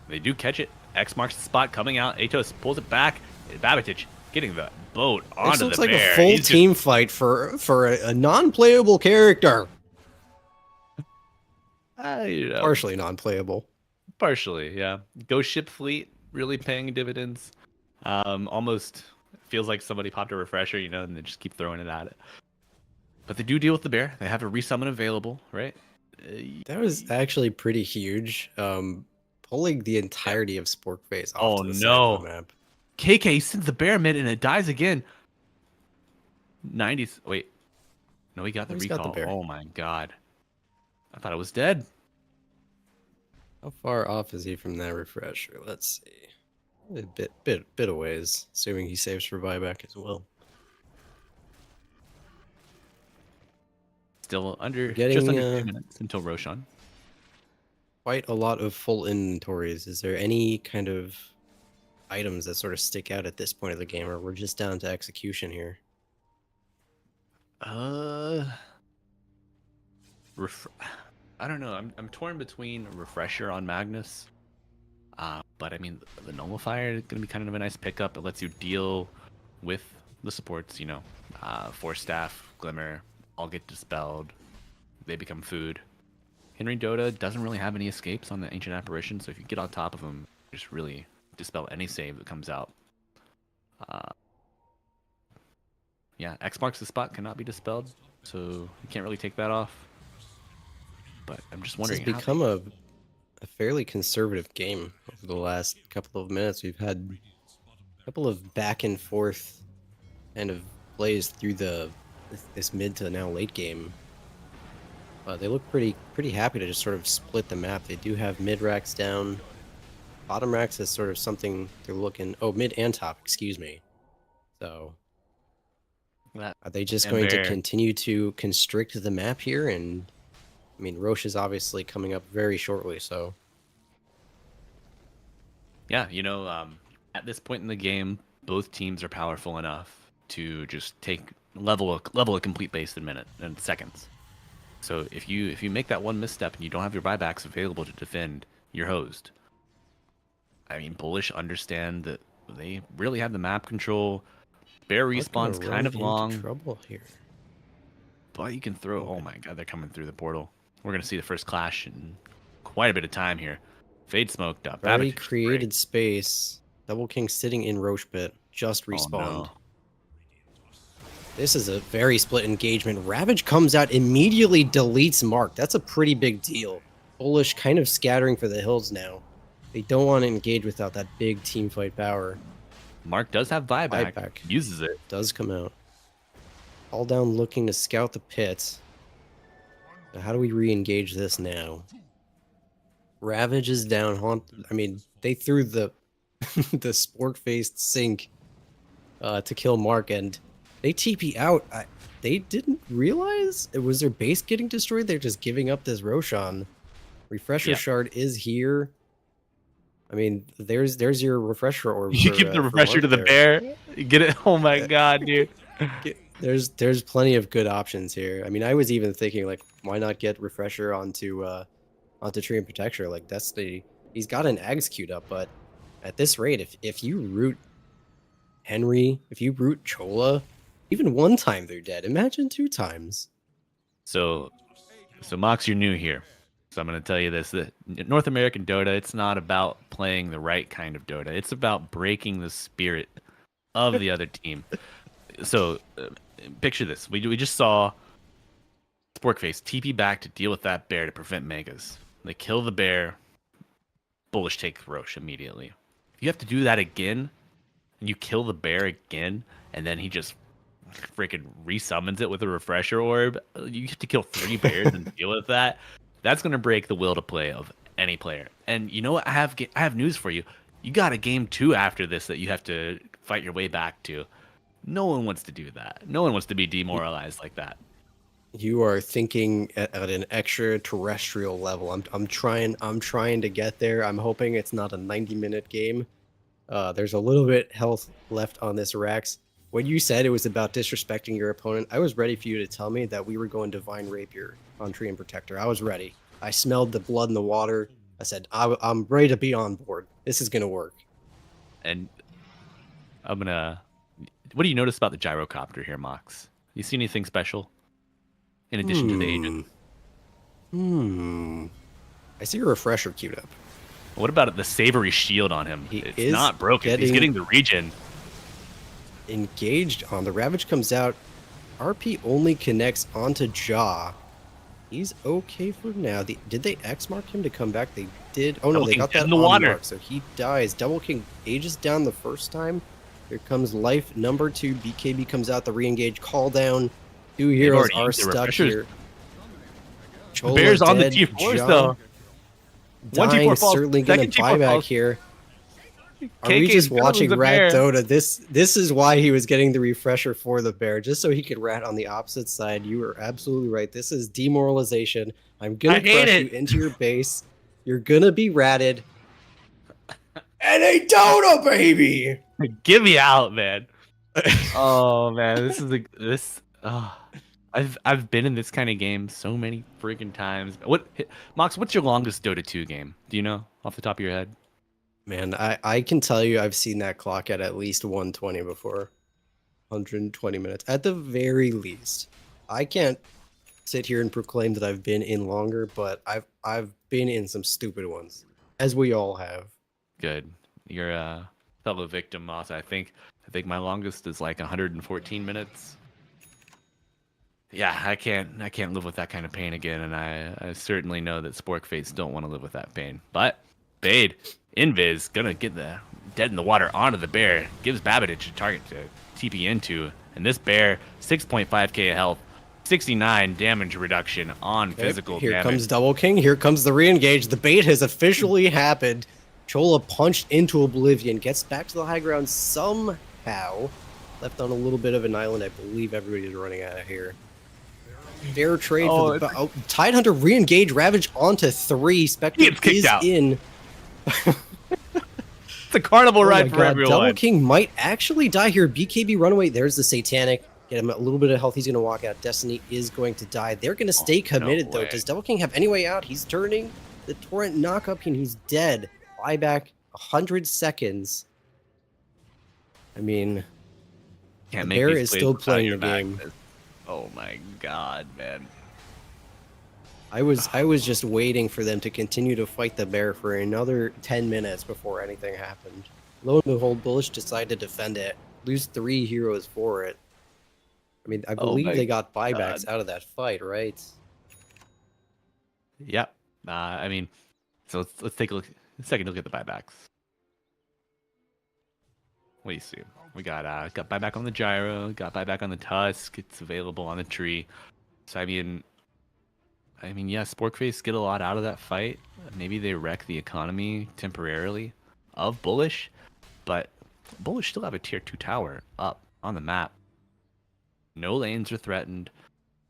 They do catch it. X marks the spot coming out. Atos pulls it back. Babitich getting the boat onto This looks the like bear. a full He's just- team fight for a non-playable character. Partially non-playable. Partially, yeah. Ghost ship fleet really paying dividends. Almost feels like somebody popped a refresher, and they just keep throwing it at it. But they do deal with the bear. They have a resummon available, right? That was actually pretty huge. Pulling the entirety of Sporkface off Oh, to the side no. of the map. KK sends the bear mid and it dies again. 90s. Wait. No, he got the He's got recall. the bear. Oh my god. I thought it was dead. How far off is he from that refresher? Let's see. A bit of ways, assuming he saves for buyback as well. Still under Getting, just under 2 minutes until Roshan. Quite a lot of full inventories. Is there any kind of items that sort of stick out at this point of the game, or we're just down to execution here? I don't know. I'm torn between a refresher on Magnus. But I mean, the nullifier is going to be kind of a nice pickup. It lets you deal with the supports, Force Staff, Glimmer, all get dispelled. They become food. Henry Dota doesn't really have any escapes on the Ancient Apparition, so if you get on top of him, just really dispel any save that comes out. Yeah, X marks the spot, cannot be dispelled, so you can't really take that off. But I'm just wondering. This has become a fairly conservative game over the last couple of minutes. We've had a couple of back and forth kind of plays through this mid to now late game. They look pretty happy to just sort of split the map. They do have mid racks down. Bottom racks is sort of something they're looking. Oh, mid and top, excuse me. So, are they just going to continue to constrict the map here? And I mean, Roche is obviously coming up very shortly. So, Yeah, at this point in the game, both teams are powerful enough to just level a complete base in minute and seconds. So if you make that one misstep and you don't have your buybacks available to defend, you're hosed. I mean, Bullish understand that they really have the map control. Bear respawn's kind of long. Trouble here. But you can throw. Oh my god, they're coming through the portal. We're gonna see the first clash in quite a bit of time here. Fade smoked up. Already created space. Double King sitting in Roche pit. Just respawned. Oh, no. This is a very split engagement. Ravage comes out, immediately deletes Mark. That's a pretty big deal. Bullish kind of scattering for the hills now. They don't want to engage without that big team fight power. Mark does have buyback. Uses it. Does come out. All down looking to scout the pit. Now, how do we re-engage this now? Ravage is down. I mean, they threw the the Sporkface sink to kill Mark, and they TP out. They didn't realize it was their base getting destroyed. They're just giving up this Roshan. Refresher shard is here. I mean, there's your refresher orb. You give the refresher to the bear. You get it. Oh my god, dude. There's plenty of good options here. I mean, I was even thinking like, why not get refresher onto Tree and Protector? Like he's got an Ags queued up, but at this rate, if you root Henry, if you root Chola, even one time they're dead. Imagine 2 times. So Mox, you're new here. So I'm going to tell you this. The North American Dota, it's not about playing the right kind of Dota. It's about breaking the spirit of the other team. So picture this. We just saw Sporkface TP back to deal with that bear to prevent megas. They kill the bear. Bullish take Roche immediately. If you have to do that again, and you kill the bear again, and then he just freaking resummons it with a refresher orb, you have to kill 3 bears and deal with that. That's going to break the will to play of any player. And you know what? I have news for you. You got a game 2 after this that you have to fight your way back to. No one wants to do that. No one wants to be demoralized like that. You are thinking at an extraterrestrial level. I'm trying to get there. I'm hoping it's not a 90-minute game. There's a little bit health left on this Rax. When you said it was about disrespecting your opponent, I was ready for you to tell me that we were going Divine Rapier on Tree and Protector. I was ready. I smelled the blood in the water. I said, I'm ready to be on board. This is going to work. And what do you notice about the gyrocopter here, Mox? You see anything special? In addition to the agent? I see a refresher queued up. What about the savory shield on him? It's not broken. He's getting the regen. Engaged on. The Ravage comes out. RP only connects onto Jaw. He's okay for now. Did they X mark him to come back? They did. Oh no, they got that in the water. Mark, so he dies. Double King ages down the first time. Here comes life number 2. BKB comes out. The re-engage call down. 2 heroes are stuck here. The Bears on the T4s though. Dying, certainly gonna buy back here. Are we just watching Rat Dota? This is why he was getting the refresher for the bear, just so he could rat on the opposite side. You are absolutely right. This is demoralization. I'm gonna crush you into your base. You're gonna be ratted. And a Dota, baby! Get me out, man. Oh man, I've been in this kind of game so many freaking times. Mox, what's your longest Dota 2 game? Do you know off the top of your head? Man, I can tell you I've seen that clock at least 120 before. 120 minutes. At the very least. I can't sit here and proclaim that I've been in longer, but I've been in some stupid ones. As we all have. Good. You're a fellow victim, Moss. I think my longest is like 114 minutes. Yeah, I can't live with that kind of pain again, and I certainly know that Sporkface don't want to live with that pain. But Bade, Invis, gonna get the dead in the water onto the bear, gives Babbage a target to TP into, and this bear 6.5k health, 69 damage reduction on physical Here damage. comes Double King. Here comes the re-engage. The bait has officially happened. Chola punched into Oblivion, gets back to the high ground somehow. Left on a little bit of an island. I believe everybody's running out of here. Fair trade for the Tidehunter re-engage Ravage onto 3. Spectre He gets kicked is out. in. It's a carnival Oh my ride for God, everyone. Double King might actually die here. BKB runaway. There's the Satanic. Get him a little bit of health. He's going to walk out. Destiny is going to die. They're going to stay committed, though. way. Does Double King have any way out? He's turning the Torrent knockup, and he's dead. Buyback 100 seconds. I mean, Can't the make bear these is plays still without playing your the game. back. Oh my God, man. I was just waiting for them to continue to fight the bear for another 10 minutes before anything happened. Lo and behold, Bullish decided to defend it. Lose 3 heroes for it. I mean, I believe my they got buybacks God. out of that fight, right? Yep. I mean, so let's take a second look at the buybacks. What do you see? We got buyback on the gyro, got buyback on the tusk. It's available on the tree. So I mean, yeah, Sporkface get a lot out of that fight. Maybe they wreck the economy temporarily of Bullish, but Bullish still have a tier 2 tower up on the map. No lanes are threatened.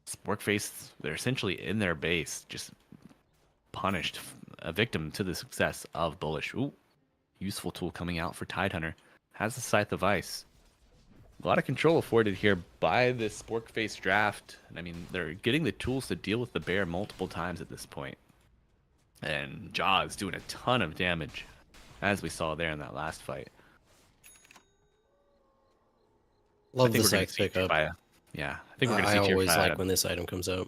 Sporkface, they're essentially in their base, just punished, a victim to the success of Bullish. Ooh, useful tool coming out for Tidehunter. Has the Scythe of Ice. A lot of control afforded here by this Sporkface draft. And I mean, they're getting the tools to deal with the bear multiple times at this point. And Jaw is doing a ton of damage, as we saw there in that last fight. Love I the think we're gonna Scythe see pickup. Tier 5. Yeah, I think we're gonna I see Tier always 5. like when this item comes out.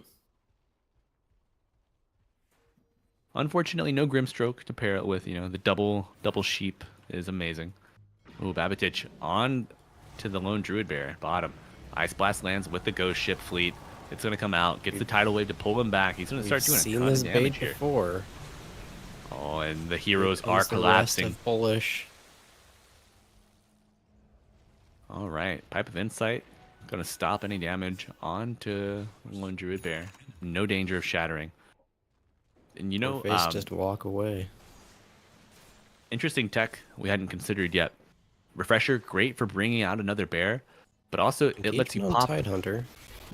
Unfortunately, no Grimstroke to pair it with. You know, the double sheep is amazing. Ooh, Babbage on to the lone Druid Bear, bottom. Ice Blast lands with the Ghost Ship fleet. It's going to come out, gets the Tidal Wave to pull him back. He's going to start doing a Seen ton this of bait damage here. before. Oh, and the heroes Here are comes the rest collapsing. of Bullish. All right, Pipe of Insight. Going to stop any damage onto lone Druid Bear. No danger of shattering. And you know, Face just walk away. interesting tech we hadn't considered yet. Refresher, great for bringing out another bear, but also it lets you Engagement on pop. Tidehunter.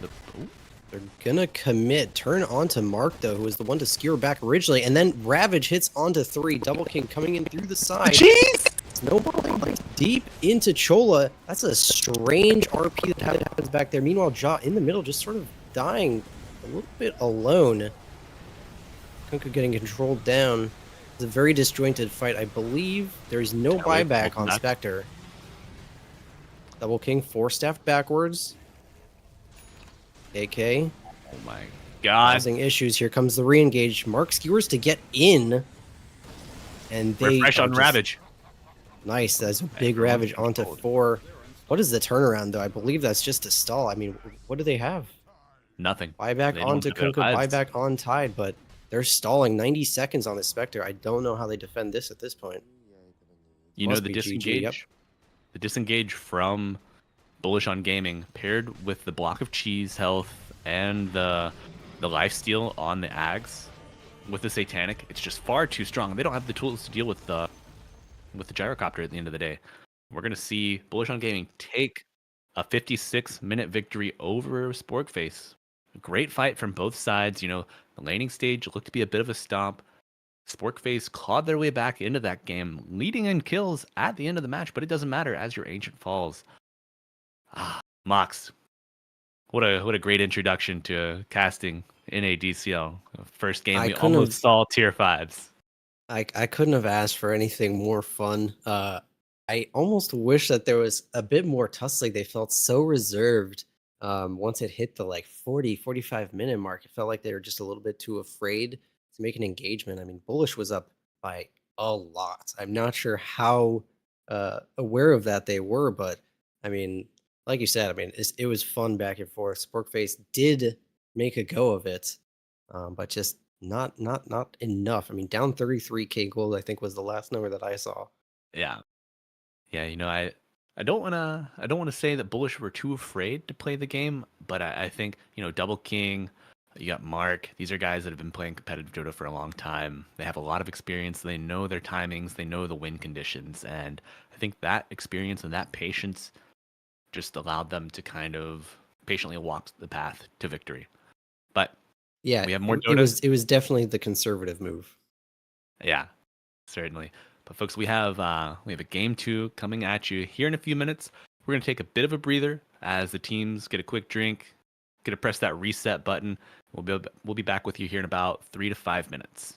Ooh, They're gonna commit. Turn onto Mark though, who is the one to skewer back originally, and then Ravage hits onto 3. Double King coming in through the side. jeez! Snowballing deep into Chola. That's a strange RP that happens back there. Meanwhile, Jaw in the middle, just sort of dying a little bit alone. Kunkka getting controlled down. It's a very disjointed fight. I believe there's no Tally, buyback welcome on back. Spectre. Double King 4-staffed backwards. AK. Oh my god. Causing issues. Here comes the re-engage. Mark skewers to get in. And they Refresh are on just- Ravage. Nice. That's a big Everyone's Ravage onto controlled. 4. What is the turnaround, though? I believe that's just a stall. I mean, what do they have? Nothing. Buyback They don't onto have their Kunkka, odds. buyback on Tide, but they're stalling 90 seconds on the Spectre. I don't know how they defend this at this point. You know, Must the be GG, disengage. yep. The disengage from Bullish on Gaming paired with the block of cheese health and the lifesteal on the Ags with the Satanic, it's just far too strong. They don't have the tools to deal with the gyrocopter at the end of the day. We're gonna see Bullish on Gaming take a 56-minute victory over Sporkface. Great fight from both sides. You know, the laning stage looked to be a bit of a stomp. Sporkface clawed their way back into that game, leading in kills at the end of the match, but it doesn't matter as your Ancient falls. Mox, what a great introduction to casting in a DCL. First game, I we couldn't almost saw tier 5s. I couldn't have asked for anything more fun. I almost wish that there was a bit more tussling. They felt so reserved. Once it hit the like 45 minute mark, it felt like they were just a little bit too afraid to make an engagement. I mean, Bullish was up by a lot. I'm not sure how aware of that they were, but I mean, like you said, I mean, it was fun back and forth. Sporkface did make a go of it, but just not enough. I mean, down 33K gold, I think was the last number that I saw. Yeah. Yeah, I don't wanna say that Bullish were too afraid to play the game, but I think, Double King, you got Mark, these are guys that have been playing competitive Dota for a long time. They have a lot of experience, they know their timings, they know the win conditions, and I think that experience and that patience just allowed them to kind of patiently walk the path to victory. But Yeah, we have more it Dota. was definitely the conservative move. Yeah, certainly. But folks, we have a game 2 coming at you here in a few minutes. We're gonna take a bit of a breather as the teams get a quick drink, get to press that reset button. We'll be back with you here in about 3 to 5 minutes.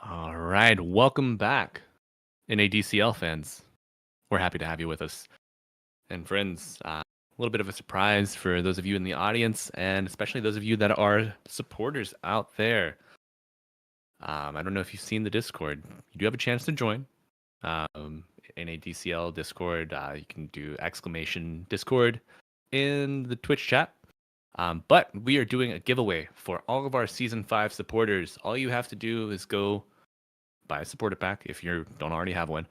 All right, welcome back, NADCL fans. We're happy to have you with us. And friends, a little bit of a surprise for those of you in the audience, and especially those of you that are supporters out there. I don't know if you've seen the Discord. You do have a chance to join. NADCL Discord. You can do ! Discord in the Twitch chat. But we are doing a giveaway for all of our Season 5 supporters. All you have to do is go buy a supporter pack if you don't already have one.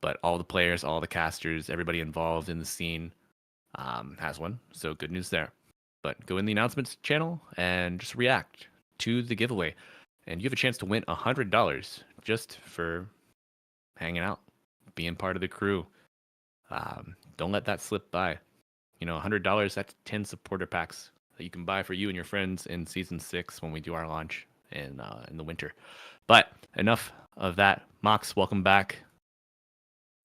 But all the players, all the casters, everybody involved in the scene has one. So good news there. But go in the announcements channel and just react to the giveaway. And you have a chance to win $100 just for hanging out, being part of the crew. Don't let that slip by. You know, $100, that's 10 supporter packs that you can buy for you and your friends in Season 6 when we do our launch in the winter. But enough of that. Mox, welcome back.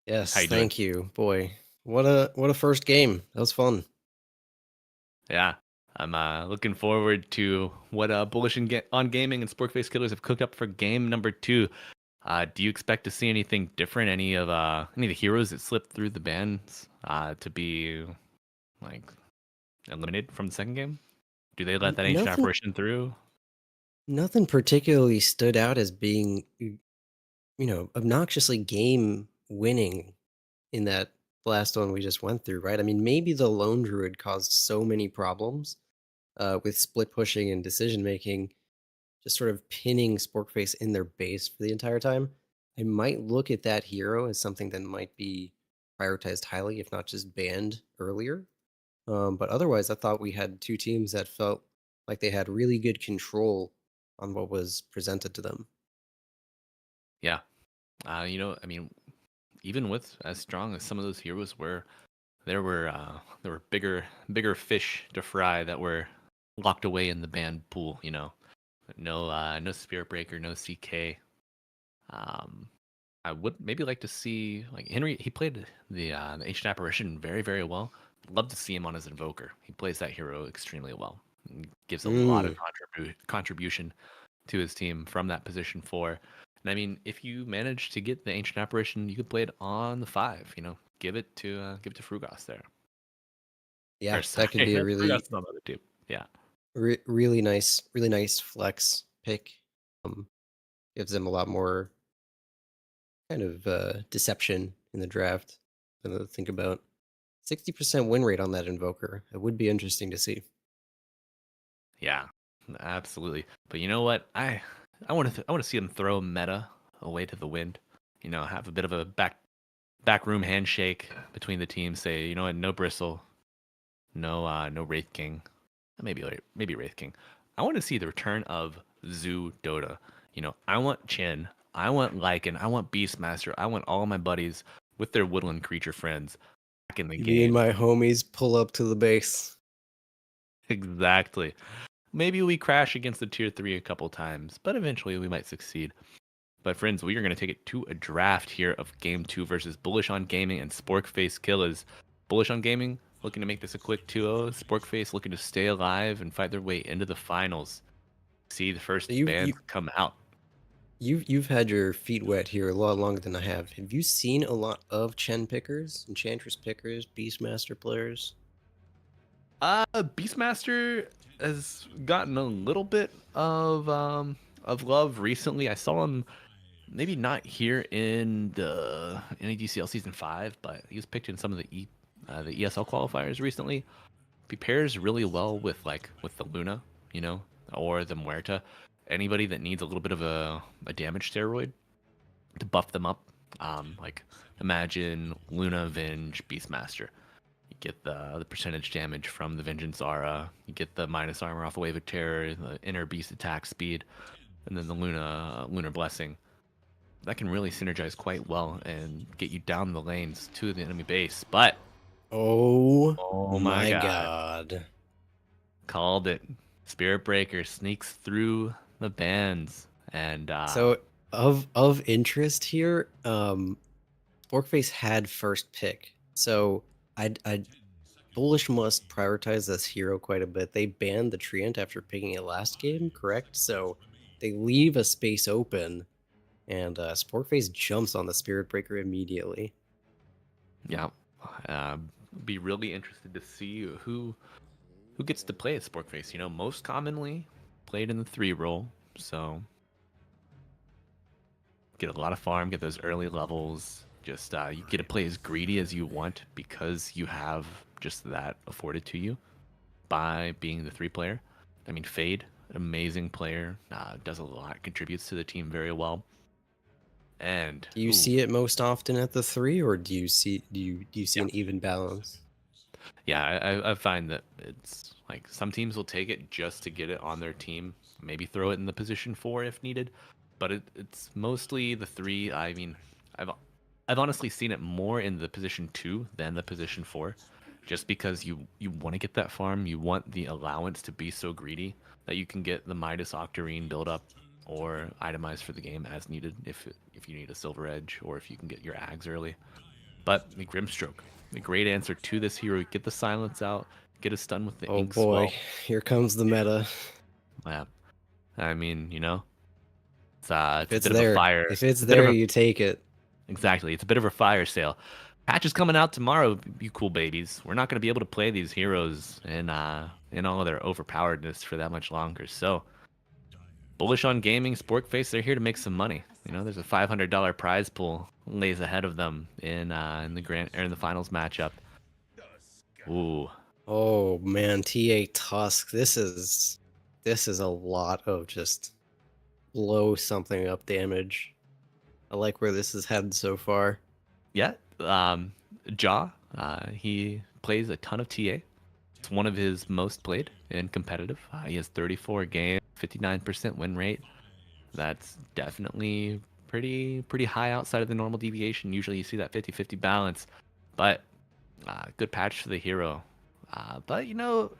Yes, How you doing? thank you. Boy, what a first game. That was fun. Yeah, I'm looking forward to what Bullish on Gaming and Sporkface Killaz have cooked up for game number 2. Do you expect to see anything different? Any of the heroes that slipped through the bans to be like eliminated from the second game? Do they let that ancient Nothing, apparition through? nothing particularly stood out as being, obnoxiously game winning in that last one we just went through, right? I mean, maybe the lone druid caused so many problems with split pushing and decision making, just sort of pinning Sporkface in their base for the entire time. I might look at that hero as something that might be prioritized highly, if not just banned earlier. But otherwise, I thought we had two teams that felt like they had really good control on what was presented to them. Yeah. I mean, even with as strong as some of those heroes were, there were bigger fish to fry that were locked away in the banned pool. You know, no Spirit Breaker, no CK. I would maybe like to see like Henry. He played the Ancient Apparition very, very well. Love to see him on his Invoker. He plays that hero extremely well. And gives a lot of contribution to his team from that position 4. And I mean, if you manage to get the Ancient Apparition, you could play it on the 5. You know, give it to Frugos there. Yeah, Or, that could be a really, Frugos is on the other team. Yeah. really nice flex pick. Gives them a lot more kind of deception in the draft. Something to think about. 60% win rate on that Invoker. It would be interesting to see. Yeah, absolutely. But you know what? I want to see them throw meta away to the wind. You know, have a bit of a backroom handshake between the teams. Say, you know what? No Bristle, no Wraith King, maybe Wraith King. I want to see the return of Zoo Dota. You know, I want Chin, I want Lycan, I want Beastmaster, I want all my buddies with their woodland creature friends back in the Me game. and my homies pull up to the base. Exactly. Maybe we crash against the tier 3 a couple times, but eventually we might succeed. But friends, we are going to take it to a draft here of Game 2 versus Bullish on Gaming and Sporkface Killaz. Bullish on Gaming looking to make this a quick 2-0. Sporkface looking to stay alive and fight their way into the finals. See the first bands come out. You've had your feet wet here a lot longer than I have. Have you seen a lot of Chen pickers, Enchantress pickers, Beastmaster players? Beastmaster has gotten a little bit of love recently. I saw him maybe not here in the NADCL Season 5, but he was picked in some of the ESL qualifiers recently. He pairs really well with the Luna, you know, or the Muerta. Anybody that needs a little bit of a damage steroid to buff them up. Like imagine Luna, Venge, Beastmaster. You get the percentage damage from the Vengeance Aura. You get the minus armor off the Wave of Terror, the inner beast attack speed, and then the Lunar Blessing. That can really synergize quite well and get you down the lanes to the enemy base. But oh my my god. god. Called it. Spirit Breaker sneaks through the bans, and So of interest here, Sporkface had first pick. So I'd Bullish must prioritize this hero quite a bit. They banned the Treant after picking it last game, correct? So they leave a space open and Sporkface jumps on the Spirit Breaker immediately. Yeah. Be really interested to see who gets to play as Sporkface. You know, most commonly played in the 3 role, so get a lot of farm, get those early levels. Just you get to play as greedy as you want because you have just that afforded to you by being the 3 player. I mean, Fade, amazing player, does a lot, contributes to the team very well. And Do you see it most often at the 3, or do you see an even balance? Yeah, I find that it's like some teams will take it just to get it on their team, maybe throw it in the position 4 if needed, but it's mostly the 3. I mean, I've honestly seen it more in the position 2 than the position 4, just because you want to get that farm, you want the allowance to be so greedy that you can get the Midas Octarine build up or itemize for the game as needed if you need a Silver Edge or if you can get your Ags early. But the Grimstroke, a great answer to this hero. Get the silence out, get a stun with the Oh ink boy, swell. here comes the meta. Yeah, I mean, you know, it's If a it's bit of a there, fire. if it's a bit of there, a- you take it. Exactly, it's a bit of a fire sale. Patch is coming out tomorrow, you cool babies. We're not going to be able to play these heroes in all of their overpoweredness for that much longer. So, Bullish on Gaming, Sporkface, they're here to make some money. You know, there's a $500 prize pool lays ahead of them in the finals matchup. Ooh, Oh man, TA Tusk. This is a lot of just blow something up damage. I like where this has headed so far. yeah. Jaw, he plays a ton of TA. It's one of his most played in competitive. He has 34 games, 59% win rate. That's definitely pretty high outside of the normal deviation. Usually you see that 50-50 balance, but good patch for the hero. But you know,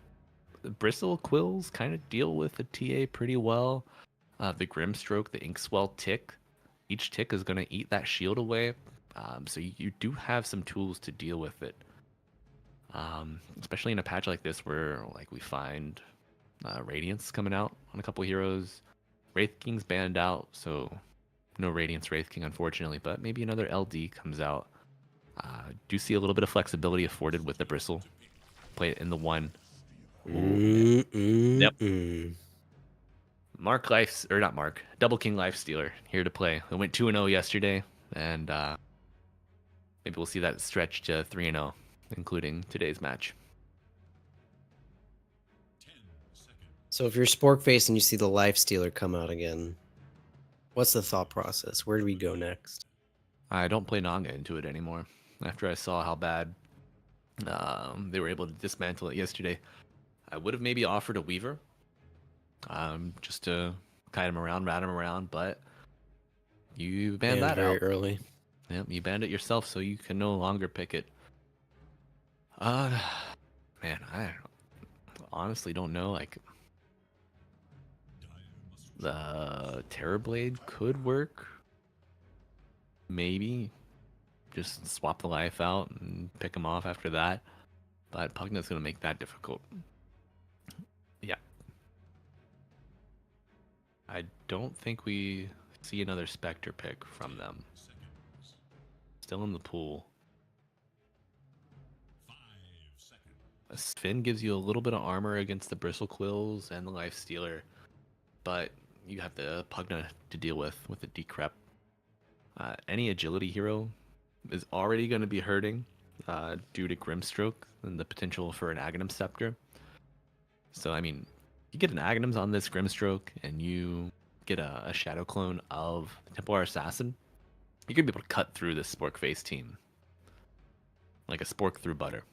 the Bristle Quills kind of deal with the TA pretty well. The Grimstroke, the Inkswell tick, each tick is going to eat that shield away. So you do have some tools to deal with it. Especially in a patch like this where like we find Radiance coming out on a couple heroes. Wraith King's banned out, so no Radiance Wraith King unfortunately, but maybe another LD comes out. Do see a little bit of flexibility afforded with the Bristle. Play it in the 1. Yep. Mark Life, or not Mark, Double King Lifestealer here to play. They went 2-0 yesterday, and maybe we'll see that stretch to 3-0, including today's match. So if you're Sporkface and you see the Lifestealer come out again, what's the thought process? Where do we go next? I don't play Naga into it anymore. After I saw how bad they were able to dismantle it yesterday, I would have maybe offered a Weaver, just to kite him around, rat him around, but you banned that very out. early. Yep, you banned it yourself, so you can no longer pick it. Man, I honestly don't know. Like, the Terrorblade could work. Maybe just swap the life out and pick him off after that. But Pugnet's going to make that difficult. Yeah. I don't think we see another Spectre pick from them. Still in the pool. Sven gives you a little bit of armor against the Bristle Quills and the Lifestealer, but you have the Pugna to deal with the Decrep. Any agility hero is already going to be hurting due to Grimstroke and the potential for an Aghanim Scepter. So, I mean, you get an Aghanims on this Grimstroke and you get a Shadow Clone of the Templar Assassin, you're going to be able to cut through this Sporkface team. Like a spork through butter.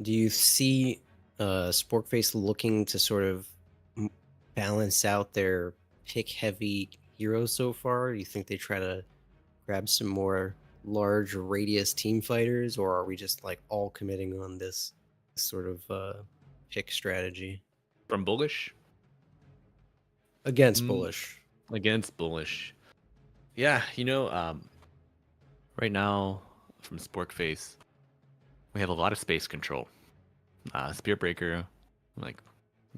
Do you see Sporkface looking to sort of balance out their pick-heavy heroes so far? Do you think they try to grab some more large radius team fighters, or are we just like all committing on this sort of pick strategy? From Bullish? Against Bullish. Against Bullish. Yeah, you know, right now from Sporkface, we have a lot of space control. Spirit Breaker, like,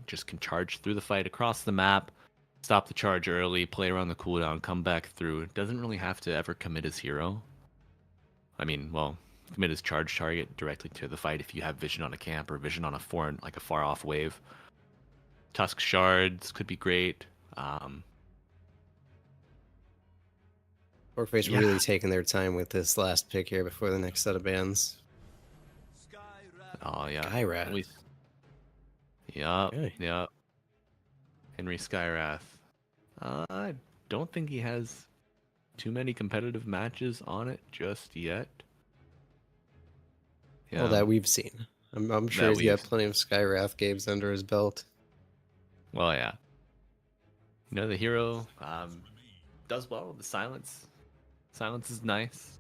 just can charge through the fight across the map, stop the charge early, play around the cooldown, come back through. Doesn't really have to ever commit his hero. I mean, well, commit his charge target directly to the fight if you have vision on a camp or vision on a foreign, like a far off wave. Tusk shards could be great. Sporkface Yeah. really taking their time with this last pick here before the next set of bans. Oh yeah, Skyrath. Yup, Okay. yup. Henry Skyrath. I don't think he has too many competitive matches on it just yet. All that we've seen. I'm sure That he's got we've- plenty of Skyrath games under his belt. Well, yeah. You know, the hero does well with the silence. Silence is nice.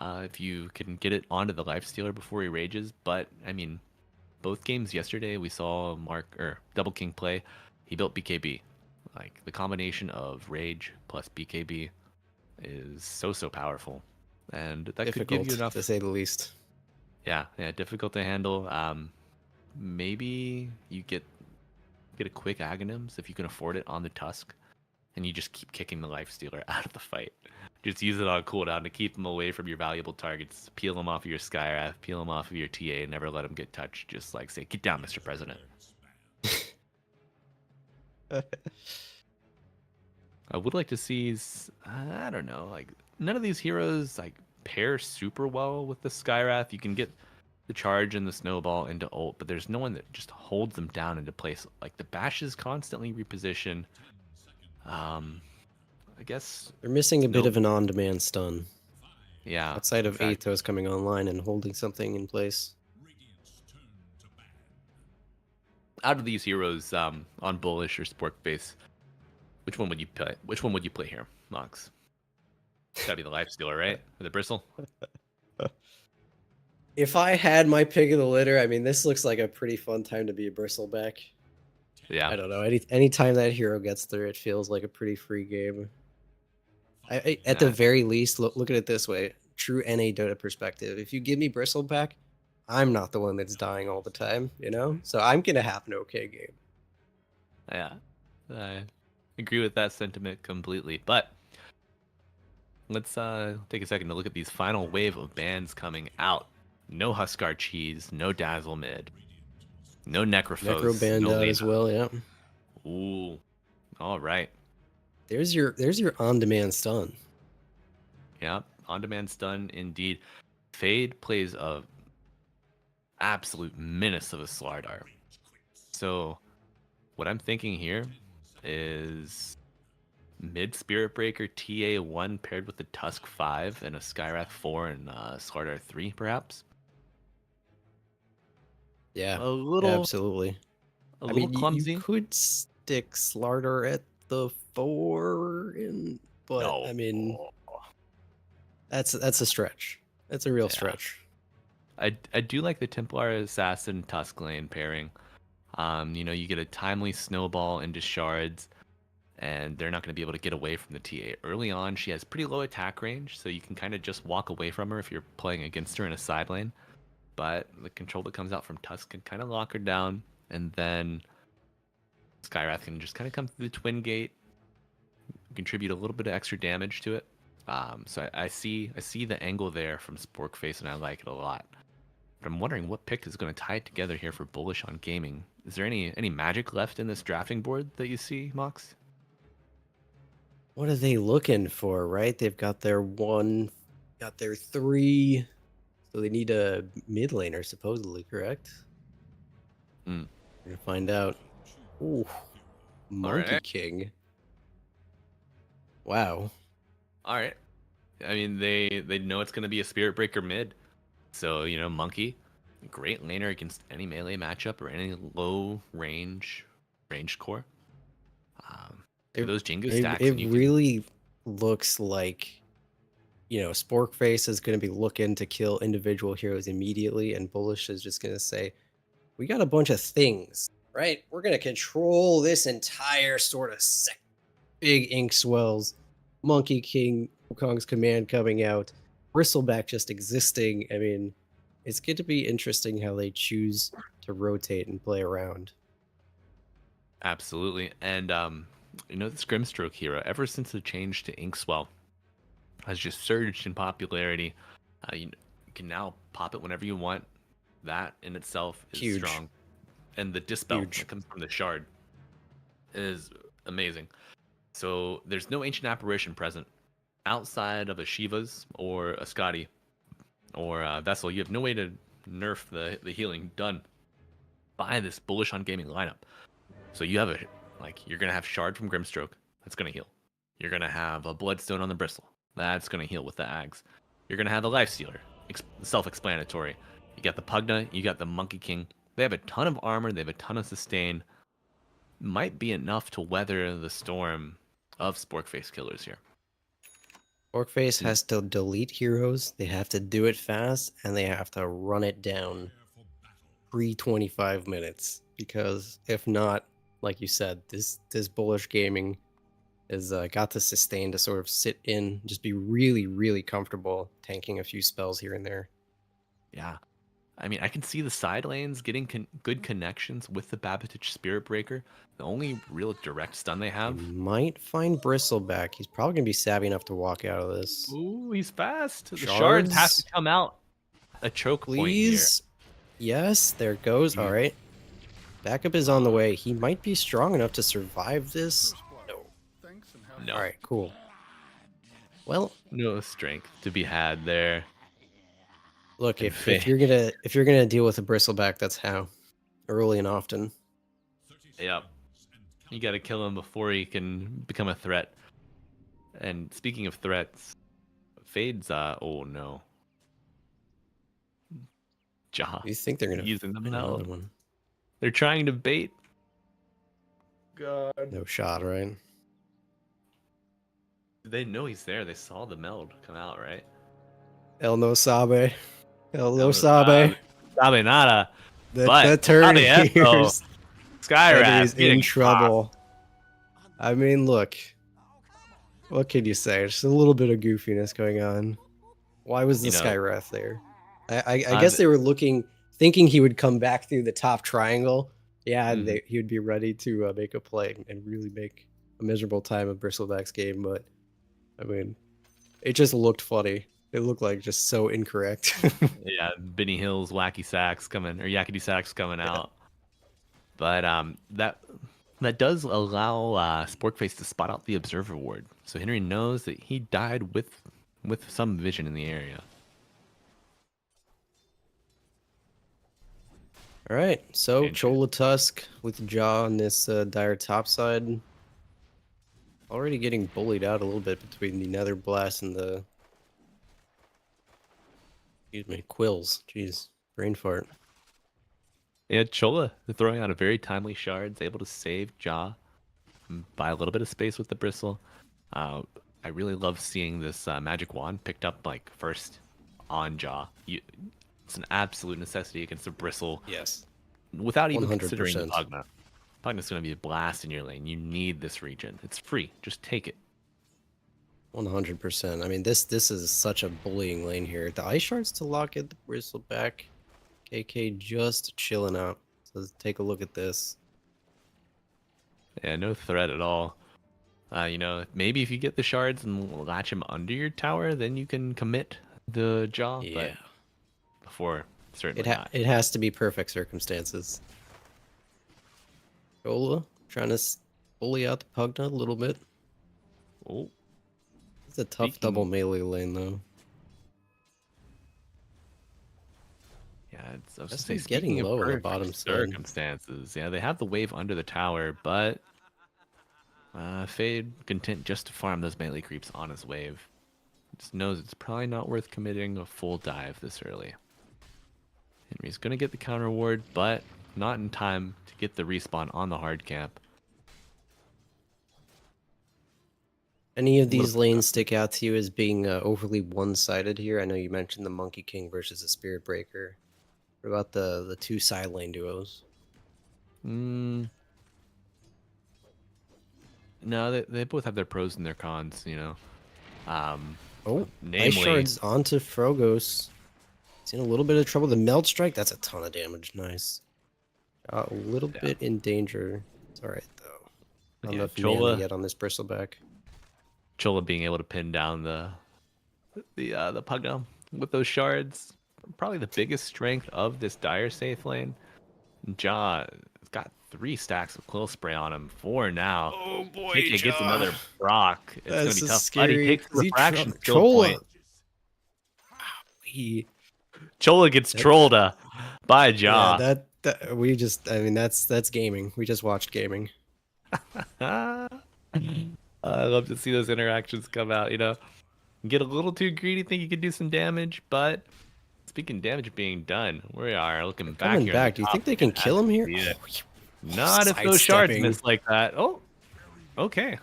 If you can get it onto the lifestealer before he rages. But, I mean, both games yesterday we saw Double King play. He built BKB. Like, the combination of rage plus BKB is so powerful. And that could Difficult, give you enough. to say the least. Yeah, difficult to handle. Maybe you get a quick Aghanims if you can afford it on the Tusk, and you just keep kicking the Lifestealer out of the fight. Just use it on cooldown to keep him away from your valuable targets. Peel him off of your Skyrath, peel him off of your TA, never let him get touched. Just like say, get down, Mr. President. I would like to see, I don't know, like none of these heroes like pair super well with the Skyrath. You can get the charge and the snowball into ult, but there's no one that just holds them down into place. Like the bashes constantly reposition. I guess They're missing a bit Nope. of an on-demand stun. yeah. Outside of in fact, Aethos coming online and holding something in place. out of these heroes, on Bullish or Sporkface, which one would you play? Which one would you play here, Mox? Gotta be the Lifestealer, right? With the bristle. If I had my pick of the litter, I mean, this looks like a pretty fun time to be a bristleback. Yeah. I don't know. Any time that hero gets through, it feels like a pretty free game. At the Yeah. very least, look at it this way: true NA Dota perspective. If you give me bristleback, I'm not the one that's dying all the time, you know. So I'm gonna have an okay game. Yeah, I agree with that sentiment completely. But let's take a second to look at these final wave of bans coming out. No Huskar Cheese, no Dazzle Mid, no Necrophos, Necro banned no out as Lena. well. Yeah. Ooh, all right. There's your on-demand stun. Yeah, on-demand stun indeed. Fade plays a absolute menace of a Slardar. So what I'm thinking here is mid Spirit Breaker TA1 paired with the Tusk 5 and a Skyrath 4 and Slardar 3 perhaps. Yeah. A little Absolutely. a I little mean, clumsy. you could stick Slardar at the 4, but No. I mean, that's a stretch. That's a real Yeah. stretch. I do like the Templar Assassin Tusk lane pairing. You know, you get a timely snowball into shards, and they're not going to be able to get away from the TA. Early on, she has pretty low attack range, so you can kind of just walk away from her if you're playing against her in a side lane. But the control that comes out from Tusk can kind of lock her down, and then Skyrath can just kind of come through the Twin Gate, contribute a little bit of extra damage to it. So I see the angle there from Sporkface, and I like it a lot. But I'm wondering what pick is going to tie it together here for Bullish on gaming. Is there any magic left in this drafting board that you see, Mox? What are they looking for, right? They've got their 1, got their 3. So they need a mid laner, supposedly, correct? Hmm. We're gonna find out. Ooh, Monkey right. King. Wow. All right. I mean, they know it's going to be a Spirit Breaker mid. So, you know, Monkey, great laner against any melee matchup or any low ranged core. It- Those Jingu It, stacks. it and you can- really looks like, Sporkface is going to be looking to kill individual heroes immediately, and Bullish is just going to say, we got a bunch of things, right? We're going to control this entire sort of big ink swells, Monkey King, Wukong's command coming out, Bristleback just existing. I mean, it's going to be interesting how they choose to rotate and play around. Absolutely. And this Grimstroke hero, ever since the change to Inkswell, has just surged in popularity. You can now pop it whenever you want. That in itself is Huge. strong. And the Dispel Huge. that comes from the Shard is amazing. So there's no Ancient Apparition present. Outside of a Shiva's or a Scotty or a Vessel, you have no way to nerf the healing done by this Bullish on Gaming lineup. So you have you're going to have Shard from Grimstroke. That's going to heal. You're going to have a Bloodstone on the Bristle. That's going to heal with the Ags. You're going to have the Lifestealer. Self-explanatory. You got the Pugna. You got the Monkey King. They have a ton of armor. They have a ton of sustain. Might be enough to weather the storm of Sporkface killers here. Sporkface has to delete heroes. They have to do it fast, and they have to run it down pre-25 minutes. Because if not, like you said, this Bullish Gaming has got the sustain to sort of sit in, just be really, really comfortable tanking a few spells here and there. Yeah. I mean, I can see the side lanes getting good connections with the Babbage Spirit Breaker. The only real direct stun they have. He might find Bristle back. He's probably going to be savvy enough to walk out of this. Ooh, he's fast. The Shards? shards have to come out. A choke point here. Please. Yes, there it goes. All right. Backup is on the way. He might be strong enough to survive this. No. All right, cool. Well, No strength to be had there. look, And if you're gonna deal with a bristleback, that's how. Early and often. Yep. You got to kill him before he can become a threat. And speaking of threats, Fade's oh no. Ja. You think they're gonna using them find now. another one? They're trying to bait. God. No shot, right? They know he's there. They saw the meld come out, right? El no sabe. El no Sabe. sabe. Sabe nada. The But turn Sabe here. esto. Skyrat He's getting in trouble. I mean, look. What can you say? Just a little bit of goofiness going on. Why was the You know, Skywrath there? I guess they were thinking he would come back through the top triangle. Yeah, and he would be ready to make a play and really make a miserable time of Bristleback's game. But I mean, it just looked funny. It looked like just so incorrect. Yeah, Benny Hill's wacky sacks coming or yakety sacks coming out. But that does allow Sporkface to spot out the Observer Ward. So Henry knows that he died with some vision in the area. All right, so Interesting. Chola Tusk with Jaw on this dire top side. Already getting bullied out a little bit between the Nether Blast and the Quills. Jeez, brain fart. Yeah, Chola throwing out a very timely shard, is able to save Jaw, buy a little bit of space with the bristle. I really love seeing this magic wand picked up first on Jaw. It's an absolute necessity against the bristle. Yes. Without even considering the 100%. Pugna. Pugna's going to be a blast in your lane. You need this region. It's free. Just take it. 100%. I mean, this is such a bullying lane here. The Ice Shards to lock it, the Bristle back. KK just chilling out. So let's take a look at this. Yeah, no threat at all. Maybe if you get the shards and latch him under your tower, then you can commit the Jaw. Yeah. But before, certainly not. It has to be perfect circumstances. Chola trying to bully out the Pugna a little bit. Oh, It's a tough Speaking- double melee lane, though. yeah. I was gonna That's say, been getting speaking of low on the perfect bottom side. circumstances. Yeah, they have the wave under the tower, but Fade content just to farm those melee creeps on his wave. Just knows it's probably not worth committing a full dive this early. Henry's gonna get the counter ward, but not in time to get the respawn on the hard camp. Any of these lanes stick out to you as being overly one-sided here? I know you mentioned the Monkey King versus the Spirit Breaker. What about the two side lane duos? No, they both have their pros and their cons, Oh, namely, Ice Shards onto Frogos. He's in a little bit of trouble. The Meld Strike, that's a ton of damage. Nice. A little bit in danger. It's alright, though. Not Yeah, enough Chola. mana yet on this bristleback. Chola being able to pin down the Pugno with those shards. Probably the biggest strength of this dire safe lane. Ja's got 3 stacks of quill spray on him. 4 now. Oh boy, KK gets another Brock. It's gonna That's be a tough. But he scary. takes the Is he refraction skill Chola? point. He, Chola gets trolled by yeah, Ja. that we just. I mean, that's gaming. We just watched gaming. I love to see those interactions come out, you know. Get a little too greedy, think you could do some damage, but speaking of damage being done, we are looking back Coming here. back. Do you think they can kill him here? Yeah. Oh, Not if those shards sidestepping. miss like that. Oh, okay.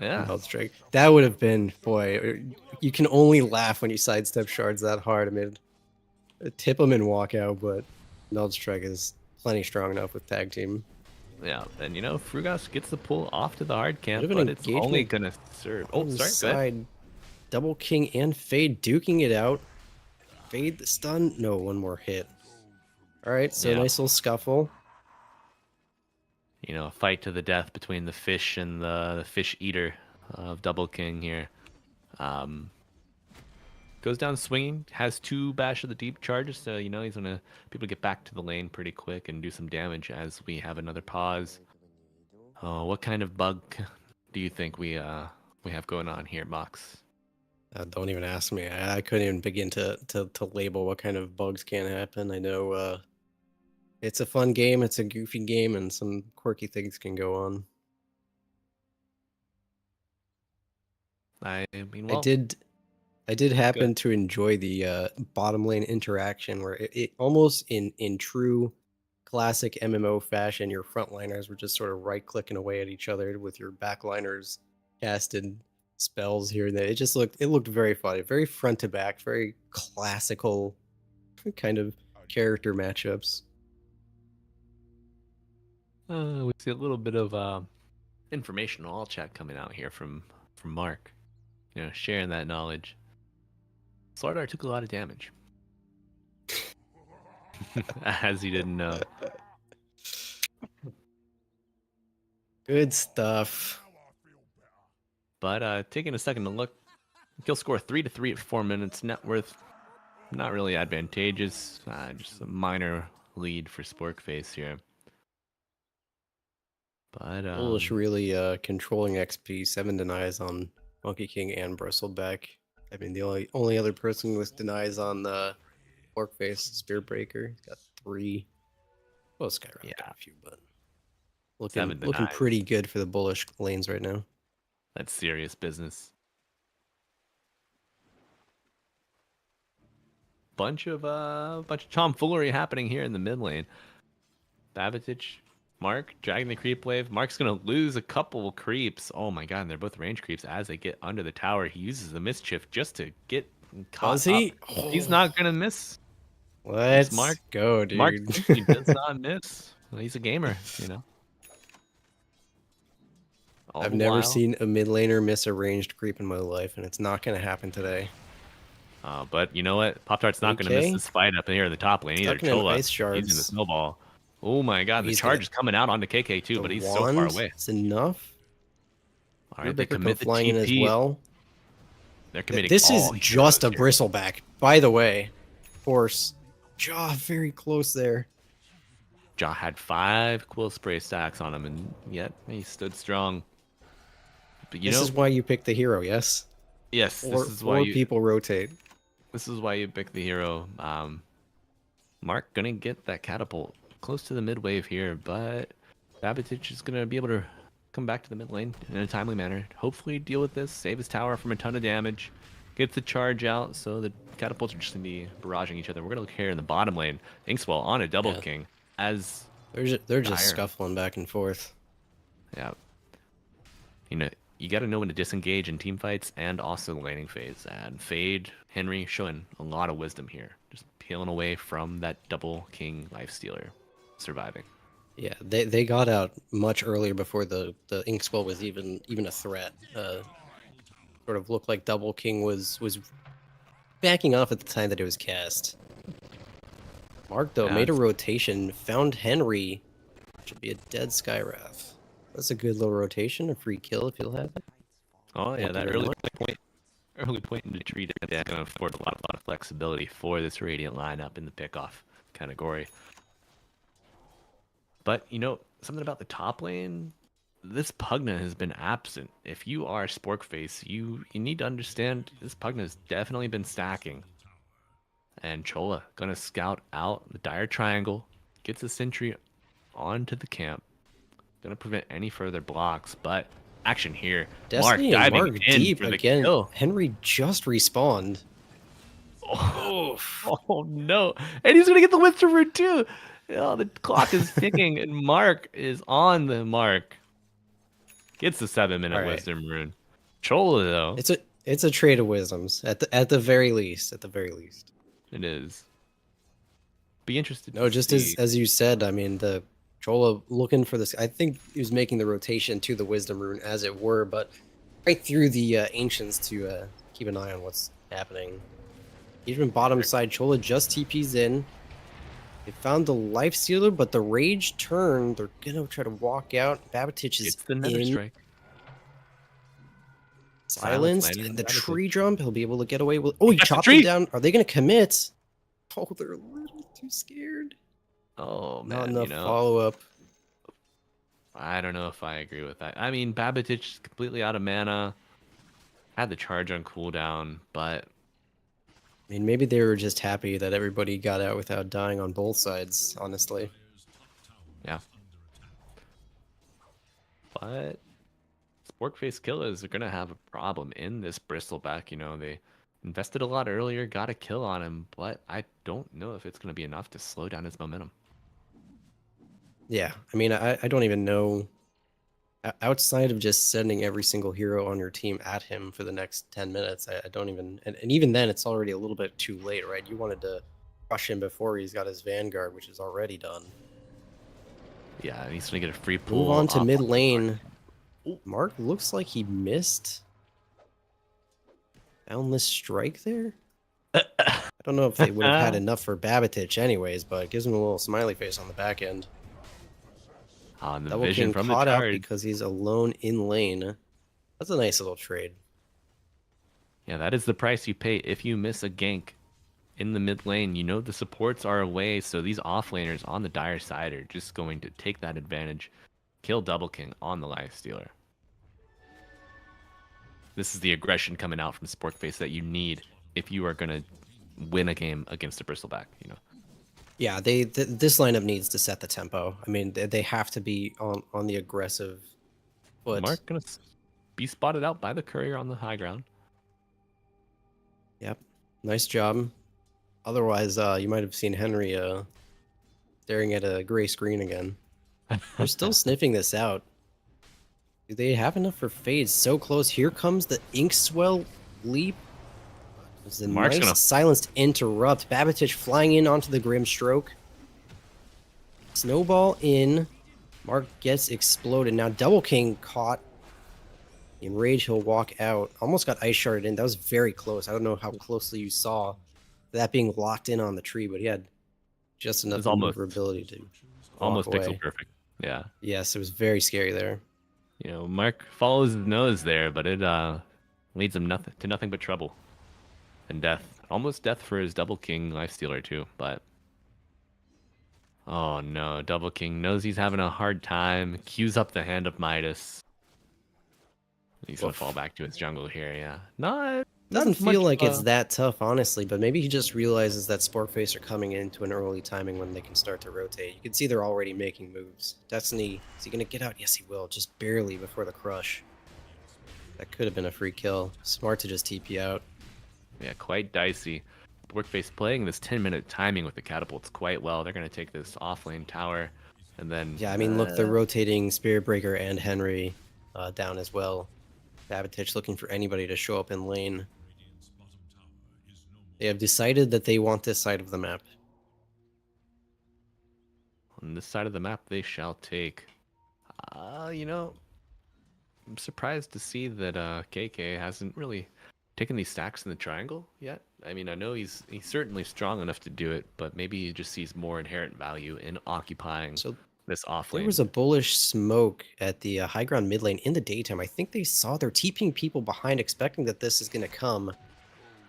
Yeah. Meld strike. That would have been, boy. You can only laugh when you sidestep shards that hard. I mean, tip them and walk out, but Meld strike is plenty strong enough with tag team. Yeah, and you know, Frugas gets the pull off to the hard camp, Bit of an but it's only engagement gonna serve. Oh, sorry, go ahead. Inside, Double King and Fade duking it out. Fade the stun. No, one more hit. All right, so Yeah. nice little scuffle. You know, a fight to the death between the fish and the fish eater of Double King here. Goes down swinging, has 2 Bash of the Deep charges, so you know he's gonna be able to get back to the lane pretty quick and do some damage as we have another pause. Oh, what kind of bug do you think we have going on here, Mox? Don't even ask me. I couldn't even begin to label what kind of bugs can happen. I know it's a fun game, it's a goofy game, and some quirky things can go on. I mean, well, I did happen to enjoy the bottom lane interaction where it almost in true classic MMO fashion, your frontliners were just sort of right clicking away at each other with your backliners casted spells here and there. It looked very funny, very front to back, very classical kind of character matchups. we see a little bit of informational all chat coming out here from Mark. You know, sharing that knowledge. Slardar took a lot of damage. As he didn't know. Good stuff. But taking a second to look, kill score 3-3 at 4 minutes. Net worth not really advantageous. Just a minor lead for Sporkface here. But Bullish really controlling XP, 7 denies on Monkey King and Bristleback. I mean, the only other person with denies on the Sporkface, Spear Breaker. He's got 3. Well, Skyrock got a few, but looking denies. pretty good for the Bullish lanes right now. That's serious business. Bunch of tomfoolery happening here in the mid lane. Babitic, Mark dragging the creep wave. Mark's gonna lose a couple creeps. Oh my god, and they're both range creeps as they get under the tower. He uses the mischief just to get caught Does he? up. He's not gonna miss. Let's Mark- go, dude. Mark he does not miss. Well, he's a gamer, you know. All I've the never while- seen a mid laner miss a ranged creep in my life, and it's not going to happen today. But you know what? Pop-Tart's not going to miss Okay. this fight up in here in the top lane either. Stuck in Chola ice shards. using the snowball. Oh my god, the He's charge gonna- is coming out onto KK too, The but he's so far wand away. is enough. All right, they Breaker commit the flying in as TP. well. They're committing This is all just a heroes here. bristleback, by the way. Force. Jaw very close there. Ja had 5 quill spray stacks on him, and yet he stood strong. But you This know, is why you pick the hero, yes? yes, Four, this is why four you. people rotate. This is why you pick the hero. Mark gonna get that catapult close to the mid wave here, but Babitic is gonna be able to come back to the mid lane in a timely manner. Hopefully deal with this, save his tower from a ton of damage, get the charge out, so the catapults are just gonna be barraging each other. We're gonna look here in the bottom lane. Inkswell on a double Yeah. king as They're just Dire. scuffling back and forth. yeah. You know, you got to know when to disengage in team fights and also the laning phase. And Fade, Henry showing a lot of wisdom here, just peeling away from that double king lifestealer, surviving. Yeah, they got out much earlier before the Inkswell was even a threat. Sort of looked like Double King was backing off at the time that it was cast. Mark though Yeah, made a it's- rotation, found Henry. Should be a dead Skywrath. That's a good little rotation, a free kill if you'll have it. Oh yeah, Thank that you very early point in the tree is going to afford a lot of flexibility for this Radiant lineup in the pickoff category. But you know something about the top lane. This Pugna has been absent. If you are Sporkface, you need to understand this Pugna has definitely been stacking. And Chola gonna scout out the dire triangle, gets a sentry onto the camp, gonna prevent any further blocks. But action here. Mark Destiny and diving Mark in deep for the again. kill. Henry just respawned. Oh, oh no! And he's gonna get the wisdom root too. Oh, the clock is ticking, and Mark is on the mark. Gets the 7-minute All right. wisdom rune. Chola though, It's a trade of wisdoms at the very least. At the very least. it is. Be interested. No, to just see. as you said, I mean the Chola looking for this. I think he was making the rotation to the wisdom rune as it were, but right through the ancients to keep an eye on what's happening. Even bottom side, Chola just TP's in. They found the life stealer, but the rage turned. They're gonna try to walk out. Babatich is It's the nether in. strike. Silenced, landing on and the Babatich. tree jump. He'll be able to get away with. Oh, he That's the chopped tree! him down. Are they gonna commit? Oh, they're a little too scared. Oh Not man, enough you know, follow up. I don't know if I agree with that. I mean, Babatich is completely out of mana. Had the charge on cooldown, but I mean, maybe they were just happy that everybody got out without dying on both sides, honestly. yeah. But Sporkface Killaz are gonna have a problem in this bristleback. You know, they invested a lot earlier, got a kill on him, but I don't know if it's gonna be enough to slow down his momentum. Yeah, I mean, I don't even know. Outside of just sending every single hero on your team at him for the next 10 minutes, I don't even. And even then, it's already a little bit too late, right? You wanted to crush him before he's got his Vanguard, which is already done. Yeah, and he's gonna get a free pull. Move on to off mid on the lane. Mark looks like he missed. Boundless strike there? I don't know if they would have had enough for Babatich anyways, but it gives him a little smiley face on the back end. on the Double vision King from the caught out charge. because he's alone in lane. That's a nice little trade. Yeah, that is the price you pay if you miss a gank in the mid lane. You know the supports are away, so these offlaners on the dire side are just going to take that advantage. Kill Double King on the life stealer. This is the aggression coming out from Sporkface that you need if you are going to win a game against a bristleback, you know. Yeah, this lineup needs to set the tempo. I mean, they have to be on the aggressive foot. Mark going to be spotted out by the courier on the high ground. Yep, nice job. Otherwise, you might have seen Henry staring at a gray screen again. They're still sniffing this out. Do they have enough for fades? So close. Here comes the Inkswell leap. It's a Mark's nice gonna- silenced interrupt. Babatich flying in onto the Grim Stroke. Snowball in. Mark gets exploded. Now Double King caught. In rage, he'll walk out. Almost got ice sharded in. That was very close. I don't know how closely you saw that being locked in on the tree, but he had just enough It's almost- maneuverability to Almost walk pixel away. perfect. Yeah. Yes, it was very scary there. You know, Mark follows his nose there, but it leads him to nothing but trouble and death. Almost death for his Double King lifestealer too, but oh no, Double King knows he's having a hard time. Cues up the hand of Midas. He's gonna Oof. fall back to his jungle here. Yeah, not Doesn't much feel like of it's a- that tough, honestly, but maybe he just realizes that Sporkface are coming into an early timing when they can start to rotate. You can see they're already making moves. Destiny, is he going to get out? Yes, he will, just barely before the crush. That could have been a free kill. Smart to just TP out. Yeah, quite dicey. Sporkface playing this 10-minute timing with the catapults quite well. They're gonna take this offlane tower, and then Yeah, I mean, look, they're rotating Spirit Breaker and Henry down as well. Babatich looking for anybody to show up in lane. They have decided that they want this side of the map. on this side of the map they shall take. You know, I'm surprised to see that KK hasn't really taken these stacks in the triangle yet. I mean, I know he's certainly strong enough to do it, but maybe he just sees more inherent value in occupying So this off There lane. was a bullish smoke at the high ground mid lane in the daytime. I think they saw they're TPing people behind, expecting that this is going to come.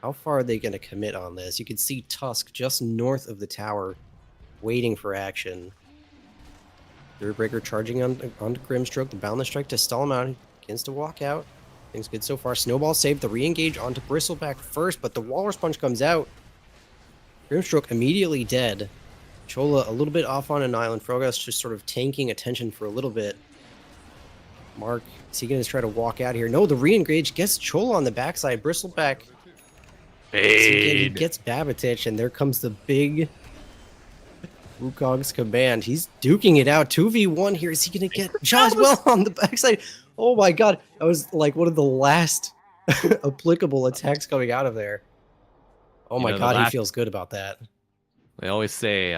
How far are they going to commit on this? You can see Tusk just north of the tower, waiting for action. Breaker charging on Grimstroke, the Boundless Strike to stall him out. He begins to walk out. Things good so far. Snowball saved the re-engage onto Bristleback first, but the Walrus Punch comes out. Grimstroke immediately dead. Chola a little bit off on an island. Frogas just sort of tanking attention for a little bit. Mark, is he going to try to walk out here? No, the re-engage gets Chola on the backside. Bristleback. He gets Babatich, and there comes the big Wukong's command. He's duking it out. 2v1 here. Is he going to get Joswell on the backside? Oh my god. That was like one of the last applicable attacks coming out of there. Oh my god, he feels good about that. They always say,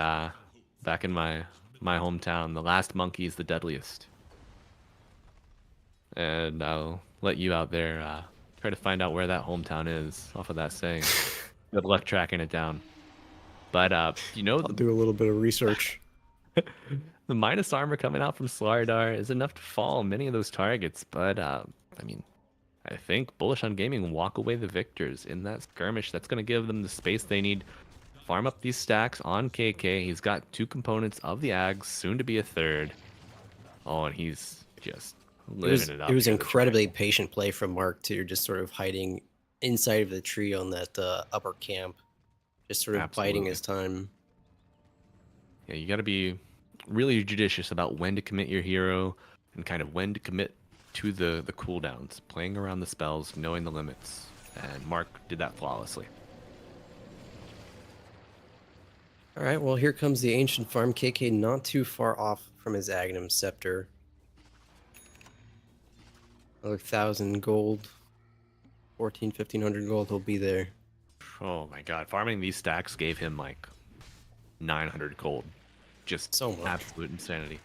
back in my hometown, the last monkey is the deadliest. And I'll let you out there try to find out where that hometown is off of that saying. Good luck tracking it down. But I'll do a little bit of research. the minus armor coming out from Slardar is enough to fall many of those targets. But I mean, I think Bullish on Gaming walk away the victors in that skirmish. That's going to give them the space they need. Farm up these stacks on KK. He's got 2 components of the Ags, soon to be a 3rd. Oh, and he's just living it up. It was incredibly patient play from Mark too, just sort of hiding inside of the tree on that upper camp, just sort of biding his time. Yeah, you got to be really judicious about when to commit your hero and kind of when to commit to the cooldowns, playing around the spells, knowing the limits. And Mark did that flawlessly. All right, well, here comes the Ancient Farm. KK not too far off from his Aghanim Scepter. Another 1,000 gold, 1,500 gold will be there. Oh my god, farming these stacks gave him like 900 gold. Just so much. Absolute insanity.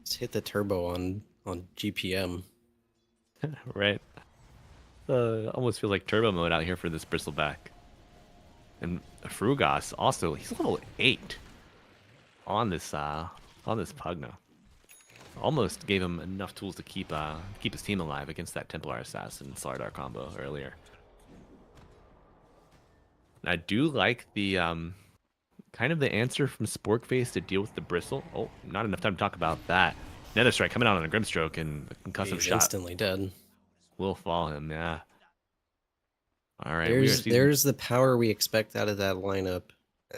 Let's hit the turbo on GPM. Right. Almost feels like turbo mode out here for this Bristleback. And Frugas also, he's level 8 on this Pugna. Almost gave him enough tools to keep his team alive against that Templar Assassin Slardar combo earlier. And I do like the kind of the answer from Sporkface to deal with the Bristle. Oh, not enough time to talk about that. Nether Strike coming out on a Grimstroke and the concussive shot. Instantly dead. Will fall him, yeah. All right. There's the power we expect out of that lineup.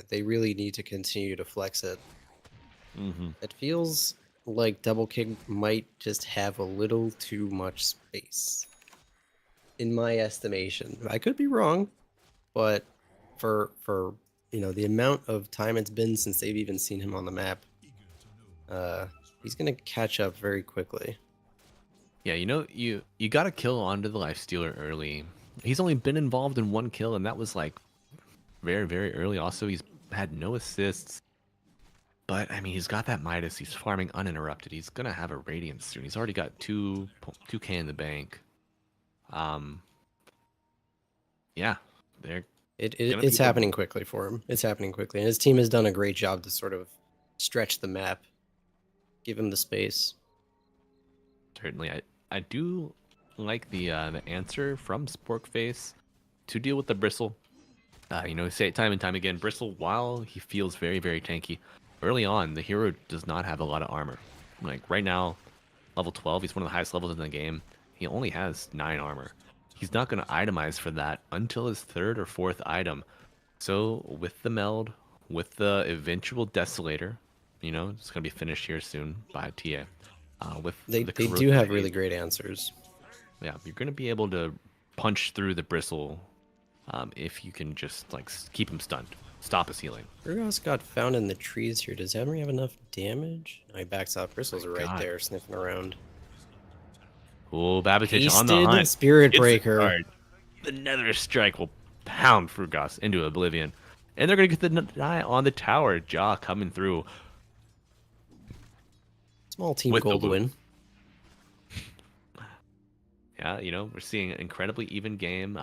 They really need to continue to flex it. Mm-hmm. It feels like Double Kick might just have a little too much space, in my estimation. I could be wrong, but for the amount of time it's been since they've even seen him on the map, he's gonna catch up very quickly. Yeah, you got to kill onto the Lifestealer early. He's only been involved in 1 kill, and that was like very, very early. Also, he's had no assists. But I mean, he's got that Midas. He's farming uninterrupted. He's gonna have a Radiance soon. He's already got 2K in the bank. Yeah, it's happening quickly for him. It's happening quickly, and his team has done a great job to sort of stretch the map, give him the space. Certainly, I do like the answer from Sporkface to deal with the Bristle. Say it time and time again. Bristle, while he feels very, very tanky, early on the hero does not have a lot of armor. Like right now, level 12, he's one of the highest levels in the game. He only has 9 armor. He's not going to itemize for that until his 3rd or 4th item. So with the meld, with the eventual Desolator, it's going to be finished here soon by TA. They do have really great answers. Yeah, you're going to be able to punch through the Bristle if you can just keep him stunned, stop his healing. Urgos got found in the trees here. Does Emery have enough damage? No, he backs out. Bristles are right there sniffing around. Oh, Babatich on the hunt. Spirit Breaker. The Nether Strike will pound Frugas into oblivion. And they're going to get the die on the tower. Jaw coming through. Small team gold win. Yeah, we're seeing an incredibly even game.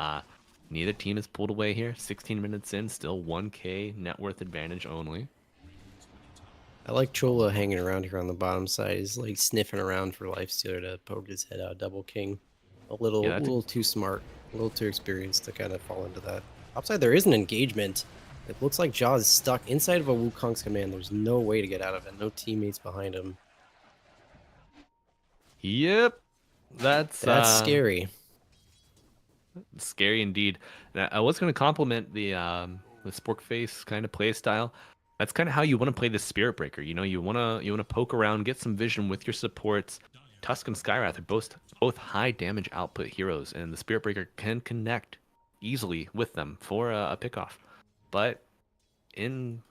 Neither team has pulled away here. 16 minutes in, still 1K net worth advantage only. I like Chola hanging around here on the bottom side. He's like sniffing around for Lifestealer to poke his head out. Double King. A little, Yeah, that's a- little too smart. A little too experienced to kind of fall into that. Upside, there is an engagement. It looks like Jaw is stuck inside of a Wukong's command. There's no way to get out of it. No teammates behind him. Yep. That's Scary. scary indeed. And I was going to compliment the Sporkface kind of play style. That's kind of how you want to play the Spirit Breaker. You know, you wanna poke around, get some vision with your supports. Tusk and Skywrath are both high damage output heroes, and the Spirit Breaker can connect easily with them for a pickoff. But in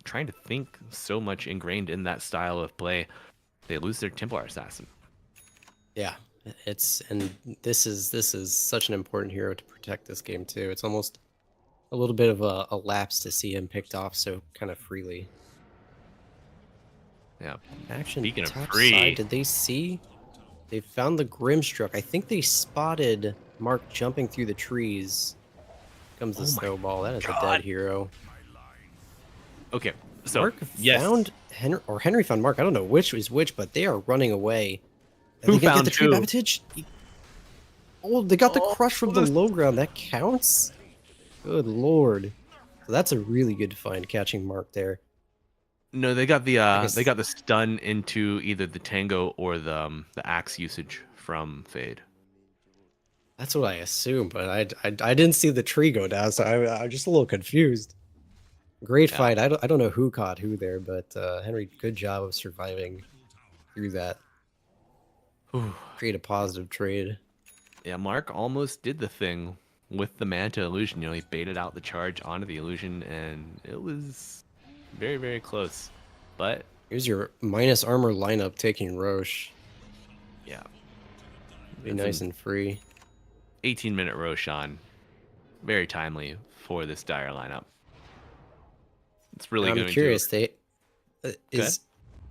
trying to think so much ingrained in that style of play, they lose their Templar Assassin. Yeah, and this is such an important hero to protect this game too. It's almost a little bit of a lapse to see him picked off so kind of freely. Yeah. Action Speaking of top free, side, did they see? They found the Grimstruck. I think they spotted Mark jumping through the trees. Comes the Oh my snowball. That is a God. dead hero. okay, so Mark yes, found Henry, or Henry found Mark. I don't know which was which, but they are running away. Are Who they gonna found get the tree who? Babitage? Oh, they got the crush from the low ground. That counts? Good lord. So that's a really good find, catching Mark there. no, they got guess- the stun into either the Tango or the axe usage from Fade. That's what I assumed, but I didn't see the tree go down, so I'm just a little confused. Great Yeah. fight. I don't know who caught who there, but Henry, good job of surviving through that. Whew. Create a positive trade. Yeah, Mark almost did the thing with the Manta illusion. You know, he baited out the charge onto the illusion, and it was very, very close. But Here's your minus armor lineup taking Roche. yeah, Be It's nice an and free. 18-minute Roshan, very timely for this dire lineup. It's really I'm going curious. to. Is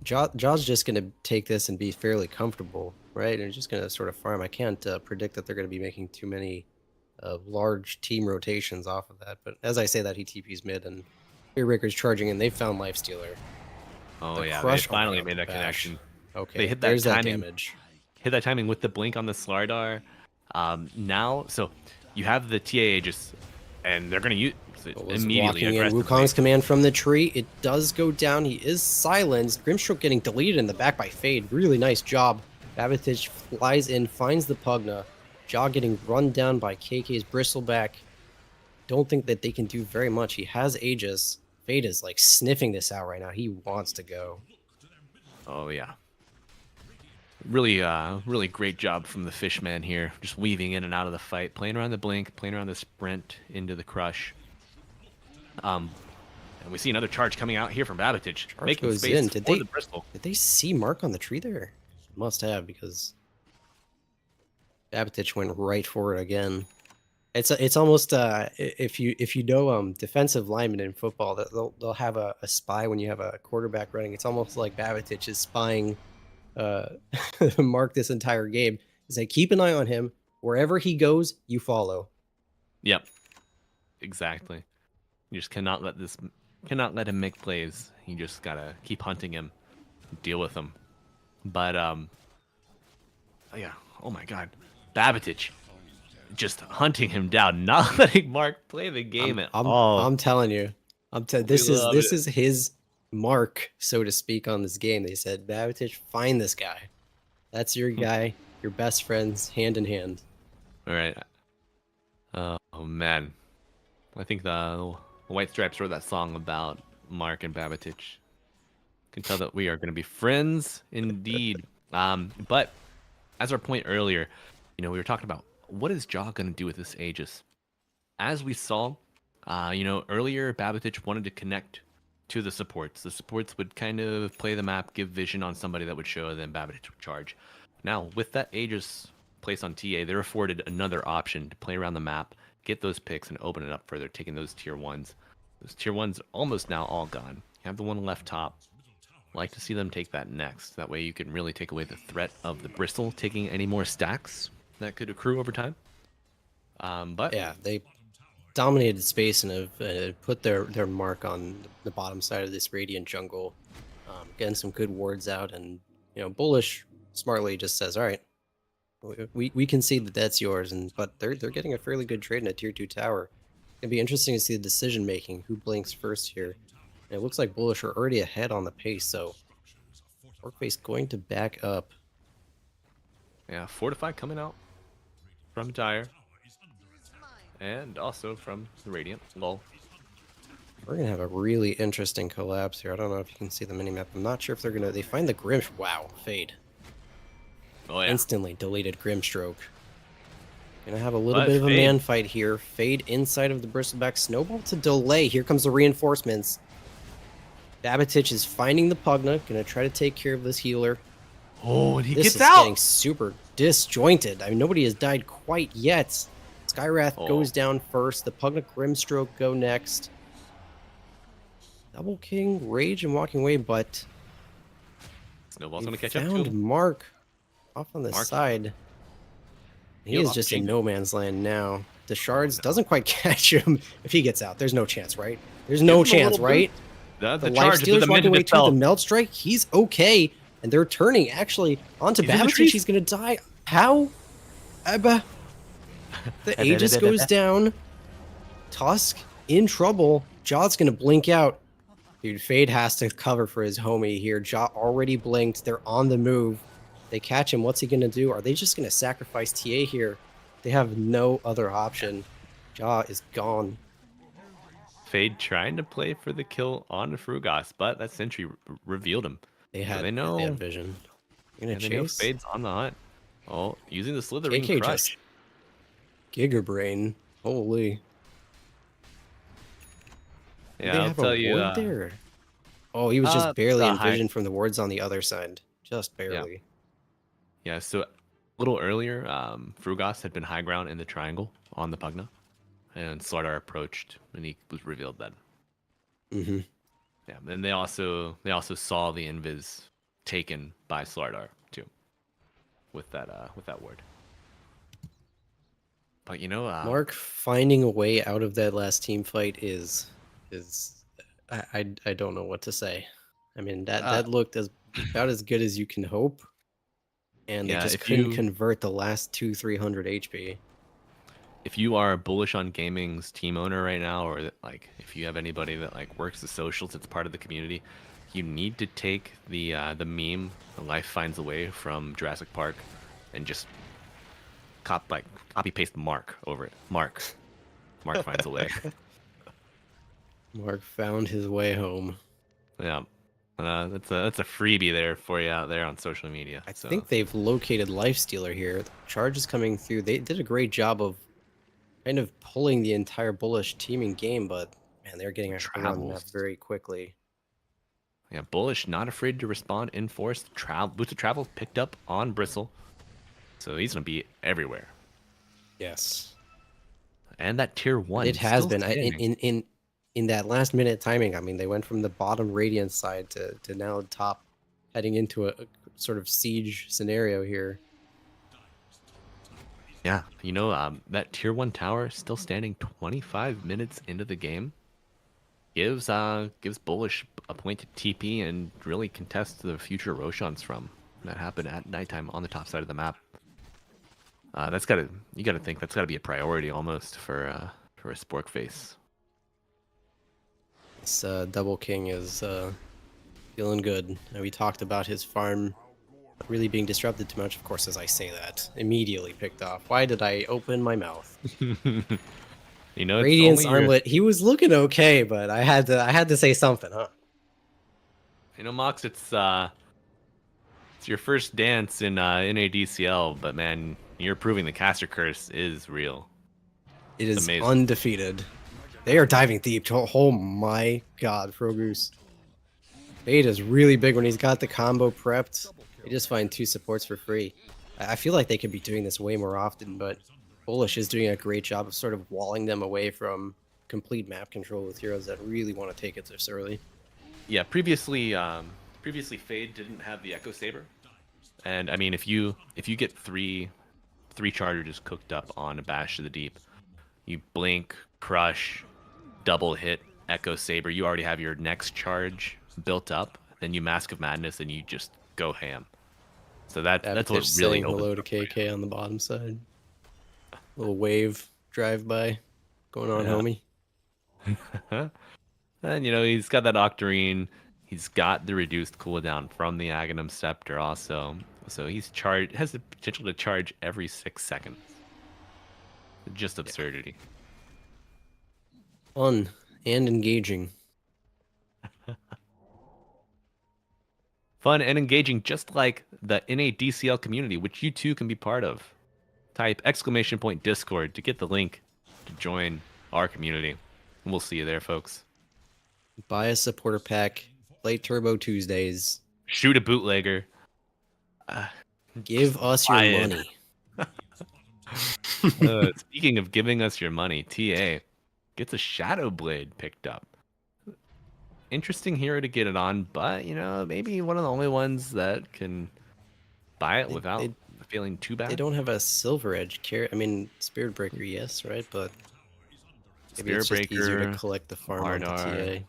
Jaw's just going to take this and be fairly comfortable, right? And just going to sort of farm. I can't predict that they're going to be making too many large team rotations off of that. But as I say that, he TP's mid and Fearbreaker's charging in. They found Lifestealer. Oh The yeah, they crush finally on made that Bash. connection. Okay, They hit that there's timing. that damage. Hit that timing with the blink on the Slardar. Now, so you have the TA Aegis, and they're going to use it What was immediately. walking in aggressively. Wukong's command from the tree. It does go down. He is silenced. Grimstroke getting deleted in the back by Fade. Really nice job. Babitage flies in, finds the Pugna. Jaw getting run down by KK's Bristleback. Don't think that they can do very much. He has Aegis. Fade is like sniffing this out right now. He wants to go. Oh yeah. Really, really great job from the Fishman here. Just weaving in and out of the fight, playing around the blink, playing around the sprint into the crush. And we see another charge coming out here from Babitage, Charge making goes space in. for the Bristol. Did they see Mark on the tree there? Must have, because Babitage went right for it again. It's almost if you know defensive linemen in football, that they'll have a spy when you have a quarterback running. It's almost like Babitage is spying Mark this entire game. Is like, keep an eye on him. Wherever he goes, you follow. Yep, exactly. You just cannot let him make plays. You just gotta keep hunting him, deal with him. But yeah. Oh my God, Babitage, just hunting him down, not letting Mark play the game at all. I'm telling you, this love is his mark, so to speak, on this game. They said, Babitage, find this guy. That's your guy. Your best friends, hand in hand. All right. Oh man, I think the White Stripes wrote that song about Mark and Babitage. Can tell that we are going to be friends indeed. But as our point earlier, you know, we were talking about what is Jaw going to do with this Aegis. As we saw, you know, earlier, Babitage wanted to connect to the supports. The supports would kind of play the map, give vision on somebody that would show, then Babitage would charge. Now, with that Aegis placed on TA, they're afforded another option to play around the map, get those picks, and open it up further, taking those tier 1s. Those tier 1s are almost now all gone. You have the one left top. Like to see them take that next. That way you can really take away the threat of the Bristol taking any more stacks that could accrue over time. But Yeah, they dominated space and have put their mark on the bottom side of this Radiant jungle. getting some good wards out, and Bullish smartly just says, "All right, we can see that that's yours," but they're getting a fairly good trade in a tier 2 tower. It'd be interesting to see the decision making, who blinks first here. And it looks like Bullish are already ahead on the pace, so Sporkface going to back up. Yeah, Fortify coming out from Dire. And also from the Radiant. Lol. We're going to have a really interesting collapse here. I don't know if you can see the minimap. I'm not sure if they're going to... They find the Grim... Wow, Fade. Oh, yeah. Instantly deleted Grimstroke. Gonna have a little But bit of a Fade- man fight here. Fade inside of the Bristleback. Snowball to delay. Here comes the reinforcements. Babatich is finding the Pugna. Gonna try to take care of this healer. Oh, and he This gets is out! getting super disjointed. I mean, nobody has died quite yet. Skywrath Oh. goes down first. The Pugna Grimstroke go next. Double King, Rage, and walking away, but Snowball's they going to catch up found to him. Mark off on the Mark. side. He Heal is up, just in King. no man's land now. The shards doesn't quite catch him. If he gets out, there's no chance, right? There's no Give him a chance, little right? The The charge life stealer's is walking the away minute too. The itself. melt strike, he's okay. And they're turning actually onto He's in the Babatich. trees. He's gonna die. How? Abba. The Aegis goes down. Tusk in trouble. Jaw's gonna blink out. Dude, Fade has to cover for his homie here. Jaw already blinked. They're on the move. They catch him. What's he gonna do? Are they just gonna sacrifice TA here? They have no other option. Jaw is gone. Fade trying to play for the kill on Frugas, but that sentry revealed him. They had, they know. they had vision. You're Yeah, gonna they know chase? Fade's on the hunt. Oh, using the Slithering KK Crush. just Gigabrain. Holy. Yeah, They I'll have tell a you. ward there. Oh, he was just barely the in high- vision from the wards on the other side. Just barely. Yeah, so a little earlier, Frugas had been high ground in the triangle on the Pugna, and Slardar approached, and he was revealed then. Mm-hmm. Yeah, and they also saw the invis taken by Slardar too, with that ward. But Mark finding a way out of that last team fight is I don't know what to say. I mean that looked about as good as you can hope, and they Yeah, just if couldn't you- convert the last 200-300 HP. if you are bullish on gaming's team owner right now, or if you have anybody that works the socials, it's part of the community, you need to take the meme "Life Finds a Way" from Jurassic Park, and just copy paste Mark over it. Mark finds a way. Mark found his way home. Yeah, that's a freebie there for you out there on social media. I So, think they've located Lifestealer here. The charge is coming through. They did a great job of kind of pulling the entire Bullish team in game, but man, they're getting around the map Travels. very quickly. yeah, Bullish not afraid to respond in force. Boots of Travel picked up on Bristle, so he's gonna be everywhere. Yes. And that tier 1. It has still been standing. in that last minute timing. I mean, they went from the bottom Radiant side to now top, heading into a sort of siege scenario here. Yeah, that tier 1 tower still standing 25 minutes into the game. Gives Bullish a point to TP and really contest the future Roshans from. That happened at nighttime on the top side of the map. You gotta think that's gotta be a priority almost for a Sporkface. This Double King is feeling good. And we talked about his farm not really being disrupted too much. Of course, as I say that, immediately picked off. Why did I open my mouth? It's Radiance only Armlet. He was looking okay, but I had to say something, huh? Mox, it's your first dance in NADCL, but man, you're proving the caster curse is real. It is amazing. undefeated. They are diving deep. Oh my god, Frogoose. Fade is really big when he's got the combo prepped. They just find 2 supports for free. I feel like they could be doing this way more often, but Bullish is doing a great job of sort of walling them away from complete map control with heroes that really want to take it this early. Yeah, previously Fade didn't have the Echo Saber, and I mean if you get three chargers cooked up on a Bash to the Deep, you blink, crush, double hit, Echo Saber, you already have your next charge built up. then you Mask of Madness, and you just go ham. So that's what Pitch really saying hello opens to up for you. KK on the bottom side. Little wave drive by going on, Yeah. homie. And he's got that Octarine. He's got the reduced cooldown from the Aghanim Scepter also. So has the potential to charge every 6 seconds. Just absurdity. Fun and engaging. Fun and engaging, just like the NA DCL community, which you too can be part of. Type !Discord to get the link to join our community. And we'll see you there, folks. Buy a supporter pack. Play Turbo Tuesdays. Shoot a bootlegger. Give us your buy it. money. Speaking of giving us your money, TA gets a Shadow Blade picked up. Interesting hero to get it on, but maybe one of the only ones that can buy it without feeling too bad. They don't have a Silver Edge carry. I mean, Spirit Breaker, yes, right? But maybe it's just easier to collect the farm on the TA.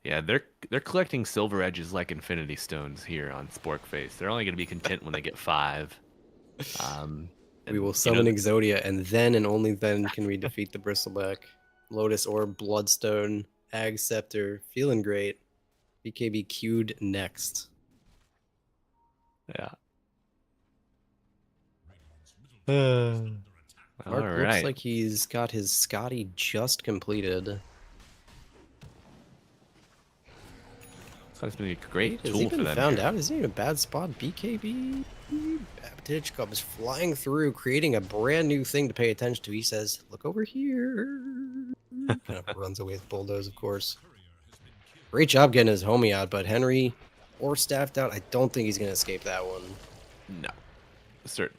Yeah, they're collecting Silver Edges like Infinity Stones here on Sporkface. They're only going to be content when they get 5. We will summon Exodia, and then and only then can we defeat the Bristleback. Lotus Orb, Bloodstone, Ag Scepter, feeling great. BKB queued next. Yeah. Mark All looks right. like he's got his Scotty just completed. That's been a great Has tool he for been them. found here. out? Is he in a bad spot? BKB? Babbage comes flying through, creating a brand new thing to pay attention to. He says, look over here. Kind of runs away with Bulldoze, of course. Great job getting his homie out, but Henry or staffed out, I don't think he's going to escape that one. No.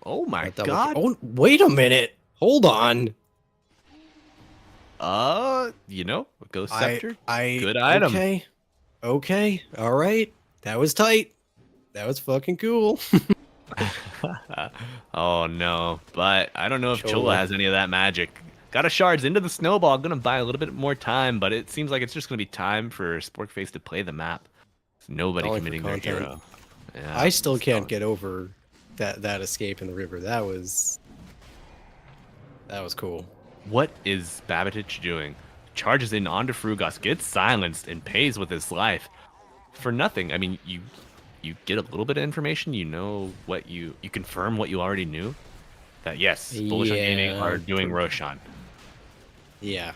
Oh my Double god. Oh, wait a minute. Hold on. Ghost Scepter. I Good item. Okay. All right. That was tight. That was fucking cool. Oh no, but I don't know if Chola. Chola has any of that magic. Got a shards into the snowball. Gonna buy a little bit more time, but it seems like it's just gonna be time for Sporkface to play the map. Nobody Calling for committing their content. hero. Yeah, I still can't so- get over that escape in the river. That was cool. What is Babbage doing? Charges in onto Frugas, gets silenced, and pays with his life for nothing. I mean, you get a little bit of information. You know what you confirm what you already knew. That yes, Bullish on Gaming Yeah. are doing Roshan. Yeah.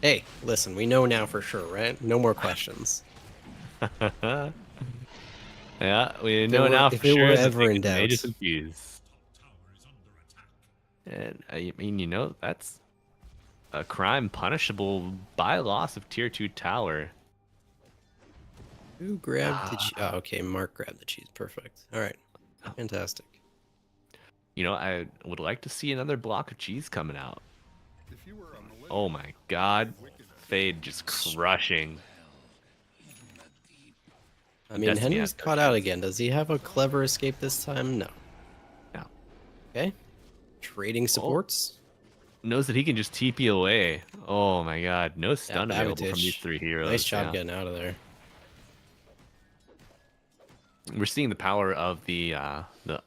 Hey, listen, we know now for sure, right? No more questions. Yeah, we If know it were- now for if it were sure. that ever they in can Mages doubt. and Fuse. And I mean, that's a crime punishable by loss of tier 2 tower. Who grabbed the cheese? Oh, okay, Mark grabbed the cheese. Perfect. All right. Fantastic. I would like to see another block of cheese coming out. Oh my god. Fade just crushing. I mean, Destiny Henry's has no caught out chance. again. Does he have a clever escape this time? No. No. Okay. Trading supports. Knows that he can just TP away. Oh my god. No stun available from Babbage. these 3 heroes. Nice job yeah. getting out of there. We're seeing the power of the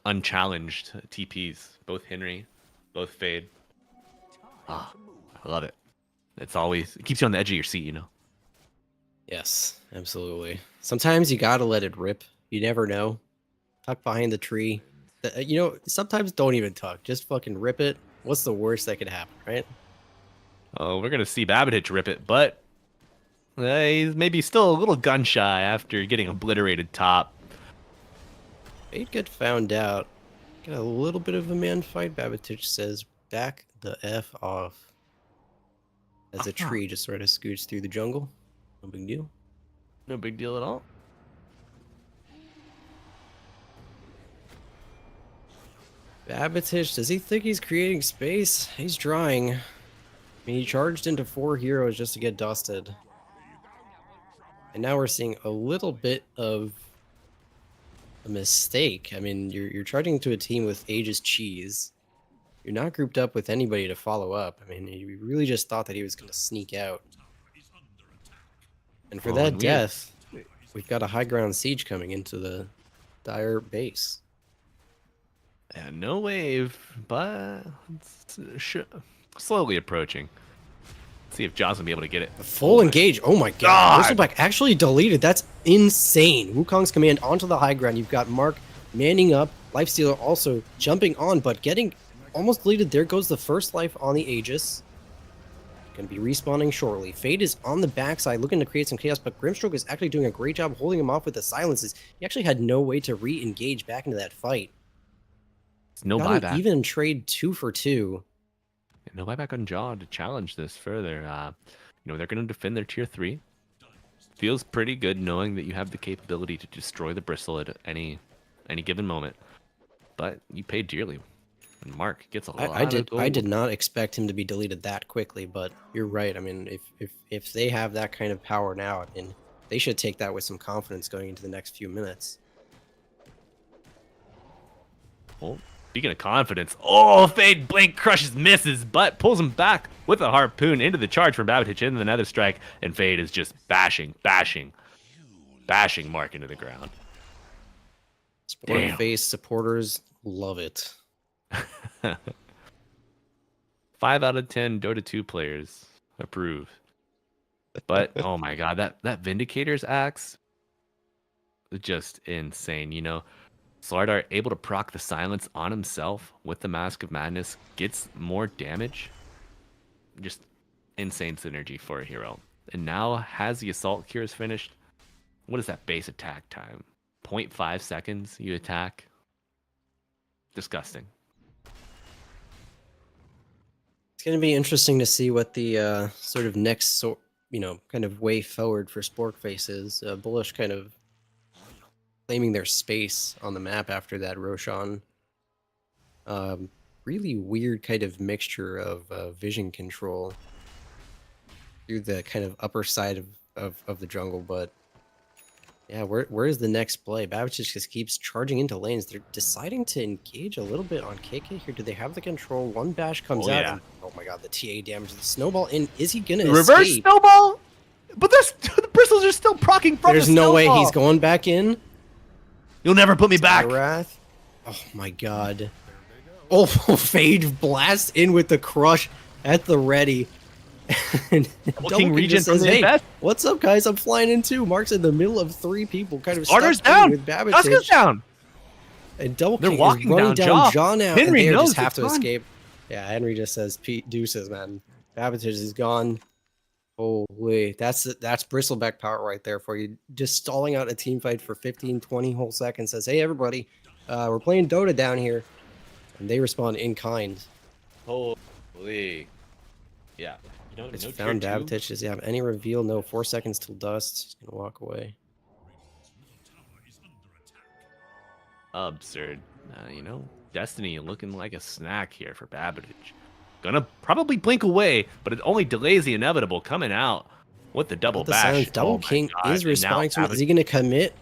unchallenged TPs. Both Henry, both Fade. Ah, I love it. It keeps you on the edge of your seat, Yes, absolutely. Sometimes you gotta let it rip. You never know. Tuck behind the tree. Sometimes don't even tuck. Just fucking rip it. What's the worst that could happen, right? Oh, we're gonna see Babbage rip it, but he's maybe still a little gun shy after getting obliterated top. Fate get found out. Got a little bit of a man fight. Babbage says, back the F off. As a tree just sort of scoots through the jungle. No big deal. No big deal at all. Babbage, does he think he's creating space? He's trying. I mean, he charged into 4 heroes just to get dusted. And now we're seeing a little bit of a mistake. I mean, you're charging into a team with Aegis Cheese. You're not grouped up with anybody to follow up. I mean, he really just thought that he was going to sneak out. And for that death, we've got a high ground siege coming into the Dire base. Yeah, no wave, but it's slowly approaching. Let's see if John's gonna be able to get it. Full engage. Oh my god. God. Bristleback actually deleted. That's insane. Wukong's command onto the high ground. You've got Mark manning up. Lifestealer also jumping on, but getting almost deleted. There goes the first life on the Aegis. Going to be respawning shortly. Fade is on the backside looking to create some chaos, but Grimstroke is actually doing a great job holding him off with the silences. He actually had no way to re-engage back into that fight. No Got an buyback. even trade 2 for 2. No buyback on Jaw to challenge this further. You know, they're going to defend their tier 3. Feels pretty good knowing that you have the capability to destroy the Bristle at any given moment. But you pay dearly. And Mark gets a lot of gold. I did not expect him to be deleted that quickly, but you're right. I mean, if they have that kind of power now, I mean, they should take that with some confidence going into the next few minutes. Well, speaking of confidence, oh, Fade Blink crushes, misses, but pulls him back with a harpoon into the charge from Babatich into the Nether Strike, and Fade is just bashing Mark into the ground. Sporkface supporters love it. 5 out of 10 Dota 2 players approve. But oh my god, that Vindicator's axe, just insane. You know, Slardar able to proc the silence on himself with the Mask of Madness, gets more damage. Just insane synergy for a hero. And now has the Assault Cures finished. What is that base attack time? 0.5 seconds you attack. Disgusting. It's going to be interesting to see what the sort of next kind of way forward for Sporkface is. Bullish kind of claiming their space on the map after that Roshan. Really weird kind of mixture of vision control through the kind of upper side of the jungle, but yeah, where is the next play? Babatich just keeps charging into lanes. They're deciding to engage a little bit on KK here. Do they have the control? One bash comes out. Yeah. And, oh my god, the TA damage. The snowball in. Is he gonna Reverse escape? snowball? But the bristles are still proccing from There's the no way snowball. he's going back in. You'll never put me back. Wrath. Oh my god. Oh, Fade blast in with the crush at the ready. And Double Double King King Regent just says, from the hey, best. what's up, guys? I'm flying in too. Mark's in the middle of 3 people, kind of Starter's stuck down. with Duska's Babatich. down. And Double They're King walking is running down down Jaw. Jaw now, Henry and they knows just have it's to gone. escape. Yeah, Henry just says, Pete deuces, man. Babatich is gone. Holy, that's Bristleback power right there for you. Just stalling out a team fight for 15, 20 whole seconds. Says, hey, everybody, we're playing Dota down here. And they respond in kind. Holy. Yeah. It's found Babatich. Does he have any reveal? No, 4 seconds till dust. He's gonna walk away. Absurd. You know, Destiny looking like a snack here for Babatich. Gonna probably blink away, but it only delays the inevitable coming out with the double The bash. silence. Double Oh my King God. is And now responding to him. Is he Babatich- gonna commit?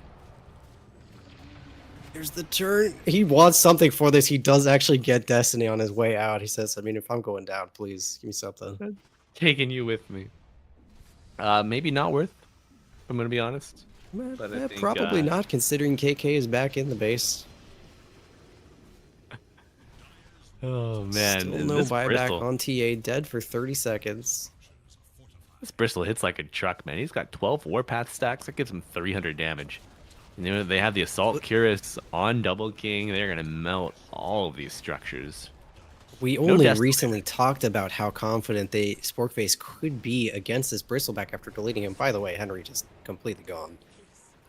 Here's the turn. He wants something for this. He does actually get Destiny on his way out. He says, I mean, if I'm going down, please give me something. taking you with me. Maybe not worth, if I'm gonna be honest. But I think, Probably not, considering KK is back in the base. Oh man, Still and no this buyback Bristle, on TA, dead for 30 seconds. this Bristle hits like a truck, man. He's got 12 Warpath stacks. That gives him 300 damage. You know, they have the Assault Cuirass on Double King. They're gonna melt all of these structures. We No only Destiny. recently talked about how confident Sporkface could be against this Bristleback after deleting him. By the way, Henry just completely gone.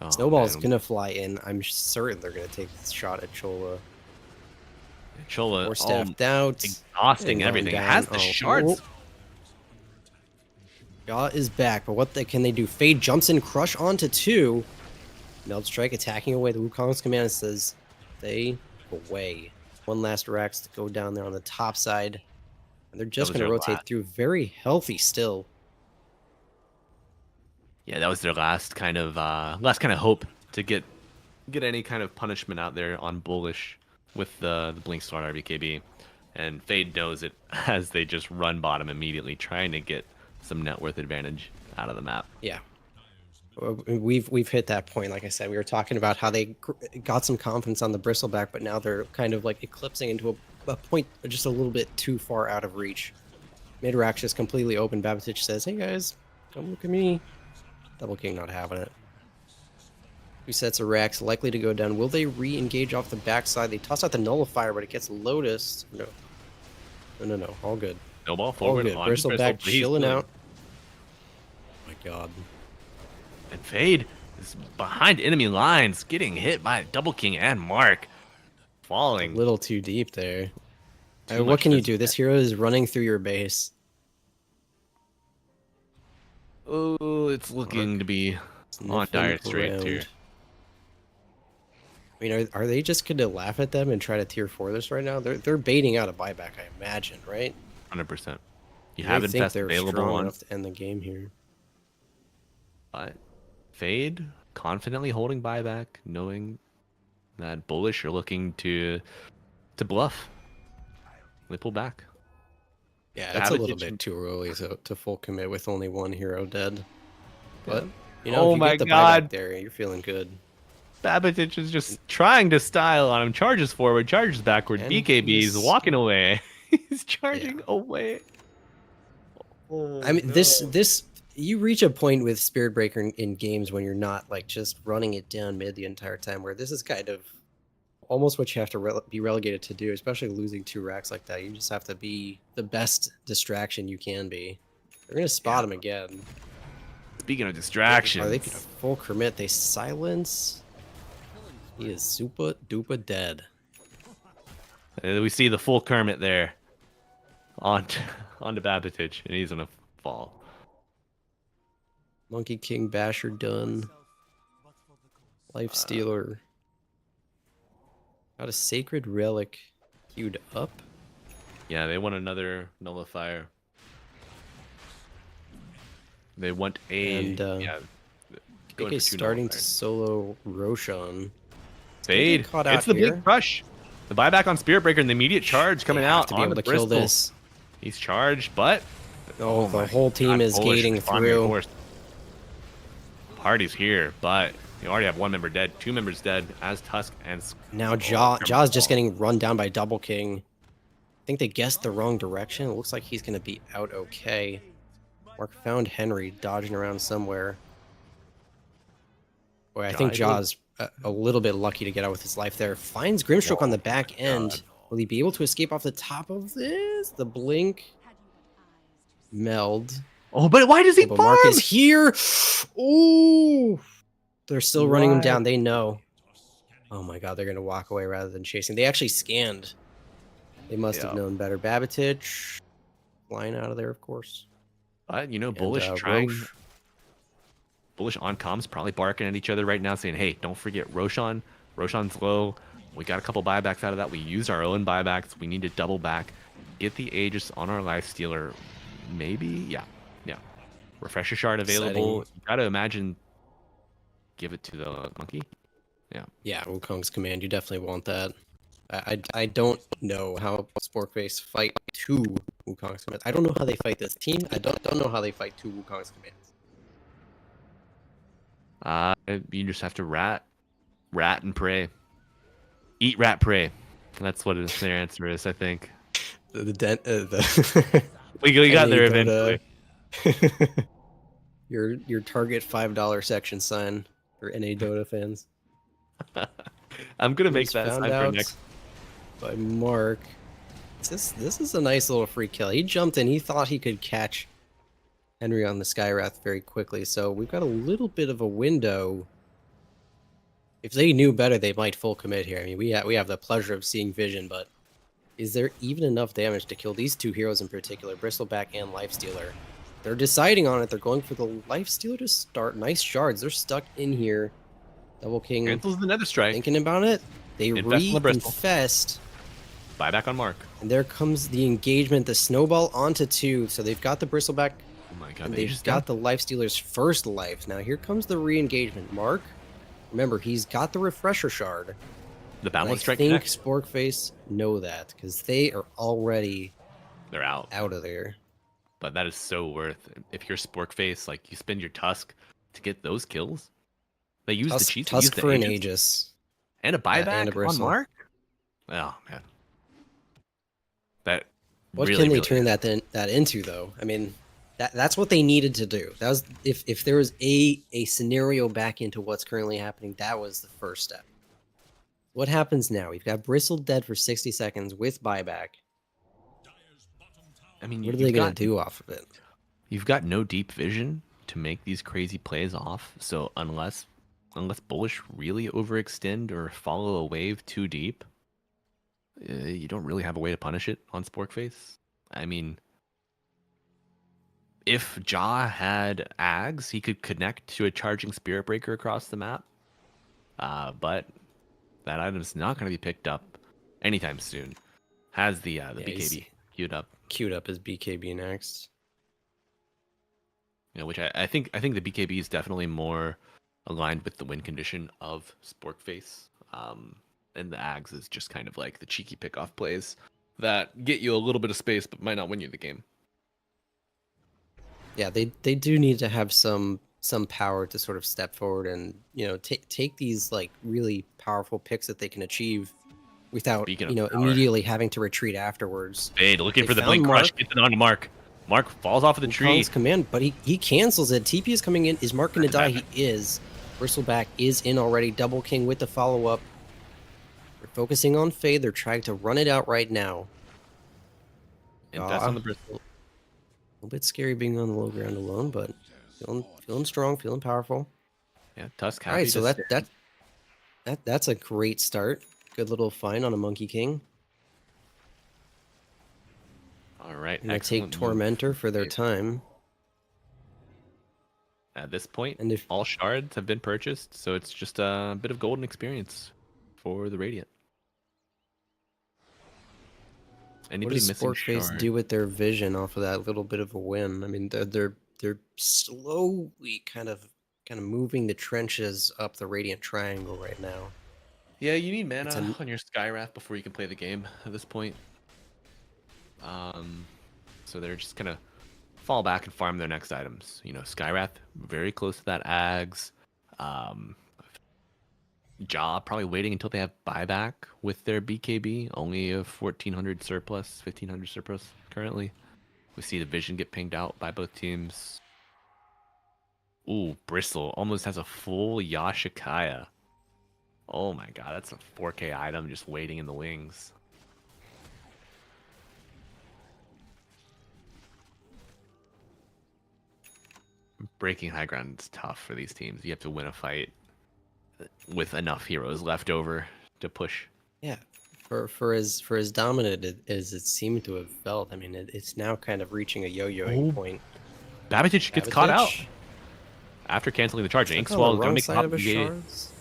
Oh, Snowball's man. gonna fly in. I'm certain they're gonna take this shot at Chola. Chola, Or all staffed out. exhausting and everything. going Has down. the Oh, shards. Yaw is back, but what can they do? Fade jumps in, crush onto 2. Meld Strike attacking away. The Wukong's command says, stay away. One last Rax to go down there on the top side. And they're just was going to their rotate last. through. Very healthy still. Yeah, that was their last kind of hope to get any kind of punishment out there on Bullish with the Blink Star RBKB. And Fade knows it as they just run bottom immediately, trying to get some net worth advantage out of the map. Yeah. We've hit that point. Like I said, we were talking about how they got some confidence on the bristleback, but now they're kind of like eclipsing into a point just a little bit too far out of reach. Mid-rack's just completely open. Babatich says, "Hey guys, come look at me." Double King not having it. 2 sets of racks likely to go down. Will they re-engage off the backside? They toss out the nullifier, but it gets Lotus. No. All good. No ball All forward. good. On to Bristleback Bristle, chilling please. out. Oh my god. And Fade is behind enemy lines, getting hit by Double King and Mark. A Falling. little too deep there. Too What much can you physical. do? This hero is running through your base. Oh, it's looking to be on dire straits here. I mean, are they just going to laugh at them and try to tier 4 this right now? They're baiting out a buyback, I imagine, right? 100%. You They have think Infest they're available strong on, enough to end the game here. but Fade confidently holding buyback, knowing that Bullish are looking to bluff. They pull back. Yeah, it's a little Babbage- bit too early to full commit with only 1 hero dead. But, you know, Oh if you my get the God. buyback there, you're feeling good. Babatich is just trying to style on him. Charges forward, charges backward. And BKB is he's- walking away. He's charging away. Oh, I mean, no. this you reach a point with Spirit Breaker in games when you're not like just running it down mid the entire time, where this is kind of almost what you have to be relegated to do, especially losing 2 racks like that. You just have to be the best distraction you can be. They're gonna spot him again. Speaking of distractions, Are they full commit? They silence. He is super duper dead. we see the full Kermit there onto Babatich, and he's gonna fall. Monkey King Basher done. Life Stealer. Got a Sacred Relic queued up. Yeah, they want another nullifier. They want a And, yeah. I going think he's for 2 starting to nullifiers. solo Roshan. Fade. caught out It's the here. big crush. The buyback on Spirit Breaker and the immediate charge coming They have out to be on able the to kill Bristol. this. He's charged, but Oh, the my whole team God, is Bullish gating farming through. force. Party's here, but you already have 1 member dead, 2 members dead as Tusk and Now Jaw's just getting run down by Double King. I think they guessed the wrong direction. It looks like he's going to be out okay. Mark found Henry dodging around somewhere. Boy, I think Jaw's a little bit lucky to get out with his life there. Finds Grimstroke on the back end. Will he be able to escape off the top of this? The blink. Meld. Oh, but why does he But farm? Mark is here. Ooh. They're still running him down. They know. Oh my god, they're going to walk away rather than chasing. They actually scanned. They must have known better. Babatich flying out of there, of course. But you know, And, Bullish trying. Roche. Bullish on comms, probably barking at each other right now, saying, "Hey, don't forget Roshan. Roshan's low. We got a couple buybacks out of that. We used our own buybacks. We need to double back, get the Aegis on our Life Stealer. Maybe, yeah. Refresher shard available. Exciting. You gotta imagine. Give it to the monkey. Yeah, Wukong's command. You definitely want that. I don't know how Sporkface fight 2 Wukong's commands. I don't know how they fight this team. I don't know how they fight 2 Wukong's commands. You just have to rat and pray. Eat, rat, pray. That's what their answer is, I think. The We got there NA Dota- eventually. your target $5 section sign for NA Dota fans. I'm gonna make He's that found sign for out next. by Mark. This is a nice little free kill. He jumped in. He thought he could catch Henry on the Skywrath very quickly. So we've got a little bit of a window. If they knew better, they might full commit here. I mean, we have the pleasure of seeing vision, but is there even enough damage to kill these 2 heroes in particular, Bristleback and Lifestealer? They're deciding on it. They're going for the Lifestealer to start. Nice shards. They're stuck in here. Double King Cancels the Nether Strike. thinking about it. They Infest on the Bristol. re-infest. Buyback on Mark. And there comes the engagement, the snowball onto 2. So they've got the Bristleback, Oh my god, and they they've just got the Lifestealer's first life. Now here comes the re-engagement. Mark, remember, he's got the Refresher Shard. the And Boundless I Strike think connects. Sporkface know that, because they are already They're out. out of there. But that is so worth it. If you're Sporkface, like you spend your Tusk to get those kills. They used the cheese. Tusk for an Aegis Aegis. and a buyback and a on bristle. Mark. Oh man, that What really, can they really turn that into though? I mean, that's what they needed to do. That was if there was a scenario back into what's currently happening, that was the first step. What happens now? We've got Bristle dead for 60 seconds with buyback. I mean, What are they going to do off of it? You've got no deep vision to make these crazy plays off. So unless Bullish really overextend or follow a wave too deep, you don't really have a way to punish it on Sporkface. I mean, if Jaw had Ags, he could connect to a charging Spirit Breaker across the map. But that item's not going to be picked up anytime soon. Has the BKB queued up. Queued up as BKB next. You know, which I think the BKB is definitely more aligned with the win condition of Sporkface. And the Ags is just kind of like the cheeky pickoff plays that get you a little bit of space but might not win you the game. Yeah, they do need to have some power to sort of step forward and, you know, take these like really powerful picks that they can achieve without, you know, immediately having to retreat afterwards. Fade looking for the blink crush, gets it on Mark. Mark falls off of the tree. Command, but he cancels it. TP is coming in. Is Mark going to die? He is. Bristleback is in already. Double King with the follow-up. They're focusing on Fade. They're trying to run it out right now. Invest on the Bristle. A little bit scary being on the low ground alone, but feeling strong, feeling powerful. Yeah, Tusk happy. All right, so that's a great start. Good little find on a Monkey King. All right, and they take Tormentor for their time. At this point, and if all shards have been purchased, so it's just a bit of golden experience for the Radiant. Anybody what does missing Sporkface shard? do with their vision off of that little bit of a win? I mean, they're slowly kind of moving the trenches up the Radiant Triangle right now. Yeah, you need mana on your Skywrath before you can play the game at this point. So they're just gonna fall back and farm their next items. You know, Skywrath very close to that Ags. Jaw probably waiting until they have buyback with their BKB. Only a 1400 surplus, 1500 surplus currently. We see the vision get pinged out by both teams. Ooh, Bristle almost has a full Yashikaya. Oh my god, that's a 4K item just waiting in the wings. Breaking high ground is tough for these teams. You have to win a fight with enough heroes left over to push. Yeah, for as dominant as it seemed to have felt, I mean, it's now kind of reaching a yo-yoing point. Babbage gets caught out after canceling the charge. Inkswell is going to make side of his shards.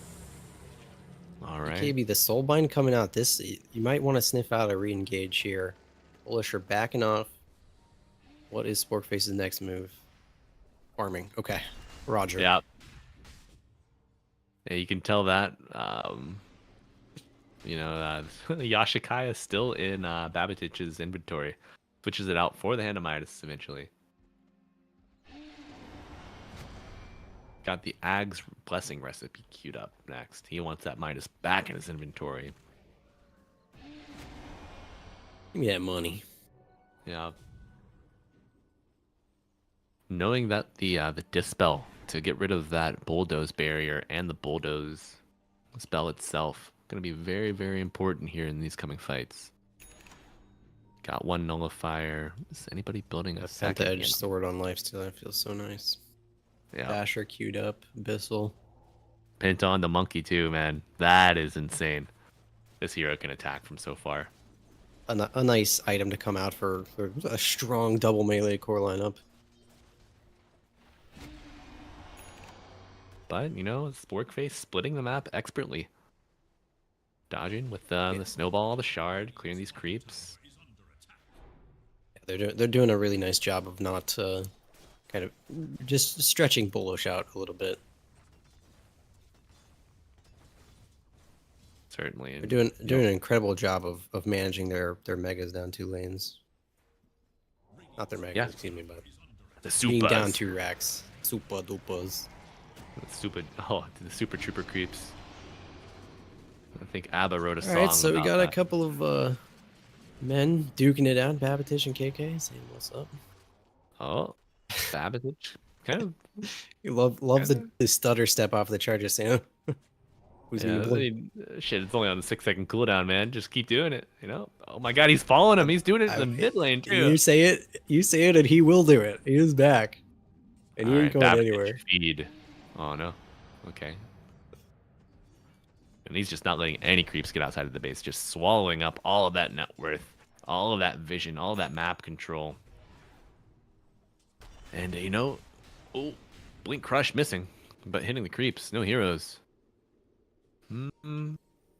All right. KB, the Soulbind coming out. This you might want to sniff out a re-engage here. Bullish are backing off. What is Sporkface's next move? Farming. Okay, Roger. Yeah. Yeah, you can tell that. Yashikaya is still in Babitich's inventory. Switches it out for the Hand of Midas eventually. Got the Ag's Blessing recipe queued up next. He wants that Midas back in his inventory. Give me that money. Yeah. Knowing that the Dispel to get rid of that Bulldoze barrier and the Bulldoze spell itself going to be very, very important here in these coming fights. Got one Nullifier. Is anybody building a second? The Edge Sword on Lifesteal. That feels so nice. Yeah. Dasher queued up. Abyssal. Pent on the Monkey too, man. That is insane. This hero can attack from so far. A nice item to come out for a strong double melee core lineup. But, you know, Sporkface splitting the map expertly. Dodging with the snowball, the shard, clearing these creeps. Yeah, they're doing a really nice job of not kind of just stretching Bullish out a little bit. Certainly. They're doing an incredible job of managing their megas down 2 lanes. Not their megas, excuse me, but the super being down 2 racks. Super dupas. The Super Trooper creeps. I think ABBA wrote a song. All right, so we about got that. a couple of men duking it out. Babbittich and KK saying what's up. Oh, Babbage. Kind of. You love the stutter step off the charger saying, "Who's Yeah, I England?" mean, shit, it's only on the 6-second cooldown, man. Just keep doing it, you know? Oh my god, he's following him. He's doing it in the mid lane, too. You say it, and he will do it. He is back, and he ain't Alright, going Babbage anywhere. feed. Oh no. Okay. And he's just not letting any creeps get outside of the base, just swallowing up all of that net worth, all of that vision, all of that map control. And you know, oh, Blink Crush missing, but hitting the creeps, no heroes. You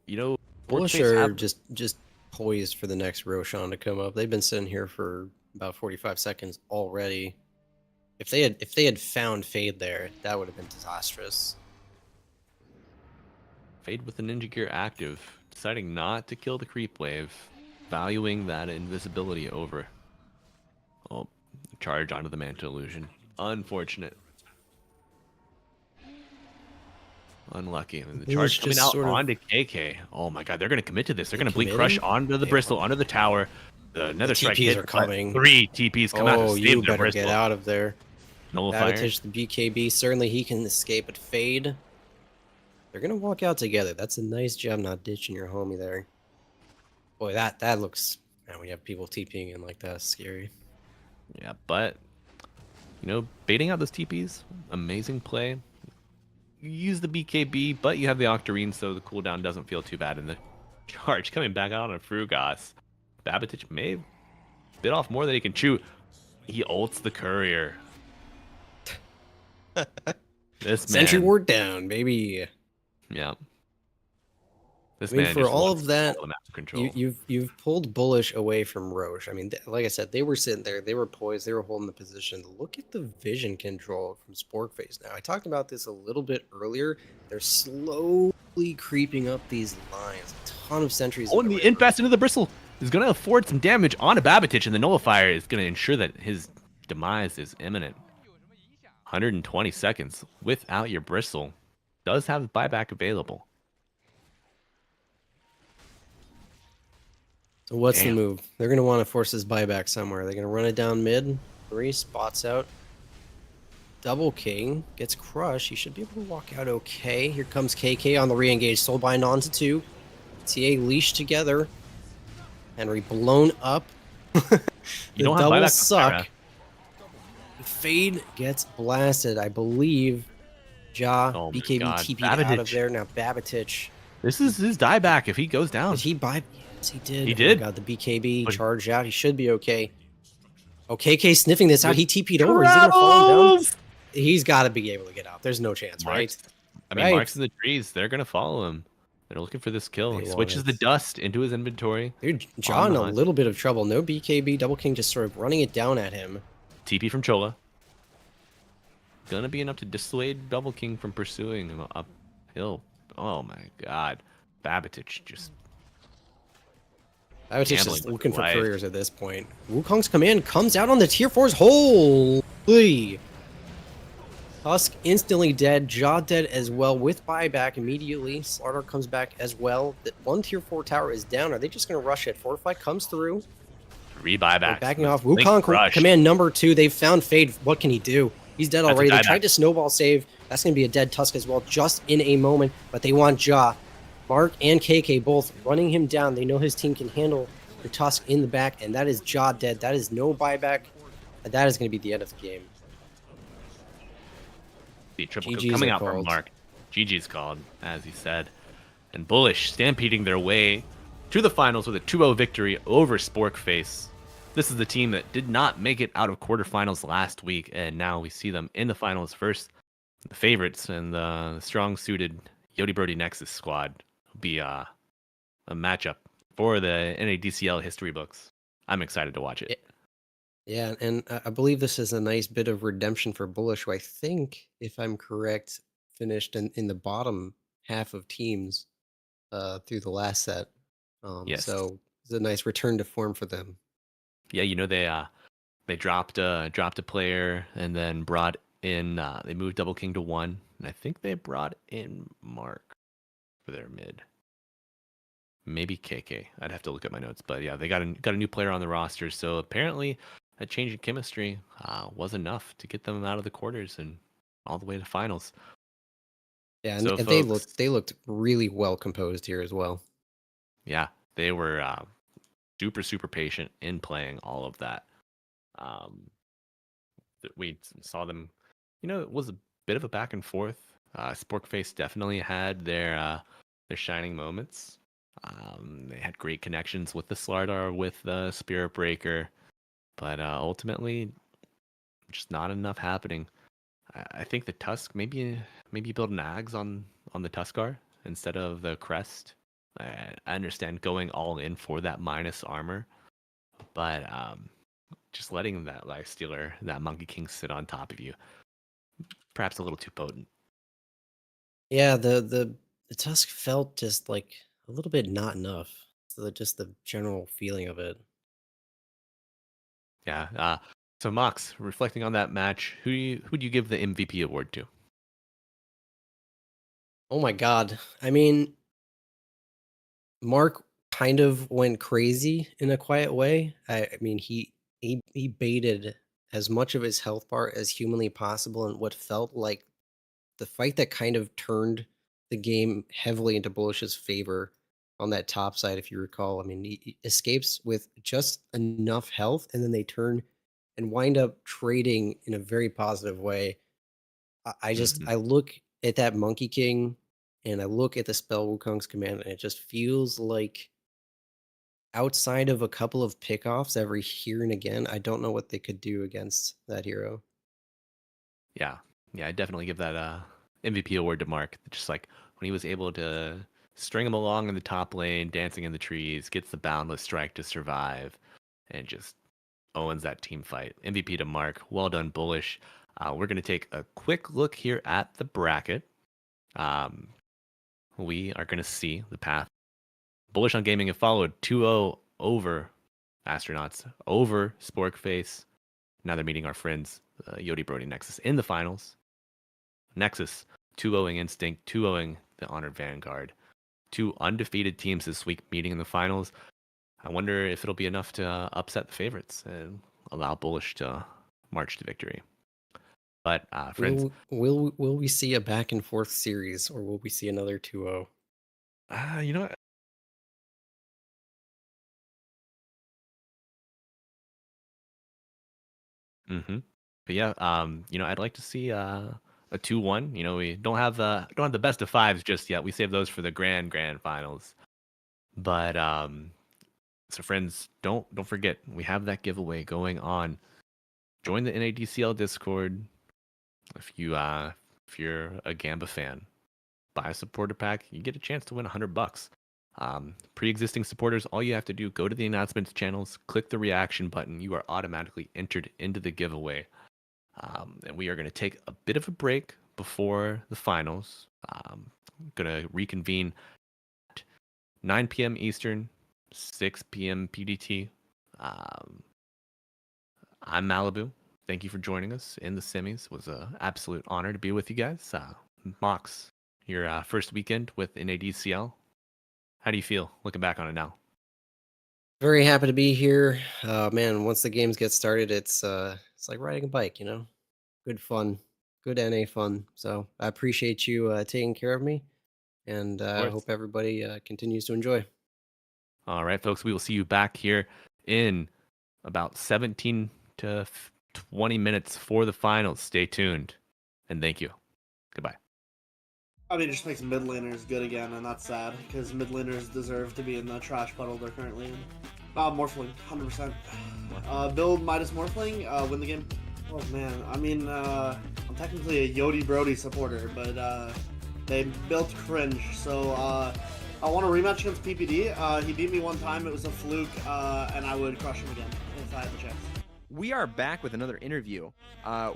know, Bullish Sporkface are have- just poised for the next Roshan to come up. They've been sitting here for about 45 seconds already. If they had found Fade there, that would have been disastrous. Fade with the Ninja Gear active, deciding not to kill the creep wave, valuing that invisibility over. Oh, charge onto the Manta Illusion. Unfortunate. Unlucky. And the Bullish charge coming just out sort of- onto KK. Oh my god, they're going to commit to this. They're going to Blink committing? Crush onto the Yeah. Bristle, onto the tower. The Nether Strike TPs hit, are but coming. 3 TPs come out to Oh, save you the better Bristle. get out of there. Nullifier. Babbage the BKB. Certainly he can escape, but Fade. They're gonna walk out together. That's a nice job not ditching your homie there. Boy, that looks. Man, when you have people TPing in like that, it's scary. Yeah, but you know, baiting out those TPs, amazing play. You use the BKB, but you have the Octarine, so the cooldown doesn't feel too bad. And the charge coming back out on Frugas. Babbage may have bit off more than he can chew. He ults the courier. This Sentry man, ward down, baby. yeah. This I mean, man for just all wants of that, all the map control. you've pulled Bullish away from Roche. I mean, like I said, they were sitting there, they were poised, they were holding the position. Look at the vision control from Sporkface now. I talked about this a little bit earlier. They're slowly creeping up these lines. A ton of sentries. Oh, in and the the river. infest into the Bristle is going to afford some damage on a Babbage, and the Nullifier is going to ensure that his demise is imminent. 120 seconds without your Bristle. Does have buyback available. So what's Damn. the move? They're going to want to force this buyback somewhere. They're going to run it down mid. 3 spots out. Double King gets crushed. He should be able to walk out okay. Here comes KK on the re-engage. Soulbind onto 2. TA leashed together. Henry blown up. You The don't have buyback doubles on suck. Sarah. Fade gets blasted. I believe Ja Oh my BKB God, TP'd out of Babbage. there. Now Babbitich. This is his dieback if he goes down. Did he buy? Yes, he did. He Oh did. my God, the BKB But- charged out. He should be okay. Oh, KK sniffing this out. He TP'd over. Is he gonna follow him down? Travels! He's got to be able to get out. There's no chance, right? Marks. I mean, Right. Marks in the trees. They're going to follow him. They're looking for this kill. They He want switches the it. dust into his inventory. Dude, John in a on. little bit of trouble. No BKB. Double King just sort of running it down at him. TP from Chola. Gonna be enough to dissuade Double King from pursuing him uphill. Oh my god. Babbitich just I was Gambling just with looking for life. couriers at this point. Wukong's command comes out on the tier 4's. Holy! Tusk instantly dead. Jaw dead as well with buyback immediately. Slaughter comes back as well. That one tier 4 tower is down. Are they just going to rush it? Fortify comes through. re-buyback. Backing off. Wukong command number 2. They've found Fade. What can he do? He's dead That's a already. They dieback. tried to snowball save. That's going to be a dead Tusk as well just in a moment. But they want Ja. Mark and KK both running him down. They know his team can handle the Tusk in the back. And that is Ja dead. That is no buyback. And that is going to be the end of the game. The triple GGs kill coming are out from called. Mark. GG's called, as he said. And Bullish stampeding their way to the finals with a 2-0 victory over Sporkface. This is the team that did not make it out of quarterfinals last week, and now we see them in the finals first. The favorites and the strong-suited Yodi Brody Nexus squad will be a matchup for the NADCL history books. I'm excited to watch it. Yeah, and I believe this is a nice bit of redemption for Bullish, who I think, if I'm correct, finished in the bottom half of teams through the last set. Yes. So it's a nice return to form for them. Yeah, you know they dropped a player and then brought They moved Double King to 1, and I think they brought in Mark for their mid. Maybe KK. I'd have to look at my notes, but yeah, they got a new player on the roster. So apparently, a change in chemistry was enough to get them out of the quarters and all the way to finals. Yeah, So and folks, they looked really well composed here as well. yeah, they were super patient in playing all of that. We saw them, it was a bit of a back and forth. Sporkface definitely had their shining moments. They had great connections with the Slardar, with the Spirit Breaker, but ultimately, just not enough happening. I think the Tusk, maybe build an Ags on the Tuskar instead of the Crest. I understand going all in for that minus armor, but just letting that Lifestealer, that Monkey King sit on top of you, perhaps a little too potent. Yeah, the Tusk felt just like a little bit not enough. So just the general feeling of it. Yeah. So Mox, reflecting on that match, who'd you give the MVP award to? Oh my god. I mean, Mark kind of went crazy in a quiet way. I mean, he baited as much of his health bar as humanly possible in what felt like the fight that kind of turned the game heavily into Bullish's favor on that top side, if you recall. I mean, he escapes with just enough health, and then they turn and wind up trading in a very positive way. I look at that Monkey King and I look at the spell Wukong's command, and it just feels like outside of a couple of pickoffs every here and again, I don't know what they could do against that hero. Yeah, I definitely give that MVP award to Mark. Just like when he was able to string him along in the top lane, dancing in the trees, gets the boundless strike to survive, and just owns that team fight. MVP to Mark. Well done, Bullish. We're going to take a quick look here at the bracket. We are going to see the path. Bullish on Gaming have followed 2-0 over Astronauts, over Sporkface. Now they're meeting our friends, Yodi Brody Nexus, in the finals. Nexus 2-0ing Instinct, 2-0ing the Honored Vanguard. Two undefeated teams this week meeting in the finals. I wonder if it'll be enough to upset the favorites and allow Bullish to march to victory. But friends, Will we see a back and forth series, or will we see another 2-0? you know what? But yeah, I'd like to see a 2-1. We don't have the best of fives just yet. We save those for the grand finals. But so friends, don't forget, we have that giveaway going on. Join the NADCL Discord. If you're a Gamba fan, buy a supporter pack, you get a chance to win $100. Pre-existing supporters, all you have to do, go to the announcements channels, click the reaction button. You are automatically entered into the giveaway. And we are going to take a bit of a break before the finals. Going to reconvene at 9 p.m. Eastern, 6 p.m. PDT. I'm Malibu. Thank you for joining us in the semis. It was an absolute honor to be with you guys. Mox, your first weekend with NADCL. How do you feel looking back on it now? Very happy to be here. Man, once the games get started, it's like riding a bike, Good fun, good NA fun. So I appreciate you taking care of me, and I hope everybody continues to enjoy. All right, folks, we will see you back here in about 17 to 20 minutes for the finals. Stay tuned, and thank you. Goodbye. I mean, it just makes mid laners good again, and that's sad, because mid laners deserve to be in the trash puddle they're currently in. Morphling, 100%. Build Midas Morphling, win the game. Oh man, I mean, I'm technically a Yodi Brody supporter, but they built cringe, so I want a rematch against PPD. He beat me one time, it was a fluke, and I would crush him again if I had the chance. We are back with another interview,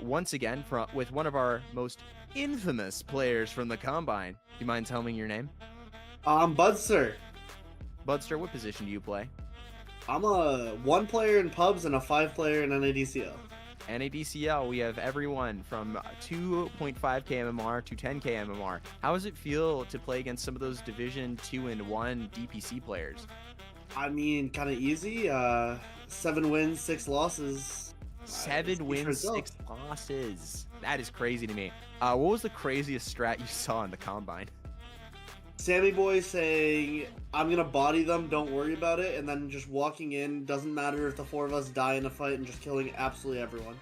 once again with one of our most infamous players from the Combine. Do you mind telling me your name? I'm Budster. Budster, what position do you play? I'm a 1 player in pubs and a 5 player in NADCL. NADCL, we have everyone from 2.5k MMR to 10k MMR. How does it feel to play against some of those Division 2 and 1 DPC players? I mean, kind of easy. 7 wins, 6 losses. 7 wins, 6 losses. That is crazy to me. What was the craziest strat you saw in the Combine? Sammy Boy saying, I'm going to body them, don't worry about it, and then just walking in, doesn't matter if the 4 of us die in a fight, and just killing absolutely everyone.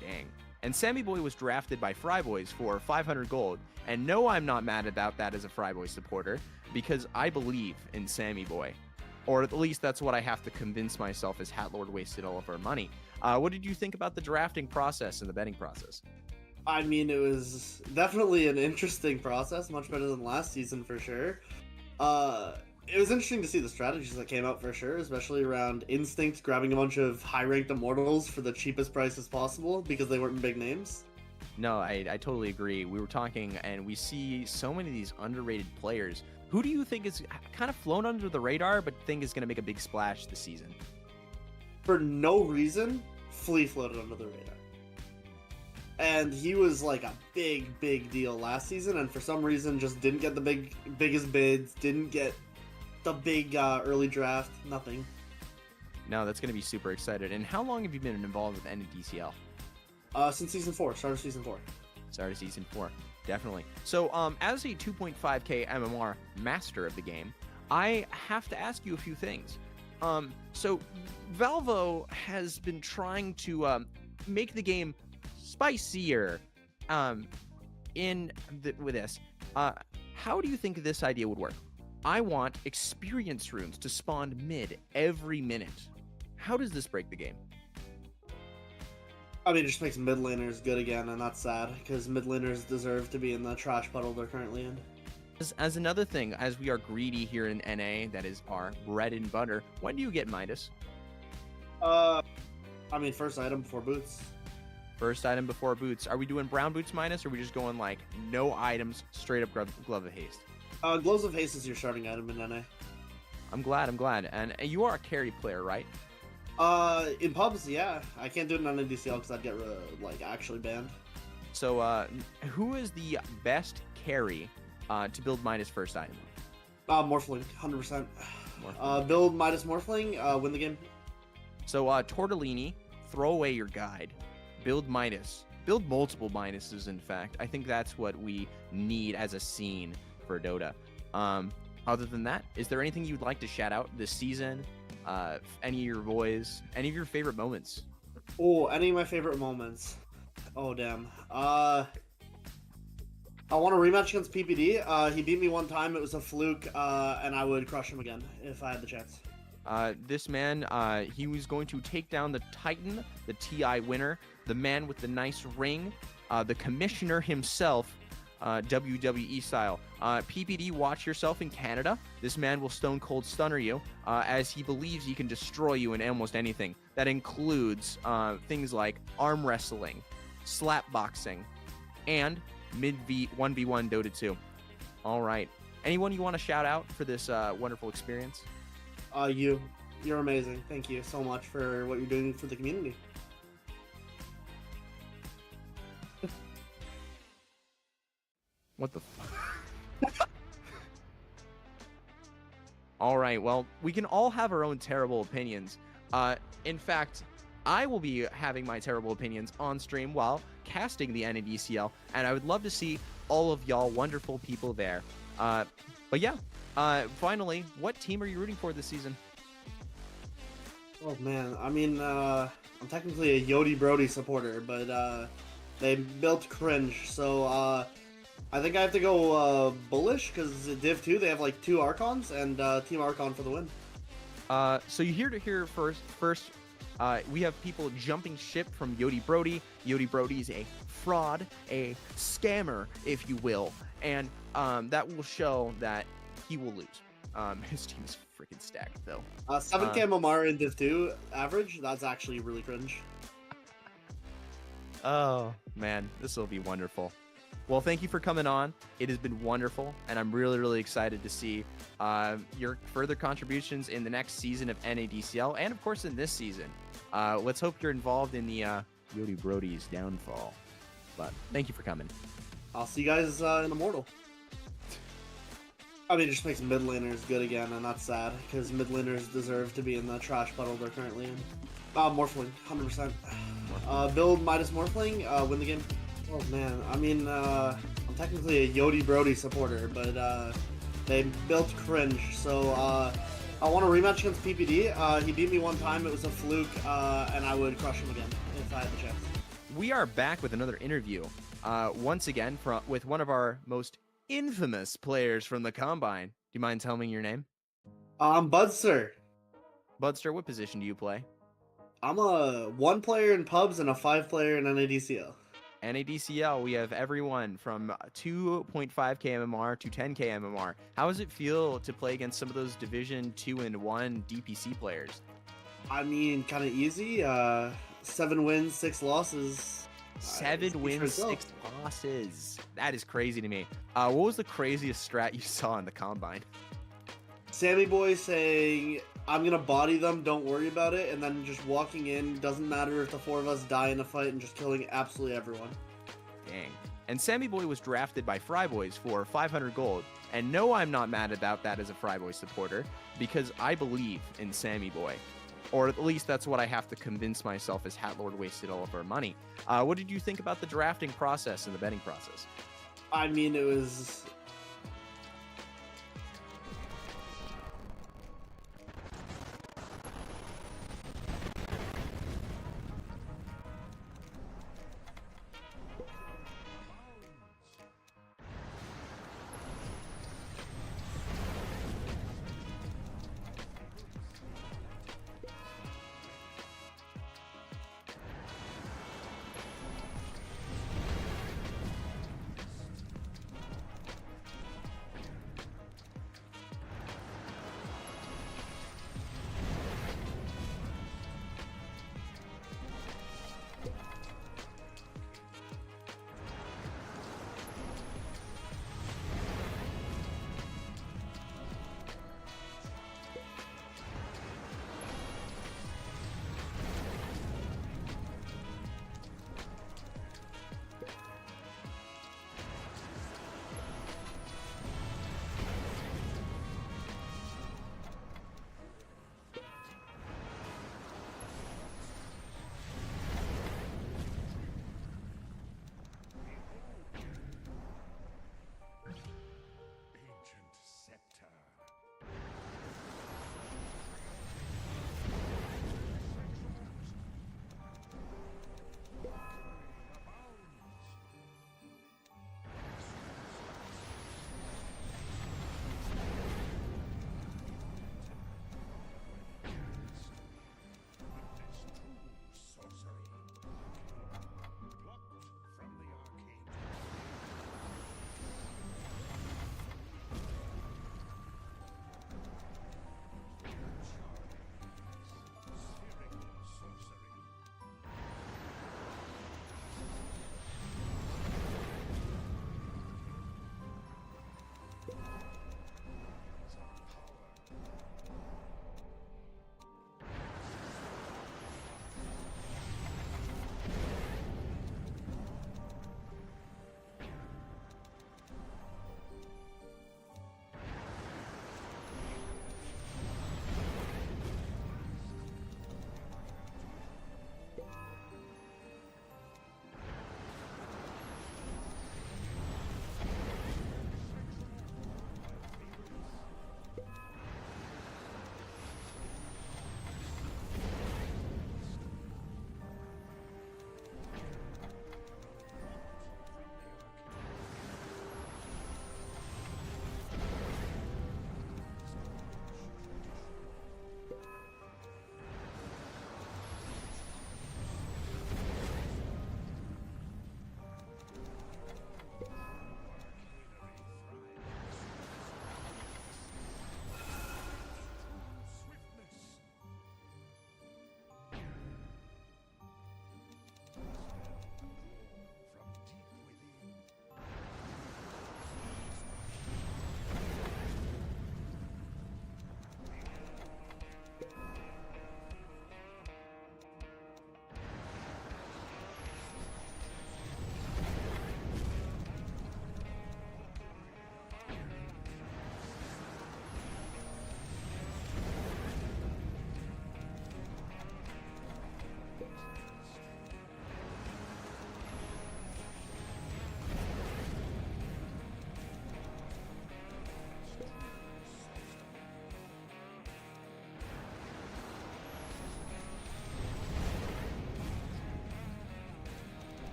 Dang. And Sammy Boy was drafted by Fryboys for 500 gold. And no, I'm not mad about that as a Fryboy supporter, because I believe in Sammy Boy. Or at least that's what I have to convince myself as Hatlord wasted all of our money. What did you think about the drafting process and the betting process? I mean, it was definitely an interesting process, much better than last season for sure. It was interesting to see the strategies that came out for sure, especially around Instinct grabbing a bunch of high-ranked immortals for the cheapest prices possible because they weren't big names. No, I totally agree. We were talking, and we see so many of these underrated players. Who do you think is kind of flown under the radar, but think is going to make a big splash this season? For no reason, Flea floated under the radar. And he was like a big deal last season, and for some reason just didn't get the biggest bids, didn't get the big early draft, nothing. No, that's going to be super excited. And how long have you been involved with NADCL? Since season 4, start of season 4. Start of season 4, definitely. So, as a 2.5k MMR master of the game, I have to ask you a few things. So Valvo has been trying to make the game spicier with this. How do you think this idea would work? I want experience runes to spawn mid every minute. How does this break the game? I mean, it just makes mid laners good again, and that's sad, because mid laners deserve to be in the trash puddle they're currently in. As another thing, as we are greedy here in NA, that is our bread and butter, when do you get Midas? I mean, first item before boots. First item before boots. Are we doing brown boots Midas, or are we just going like no items, straight up glove of haste? Gloves of haste is your starting item in NA. I'm glad. And you are a carry player, right? In pubs, yeah. I can't do it on NDCL because I'd get actually banned. So, who is the best carry to build Midas first item? Morphling, 100%. Build Midas Morphling, win the game. So, Tortellini, throw away your guide. Build Midas. Build multiple Midases, in fact. I think that's what we need as a scene for Dota. Other than that, is there anything you'd like to shout out this season? Any of your boys? Any of your favorite moments? Oh, any of my favorite moments. Oh, damn. I want a rematch against PPD. He beat me one time. It was a fluke, and I would crush him again if I had the chance. This man, he was going to take down the Titan, the TI winner, the man with the nice ring, the commissioner himself, WWE style. PPD, watch yourself in Canada. This man will stone cold stunner you, as he believes he can destroy you in almost anything. That includes things like arm wrestling, slap boxing, and mid 1v1 Dota 2. All right. Anyone you want to shout out for this wonderful experience? You're amazing. Thank you so much for what you're doing for the community. What the fuck? All right, well, we can all have our own terrible opinions. In fact, I will be having my terrible opinions on stream while casting the NADCL, and I would love to see all of y'all wonderful people there. But yeah, finally, what team are you rooting for this season? Oh, man. I mean, I'm technically a Yodi Brody supporter, but they built cringe, so I think I have to go Bullish, because Div 2, they have like 2 Archons, and Team Archon for the win. So you hear to hear first, we have people jumping ship from Yodi Brody. Yodi Brody is a fraud, a scammer, if you will, and that will show that he will lose. His team is freaking stacked, though. 7k MMR in Div 2 average, that's actually really cringe. Oh, man, this will be wonderful. Well, thank you for coming on. It has been wonderful, and I'm really excited to see your further contributions in the next season of NADCL, and of course in this season. Let's hope you're involved in the Yodi Brody's downfall. But thank you for coming. I'll see you guys in Immortal. I mean, it just makes mid laners good again, and that's sad, because mid laners deserve to be in the trash puddle they're currently in. Morphling, 100%. Build Midas Morphling, win the game. Oh man, I mean, I'm technically a Yodi Brody supporter, but they built cringe, so I want a rematch against PPD. He beat me one time, it was a fluke, and I would crush him again if I had the chance. We are back with another interview, once again with one of our most infamous players from the Combine. Do you mind telling me your name? I'm Budster. Budster, what position do you play? I'm a 1 player in pubs and a 5 player in NADCL. NADCL, we have everyone from 2.5k MMR to 10k MMR. How does it feel to play against some of those Division 2 and 1 DPC players? I mean, kind of easy. 7 wins, 6 losses. 7 wins, 6 losses. That is crazy to me. What was the craziest strat you saw in the Combine? Sammy Boy saying, I'm gonna body them, don't worry about it, and then just walking in, doesn't matter if the 4 of us die in a fight, and just killing absolutely everyone. Dang. And Sammy Boy was drafted by Fryboys for 500 gold. And no, I'm not mad about that as a Fryboy supporter, because I believe in Sammy Boy. Or at least that's what I have to convince myself as Hatlord wasted all of our money. What did you think about the drafting process and the betting process? I mean, it was...